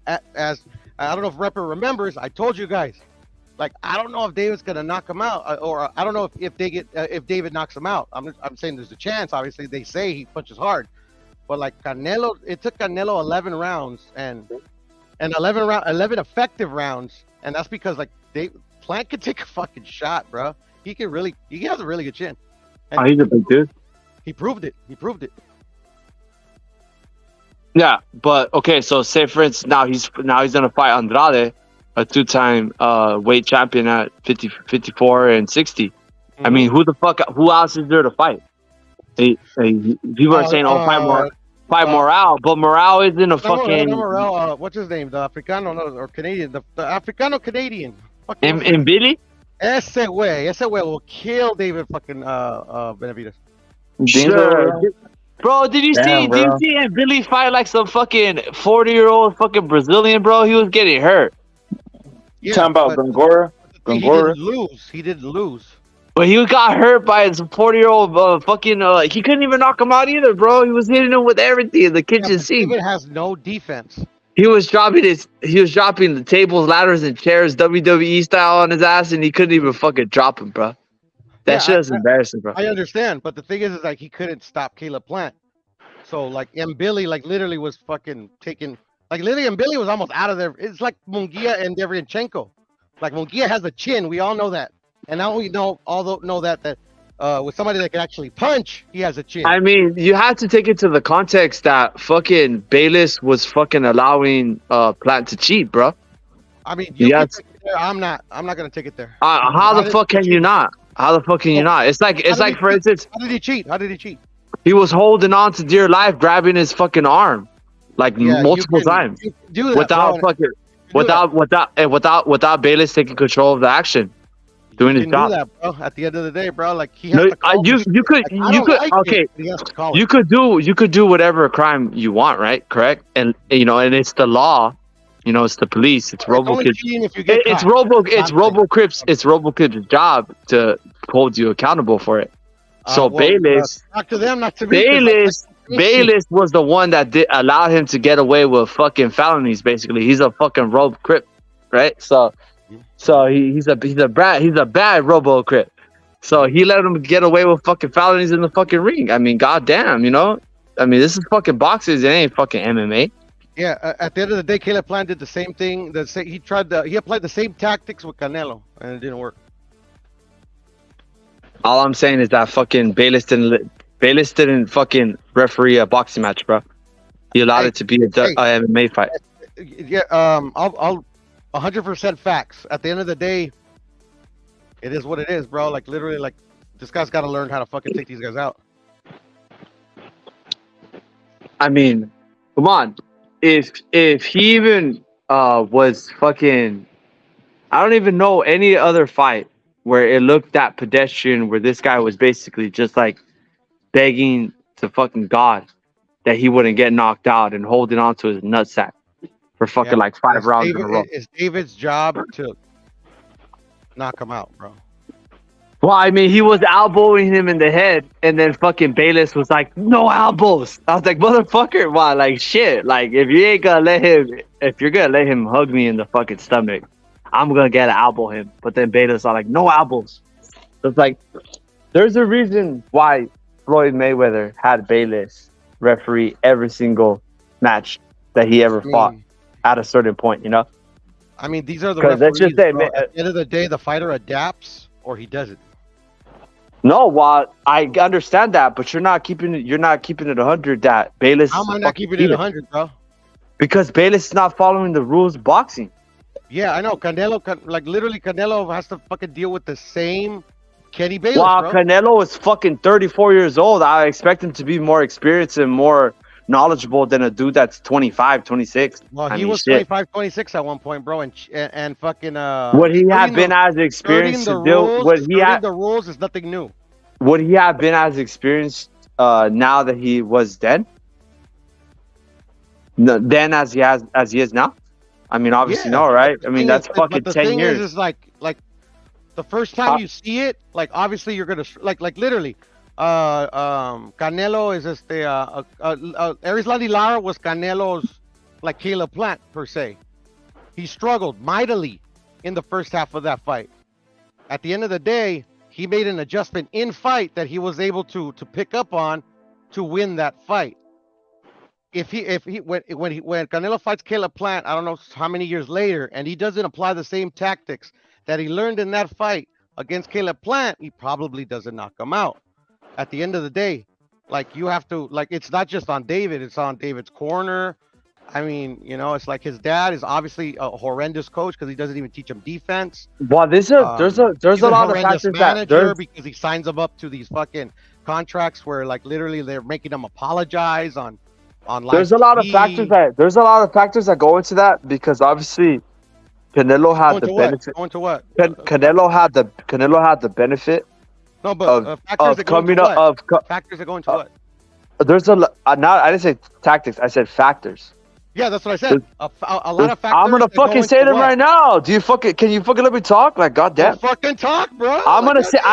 As I don't know if Repper remembers, I told you guys, like I don't know if David's gonna knock him out, or I don't know if David knocks him out. I'm saying there's a chance. Obviously, they say he punches hard, but like Canelo, it took Canelo 11 rounds and 11 effective rounds, and that's because like Plant could take a fucking shot, bro. He has a really good chin. And he's a big dude. He proved it. Yeah, but okay, so say for instance now he's gonna fight Andrade, a 2-time weight champion at 50, 54, and 60. I mean, who else is there to fight? People are saying, fight Morale, but Morale isn't a fucking. Morale, what's his name? The Africano or Canadian? The Africano Canadian. And Billy? Ese way will kill David fucking Benavidez. Sure. Bro, did you see and Billy fight like some fucking 40-year-old fucking Brazilian, bro? He was getting hurt. Yeah, talking about Gongora? He didn't lose. But he got hurt by some 40-year-old fucking he couldn't even knock him out either, bro. He was hitting him with everything in the kitchen sink. David has no defense. He was dropping the tables, ladders, and chairs WWE style on his ass, and he couldn't even fucking drop him, bro. That shit is embarrassing, bro. I understand, but the thing is like he couldn't stop Caleb Plant. So like Billy like literally was fucking taking like literally and Billy was almost out of there. It's like Munguia and Derevyanchenko. Like Munguia has a chin, we all know that. And now we know that with somebody that can actually punch, he has a chin. I mean, you have to take it to the context that fucking Bayless was fucking allowing Plant to cheat, bro. I mean, you can take it there. I'm not gonna take it there. How the fuck can you not? How the fuck can you not? It's like for instance, how did he cheat? He was holding on to dear life, grabbing his fucking arm, like multiple times, do that, without Bayless taking control of the action. doing his can job. do that, bro. At the end of the day, bro, like he has No, to call you the could shit. Like, I you don't could like okay. it, but he has to call You it. could do whatever crime you want, right? Correct, and and it's the law. It's the police. It's It's only RoboKid. cheating if you get It's caught. RoboKid's. It's RoboKid's job to hold you accountable for it. So Bayless, talk to them, not to me. 'Cause Bayless was the one that did allow him to get away with fucking felonies. Basically, he's a fucking rogue crip, right? So he's a bad Robo crip. So he let him get away with fucking felonies in the fucking ring. I mean, goddamn, I mean, this is fucking boxing. It ain't fucking MMA. Yeah, at the end of the day, Caleb Plant did the same thing. He applied the same tactics with Canelo, and it didn't work. All I'm saying is that fucking Bayless didn't fucking referee a boxing match, bro. He allowed it to be a MMA fight. Yeah, I'll 100% facts. At the end of the day, it is what it is, bro. Like literally, like this guy's got to learn how to fucking take these guys out. I mean, come on. If he even was fucking, I don't even know any other fight where it looked that pedestrian, where this guy was basically just like begging to fucking God that he wouldn't get knocked out and holding on to his nutsack for fucking like 5 rounds in a row. It's David's job to knock him out, bro. Well, I mean, he was elbowing him in the head, and then fucking Bayless was like, "No elbows." I was like, "Motherfucker, why? Like shit. Like if you're gonna let him hug me in the fucking stomach, I'm gonna get to elbow him." But then Bayless are like, "No elbows." So it's like, there's a reason why Floyd Mayweather had Bayless referee every single match that he ever fought at a certain point. I mean, these are the referees. Just say, bro. At the end of the day, the fighter adapts or he doesn't. No, well, I understand that, but you're not keeping it 100 that Bayless. How am I not keeping it 100, bro? Because Bayless is not following the rules of boxing. Yeah, I know. Canelo has to fucking deal with the same Kenny Bayless, Wow, bro. Canelo is fucking 34 years old. I expect him to be more experienced and more knowledgeable than a dude that's 25, 26. Well, he was 25, 26 at one point, bro, and fucking would he have been as experienced to deal? The rules is nothing new. Would he have been as experienced now that he was then? No, then as he is now? I mean, obviously no, right? I mean, that's fucking 10 years. Is like the first time you see it, like obviously you're gonna like literally. Canelo is Erislandy Lara was Canelo's like Caleb Plant per se. He struggled mightily in the first half of that fight. At the end of the day, he made an adjustment in fight that he was able to pick up on to win that fight. When Canelo fights Caleb Plant, I don't know how many years later, and he doesn't apply the same tactics that he learned in that fight against Caleb Plant, he probably doesn't knock him out. At the end of the day, like you have to, like it's not just on David, it's on David's corner. I mean, it's like his dad is obviously a horrendous coach because he doesn't even teach him defense. Well, there's a lot of factors because he signs them up to these fucking contracts where like literally they're making them apologize on there's a lot of factors that go into that because obviously Canelo had the benefit. Going to what? Canelo had the benefit. No, but factors that go into what? Factors that go into what? There's I didn't say tactics. I said factors. Yeah, that's what I said. A lot of factors. I'm gonna fucking say them right now. Can you fucking let me talk? Like, goddamn. Fucking talk, bro. I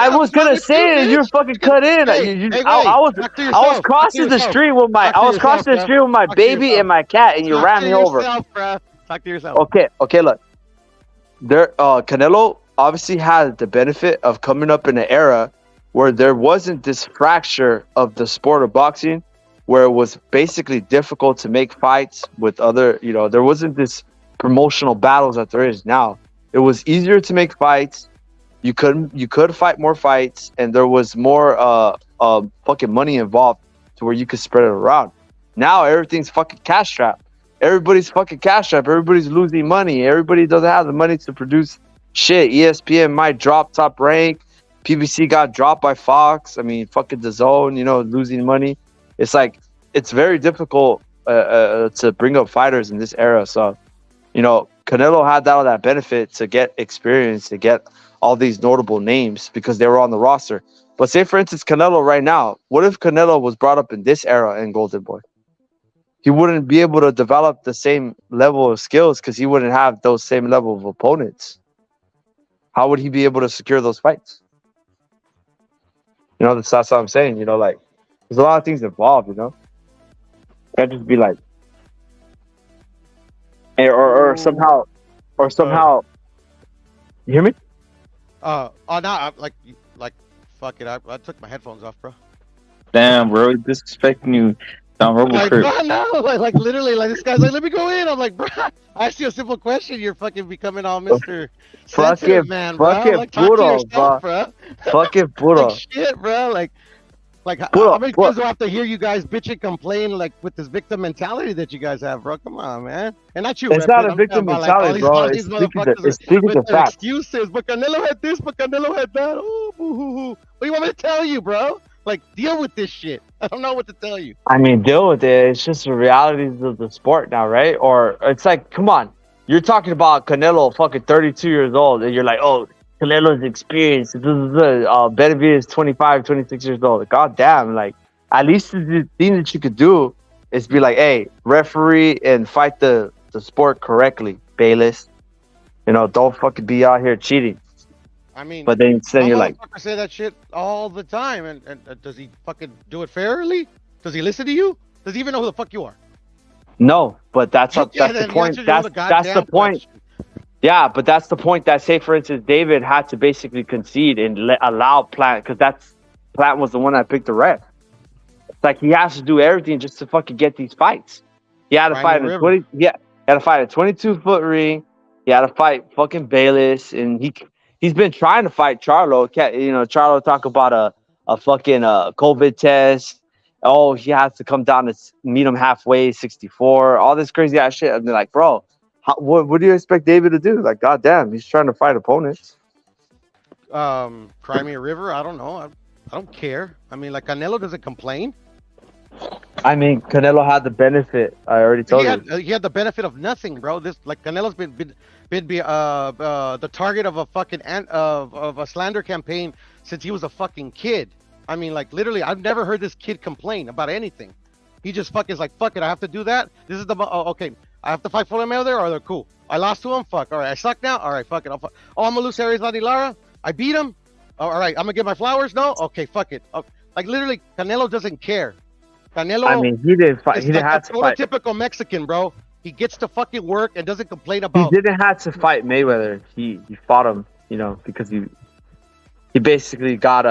was gonna say it, and you're fucking cut in. I was crossing the street with my baby and my cat, and you ran me over. Talk to yourself. Okay, look. Canelo obviously had the benefit of coming up in an era where there wasn't this fracture of the sport of boxing, where it was basically difficult to make fights with other, there wasn't this promotional battles that there is now. It was easier to make fights. You could fight more fights, and there was more fucking money involved to where you could spread it around. Now everything's fucking cash strapped. Everybody's fucking cash strapped. Everybody's losing money. Everybody doesn't have the money to produce shit. ESPN might drop Top Rank. PBC got dropped by Fox. I mean, fucking DAZN, losing money. It's like, it's very difficult to bring up fighters in this era. So, Canelo Canelo had all that benefit to get experience, to get all these notable names because they were on the roster. But say, for instance, Canelo right now, what if Canelo was brought up in this era in Golden Boy? He wouldn't be able to develop the same level of skills because he wouldn't have those same level of opponents. How would he be able to secure those fights? You know, that's what I'm saying. You know, like, there's a lot of things involved, you know? Can't just be like, or somehow, you hear me? Oh, no, I'm like, fuck it. I took my headphones off, bro. Damn, bro, he's disrespecting you. Down Like, Crip. bro, no, like literally, like this guy's like, let me go in. I'm like, bro, I asked you a simple question. You're fucking becoming all Mr. Sensitive, man, bro. Like, talk to yourself, bro. Fucking puro. Like, shit, bro. Like how many times do I have to hear you guys bitch and complain like with this victim mentality that you guys have, bro? Come on, man. And not you. It's not a victim mentality, bro. It's speaking to facts. Excuses, but Canelo had this, but Canelo had that. Oh, boo-hoo-hoo. What do you want me to tell you, bro? Like, deal with this shit. I don't know what to tell you. I mean, deal with it. It's just the realities of the sport now, right? Or it's like, come on. You're talking about Canelo fucking 32 years old, and you're like, oh, Canelo's experienced. Benavidez 25, 26 years old. God damn, like, at least the thing that you could do is be like, hey, referee and fight the sport correctly, Bayless. You know, don't fucking be out here cheating. I mean, but then you're like, I say that shit all the time, and does he fucking do it fairly? Does he listen to you? Does he even know who the fuck you are? No, but that's the point. That's the point. Yeah, but that's the point. That, say, for instance, David had to basically concede and allow Plant, because Plant was the one that picked the ref. It's like he has to do everything just to fucking get these fights. He had to fight a 22-foot ring. He had to fight fucking Bayless, and he's been trying to fight Charlo. You know, Charlo talk about a fucking COVID test. Oh, he has to come down to meet him halfway, 64. All this crazy ass shit. I'm like, bro, what do you expect David to do? Like, goddamn, he's trying to fight opponents. Cry me a river. I don't know. I don't care. I mean, like, Canelo doesn't complain. I mean, Canelo had the benefit. I already told you. He had the benefit of nothing, bro. This, like, Canelo's been the target of a fucking of a slander campaign since he was a fucking kid. I mean, like, literally, I've never heard this kid complain about anything. He just fucking is like, fuck it, I have to do that. This is okay. I have to fight Floyd Mayweather, or they're cool. I lost to him, fuck. All right, I suck now. All right, fuck it. Oh, I'm gonna lose Aries Lara. I beat him. Oh, all right, I'm gonna get my flowers. No, okay, fuck it. Like, literally, Canelo doesn't care. Canelo. I mean, he didn't fight. He didn't have to fight. Prototypical Mexican, bro. He gets to fucking work and doesn't complain about. He didn't have to fight Mayweather. He fought him, you know, because he basically got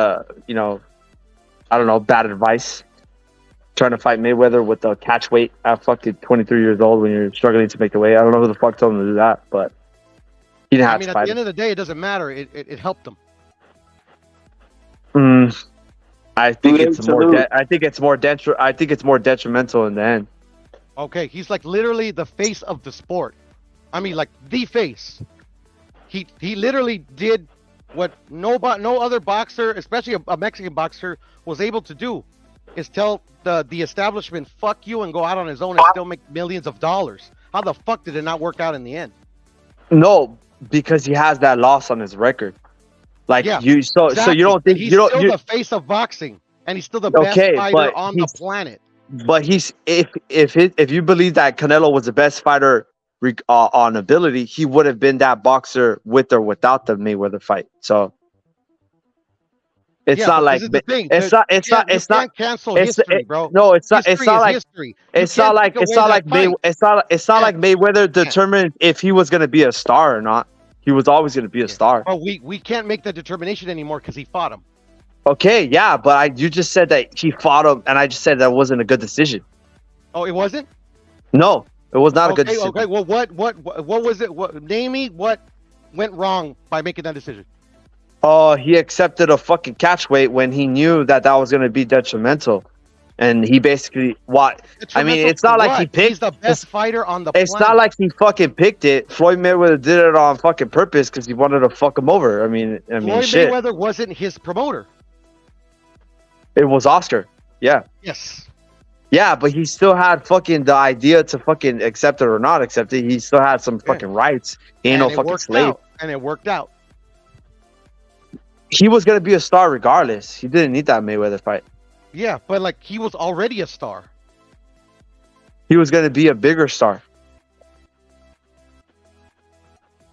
I don't know, bad advice. Trying to fight Mayweather with the catch weight at fucking 23 years old when you're struggling to make the weight. I don't know who the fuck told him to do that, but he didn't have to fight. At the end of the day, it doesn't matter. It helped him. I think it's more detrimental in the end. Okay, he's like literally the face of the sport. I mean, like, the face. He literally did what no other boxer, especially a Mexican boxer, was able to do, is tell the establishment fuck you and go out on his own and still make millions of dollars. How the fuck did it not work out in the end? No, because he has that loss on his record. Like, yeah, so you don't think he's still the face of boxing, and he's still the best fighter on the planet. But if you believe that Canelo was the best fighter on ability, he would have been that boxer with or without the Mayweather fight. So it's not like it's not cancel history, bro. No, it's not like history. It's not like Mayweather determined if he was going to be a star or not. He was always going to be a star. Oh, we can't make that determination anymore because he fought him. Okay, yeah, but you just said that he fought him, and I just said that wasn't a good decision. Oh, it wasn't? No, it was not a good decision. Okay, well, what was it? Name me what went wrong by making that decision. Oh, he accepted a fucking catch weight when he knew that was going to be detrimental. And he basically, I mean, it's not like he picked. He's the best fighter on the planet. It's not like he fucking picked it. Floyd Mayweather did it on fucking purpose because he wanted to fuck him over. I mean, Floyd shit. Mayweather wasn't his promoter. It was Oscar. Yeah. Yes. Yeah, but he still had fucking the idea to fucking accept it or not accept it. He still had some fucking rights. He ain't no fucking slave. And it worked out. He was gonna be a star regardless. He didn't need that Mayweather fight. Yeah, but like he was already a star. He was gonna be a bigger star.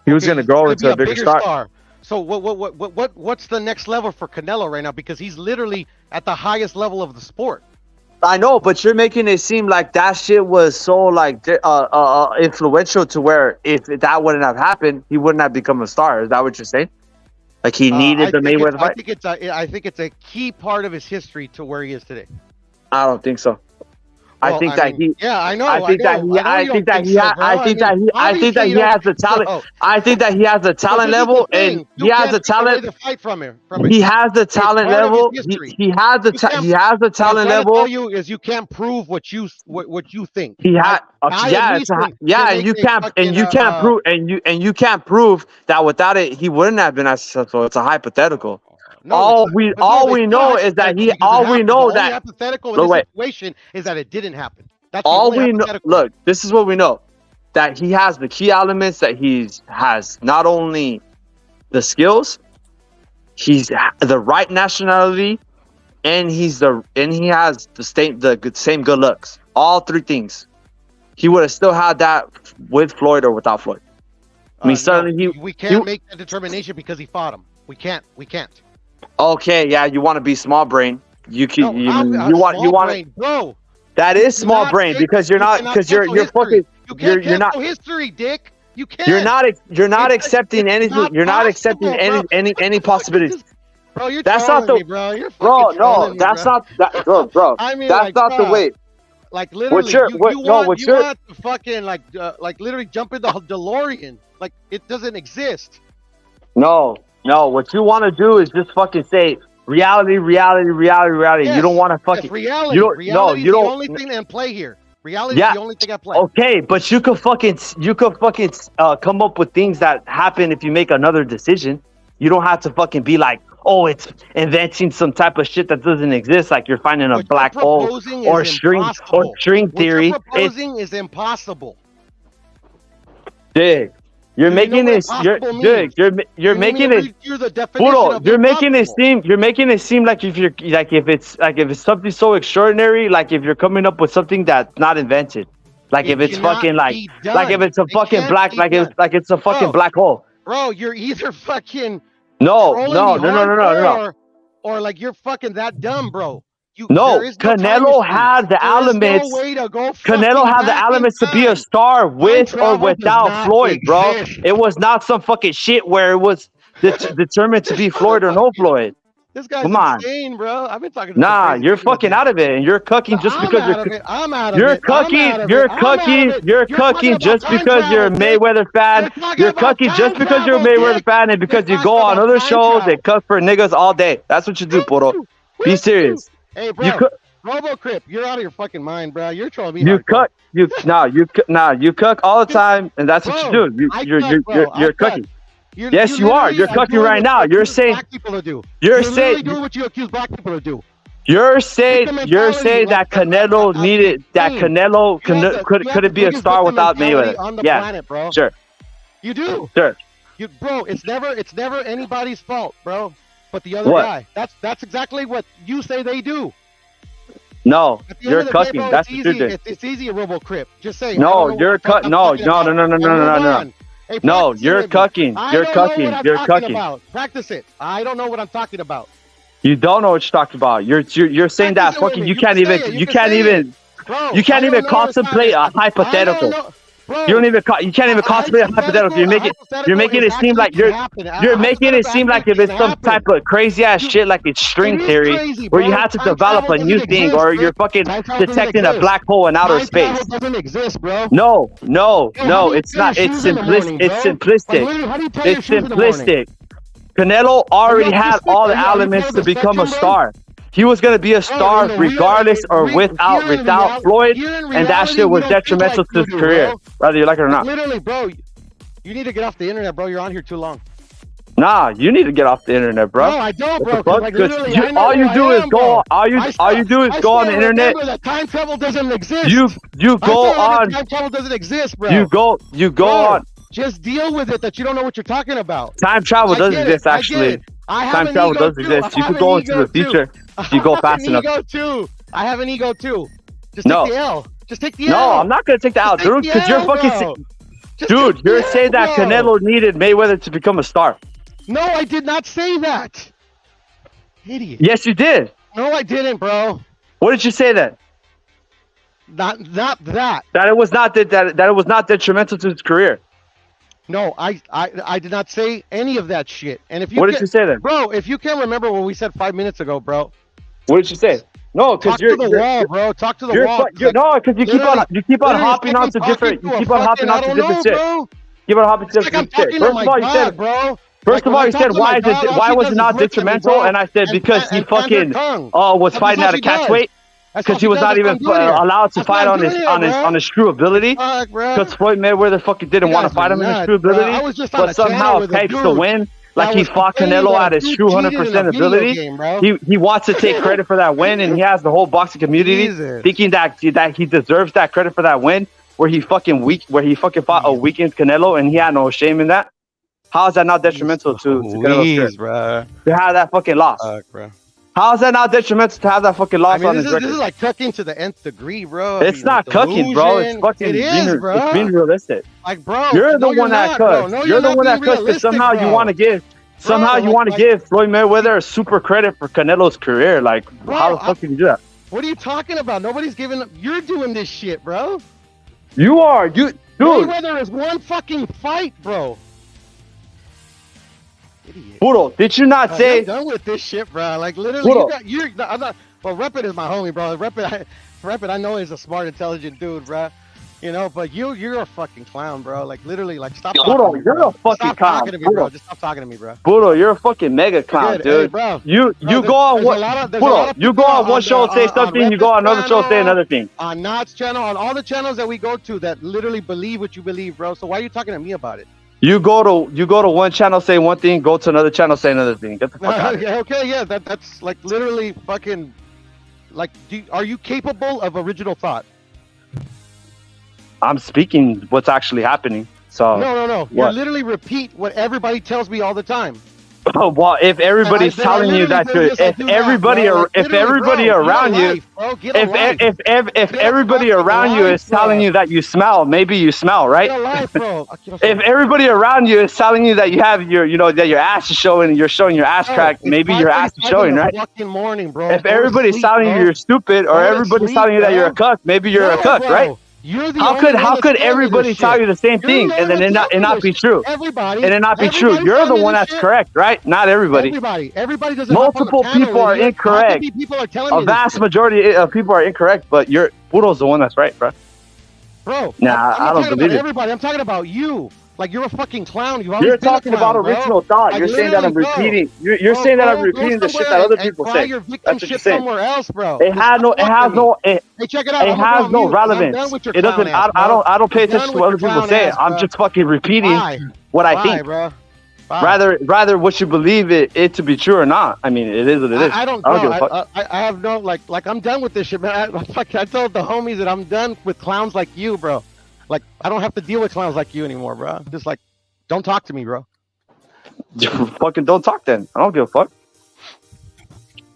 He was gonna grow into a bigger star. So what's the next level for Canelo right now? Because he's literally at the highest level of the sport. I know, but you're making it seem like that shit was so like influential to where if that wouldn't have happened, he wouldn't have become a star. Is that what you're saying? Like he needed the Mayweather fight? I think it's a key part of his history to where he is today. I don't think so. Well, I think that he. Yeah, I know. I think that he has the talent. I think that he has the talent level, and he has the talent. He has the talent level. He has the talent level. What I tell you is you can't prove what you think. He had you can't prove that without it he wouldn't have been as successful. It's a hypothetical. No, all we know is that he. All we know that hypothetical in this situation is that it didn't happen. That's all we know. Look, this is what we know: that he has the key elements. That he has not only the skills, he's the right nationality, and he has the same good looks. All three things. He would have still had that with Floyd or without Floyd. I mean, certainly we can't make that determination because he fought him. We can't. Okay, yeah, you want to be small brain. You want bro. That is small brain because you're not you're fucking you're not history, Dick. You can't. You're not accepting anything. You're not accepting any possibilities. Bro, you're that's not the me, bro. You're bro. No, that's not that, bro. I mean, that's not the way. Like literally, you want to fucking like literally jump in the DeLorean. Like it doesn't exist. No. What you want to do is just fucking say reality. Yes, you don't want to fucking reality. Reality is the only thing in play here. Reality is the only thing at play. Okay, but you could fucking come up with things that happen if you make another decision. You don't have to fucking be like, oh, it's inventing some type of shit that doesn't exist, like you're finding a black hole or string theory. What you're proposing is impossible. Dig. You're making this. You're making it. You're making it seem like if it's something so extraordinary, like if you're coming up with something that's not invented, like if it's fucking like if it's a fucking black, like it's a fucking black hole. Bro, you're either fucking no, or like you're fucking that dumb, bro. Canelo had the elements. Canelo had the elements to be a star with or without Floyd, bro. It was not some fucking shit where it was determined to be Floyd or no Floyd. This guy's insane, bro. I've been talking to Nah, you're fucking out of it, and you're cucking just because I'm out of it. You're cucking just because you're a Mayweather fan. You're cucking just because you're a Mayweather fan, and because you go on other shows and cuck for niggas all day. That's what you do, Poro. Be serious. Hey, bro, RoboCrip, you're out of your fucking mind, bro. You're trolling me. You cuck all the time, and that's what you do. You're cucking. Yes, you are. You're cucking right now. You're saying black people to do. You're saying doing what you accuse black people to do. You're saying that Canelo needed that Canelo couldn't be a star without Mayweather. On the yeah, planet, bro. Sure. You do. Sure. Bro, it's never anybody's fault, bro. But the other guy. That's exactly what you say they do. No, you're cucking. That's what you're doing. It's easy, RoboCrip. Just saying. No, you're cucking. No. Hey, no, you're cucking. You're cucking. You're cucking. Practice it. I don't know what I'm talking about. You don't know what you're talking about. You're saying that fucking you can't even contemplate a hypothetical. You can't even contemplate a hypothetical. You're making it seem like you're making it seem like if it's some type of crazy ass shit, like it's string theory, where you have to develop a new thing, or you're fucking detecting a black hole in outer space. Doesn't exist, bro. No, it's not. It's simplistic. It's simplistic. Canelo already had all the elements to become a star. He was going to be a star regardless or without Floyd, and that shit was detrimental to his career, whether you like it or not. Literally, bro, you need to get off the internet, bro. You're on here too long. Nah, you need to get off the internet, bro. No, I don't, bro. Like, all you do is go on the internet. That time travel doesn't exist. You go on. Time travel doesn't exist, bro. You go on. Just deal with it that you don't know what you're talking about. Time travel does exist, actually. Time travel does exist. You could go into the future if you go fast enough. I have an ego too. Just take the L. Just take the L. No, I'm not gonna take the L, dude. Because you're fucking. Dude, you're saying that Canelo needed Mayweather to become a star. No, I did not say that. Idiot. Yes, you did. No, I didn't, bro. What did you say then? Not that. That it was not that it was not detrimental to his career. No, I did not say any of that shit. And if you what did you say then, bro? If you can't remember what we said 5 minutes ago, bro. What did you say? No, because you're to the wall, bro. Talk to the wall. No, because you keep on hopping onto different. You keep on hopping onto different shit. Keep on hopping to different shit. First of all, you said, bro. First of all, you said why was it not detrimental? And I said because he fucking was fighting at a catch weight. Because he was not even allowed to fight on his true ability. Because Floyd Mayweather fucking didn't want to fight him in his true ability. But somehow pipes the win. Like he fought Canelo at his true 100% ability. He wants to take credit for that win, and he has the whole boxing community thinking that he deserves that credit for that win, where he fucking fought a weakened Canelo, and he had no shame in that. How is that not detrimental to Canelo's career? To have that fucking loss. How is that not detrimental to have that fucking loss on his record? This is like cucking to the nth degree, bro. It's not cucking, bro. It's fucking it's being realistic. Like, bro, you're the one that cuts. You're the one that cuts because somehow you want to give Floyd Mayweather a super credit for Canelo's career. Like, how the fuck can you do that? What are you talking about? Nobody's giving up. You're doing this shit, bro. You are. Dude. Mayweather is one fucking fight, bro. Idiot. Puro, did you not say? I'm done with this shit, bro. Like literally, I'm not. Well, Rapid is my homie, bro. Rapid, I know he's a smart, intelligent dude, bro. You know, but you're a fucking clown, bro. Like literally, like stop. Puro, you're a fucking clown. Talking to me, bro. Just stop talking to me, bro. Puro, you're a fucking mega clown, dude. Hey, bro. You go on what? Puro, you go on one show and say something. You go on another show and say another thing. On Not's channel, on all the channels that we go to, that literally believe what you believe, bro. So why are you talking to me about it? You go to one channel, say one thing, go to another channel, say another thing. Get the fuck out of here. Okay, yeah, that's like literally fucking. Like, are you capable of original thought? I'm speaking what's actually happening. So no. You literally repeat what everybody tells me all the time. Well, if everybody's telling you that, if everybody around you, if everybody around you is telling you that you smell, maybe you smell, right? If everybody around you is telling you that you have that your ass is showing, you're showing your ass crack, maybe your ass is showing, right? If everybody's telling you you're stupid, or everybody's telling you that you're a cuck, maybe you're a cuck, right? How could everybody tell you the same thing and then it not be true? Everybody, and it not be true. You're the one that's correct, right? Not everybody. Everybody doesn't. Multiple people are incorrect. A vast majority of people are incorrect, but Puro's the one that's right, bro. Nah, I don't believe it. Everybody, I'm talking about you. Like you're a fucking clown. You're talking about original thought. You're saying that I'm repeating. You're saying that I'm repeating the shit that other people say. That's what you're saying. Somewhere else, bro. It has no relevance. It doesn't. I don't pay attention to what other people say. I'm just fucking repeating what I think. Bro. Rather what you believe it to be true or not. I mean, it is what it is. I don't know. I have no like I'm done with this shit, man. I told the homies that I'm done with clowns like you, bro. Like, I don't have to deal with clowns like you anymore, bro. Just like, don't talk to me, bro. Fucking don't talk then. I don't give a fuck.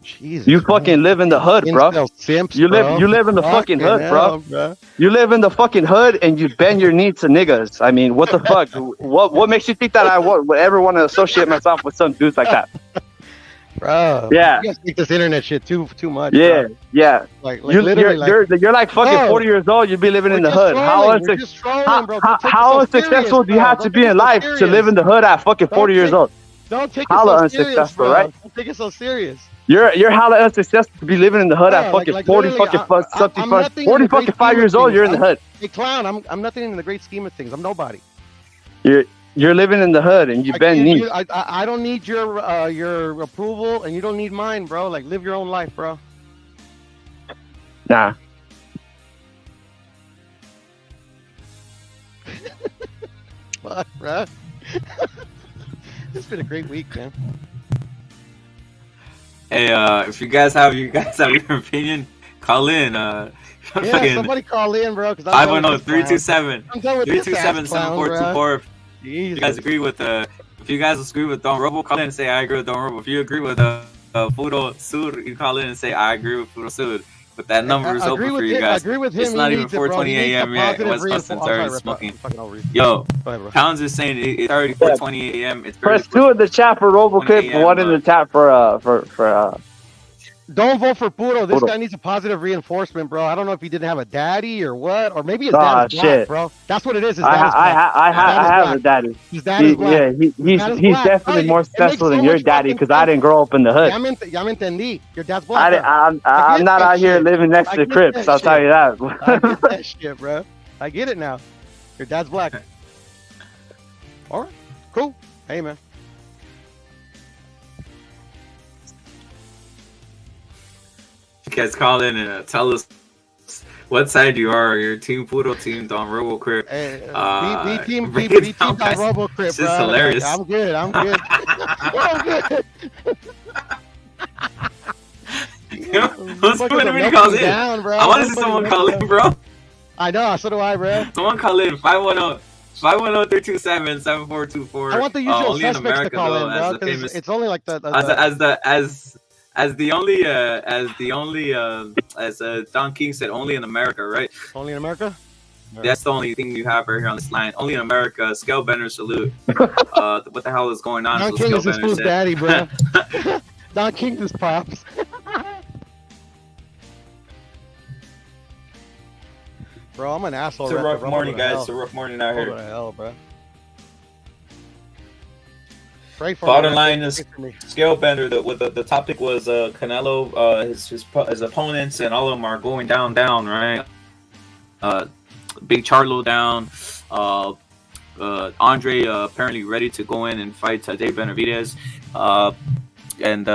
Jesus, you fucking live in the hood, bro. Simps, you live in the fucking hood, bro. You live in the fucking hood and you bend your knee to niggas. I mean, what the fuck? What makes you think that I would ever want to associate myself with some dudes like that? Bro, yeah, you guys think this internet shit too much. Yeah, bro. Yeah. Like literally, you're like fucking 40 years old. You'd be living in the hood. How unsuccessful do you have to be in life to live in the hood at fucking 40 years old? Don't take it so serious, bro. Right? Don't take it so serious. You're hella unsuccessful to be living in the hood at fucking 40 fucking 5 years old. You're in the hood. Hey, clown, I'm nothing in the great scheme of things. I'm nobody. You're living in the hood and you bend knees. I don't need your approval and you don't need mine, bro. Like, live your own life, bro. Nah. Fuck, bro. It's been a great week, man. Hey, if you guys have your opinion, call in. Yeah, somebody call in, bro. 510-327-7424. If you guys agree with Don Robo, call in and say I agree with Don Robo. If you agree with Puro Sur, you call in and say I agree with Puro Sur. But that number is open for you guys. It's not even 4:20 a.m. yet. West Boston's already smoking. Yo, Pounds is saying it's already 4:20 a.m. It's Press 2 in the chat for RoboClip, 1 in the chat for Don't vote for Puro. This Puro. guy needs a positive reinforcement, bro. I don't know if he didn't have a daddy or what, or maybe his dad is black, shit. bro. That's what it is. His I dad is black. have a daddy. His dad is black. Yeah, he's definitely more successful than your daddy because I didn't grow up in the hood. Ya me entendí. Your dad's black. I'm not out here living next to Crips. I'll tell you that. I get that shit, bro. I get it now. Your dad's black. All right, cool. Hey, man. You guys call in and tell us what side you are. Your team Puro, team Don Robo Crip. B team Bring Don it down, guys. Robo Crip, This bro. is hilarious. I'm good. I'm good. I'm good. Who's when he calls in? I want to see someone call in, bro. I know. So do I, bro. Someone call in. 510-327-7424. I want the usual only in suspects to America, call though, in, as bro. the Because famous, it's only like as Don King said, only in America, right? Only in America. That's the only thing you have right here on this line. Only in America. Scale Bender salute. What the hell is going on? Don So King Scale is his Bender fool's said- daddy, bro. Don King is pops. Bro, I'm an asshole. It's a rep, rough bro. morning, What the guys. hell? It's a rough morning out What here. the hell, bro? Pray for Bottom me, line man. is Pray for me. Scale Bender. The topic was Canelo, his opponents, and all of them are going down, right? Big Charlo down. Andre apparently ready to go in and fight Dave Benavidez. And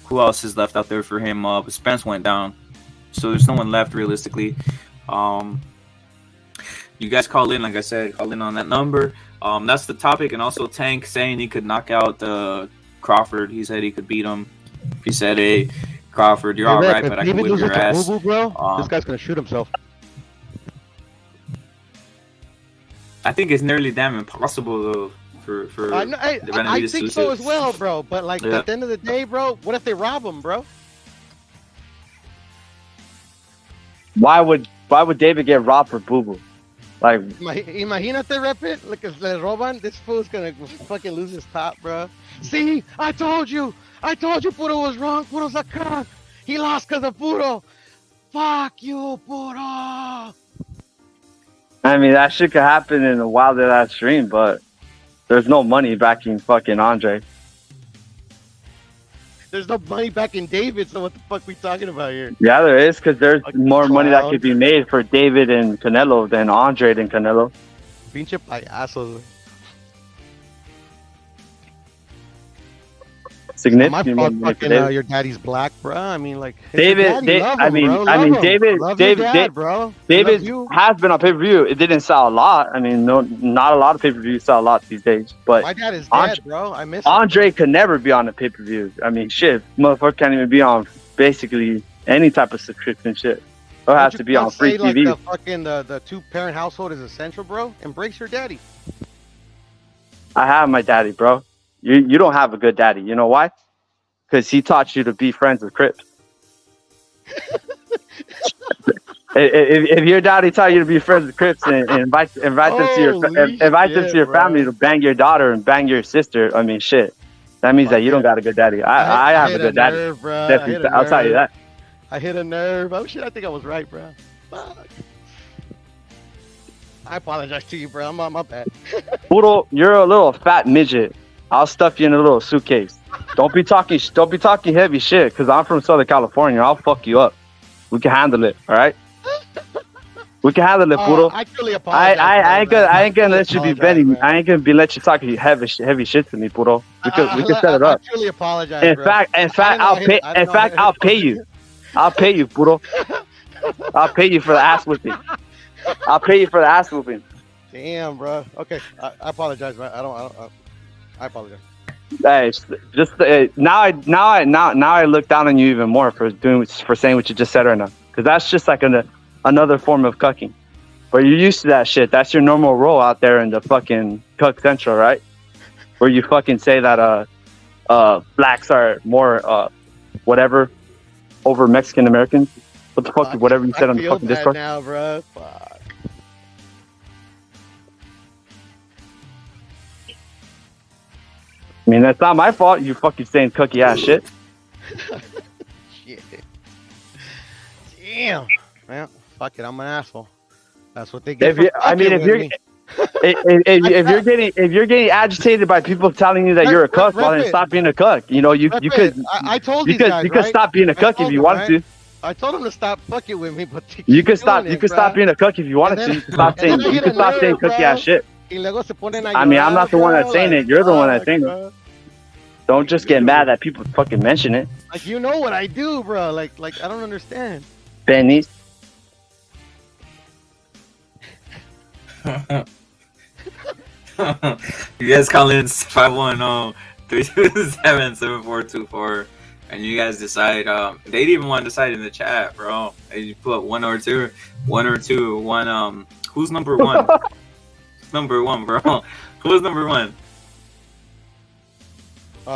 who else is left out there for him? Spence went down, so there's no one left realistically. You guys call in, like I said, call in on that number. That's the topic, and also Tank saying he could knock out Crawford. He said he could beat him. He said, "Hey, Crawford, you're all right, If but I can David whip loses your to ass." Boo Boo, bro, this guy's gonna shoot himself. I think it's nearly damn impossible though for I Benavidez think to so lose. as well, bro. But like Yeah. at the end of the day, bro, what if they rob him, bro? Why would David get robbed for Boo Boo? Like, Imagínate, Repit, like if le roban, this fool's gonna fucking lose his top, bro. See, I told you, Puro was wrong. Puro's a cock. He lost because of Puro. Fuck you, Puro. I mean, that shit could happen in a wild ass stream, but there's no money backing fucking Andre. There's no money back in David, so what the fuck we talking about here? Yeah, there is, because there's more money that could be made for David and Canelo than Andre and Canelo. Pinche payasos. Significant. My fault, fucking your daddy's black, bro. I mean, like David, love him, David bro. Love your dad, bro. David Love you. has been on pay-per-view. It didn't sell a lot. I mean, not a lot of pay-per-views sell a lot these days. But My dad is dead, bro. I miss him. Andre could never be on a pay-per-view. I mean, shit, motherfucker can't even be on basically any type of subscription shit. It has to be on free Like TV. the fucking the two-parent household is essential, bro. Embrace your daddy. I have my daddy, bro. You don't have a good daddy. You know why? Because he taught you to be friends with Crips. if your daddy taught you to be friends with Crips and invite them to your family to bang your daughter and bang your sister, I mean, shit. That means that you don't got a good daddy. I have a good daddy. Nerve, bro. Definitely, I'll tell you that. I hit a nerve. Oh shit! I think I was right, bro. Fuck. I apologize to you, bro. I'm on my bad. Poodle, you're a little fat midget. I'll stuff you in a little suitcase. Don't be talking heavy shit, because I'm from Southern California. I'll fuck you up. We can handle it, all right? We can handle it, Poodle. I truly apologize. I ain't gonna let you be Benny. I ain't gonna let you talk heavy shit to me, Poodle. We can set it up. I truly apologize. In fact, I'll pay you. I'll pay you, Poodle. I'll pay you for the ass whipping. Damn, bro. Okay, I apologize, man. I apologize. Hey, just now I look down on you even more for saying what you just said right now, because that's just like another form of cucking. But you're used to that shit. That's your normal role out there in the fucking cuck central, right? Where you fucking say that blacks are more whatever over Mexican Americans. What the fuck? Whatever you said on the fucking Discord. Now, bro. Fuck. I mean, that's not my fault. You fucking saying cookie ass shit. Shit. Damn. Well, fuck it. I'm an asshole. That's what they get. If you're getting agitated by people telling you that you're a cuck, well then stop being a cuck. You know, you could. I told you could stop being a cuck if you wanted to. I told him to stop fucking with me, but you could stop. You could stop being a cuck if you wanted to. You could stop saying cookie ass shit. I mean, I'm not the one that's saying it. You're the one that's saying it. Don't just get mad that people fucking mention it. Like, you know what I do, bro. Like I don't understand. Benny. You guys call in 510-327-7424, and you guys decide. They didn't even want to decide in the chat, bro. And you put one or two. Who's number one? Number one, bro. Who's number one?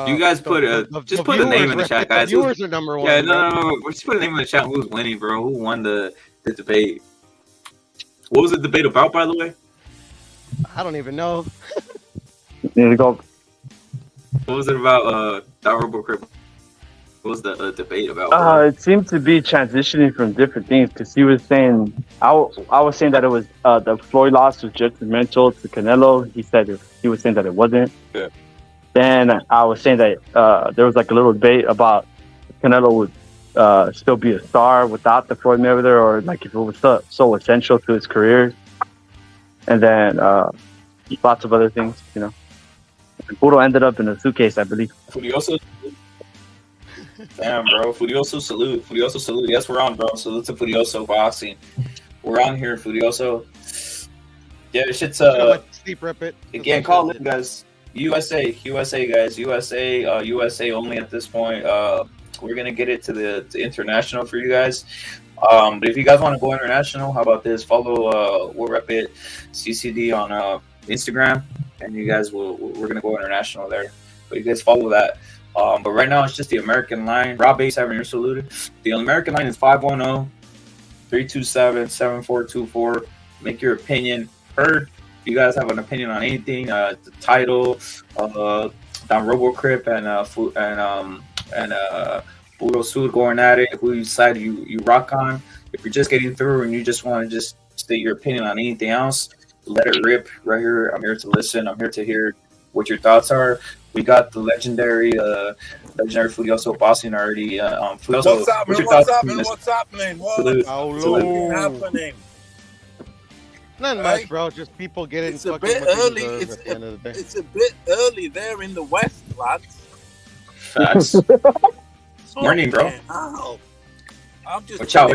You guys put just put a name in the chat, guys. Viewers are number one. Yeah, no. Just put a name in the chat. Who's winning, bro? Who won the debate? What was the debate about, by the way? I don't even know. There you go. What was it about? What was the debate about? It seemed to be transitioning from different things, because he was saying, I was saying that it was the Floyd loss was detrimental to Canelo. He was saying that it wasn't. Yeah. Then I was saying that there was like a little debate about Canelo would still be a star without the Floyd Mayweather, or like if it was so essential to his career. And then lots of other things, you know. And Puro ended up in a suitcase, I believe. Furioso. Damn, bro. Furioso salute. Yes, we're on, bro. Salute to Furioso boxing. We're on here, Furioso. Yeah, shit's sleep rip it. Again, call in, guys. USA, guys. USA only at this point. We're gonna get it to the international for you guys. But if you guys want to go international, how about this? Follow We'll Rep It CCD on Instagram, and you guys we're gonna go international there. But you guys follow that. But right now it's just the American line. Rob Bates having your saluted. The American line is 510-327-7424. Make your opinion heard. If you guys have an opinion on anything, the title, Don RoboCrip and Puro Sud going at it, who side you rock on. If you're just getting through and you just want to just state your opinion on anything else, let it rip right here. I'm here to listen. I'm here to hear what your thoughts are. We got the legendary Furioso bossing already. Furioso, What's happening? What's happening? Nothing much, bro. Just people getting. It's a bit early. It's a bit early there in the West, lads. Facts. Morning, bro. I'm just watch out.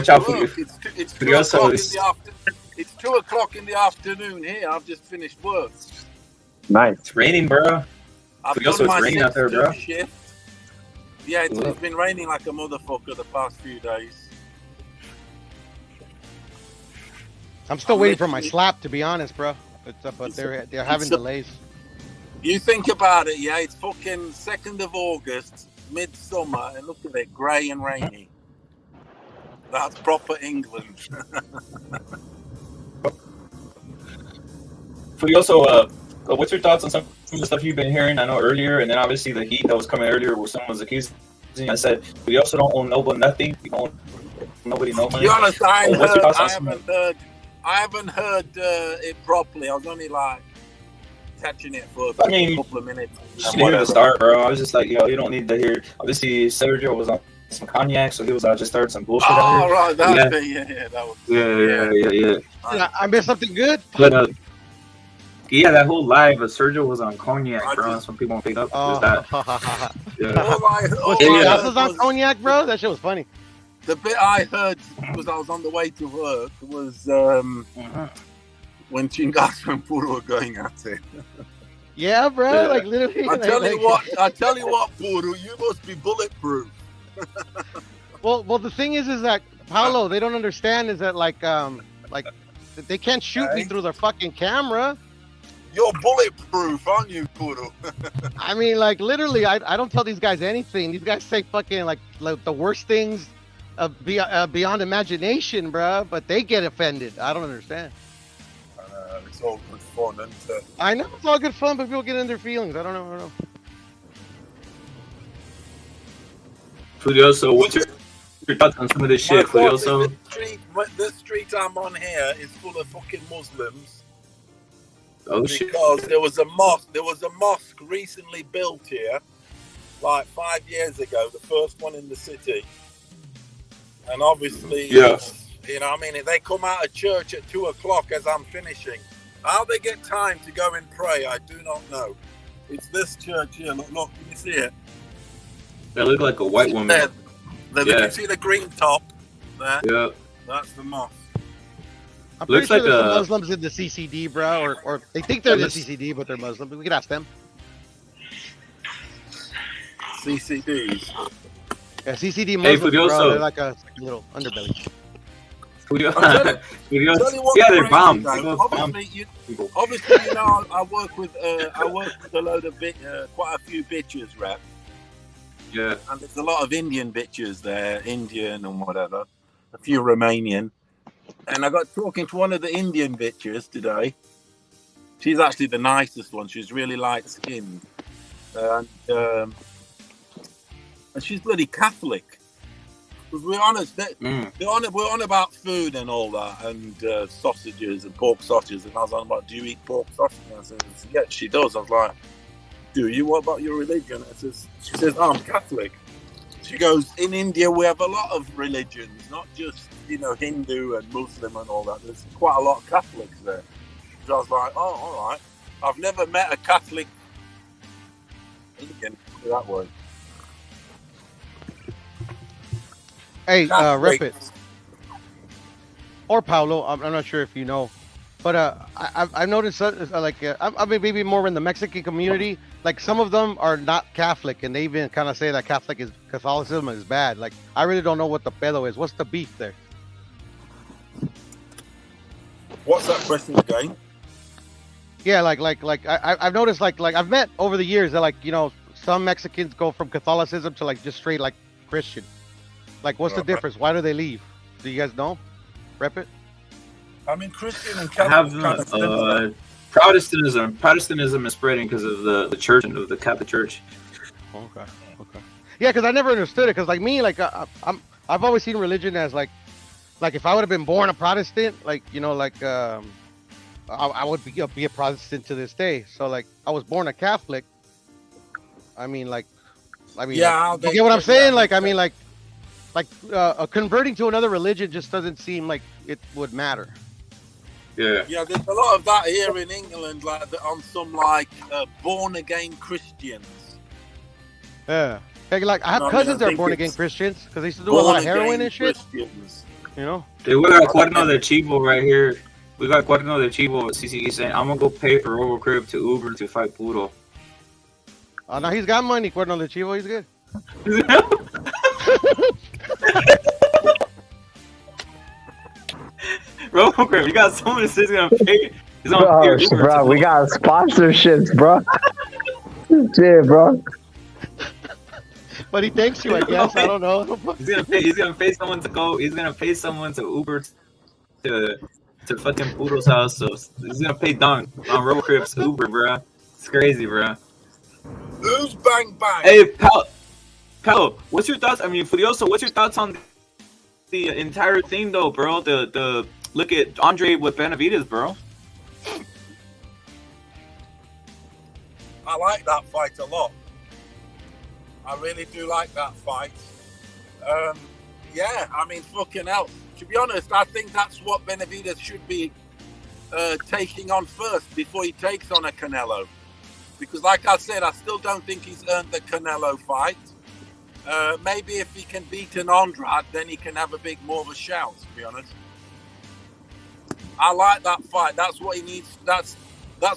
It's 2 o'clock in the afternoon here. I've just finished work. Nice. It's raining, bro. It's raining out there, bro. Shift. Yeah, it's been raining like a motherfucker the past few days. I'm still waiting for my slap, to be honest, bro. But they're having delays. You think about it, yeah. It's fucking 2nd of August. Midsummer, and look at it, grey and rainy. That's proper England. Furioso, what's your thoughts on some of the stuff you've been hearing? I know earlier, and then obviously the heat that was coming earlier where someone was accusing. I said, Furioso don't own nothing. You don't own nobody, no money. To be honest, I haven't heard it properly. I was only like catching it for a couple of minutes. Just needed to start, bro. I was just like, you don't need to hear. Obviously, Sergio was on some cognac, so he was just starting some bullshit. Oh, right, that was. Yeah. I missed something good. But that whole live, Sergio was on cognac, bro. That's when people don't pick up. That. Yeah. Was on cognac, bro. That shit was funny. The bit I heard was I was on the way to work was when Chingas and Puro were going at it. Yeah, bro. Like literally. I tell you what, Puro, you must be bulletproof. Well, the thing is that Paulo, they don't understand is that like they can't shoot me through their fucking camera. You're bulletproof, aren't you, Puro? I mean, like literally, I don't tell these guys anything. These guys say fucking like the worst things beyond imagination, bro. But they get offended. I don't understand. It's all good fun, isn't it? I know it's all good fun, but people get in their feelings. I don't know. Furioso, what's your thoughts on some of this shit, Furioso? This street I'm on here is full of fucking Muslims. Oh shit! Because there was a mosque recently built here, like 5 years ago, the first one in the city. And obviously, you know, I mean, if they come out of church at 2 o'clock as I'm finishing, how they get time to go and pray, I do not know. It's this church here. Look, can you see it? They look like a white woman. You can see the green top there. Yeah. That's the mosque. I'm pretty sure there's some Muslims in the CCD, bro, or they think they're the CCD, but they're Muslim. We could ask them. CCDs. Yeah, CCD Muslims, bro. They're like a little underbelly. Yeah, they're bombs. Obviously, you know, I work with a load of quite a few bitches, rap. Yeah. And there's a lot of Indian bitches there, Indian and whatever. A few Romanian. And I got talking to one of the Indian bitches today. She's actually the nicest one. She's really light skinned. And she's bloody Catholic. Because we're honest, we're on about food and all that, and sausages and pork sausages. And I was on about, do you eat pork sausages? And I said, yeah, she does. I was like, do you? What about your religion? She says, oh, I'm Catholic. She goes, in India we have a lot of religions, not just, you know, Hindu and Muslim and all that. There's quite a lot of Catholics there. So I was like, oh, all right. I've never met a Catholic Indian that way. Hey, Rep It. Or Paulo, I'm not sure if you know. But I've noticed, I mean, maybe more in the Mexican community, like some of them are not Catholic, and they even kind of say that Catholicism is bad. Like, I really don't know what the pedo is. What's the beef there? What's that question again? Yeah, I've noticed, like I've met over the years that, like, you know, some Mexicans go from Catholicism to like just straight like Christian. Like, what's the difference? Why do they leave? Do you guys know? Rep It. I mean, Christian and Catholic. Protestantism is spreading because of the church and of the Catholic Church. Okay. Yeah, because I never understood it. Because like me, like I've always seen religion as like if I would have been born a Protestant, like, you know, like I would be a Protestant to this day. So like I was born a Catholic. I mean, yeah, you get what I'm saying? Like, I mean, like converting to another religion just doesn't seem like it would matter. Yeah, there's a lot of that here in England, like on some like born again Christians. Yeah, like I have cousins that are born again Christians because they used to do a lot of heroin and shit. Christians. You know. Hey, we got Cuerno de Chivo right here. We got Cuerno de Chivo at CCE saying, "I'm gonna go pay for RoboCrib to Uber to fight Puro." Oh, no, he's got money. Cuerno de Chivo, he's good. RoboCrib, you got someone that says he's gonna pay. Bro, we got sponsorships, bro. Shit, bro. But he thanks you, I guess. I don't know. He's gonna pay someone to go. He's gonna pay someone to Uber to fucking Puro's house. So he's gonna pay Don on RoboCrib's Uber, bro. It's crazy, bro. Who's bang bang? Hey, Pal, what's your thoughts? I mean, Furioso, what's your thoughts on the entire thing, though, bro? The look at Andrade with Benavidez, bro. I like that fight a lot. I really do like that fight. Yeah, I mean, fucking hell. To be honest, I think that's what Benavidez should be taking on first before he takes on a Canelo. Because like I said, I still don't think he's earned the Canelo fight. Maybe if he can beat an Andrade, then he can have more of a shout, to be honest. I like that fight. That's what he needs. That's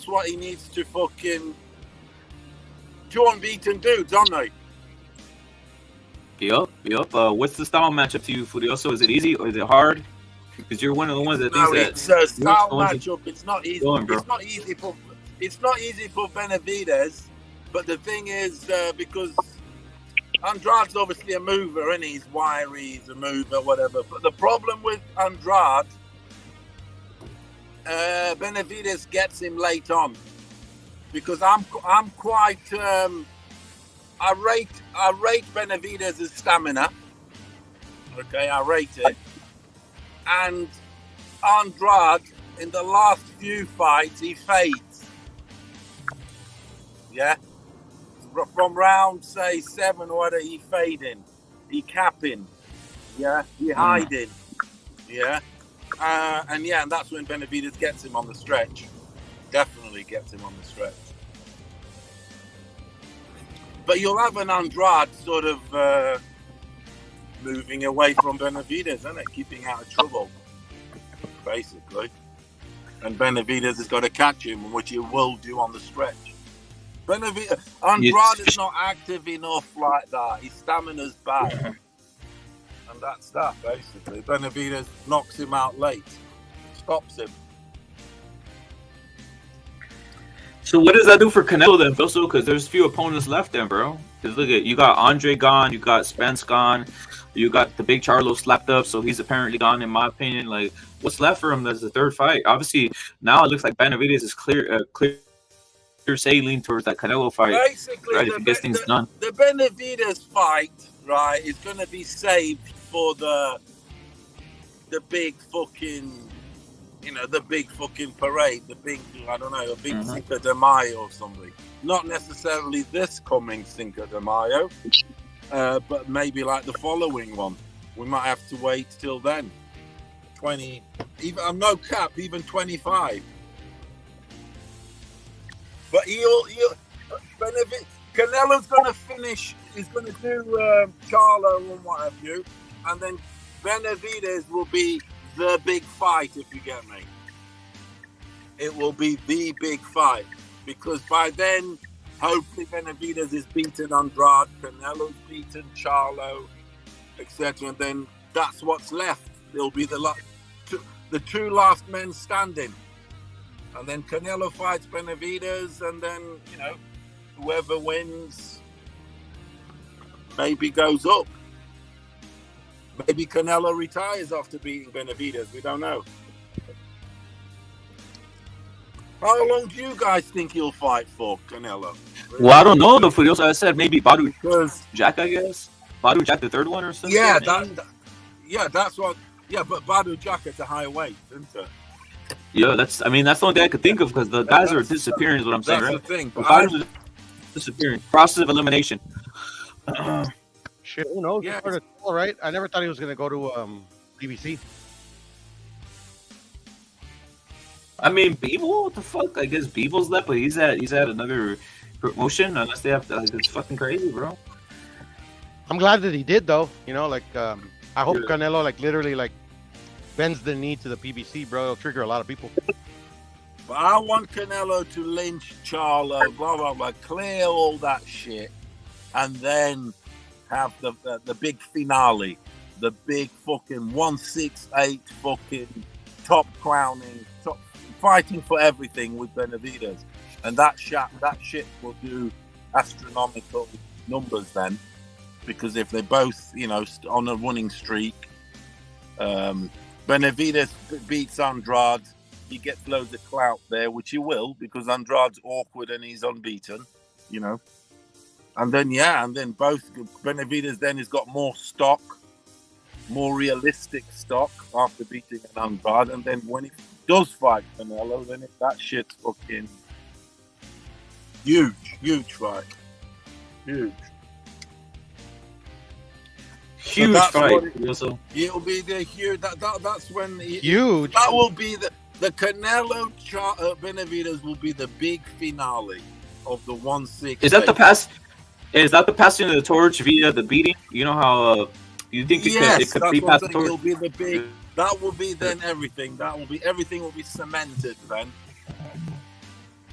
what he needs to fucking two unbeaten dudes, don't they? Yup. What's the style matchup to you, Furioso? Is it easy or is it hard? Because you're one of the ones that thinks that It's a style matchup. It's not easy. It's not easy for Benavidez. But the thing is, because Andrade's obviously a mover, and he's wiry, he's a mover, whatever. But the problem with Andrade, Benavidez gets him late on, because I'm quite I rate Benavidez's stamina. Okay, I rate it. And Andrade, in the last few fights, he fades. Yeah. From round, say, 7 or whatever, he fading. He capping. Yeah. He hiding. Yeah. And that's when Benavidez gets him on the stretch. Definitely gets him on the stretch. But you'll have an Andrade sort of moving away from Benavidez, isn't it? Keeping out of trouble, basically. And Benavidez has got to catch him, which he will do on the stretch. Andrade is not active enough like that. His stamina's bad. And that's that, basically. Benavidez knocks him out late. Stops him. So what does that do for Canelo then, Filso? Because there's few opponents left then, bro. Because look at, you got Andrade gone, you got Spence gone, you got the big Charlo slapped up, so he's apparently gone, in my opinion. Like, what's left for him as the third fight? Obviously, now it looks like Benavidez is clear sailing towards that Canelo fight. Basically, right, if he gets things done. The Benavidez fight, right, is going to be saved for the big fucking, the big fucking parade, the big, I don't know, a big Cinco de Mayo or something. Not necessarily this coming Cinco de Mayo, but maybe like the following one. We might have to wait till then. 20, even I'm no cap, even 25. But Canelo's going to finish. He's going to do Charlo and what have you, and then Benavidez will be the big fight, if you get me. It will be the big fight, because by then, hopefully Benavidez is beaten Andrade, Canelo's beaten Charlo, etc. And then that's what's left. It'll be the two last men standing. And then Canelo fights Benavidez, and then, whoever wins maybe goes up. Maybe Canelo retires after beating Benavidez. We don't know. How long do you guys think he'll fight for, Canelo? Well, I don't know. The Furioso, I said maybe Badu Jack, I guess. Badu Jack, the third one or something? Yeah, that's what. Yeah, but Badu Jack at a high weight, isn't it? Yeah, that's the only thing I could think of, because the guys are disappearing, is what I'm saying, right? That's the thing. But disappearing. Process of elimination. Shit, who knows? Yeah. All right. I never thought he was going to go to BBC. I mean, Beeble? What the fuck? I guess Beeble's left, but he's at another promotion, unless they have to. Like, it's fucking crazy, bro. I'm glad that he did, though. I hope Canelo, literally, bends the knee to the PBC, bro. It'll trigger a lot of people. But I want Canelo to lynch Charlo, blah, blah, blah, clear all that shit, and then have the big finale, the big fucking 168 fucking top crowning, top fighting for everything with Benavidez. And that shit will do astronomical numbers then, because if they're both, on a winning streak, Benavidez beats Andrade, he gets loads of clout there, which he will, because Andrade's awkward and he's unbeaten, And then both Benavidez then has got more stock, more realistic stock after beating an Andrade, and then when he does fight Canelo, then that shit's fucking huge fight, huge. Huge fight. It'll be the huge. That's when huge. That will be the Canelo Benavidez will be the big finale of the 168. Is that the pass? Is that the passing of the torch via the beating? You know how You think Yes, it could that's be what I'm past the saying. torch? It'll be the big. That will be then everything. Everything will be cemented then.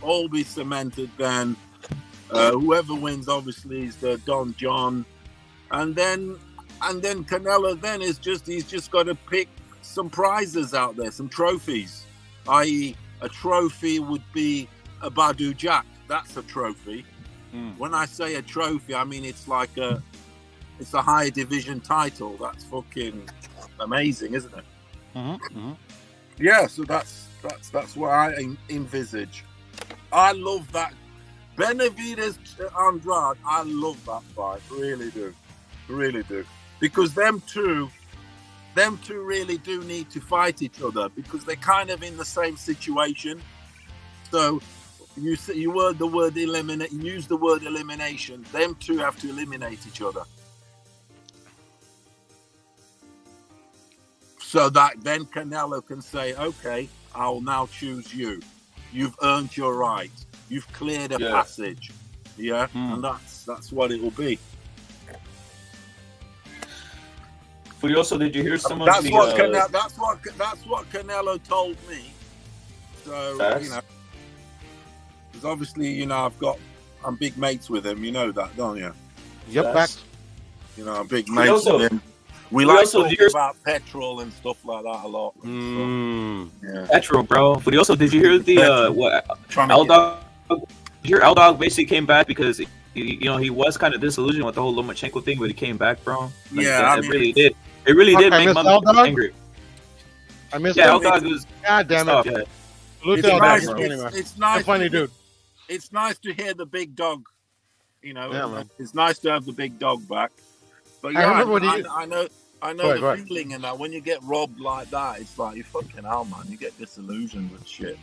All be cemented then. Whoever wins, obviously, is the Don John, and then Canelo. Then he's just got to pick some prizes out there, some trophies. I.e., a trophy would be a Badu Jack. That's a trophy. When I say a trophy, I mean it's a higher division title. That's fucking amazing, isn't it? Yeah, so that's what I envisage. I love that Benavidez Andrade. I love that fight, really do, because them two really do need to fight each other because they're kind of in the same situation. So you use the word elimination. Them two have to eliminate each other. So that then Canelo can say, okay, I'll now choose you. You've earned your right. You've cleared a passage. Yeah, and that's what it will be. Furioso, did you hear some of That's the? what Canelo told me. So because obviously I'm big mates with him. You know that, don't you? Yep, back. I'm big mates with him. We like talking about petrol and stuff like that a lot. Petrol, bro. Furioso, did you hear the what? L-Dog. Did you hear L-Dog basically came back because he was kind of disillusioned with the whole Lomachenko thing, but he came back, bro. It really did. It really did make motherfuckers angry. I missed L-Dog was. God damn it. Yeah. It's nice. Funny dude. It's nice to hear the big dog. Man. It's nice to have the big dog back. But I remember when I know the feeling and that when you get robbed like that, it's like you fucking hell, man. You get disillusioned with shit.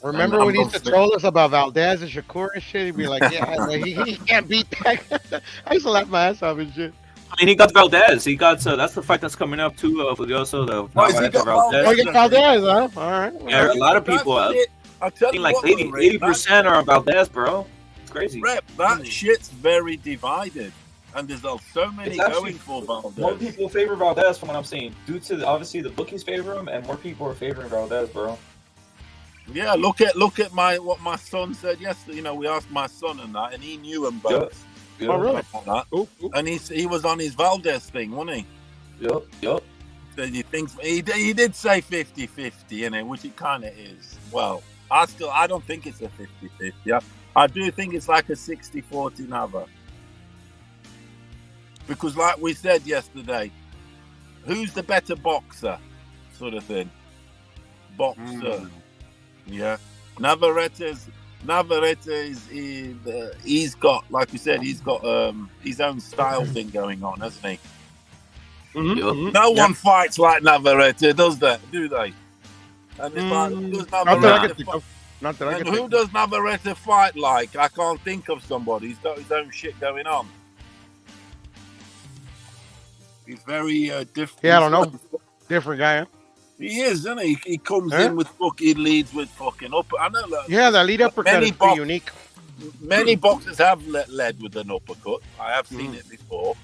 Remember when he used to troll us about Valdez and Shakur and shit? He'd be like, "Yeah, he can't beat that." I used to laugh my ass off and shit. I mean, he got Valdez. He got that's the fight that's coming up too. Furioso, the Valdez. Oh, you got Valdez, huh? All right. Yeah, a lot of people. I think like 80% are on Valdez, bro. It's crazy. Rep, that shit's very divided, and there's so many going for Valdez. More people favor Valdez from what I'm seeing, due to obviously the bookies favor him, and more people are favoring Valdez, bro. Yeah, look at what my son said yesterday. We asked my son and that, and he knew them both. Yeah. Oh, really? And he was on his Valdez thing, wasn't he? Yep. So he thinks he did say 50-50, innit, which it kind of is. Well, I don't think it's a 50-50. I do think it's like a 60-40 Nava. Because like we said yesterday, who's the better boxer, sort of thing? Boxer. Yeah, Navarrete is he's got, like we said, he's got his own style thing going on, hasn't he? No one fights like Navarrete, do they? And it's like, who does Navarrete fight like? I can't think of somebody. He's got his own shit going on. He's very different. Yeah, I don't know. Different guy, huh? He is, isn't he? He comes in with he leads with fucking up. I know that. Yeah, the lead uppercut is pretty unique. Many boxers have led with an uppercut. I have seen it before.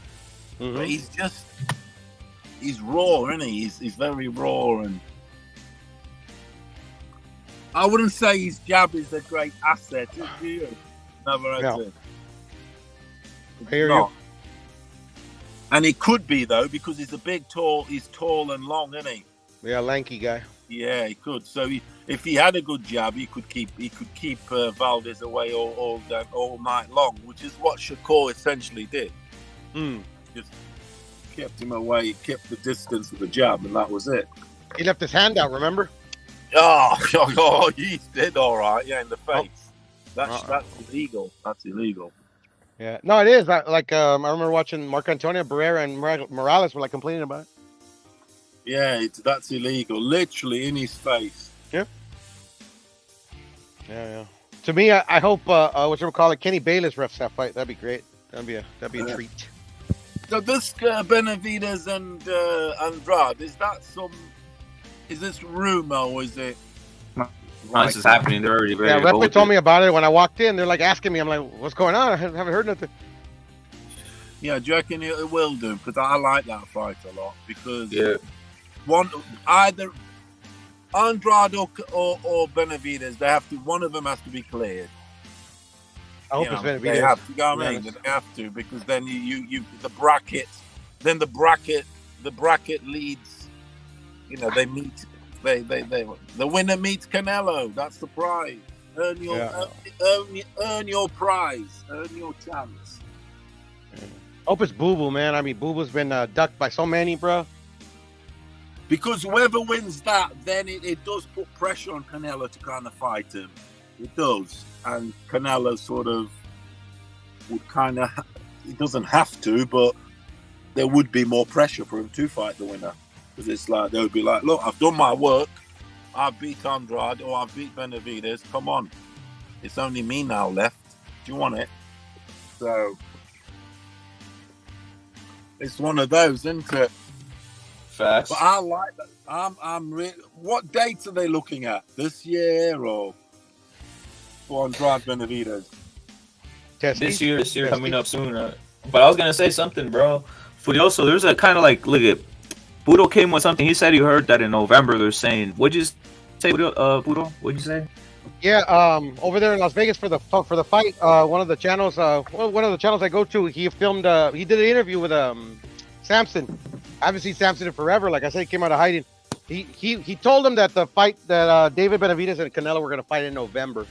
But he's raw, isn't he? He's very raw, and I wouldn't say his jab is a great asset, do you? No. I hear you. And it could be though, because he's tall and long, isn't he? Yeah, lanky guy. Yeah, he could. So if he had a good jab, he could keep Valdez away all night long, which is what Shakur essentially did. Just kept him away, kept the distance with the jab, and that was it. He left his hand out, remember? Oh, he did all right. Yeah, in the face. That's illegal. That's illegal. Yeah, no, it is. I remember watching Marco Antonio Barrera and Morales were like complaining about it. Yeah, that's illegal. Literally in his face. Yeah. To me, I hope Kenny Bayless refs that fight. That'd be great. That'd be a treat. So this Benavidez and Andrade, is this rumor or is it? No, this is happening. They're already very. Yeah, Repa told me about it when I walked in. They're like asking me. I'm like, what's going on? I haven't heard nothing. Yeah, do you reckon it will do? Because I like that fight a lot. Because either Andrade or Benavidez, they have to. One of them has to be cleared. I hope it's Benavidez. They have to. You know what I mean? They have to, because then you the bracket, then the bracket leads. You know, they meet. They the winner meets Canelo. That's the prize. Earn your prize. Earn your chance. Hope it's Boo Boo, man. I mean, Boo Boo's been ducked by so many, bro. Because whoever wins that, then it does put pressure on Canelo to kind of fight him. It does. And Canelo sort of would kind of, he doesn't have to, but there would be more pressure for him to fight the winner. Because it's like, they would be like, look, I've done my work. I've beat Andrade or I've beat Benavidez. Come on. It's only me now left. Do you want it? So, it's one of those, isn't it? Facts. But I like that. I'm really. What dates are they looking at? This year or for Andrade Benavidez? This year coming up soon. But I was gonna say something, bro. Furioso, there's a kind of like, look at Budo came with something. He said he heard that in November they're saying. What'd you say, Budo? What'd you say? Yeah, over there in Las Vegas for the fight, one of the channels I go to, he filmed. He did an interview with Samson. I haven't seen Samson in forever. Like I said, he came out of hiding. He told him that the fight that David Benavidez and Canelo were going to fight in November.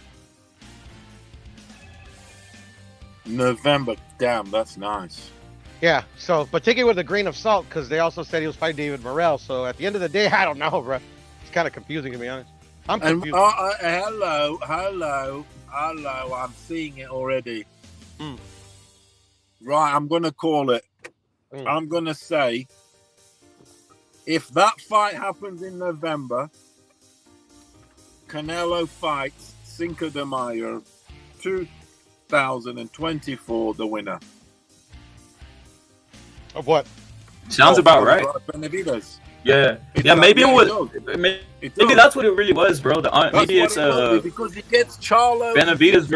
November, damn, that's nice. Yeah. So, but take it with a grain of salt, because they also said he was fighting David Morrell. So at the end of the day, I don't know, bro. It's kind of confusing, to be honest. I'm confused. Hello. I'm seeing it already. Right, I'm going to call it. I'm going to say, if that fight happens in November, Canelo fights Cinco de Mayo 2024, the winner. Of what? Sounds about right. Benavidez. Yeah, maybe it was. Maybe that's what it really was, bro. Maybe it's because he gets Charlo Benavidez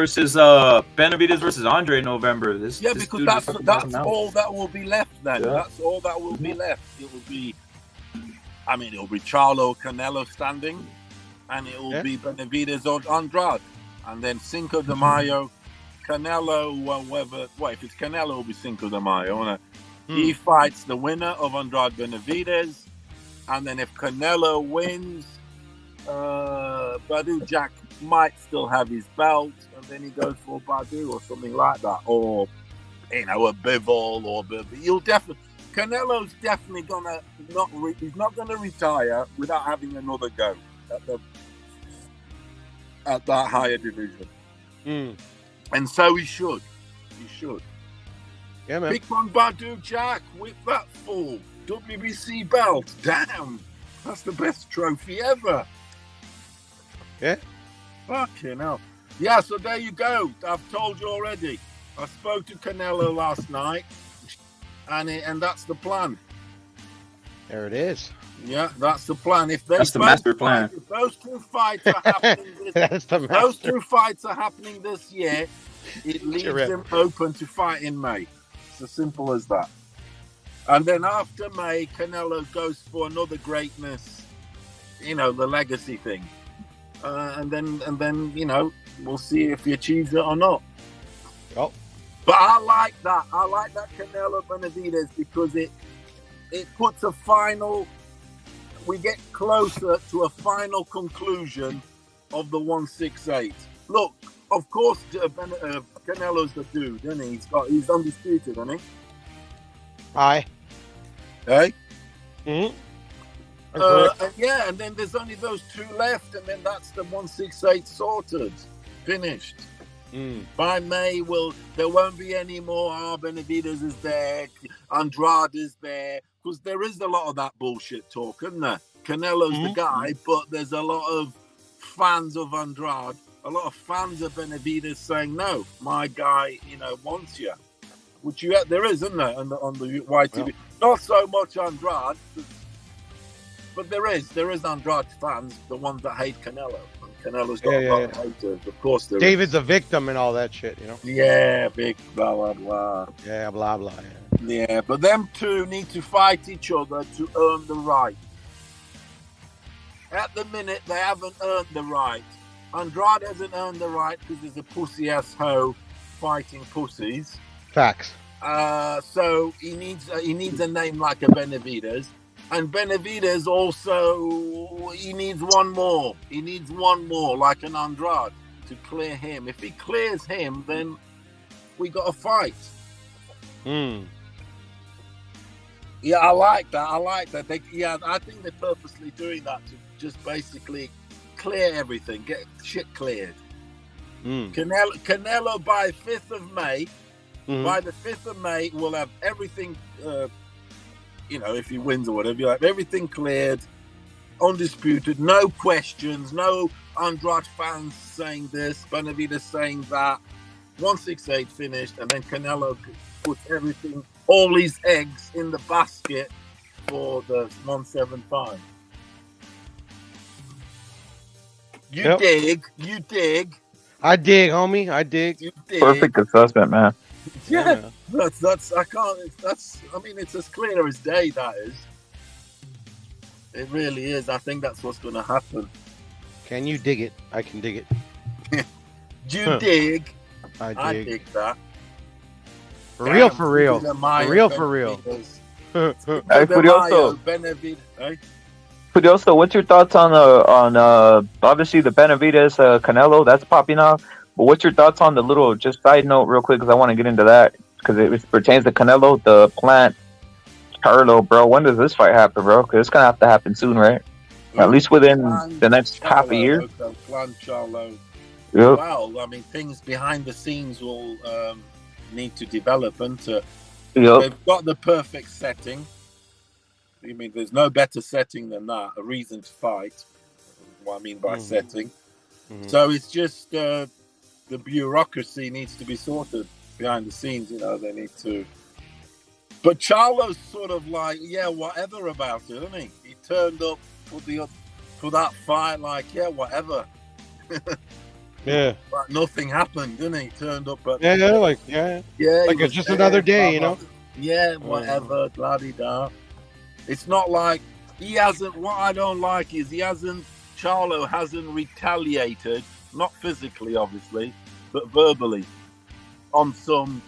versus Andre in November. Because that's all that will be left then. Yeah. That's all that will be left. It will be, I mean, it will be Charlo Canelo standing, and it will be Benavidez or Andrade, and then Cinco de Mayo, Canelo, whoever. Well, if it's Canelo, it will be Cinco de Mayo. Won't it? He fights the winner of Andrade Benavidez. And then if Canelo wins, Badu Jack might still have his belt, and then he goes for Badu or something like that, or a Bivol or you'll definitely. Canelo's definitely he's not gonna retire without having another go at that higher division, and so he should. He should. Yeah, man. Pick on Badu Jack with that full WBC belt. Damn, that's the best trophy ever. Yeah. Fucking hell. Yeah, so there you go. I've told you already. I spoke to Canelo last night, and that's the plan. There it is. Yeah, that's the plan. That's the master plan. If those two fights are happening those two fights are happening this year, it leaves him open to fight in May. It's as simple as that. And then after May, Canelo goes for another greatness, the legacy thing. And then we'll see if he achieves it or not. Oh. But I like that. I like that Canelo Benavidez because it puts a final. We get closer to a final conclusion of the 168. Look, of course, Canelo's the dude, isn't he? He's undisputed, isn't he? Aye. Hey? Mm-hmm. And then there's only those two left, and then that's the 168 sorted, finished. By May, there won't be any more. Benavidez is there, Andrade is there, because there is a lot of that bullshit talk, isn't there? Canelo's the guy, but there's a lot of fans of Andrade, a lot of fans of Benavidez saying, "No, my guy, wants you." Which there is, isn't there, on the YTV? Yeah. Not so much Andrade, but there is Andrade fans, the ones that hate Canelo. And Canelo's got a lot of haters. Of course, there David's a victim and all that shit, you know. Yeah, big blah blah blah. Yeah, blah blah. Yeah, but them two need to fight each other to earn the right. At the minute, they haven't earned the right. Andrade hasn't earned the right because he's a pussy ass hoe fighting pussies. Facts. So he needs a name like a Benavidez, and Benavidez also he needs one more. He needs one more like an Andrade to clear him. If he clears him, then we got a fight. Yeah, I like that. I think they're purposely doing that to just basically clear everything, get shit cleared. Canelo by 5th of May. By the 5th of May, we'll have everything, if he wins or whatever, you'll have everything cleared, undisputed, no questions, no Andrade fans saying this, Benavidez saying that. 168 finished, and then Canelo puts everything, all his eggs in the basket for the 175. You dig. I dig, homie. I dig. You dig. Perfect assessment, man. Yeah, it's as clear as day, that is. It really is. I think that's what's going to happen. Can you dig it? I can dig it. You dig? I dig that. For real. For real. Hey, Furioso, what's your thoughts on obviously the Benavidez Canelo that's popping off? But what's your thoughts on the little, just side note real quick, because I want to get into that, because it pertains to Canelo, the Plant, Charlo, bro. When does this fight happen, bro? Because it's going to have to happen soon, right? At least within the next half a year. Plant, Charlo. Yep. Well, I mean, things behind the scenes will need to develop, and they've got the perfect setting. I mean, there's no better setting than that, a reason to fight. What I mean by setting. So it's just... the bureaucracy needs to be sorted behind the scenes, they need to. But Charlo's sort of like, whatever about it, isn't he? He turned up for that fight, like, whatever. Yeah. Like nothing happened, didn't he? Turned up at like it's just another day, Yeah, whatever, la-di-da. It's not like he hasn't. What I don't like is Charlo hasn't retaliated. Not physically, obviously, but verbally. On some,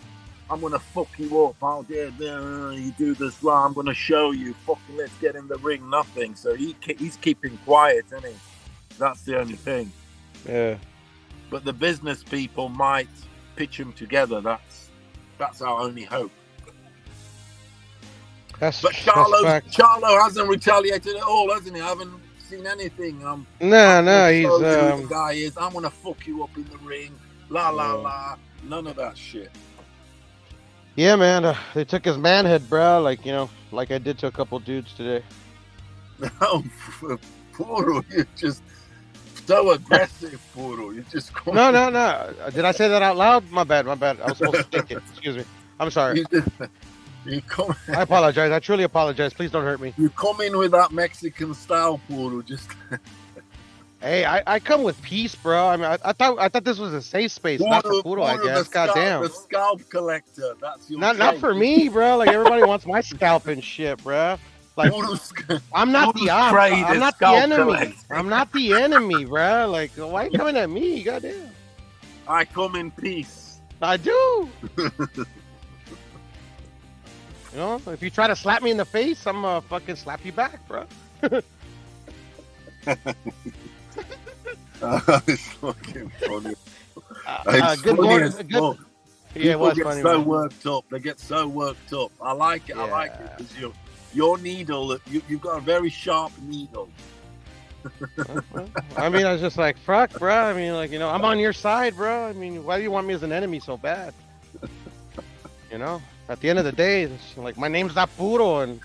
I'm going to fuck you up. You do this wrong. I'm going to show you. Fucking let's get in the ring. Nothing. So he's keeping quiet, isn't he? That's the only thing. Yeah. But the business people might pitch him together. That's our only hope. But Charlo hasn't retaliated at all, hasn't he? I haven't seen anything. No, he's the guy is. I'm gonna fuck you up in the ring. La la la. None of that shit. Yeah, man. They took his manhood, bro. Like I did to a couple dudes today. Oh, Puro, you're just so aggressive, Puro. You just no. Did I say that out loud? My bad. I was supposed to think it. Excuse me. I'm sorry. I apologize. I truly apologize. Please don't hurt me. You come in with that Mexican style, Puro. Just hey, I come with peace, bro. I mean, I thought this was a safe space, not for Puro, I guess. Goddamn. The scalp collector. That's your not for me, bro. Like everybody wants my scalp and shit, bro. Like I'm not the enemy. I'm not the enemy, bro. Like why are you coming at me? Goddamn. I come in peace. I do. If you try to slap me in the face, I'm gonna fucking slap you back, bro. It's fucking funny. Good morning. People get so worked up. They get so worked up. I like it. Yeah. I like it because your needle, you've got a very sharp needle. I mean, I was just like, fuck, bro. I mean, I'm on your side, bro. I mean, why do you want me as an enemy so bad? At the end of the day, it's like my name's not Puro, and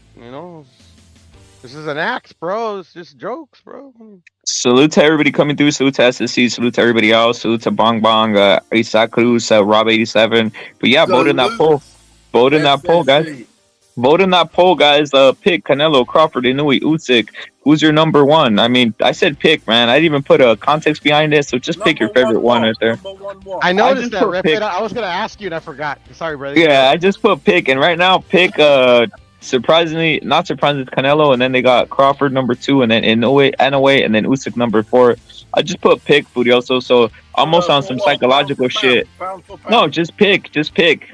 this is an act, bro. It's just jokes, bro. Salute to everybody coming through. Salute to SSC. Salute to everybody else. Salute to Bong Bong, Isaac Cruz, Rob 87. But yeah, vote in that poll. Vote in that poll, guys. Vote in that poll, guys. Pick Canelo, Crawford, Inoue, Usyk. Who's your number one? I mean, I said pick, man. I didn't even put a context behind it, so just pick your favorite one right there. I noticed that, put Rip. pick. I was gonna ask you and I forgot. Sorry, brother. Yeah, I just put pick, and right now pick. Surprisingly, not surprisingly, Canelo, and then they got Crawford number 2, and then Inoue, and then Usyk number 4. I just put pick Furioso, so almost on some psychological shit. No, just pick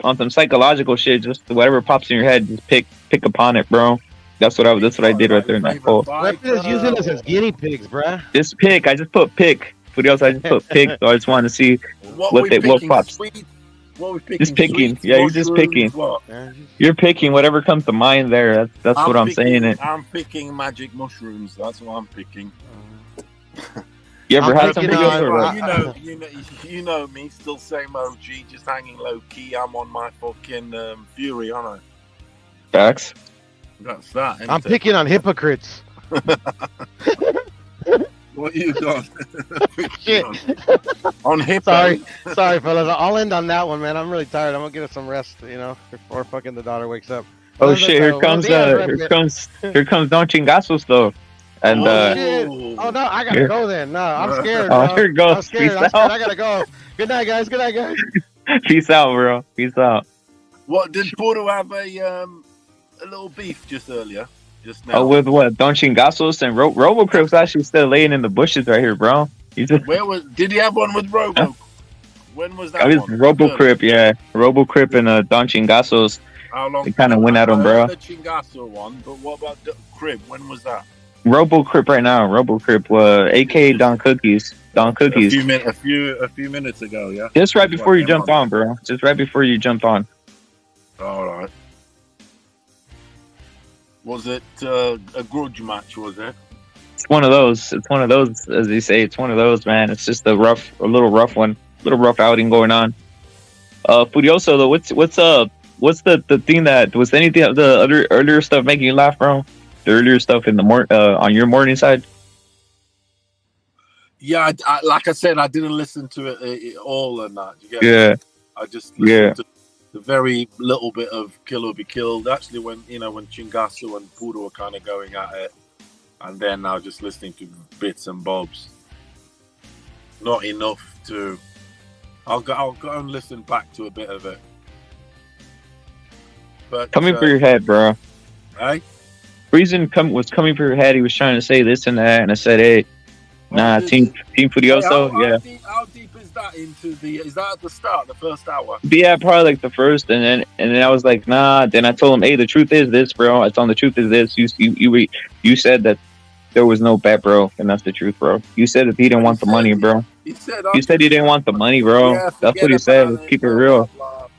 on some psychological shit. Just whatever pops in your head, just pick upon it, bro. That's what I did right there in that poll. Rip is using us as guinea pigs, bruh. Just pick. I just put pick. Furioso, I just put pick. So I just wanted to see what pops. Just picking. Yeah, you're just picking. You're picking whatever comes to mind there. That's what I'm saying. I'm picking magic mushrooms. That's what I'm picking. You ever had some? You know me, still same OG, just hanging low key. I'm on my fucking fury, aren't I? Facts. That's that. I'm picking on hypocrites. What you got? Shit. On hip. Sorry, fellas. I'll end on that one, man. I'm really tired. I'm gonna get some rest, before fucking the daughter wakes up. Oh shit! Here comes Don Chingasos though, and oh no, I gotta go then. No, I'm scared. Oh, here it goes. I'm scared. I gotta go. Good night, guys. Peace out, bro. Peace out. What did Puro have a little beef just earlier? Just now. Oh, with what? Don Chingasos and RoboCrip's actually still laying in the bushes right here, bro. Did he have one with Robo? When was that? I was RoboCrip, yeah. RoboCrip and Don Chingasos. How long? They kind of went at him, bro. The Chingaso one, but what about the Crib? When was that? RoboCrip right now. RoboCrip, aka Don Cookies. Don Cookies. A few minutes ago, yeah. Just right before you jumped on, bro. Just right before you jumped on. All right. Was it a grudge match? Was it? It's one of those. It's one of those, as they say. It's one of those, man. It's just a little rough one, little rough outing going on. Furioso, though, what's the thing that was anything of the other earlier stuff making you laugh, bro? The earlier stuff in the on your morning side. Yeah, like I said, I didn't listen to it all and that. You get Yeah. I just listened to the very little bit of Kill or Be Killed. Actually, when Chingaso and Puro were kind of going at it, and then I was just listening to bits and bobs. Not enough to. I'll go and listen back to a bit of it. But coming for your head, bro. Hey? Reason was coming for your head. He was trying to say this and that, and I said, "Hey, nah, Team Furioso, yeah." How deep is that into the? Is that at the start, the first hour? Yeah, probably like the first, and then I was like, "Nah." Then I told him, "Hey, the truth is this, bro." I told him the truth is this. You said that there was no bet, bro, and that's the truth, bro. You said that he didn't want the money, bro. You said he didn't want the money, bro. Yeah, that's what he said. Let's keep it real.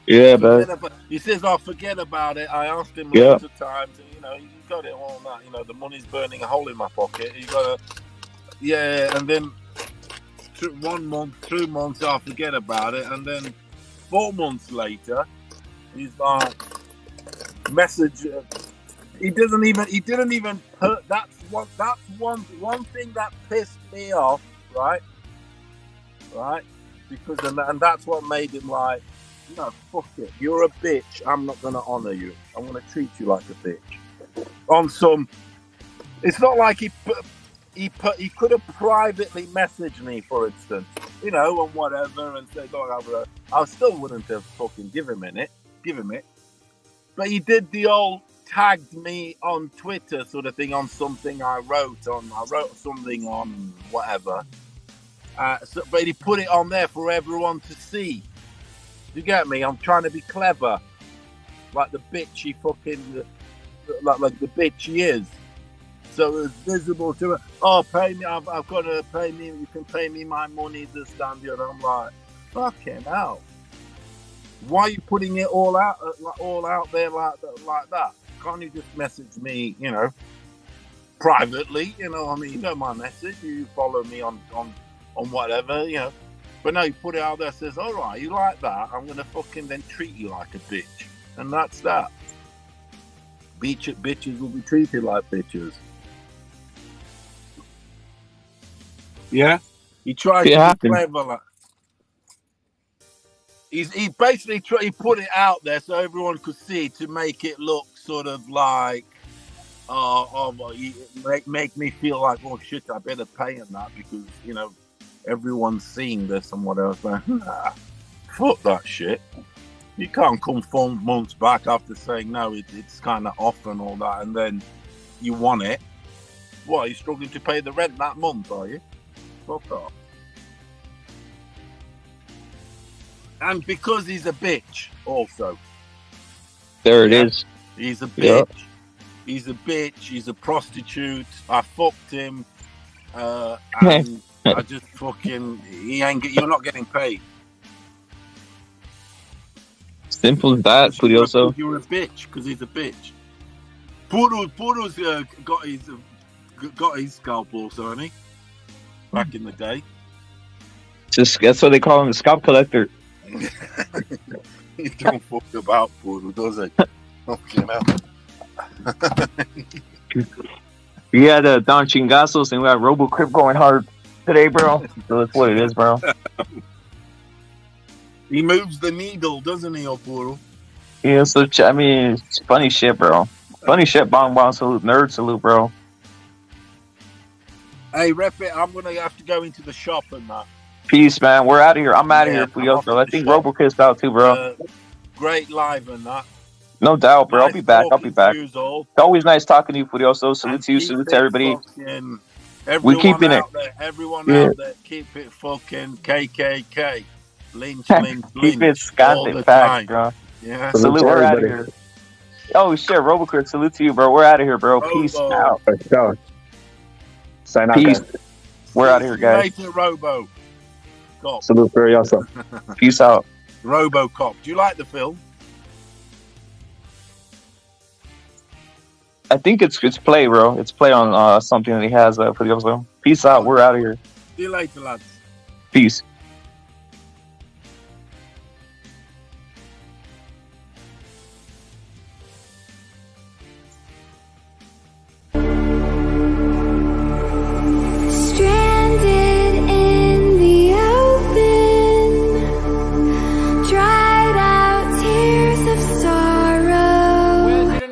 Yeah, but he says, "I'll forget about it." I asked him lots of times, and you got it all that. The money's burning a hole in my pocket. You gotta, and then 1 month, 2 months, I'll forget about it, and then 4 months later, he's like, message. He didn't even put. That's one thing that pissed me off, right? Because and that's what made him like, fuck it. You're a bitch. I'm not gonna honor you. I'm gonna treat you like a bitch. On some, it's not like he could have privately messaged me, for instance, and whatever, and said, "Oh, I still wouldn't have fucking give him it." But he did the old tagged me on Twitter sort of thing on something I wrote something on whatever. But he put it on there for everyone to see. You get me? I'm trying to be clever, like the bitch he fucking, like the bitch he is. So it's visible to it. Oh, pay me! I've got to pay me. You can pay me my money. This, that, and the other. I'm like, fucking hell. Why are you putting it all out there like that? Can't you just message me, privately? You know my message. You follow me on whatever, But no, you put it out there. Says, all right, you like that? I'm gonna fucking then treat you like a bitch, and that's that. Bitches will be treated like bitches. Yeah, he tried to be clever. he basically he put it out there so everyone could see to make it look sort of like, make me feel like, oh shit, I better pay him that because everyone's seeing this and whatever. But fuck that shit. You can't come 4 months back after saying no, it's kind of off and all that, and then you want it. What, are you struggling to pay the rent that month, are you? Fuck off. And because he's a bitch, also. There it is. He's a bitch. Yep. He's a bitch. He's a prostitute. I fucked him. And I just fucking... You're not getting paid. Simple as that, Furioso. You're a bitch because he's a bitch. Puro's got his scalp also, hasn't he? Back in the day. That's what they call him, the scalp collector. He don't fuck about Puro, does he? Fucking hell. We had Don Chingazos and we got RoboCrip going hard today, bro. So that's what it is, bro. He moves the needle, doesn't he, Puro? Yeah, so I mean, it's funny shit, bro. Funny shit, bong salute, nerd salute, bro. Hey, Rep it, I'm gonna have to go into the shop and that. Peace, man. We're out of here. I'm out of here, Furioso. I think RoboCrip's out too, bro. Great live and that. No doubt, bro. I'll be back. It's all. always nice talking to you, Furioso. Salute to you. Salute to everybody. We're keeping it. Everyone out there, keep it fucking KKK. Lynch, keep it Scotland facts, bro. Yeah. Salute. We're out of here. Oh shit, RoboCrip. Salute to you, bro. We're out of here, bro. Peace out. Let's go. Sign out. Peace. We're out of here, guys. Later, Robo. Cop. Salute, Furioso. Peace out. RoboCop. Do you like the film? I think it's play, bro. It's play on something that he has Furioso. Peace out. We're out of here. See you later, lads. Peace.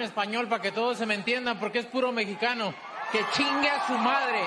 Español para que todos se me entiendan porque es puro mexicano. Que chingue a su madre.